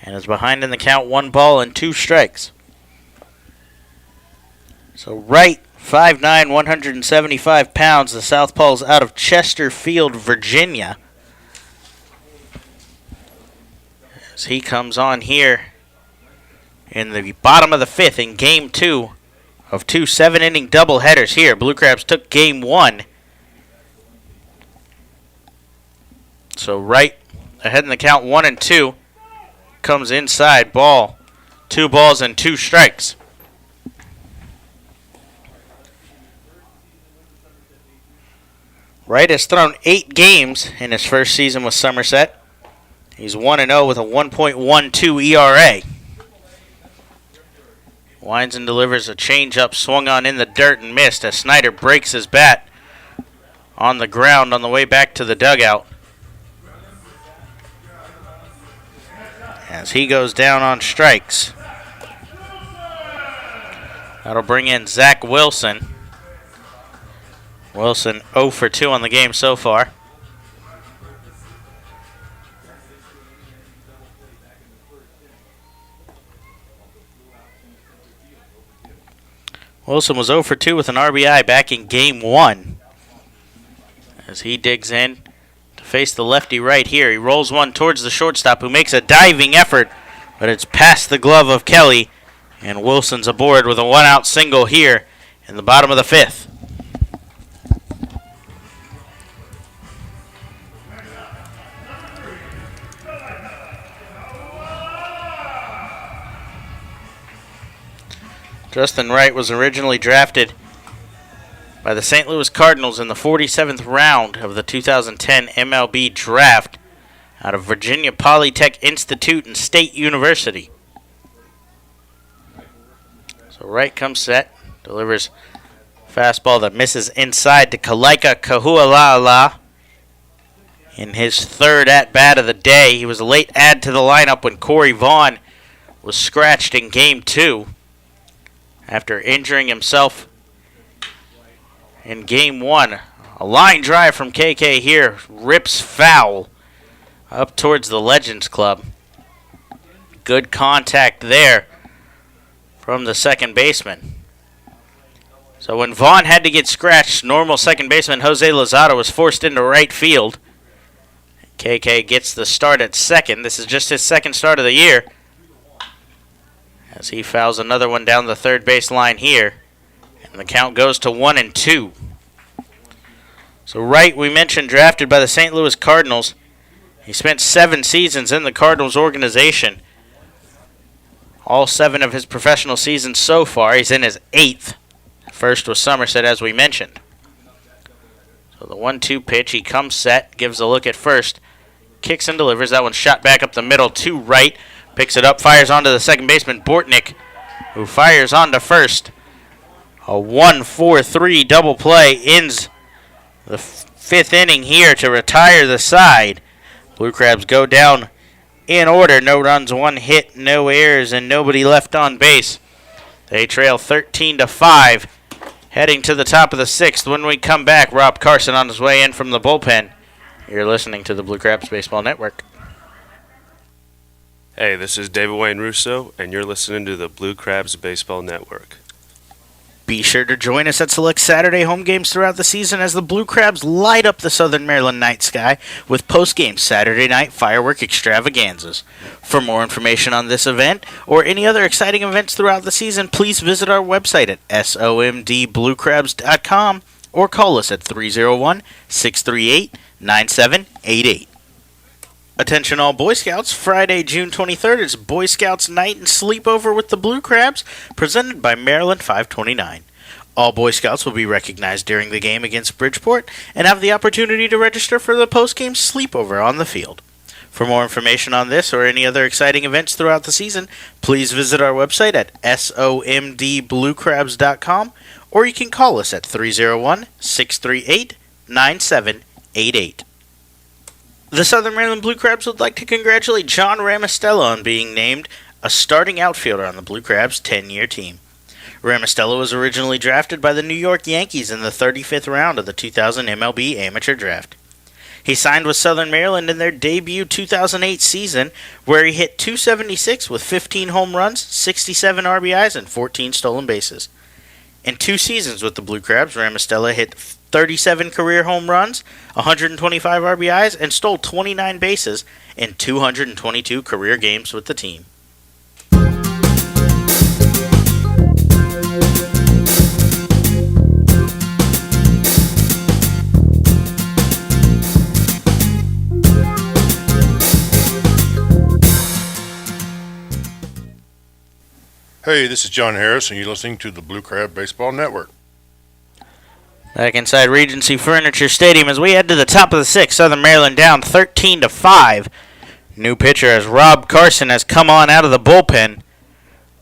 And is behind in the count, 1 ball and 2 strikes. So Wright, 5'9", 175 pounds. The southpaw's out of Chesterfield, Virginia. As he comes on here in the bottom of the 5th in Game 2 of 2 7-inning doubleheaders here. Blue Crabs took Game 1. So Wright ahead in the count 1-2. Comes inside, ball. 2 balls and 2 strikes. Wright has thrown 8 games in his first season with Somerset. He's 1-0 with a 1.12 ERA. Winds and delivers a changeup swung on in the dirt and missed as Snyder breaks his bat on the ground on the way back to the dugout. As he goes down on strikes. That'll bring in Zach Wilson. Wilson 0 for 2 on the game so far. Wilson was 0 for 2 with an RBI back in Game 1. As he digs in to face the lefty right here. He rolls one towards the shortstop who makes a diving effort, but it's past the glove of Kelly. And Wilson's aboard with a 1-out single here in the bottom of the 5th. Justin Wright was originally drafted by the St. Louis Cardinals in the 47th round of the 2010 MLB Draft out of Virginia Polytech Institute and State University. So Wright comes set, delivers fastball that misses inside to Kalaika Kahualala in his 3rd at-bat of the day. He was a late add to the lineup when Corey Vaughn was scratched in Game 2. After injuring himself in Game 1. A line drive from KK here. Rips foul up towards the Legends Club. Good contact there from the second baseman. So when Vaughn had to get scratched, normal second baseman Jose Lozada was forced into right field. KK gets the start at second. This is just his 2nd start of the year. As he fouls another one down the third base line here. And the count goes to 1-2. So Wright, we mentioned, drafted by the St. Louis Cardinals. He spent 7 seasons in the Cardinals organization. All 7 of his professional seasons so far. He's in his 8th. First was Somerset, as we mentioned. So the 1-2 pitch, he comes set, gives a look at first, kicks and delivers. That one's shot back up the middle to right. Picks it up, fires onto the second baseman, Bortnick, who fires onto first. A 1-4-3 double play ends the 5th inning here to retire the side. Blue Crabs go down in order. No runs, 1 hit, no errors, and nobody left on base. They trail 13-5, heading to the top of the 6th. When we come back, Rob Carson on his way in from the bullpen. You're listening to the Blue Crabs Baseball Network. Hey, this is David Wayne Russo, and you're listening to the Blue Crabs Baseball Network. Be sure to join us at select Saturday home games throughout the season as the Blue Crabs light up the Southern Maryland night sky with post-game Saturday night firework extravaganzas. For more information on this event or any other exciting events throughout the season, please visit our website at somdbluecrabs.com or call us at 301-638-9788. Attention all Boy Scouts, Friday, June 23rd is Boy Scouts Night and Sleepover with the Blue Crabs, presented by Maryland 529. All Boy Scouts will be recognized during the game against Bridgeport and have the opportunity to register for the post-game sleepover on the field. For more information on this or any other exciting events throughout the season, please visit our website at somdbluecrabs.com or you can call us at 301-638-9788. The Southern Maryland Blue Crabs would like to congratulate John Ramostella on being named a starting outfielder on the Blue Crabs' 10-year team. Ramostella was originally drafted by the New York Yankees in the 35th round of the 2000 MLB Amateur Draft. He signed with Southern Maryland in their debut 2008 season, where he hit .276 with 15 home runs, 67 RBIs, and 14 stolen bases. In 2 seasons with the Blue Crabs, Ramostella hit 37 career home runs, 125 RBIs, and stole 29 bases in 222 career games with the team. Hey, this is John Harris, and you're listening to the Blue Crab Baseball Network. Back inside Regency Furniture Stadium as we head to the top of the 6th. Southern Maryland down 13-5. New pitcher as Rob Carson has come on out of the bullpen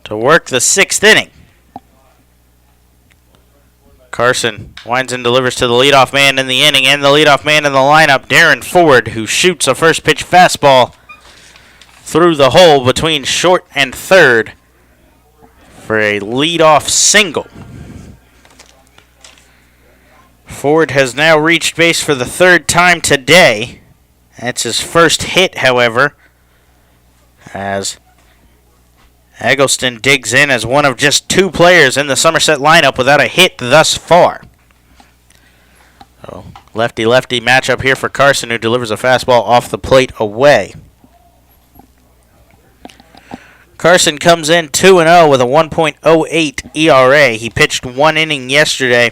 to work the 6th inning. Carson winds and delivers to the leadoff man in the inning and the leadoff man in the lineup, Darren Ford, who shoots a first pitch fastball through the hole between short and third for a leadoff single. Ford has now reached base for the 3rd time today. That's his first hit, however, as Eggleston digs in as one of just 2 players in the Somerset lineup without a hit thus far. So, lefty-lefty matchup here for Carson, who delivers a fastball off the plate away. Carson comes in 2-0 with a 1.08 ERA. He pitched 1 inning yesterday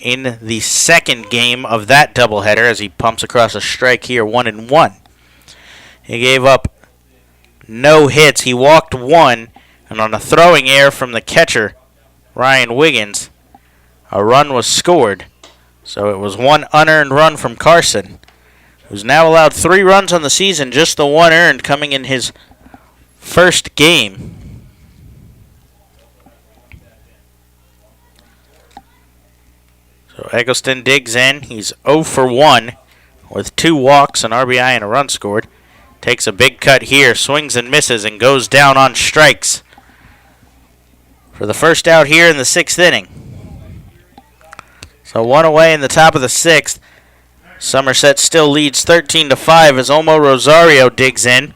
in the 2nd game of that doubleheader as he pumps across a strike here, 1-1. He gave up no hits. He walked 1, and on a throwing error from the catcher, Ryan Wiggins, a run was scored. So it was 1 unearned run from Carson, who's now allowed 3 runs on the season, just the 1 earned coming in his first game. So Eggleston digs in. He's 0 for 1 with 2 walks, an RBI, and a run scored. Takes a big cut here, swings and misses, and goes down on strikes for the first out here in the 6th inning. So 1 away in the top of the 6th. Somerset still leads 13-5 as Olmo Rosario digs in.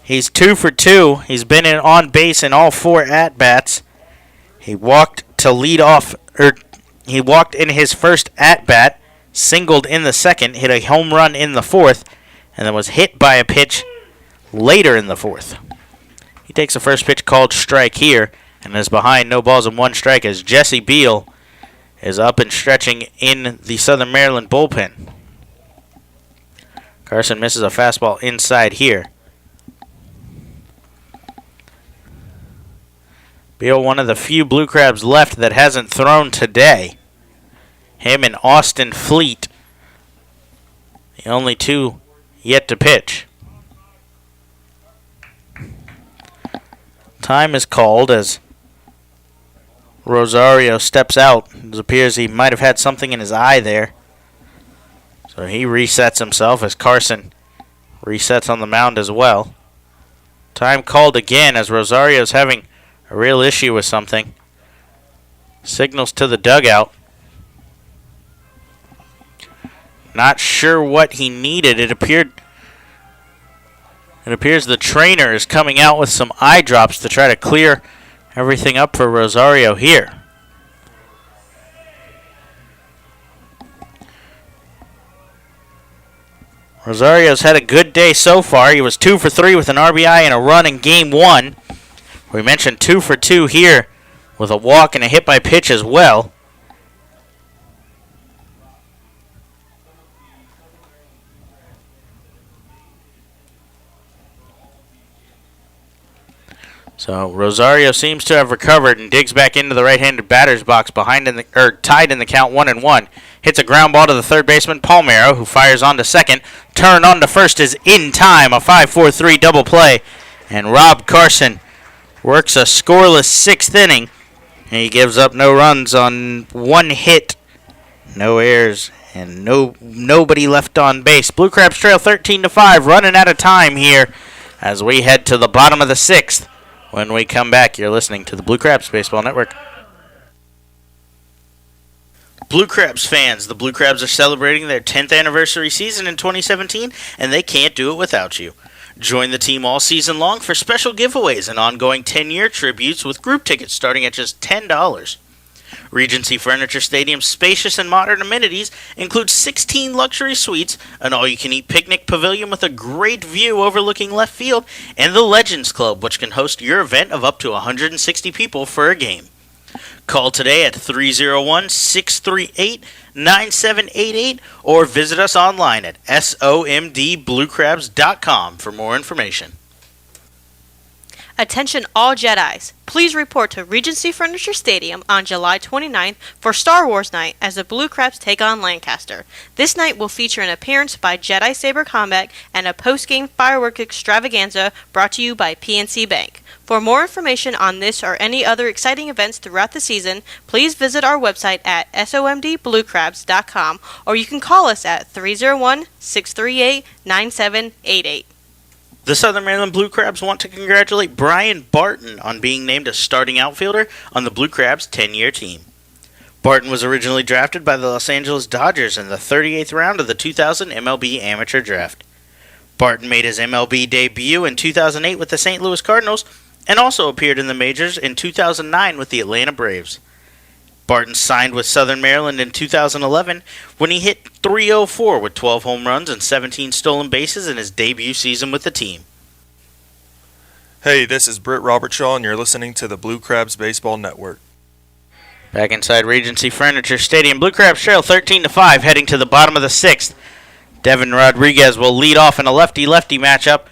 He's 2 for 2. He's been on base in all 4 at-bats. He walked to lead off, he walked in his first at-bat, singled in the 2nd, hit a home run in the 4th, and then was hit by a pitch later in the 4th. He takes the first pitch called strike here and is behind no balls and 1 strike as Jesse Beal is up and stretching in the Southern Maryland bullpen. Carson misses a fastball inside here. Beal, one of the few Blue Crabs left that hasn't thrown today. Him and Austin Fleet, the only two yet to pitch. Time is called as Rosario steps out. It appears he might have had something in his eye there. So he resets himself as Carson resets on the mound as well. Time called again as Rosario's having a real issue with something. Signals to the dugout. Not sure what he needed. It appears the trainer is coming out with some eye drops to try to clear everything up for Rosario here. Rosario's had a good day so far. He was 2 for 3 with an RBI and a run in game 1. We mentioned 2 for 2 here with a walk and a hit by pitch as well. So Rosario seems to have recovered and digs back into the right-handed batter's box tied in the count 1-1. Hits a ground ball to the third baseman Palmero, who fires on to second. Turn on to first is in time, a 5-4-3 double play, and Rob Carson works a scoreless 6th inning. And he gives up no runs on 1 hit, no errors, and nobody left on base. Blue Crabs trail 13-5, running out of time here as we head to the bottom of the 6th. When we come back, you're listening to the Blue Crabs Baseball Network. Blue Crabs fans, the Blue Crabs are celebrating their 10th anniversary season in 2017, and they can't do it without you. Join the team all season long for special giveaways and ongoing 10-year tributes with group tickets starting at just $10. Regency Furniture Stadium's spacious and modern amenities include 16 luxury suites, an all-you-can-eat picnic pavilion with a great view overlooking left field, and the Legends Club, which can host your event of up to 160 people for a game. Call today at 301-638-9788 or visit us online at somdbluecrabs.com for more information. Attention all Jedis. Please report to Regency Furniture Stadium on July 29th for Star Wars Night as the Blue Crabs take on Lancaster. This night will feature an appearance by Jedi Saber Combat and a post-game firework extravaganza brought to you by PNC Bank. For more information on this or any other exciting events throughout the season, please visit our website at somdbluecrabs.com or you can call us at 301-638-9788. The Southern Maryland Blue Crabs want to congratulate Brian Barton on being named a starting outfielder on the Blue Crabs' 10-year team. Barton was originally drafted by the Los Angeles Dodgers in the 38th round of the 2000 MLB Amateur Draft. Barton made his MLB debut in 2008 with the St. Louis Cardinals and also appeared in the majors in 2009 with the Atlanta Braves. Barton signed with Southern Maryland in 2011 when he hit .304 with 12 home runs and 17 stolen bases in his debut season with the team. Hey, this is Britt Robertshaw, and you're listening to the Blue Crabs Baseball Network. Back inside Regency Furniture Stadium, Blue Crabs trail 13-5, heading to the bottom of the 6th. Devin Rodriguez will lead off in a lefty-lefty matchup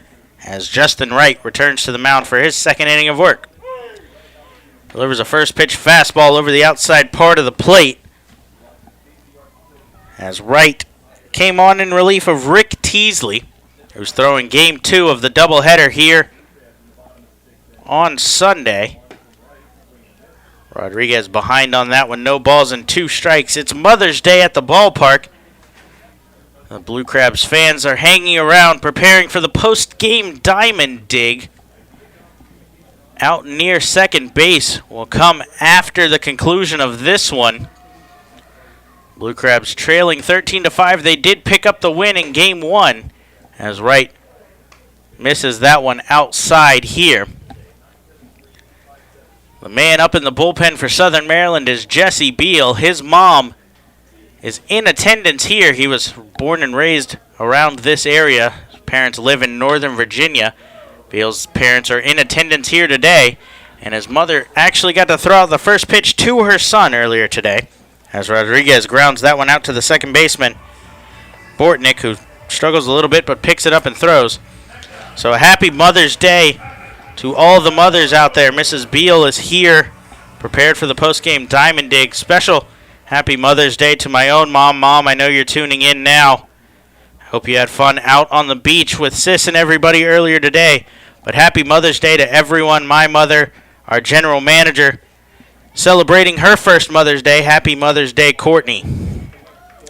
as Justin Wright returns to the mound for his second inning of work. Delivers a first pitch fastball over the outside part of the plate as Wright came on in relief of Rick Teasley, who's throwing game 2 of the doubleheader here on Sunday. Rodriguez behind on that one, no balls and 2 strikes. It's Mother's Day at the ballpark. The Blue Crabs fans are hanging around preparing for the post-game diamond dig. Out near second base will come after the conclusion of this one. Blue Crabs trailing 13-5. They did pick up the win in game 1 as Wright misses that one outside here. The man up in the bullpen for Southern Maryland is Jesse Beal. His mom is in attendance here. He was born and raised around this area. His parents live in Northern Virginia. Beal's parents are in attendance here today, and his mother actually got to throw out the first pitch to her son earlier today as Rodriguez grounds that one out to the second baseman, Bortnick, who struggles a little bit but picks it up and throws. So a happy Mother's Day to all the mothers out there. Mrs. Beal is here, prepared for the post-game diamond dig. Special happy Mother's Day to my own mom. Mom, I know you're tuning in now. Hope you had fun out on the beach with Sis and everybody earlier today. But happy Mother's Day to everyone. My mother, our general manager, celebrating her first Mother's Day. Happy Mother's Day, Courtney.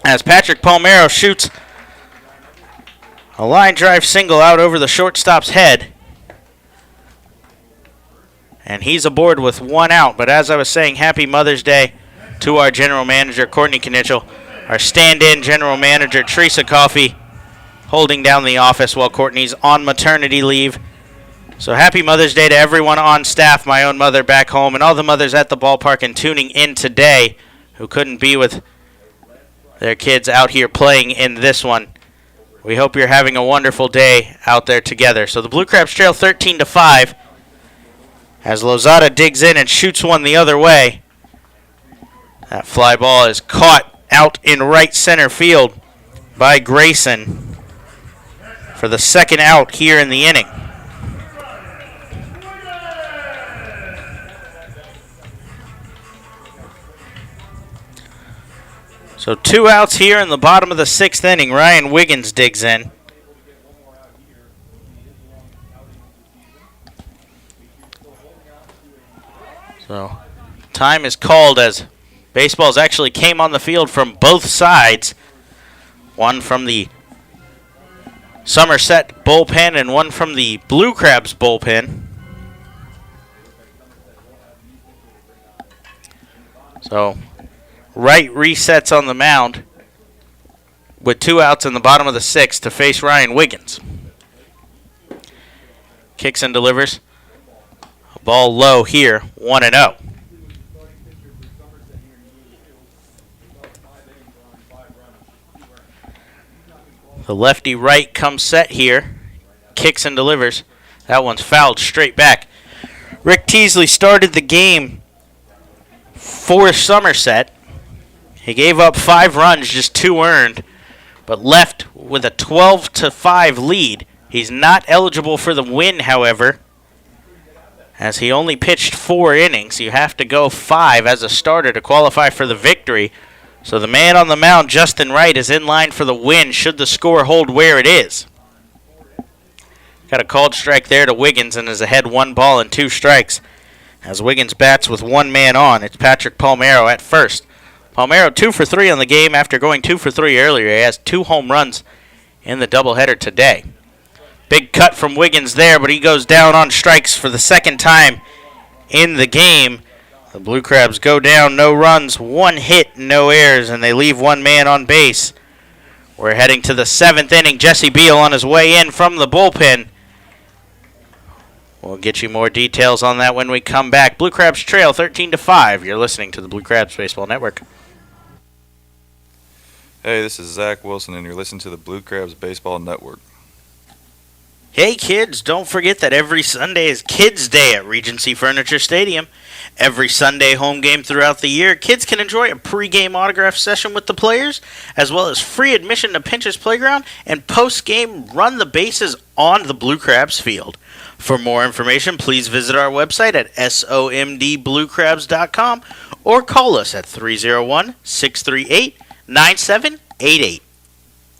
As Patrick Palmero shoots a line drive single out over the shortstop's head. And he's aboard with one out. But as I was saying, happy Mother's Day to our general manager, Courtney Knitchell. Our stand-in general manager, Teresa Coffey, holding down the office while Courtney's on maternity leave. So happy Mother's Day to everyone on staff, my own mother back home, and all the mothers at the ballpark and tuning in today who couldn't be with their kids out here playing in this one. We hope you're having a wonderful day out there together. So the Blue Crabs trail 13-5 as Lozada digs in and shoots one the other way. That fly ball is caught out in right center field by Grayson for the second out here in the inning. So 2 outs here in the bottom of the 6th inning. Ryan Wiggins digs in. So time is called as baseballs actually came on the field from both sides. One from the Somerset bullpen and one from the Blue Crabs bullpen. So Wright resets on the mound with 2 outs in the bottom of the 6th to face Ryan Wiggins. Kicks and delivers. A ball low here, 1-0. The lefty right comes set here. Kicks and delivers. That one's fouled straight back. Rick Teasley started the game for Somerset. He gave up 5 runs, just 2 earned, but left with a 12-5 lead. He's not eligible for the win, however, as he only pitched 4 innings. You have to go 5 as a starter to qualify for the victory. So the man on the mound, Justin Wright, is in line for the win should the score hold where it is. Got a called strike there to Wiggins and is ahead 1 ball and 2 strikes. As Wiggins bats with 1 man on, it's Patrick Palmero at first. Palmero 2 for 3 on the game after going 2 for 3 earlier. He has 2 home runs in the doubleheader today. Big cut from Wiggins there, but he goes down on strikes for the second time in the game. The Blue Crabs go down, no runs, 1 hit, no errors, and they leave 1 man on base. We're heading to the 7th inning. Jesse Beal on his way in from the bullpen. We'll get you more details on that when we come back. Blue Crabs trail 13-5. You're listening to the Blue Crabs Baseball Network. Hey, this is Zach Wilson, and you're listening to the Blue Crabs Baseball Network. Hey kids, don't forget that every Sunday is Kids Day at Regency Furniture Stadium. Every Sunday home game throughout the year, kids can enjoy a pregame autograph session with the players, as well as free admission to Pinch's Playground and post-game run the bases on the Blue Crabs field. For more information, please visit our website at somdbluecrabs.com or call us at 301-638-9788.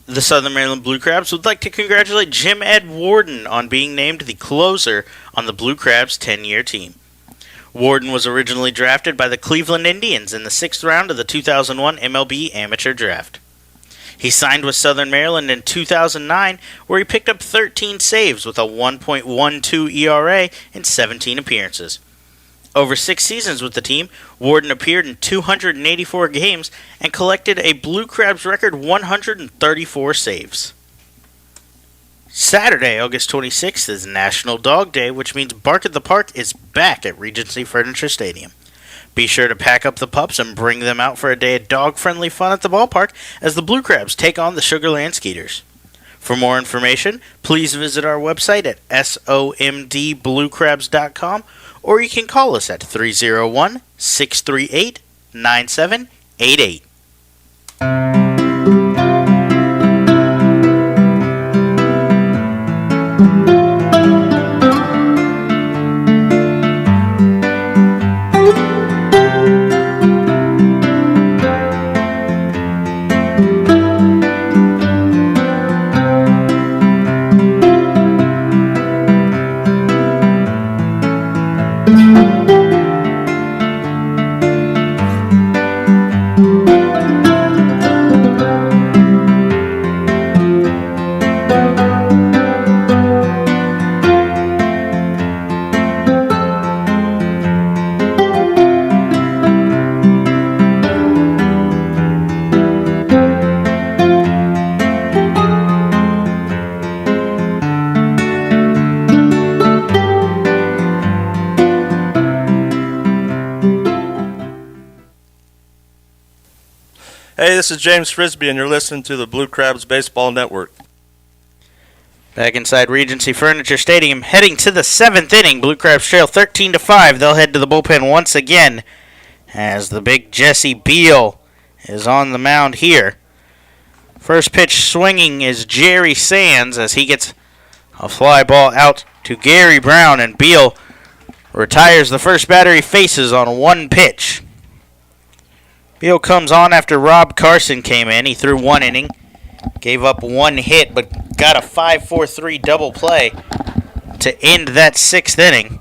The Southern Maryland Blue Crabs would like to congratulate Jim Ed Warden on being named the closer on the Blue Crabs 10-year team. Warden was originally drafted by the Cleveland Indians in the 6th round of the 2001 MLB Amateur Draft. He signed with Southern Maryland in 2009, where he picked up 13 saves with a 1.12 ERA in 17 appearances. Over 6 seasons with the team, Warden appeared in 284 games and collected a Blue Crabs record 134 saves. Saturday, August 26th is National Dog Day, which means Bark at the Park is back at Regency Furniture Stadium. Be sure to pack up the pups and bring them out for a day of dog-friendly fun at the ballpark as the Blue Crabs take on the Sugarland Skeeters. For more information, please visit our website at somdbluecrabs.com or you can call us at 301-638-9788. 8-8. Hey, this is James Frisbee, and you're listening to the Blue Crabs Baseball Network. Back inside Regency Furniture Stadium, heading to the 7th inning. Blue Crabs trail 13-5. They'll head to the bullpen once again as the big Jesse Beal is on the mound here. First pitch swinging is Jerry Sands as he gets a fly ball out to Gary Brown, and Beal retires the first batter he faces on one pitch. Beal comes on after Rob Carson came in. He threw 1 inning, gave up 1 hit, but got a 5-4-3 double play to end that 6th inning.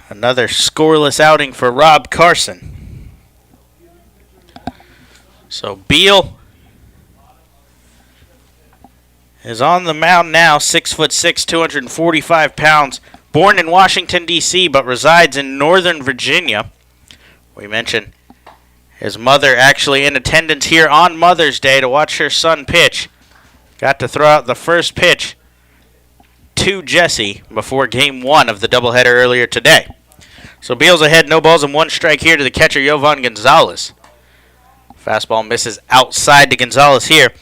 Another scoreless outing for Rob Carson. So Beal is on the mound now, 6'6", 245 pounds. Born in Washington, D.C., but resides in Northern Virginia. We mentioned his mother actually in attendance here on Mother's Day to watch her son pitch. Got to throw out the first pitch to Jesse before Game 1 of the doubleheader earlier today. So Beal's ahead, no balls and 1 strike here to the catcher, Yovan Gonzalez. Fastball misses outside to Gonzalez here.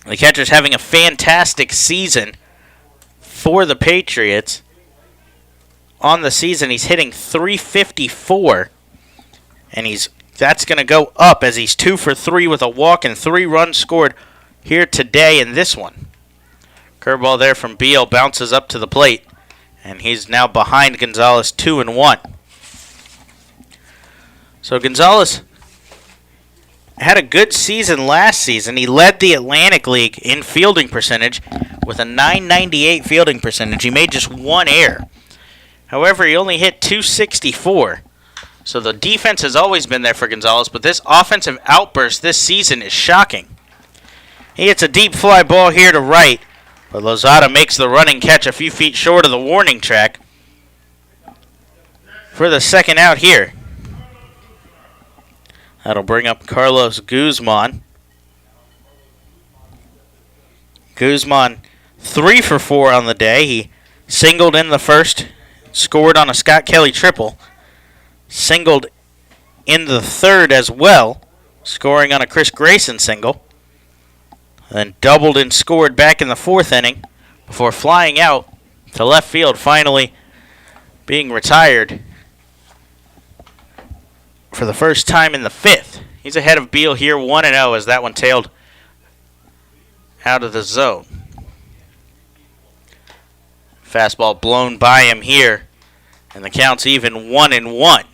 The catcher's having a fantastic season for the Patriots. On the season, he's hitting .354. And that's going to go up as he's 2 for 3 with a walk and 3 runs scored here today in this one. Curveball there from Beal bounces up to the plate, and he's now behind Gonzalez 2-1. So Gonzalez had a good season last season. He led the Atlantic League in fielding percentage with a .998 fielding percentage. He made just 1 error. However, he only hit .264. So the defense has always been there for Gonzalez, but this offensive outburst this season is shocking. He hits a deep fly ball here to right, but Lozada makes the running catch a few feet short of the warning track for the second out here. That'll bring up Carlos Guzman. Guzman 3 for 4 on the day. He singled in the first, scored on a Scott Kelly triple. Singled in the third as well, scoring on a Chris Grayson single. Then doubled and scored back in the 4th inning before flying out to left field, finally being retired for the first time in the 5th. He's ahead of Beal here 1-0 as that one tailed out of the zone. Fastball blown by him here, and the count's even 1-1.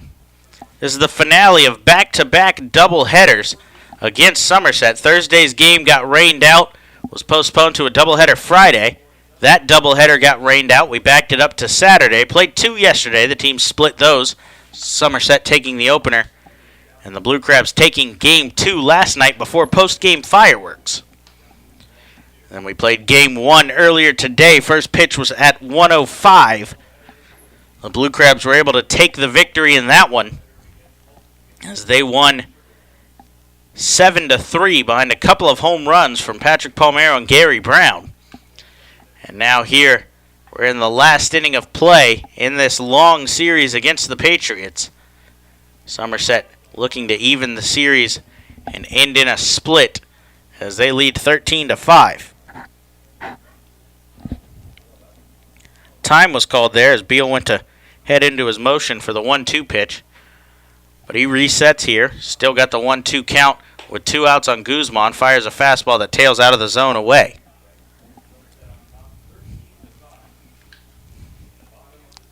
This is the finale of back-to-back doubleheaders against Somerset. Thursday's game got rained out, was postponed to a doubleheader Friday. That doubleheader got rained out. We backed it up to Saturday. Played 2 yesterday. The team split those. Somerset taking the opener, and the Blue Crabs taking Game 2 last night before post-game fireworks. Then we played Game 1 earlier today. First pitch was at 1:05. The Blue Crabs were able to take the victory in that one, as they won 7-3 behind a couple of home runs from Patrick Palmero and Gary Brown. And now here, we're in the last inning of play in this long series against the Patriots. Somerset looking to even the series and end in a split as they lead 13-5. Time was called there as Beal went to head into his motion for the 1-2 pitch. But he resets here. Still got the 1-2 count with 2 outs on Guzman. Fires a fastball that tails out of the zone away.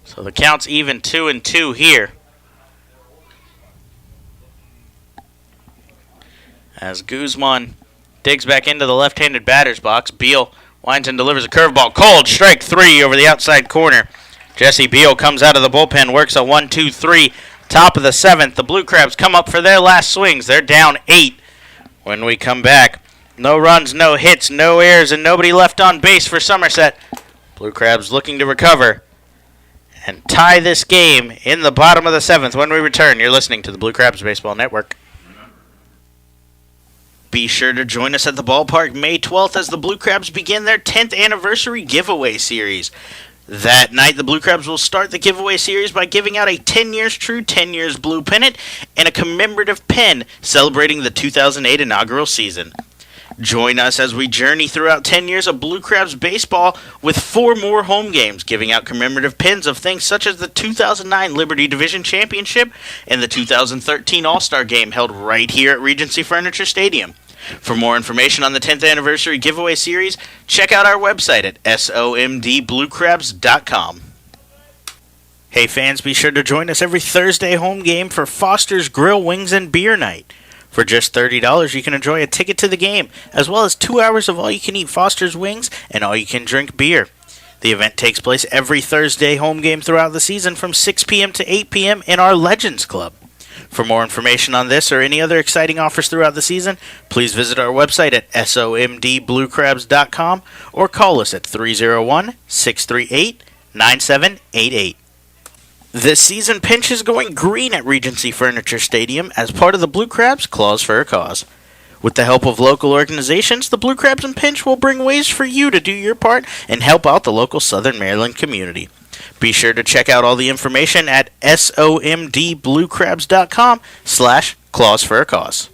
So the count's even 2-2 here. As Guzman digs back into the left-handed batter's box, Beal winds and delivers a curveball. Cold, strike 3 over the outside corner. Jesse Beal comes out of the bullpen, works a 1-2-3, top of the 7th. The Blue Crabs come up for their last swings. They're down 8 when we come back. No runs, no hits, no errors, and nobody left on base for Somerset. Blue Crabs looking to recover and tie this game in the bottom of the 7th. When we return, you're listening to the Blue Crabs Baseball Network. Be sure to join us at the ballpark May 12th as the Blue Crabs begin their 10th anniversary giveaway series. That night, the Blue Crabs will start the giveaway series by giving out a 10 Years True, 10 Years Blue pennant and a commemorative pen celebrating the 2008 inaugural season. Join us as we journey throughout 10 years of Blue Crabs baseball with 4 more home games, giving out commemorative pins of things such as the 2009 Liberty Division Championship and the 2013 All-Star Game held right here at Regency Furniture Stadium. For more information on the 10th anniversary giveaway series, check out our website at somdbluecrabs.com. Hey fans, be sure to join us every Thursday home game for Foster's Grill, Wings, and Beer Night. For just $30, you can enjoy a ticket to the game, as well as 2 hours of all-you-can-eat Foster's Wings and all-you-can-drink beer. The event takes place every Thursday home game throughout the season from 6 p.m. to 8 p.m. in our Legends Club. For more information on this or any other exciting offers throughout the season, please visit our website at somdbluecrabs.com or call us at 301-638-9788. This season, pinch is going green at Regency Furniture Stadium as part of the Blue Crabs Claws for a Cause. With the help of local organizations, the Blue Crabs and Pinch will bring ways for you to do your part and help out the local Southern Maryland community. Be sure to check out all the information at somdbluecrabs.com/claws for a cause.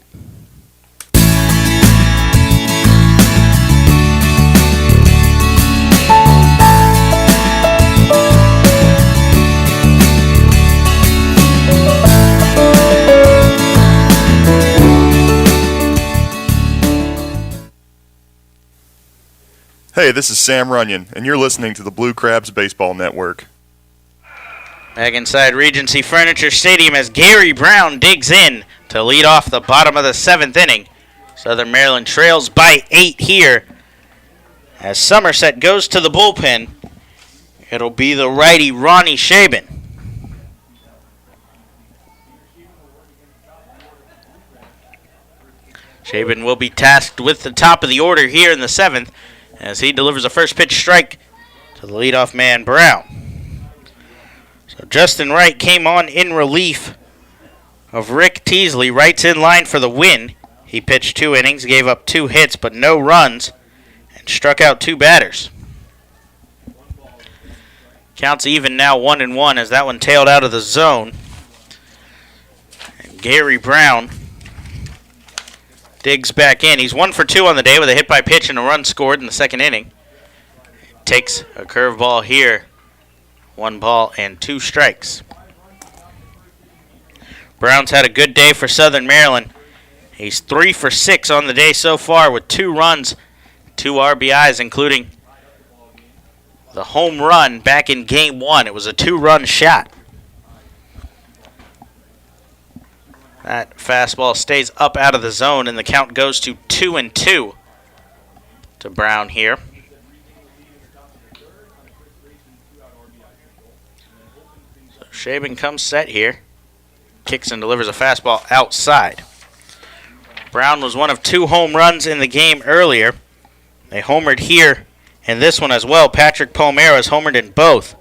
Hey, this is Sam Runyon, and you're listening to the Blue Crabs Baseball Network. Back inside Regency Furniture Stadium as Gary Brown digs in to lead off the bottom of the 7th inning. Southern Maryland trails by 8 here as Somerset goes to the bullpen. It'll be the righty Ronnie Shaben. Shaben will be tasked with the top of the order here in the 7th as he delivers a first pitch strike to the leadoff man Brown. So Justin Wright came on in relief of Rick Teasley. Wright's in line for the win. He pitched 2 innings, gave up 2 hits but no runs, and struck out 2 batters. Counts even now 1-1 as that one tailed out of the zone. And Gary Brown digs back in. He's 1 for 2 on the day with a hit by pitch and a run scored in the 2nd inning. Takes a curveball here. 1 ball and 2 strikes. Brown's had a good day for Southern Maryland. He's 3 for 6 on the day so far with 2 runs, 2 RBIs, including the home run back in Game 1. It was a 2-run shot. That fastball stays up out of the zone, and the count goes to 2-2 to Brown here. So Shaben comes set here. Kicks and delivers a fastball outside. Brown was one of 2 home runs in the game earlier. They homered here and this one as well. Patrick Palmero has homered in both.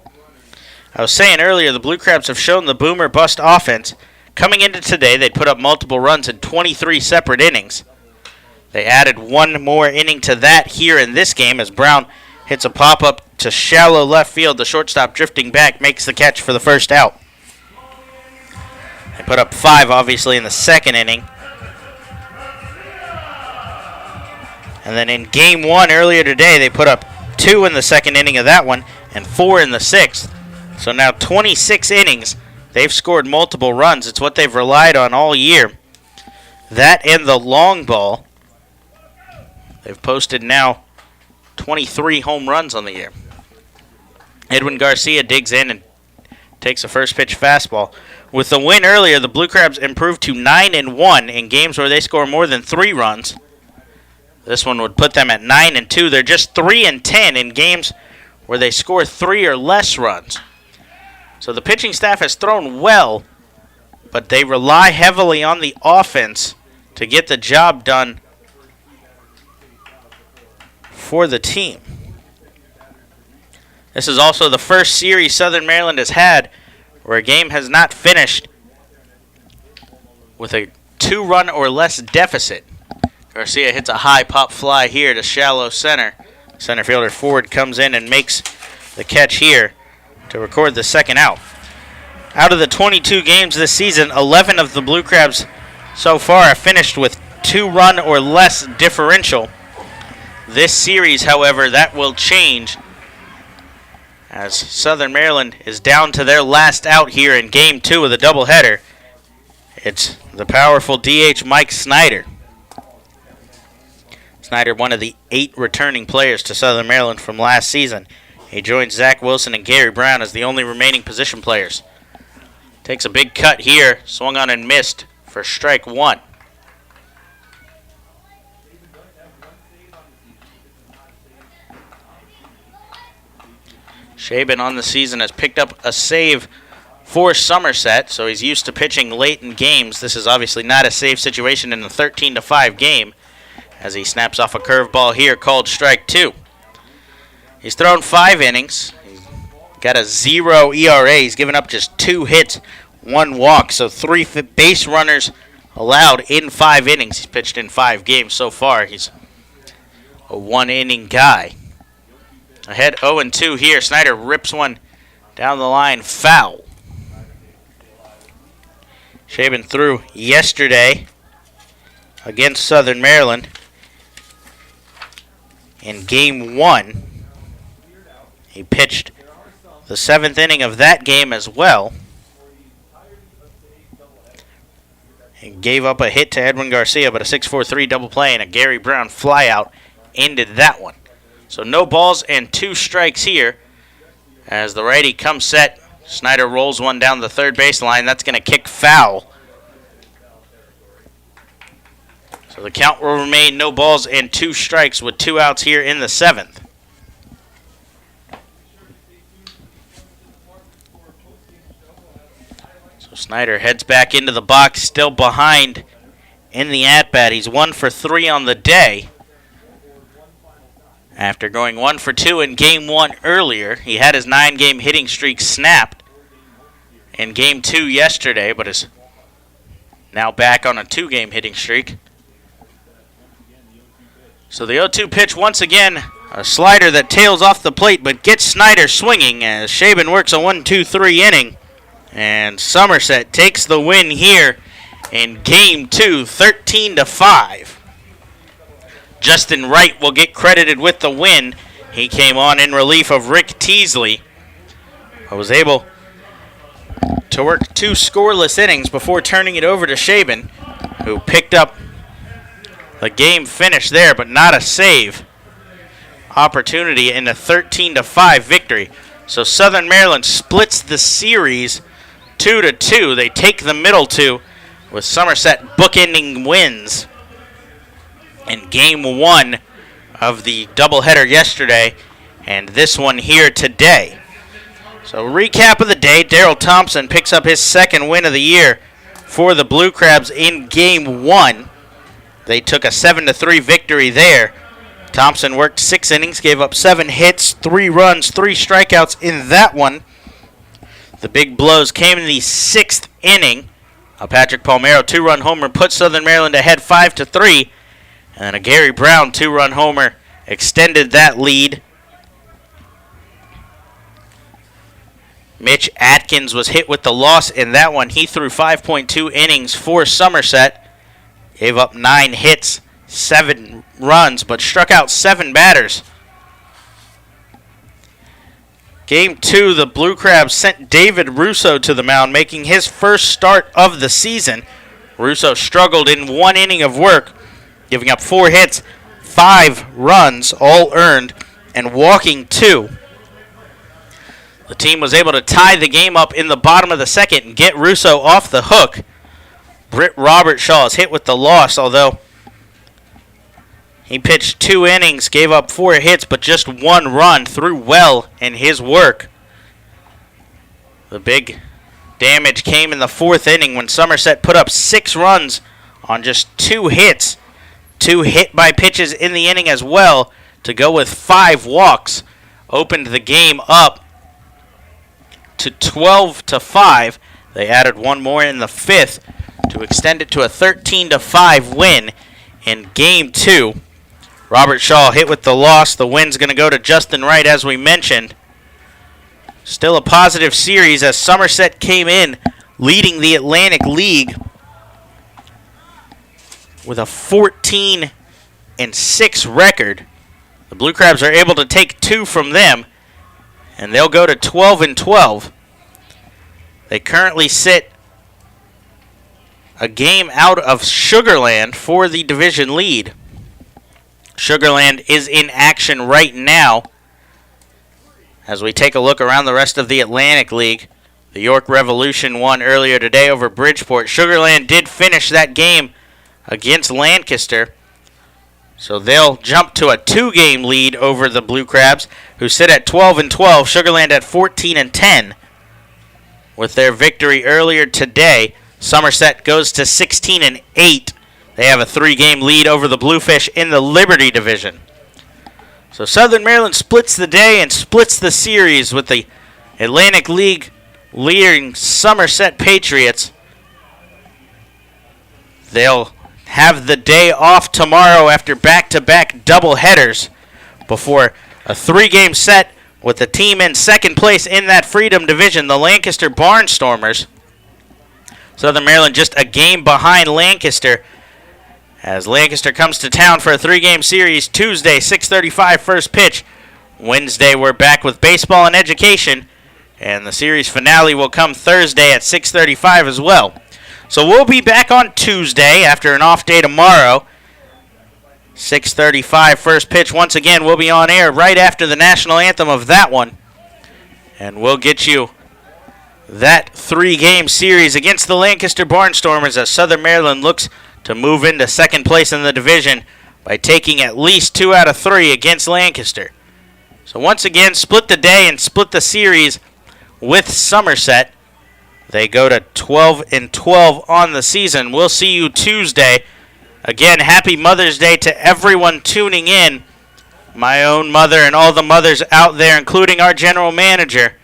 I was saying earlier, the Blue Crabs have shown the boomer bust offense. Coming into today, they'd put up multiple runs in 23 separate innings. They added 1 more inning to that here in this game as Brown hits a pop-up to shallow left field. The shortstop drifting back makes the catch for the first out. They put up 5, obviously, in the 2nd inning. And then in Game 1 earlier today, they put up 2 in the 2nd inning of that one and 4 in the 6th. So now 26 innings. they've scored multiple runs. It's what they've relied on all year. That and the long ball. They've posted now 23 home runs on the year. Edwin Garcia digs in and takes a first pitch fastball. With the win earlier, the Blue Crabs improved to 9-1 in games where they score more than 3 runs. This one would put them at 9-2. They're just 3-10 in games where they score 3 or less runs. So the pitching staff has thrown well, but they rely heavily on the offense to get the job done for the team. This is also the first series Southern Maryland has had where a game has not finished with a 2-run or less deficit. Garcia hits a high pop fly here to shallow center. Center fielder Ford comes in and makes the catch here to record the second out. Out of the 22 games this season, 11 of the Blue Crabs so far have finished with 2-run or less differential. This series, however, that will change as Southern Maryland is down to their last out here in Game 2 of the doubleheader. It's the powerful DH Mike Snyder. Snyder, one of the 8 returning players to Southern Maryland from last season. He joins Zach Wilson and Gary Brown as the only remaining position players. Takes a big cut here, swung on and missed for strike 1. Shaben on the season has picked up a save for Somerset, so he's used to pitching late in games. This is obviously not a save situation in the 13-5 game as he snaps off a curveball here called strike 2. He's thrown 5 innings. He's got a 0 ERA. He's given up just 2 hits, 1 walk, so 3 base runners allowed in 5 innings. He's pitched in 5 games so far. He's a 1-inning guy. Ahead 0-2 here. Snyder rips one down the line, foul. Shaben threw yesterday against Southern Maryland in Game 1. He pitched the 7th inning of that game as well. He gave up a hit to Edwin Garcia, but a 6-4-3 double play and a Gary Brown flyout ended that one. So no balls and 2 strikes here as the righty comes set. Snyder rolls one down the third baseline. That's going to kick foul. So the count will remain no balls and 2 strikes with 2 outs here in the 7th. So Snyder heads back into the box, still behind in the at-bat. He's 1 for 3 on the day. After going 1 for 2 in Game 1 earlier, he had his 9-game hitting streak snapped in Game 2 yesterday, but is now back on a 2-game hitting streak. So the 0-2 pitch once again, a slider that tails off the plate but gets Snyder swinging as Shaben works a 1-2-3 inning. And Somerset takes the win here in Game 2, 13-5. Justin Wright will get credited with the win. He came on in relief of Rick Teasley, who was able to work 2 scoreless innings before turning it over to Shaben, who picked up the game finish there, but not a save opportunity in a 13-5 victory. So Southern Maryland splits the series 2-2. They take the middle 2 with Somerset bookending wins in Game 1 of the doubleheader yesterday and this one here today. So recap of the day, Darrell Thompson picks up his 2nd win of the year for the Blue Crabs in Game 1. They took a 7-3 victory there. Thompson worked 6 innings, gave up 7 hits, 3 runs, 3 strikeouts in that one. The big blows came in the 6th inning. A Patrick Palmero 2-run homer put Southern Maryland ahead 5-3. And a Gary Brown 2-run homer extended that lead. Mitch Atkins was hit with the loss in that one. He threw 5.2 innings for Somerset. Gave up 9 hits, 7 runs, but struck out 7 batters. Game 2, the Blue Crabs sent David Russo to the mound, making his first start of the season. Russo struggled in 1 inning of work, giving up 4 hits, 5 runs, all earned, and walking 2. The team was able to tie the game up in the bottom of the second and get Russo off the hook. Britt Robertshaw is hit with the loss, although he pitched 2 innings, gave up 4 hits, but just 1 run, threw well in his work. The big damage came in the 4th inning when Somerset put up 6 runs on just 2 hits. 2 hit-by pitches in the inning as well to go with 5 walks. Opened the game up to 12-5. They added 1 more in the 5th to extend it to a 13-5 win in Game 2. Robert Shaw hit with the loss. The win's going to go to Justin Wright, as we mentioned. Still a positive series as Somerset came in leading the Atlantic League with a 14-6 record. The Blue Crabs are able to take 2 from them, and they'll go to 12-12. They currently sit a game out of Sugarland for the division lead. Sugarland is in action right now. As we take a look around the rest of the Atlantic League, the York Revolution won earlier today over Bridgeport. Sugarland did finish that game against Lancaster, so they'll jump to a 2-game lead over the Blue Crabs, who sit at 12-12. Sugarland at 14-10. With their victory earlier today, Somerset goes to 16-8. They have a 3-game lead over the Bluefish in the Liberty Division. So Southern Maryland splits the day and splits the series with the Atlantic League leading Somerset Patriots. They'll have the day off tomorrow after back-to-back doubleheaders before a 3-game set with the team in second place in that Freedom Division, the Lancaster Barnstormers. Southern Maryland just a game behind Lancaster as Lancaster comes to town for a 3-game series. Tuesday, 6:35 first pitch. Wednesday, we're back with baseball and education, and the series finale will come Thursday at 6:35 as well. So we'll be back on Tuesday after an off day tomorrow. 6:35 first pitch. Once again, we'll be on air right after the national anthem of that one, and we'll get you that 3-game series against the Lancaster Barnstormers as Southern Maryland looks to move into second place in the division by taking at least 2 out of 3 against Lancaster. So once again, split the day and split the series with Somerset. They go to 12-12 on the season. We'll see you Tuesday. Again, happy Mother's Day to everyone tuning in. My own mother and all the mothers out there, including our general manager.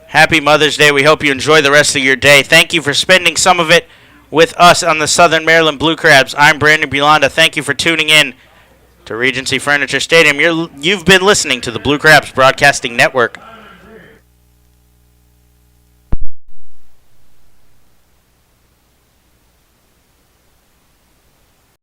Happy Mother's Day. We hope you enjoy the rest of your day. Thank you for spending some of it with us on the Southern Maryland Blue Crabs. I'm Brandon Bulanda. Thank you for tuning in to Regency Furniture Stadium. You've been listening to the Blue Crabs Broadcasting Network.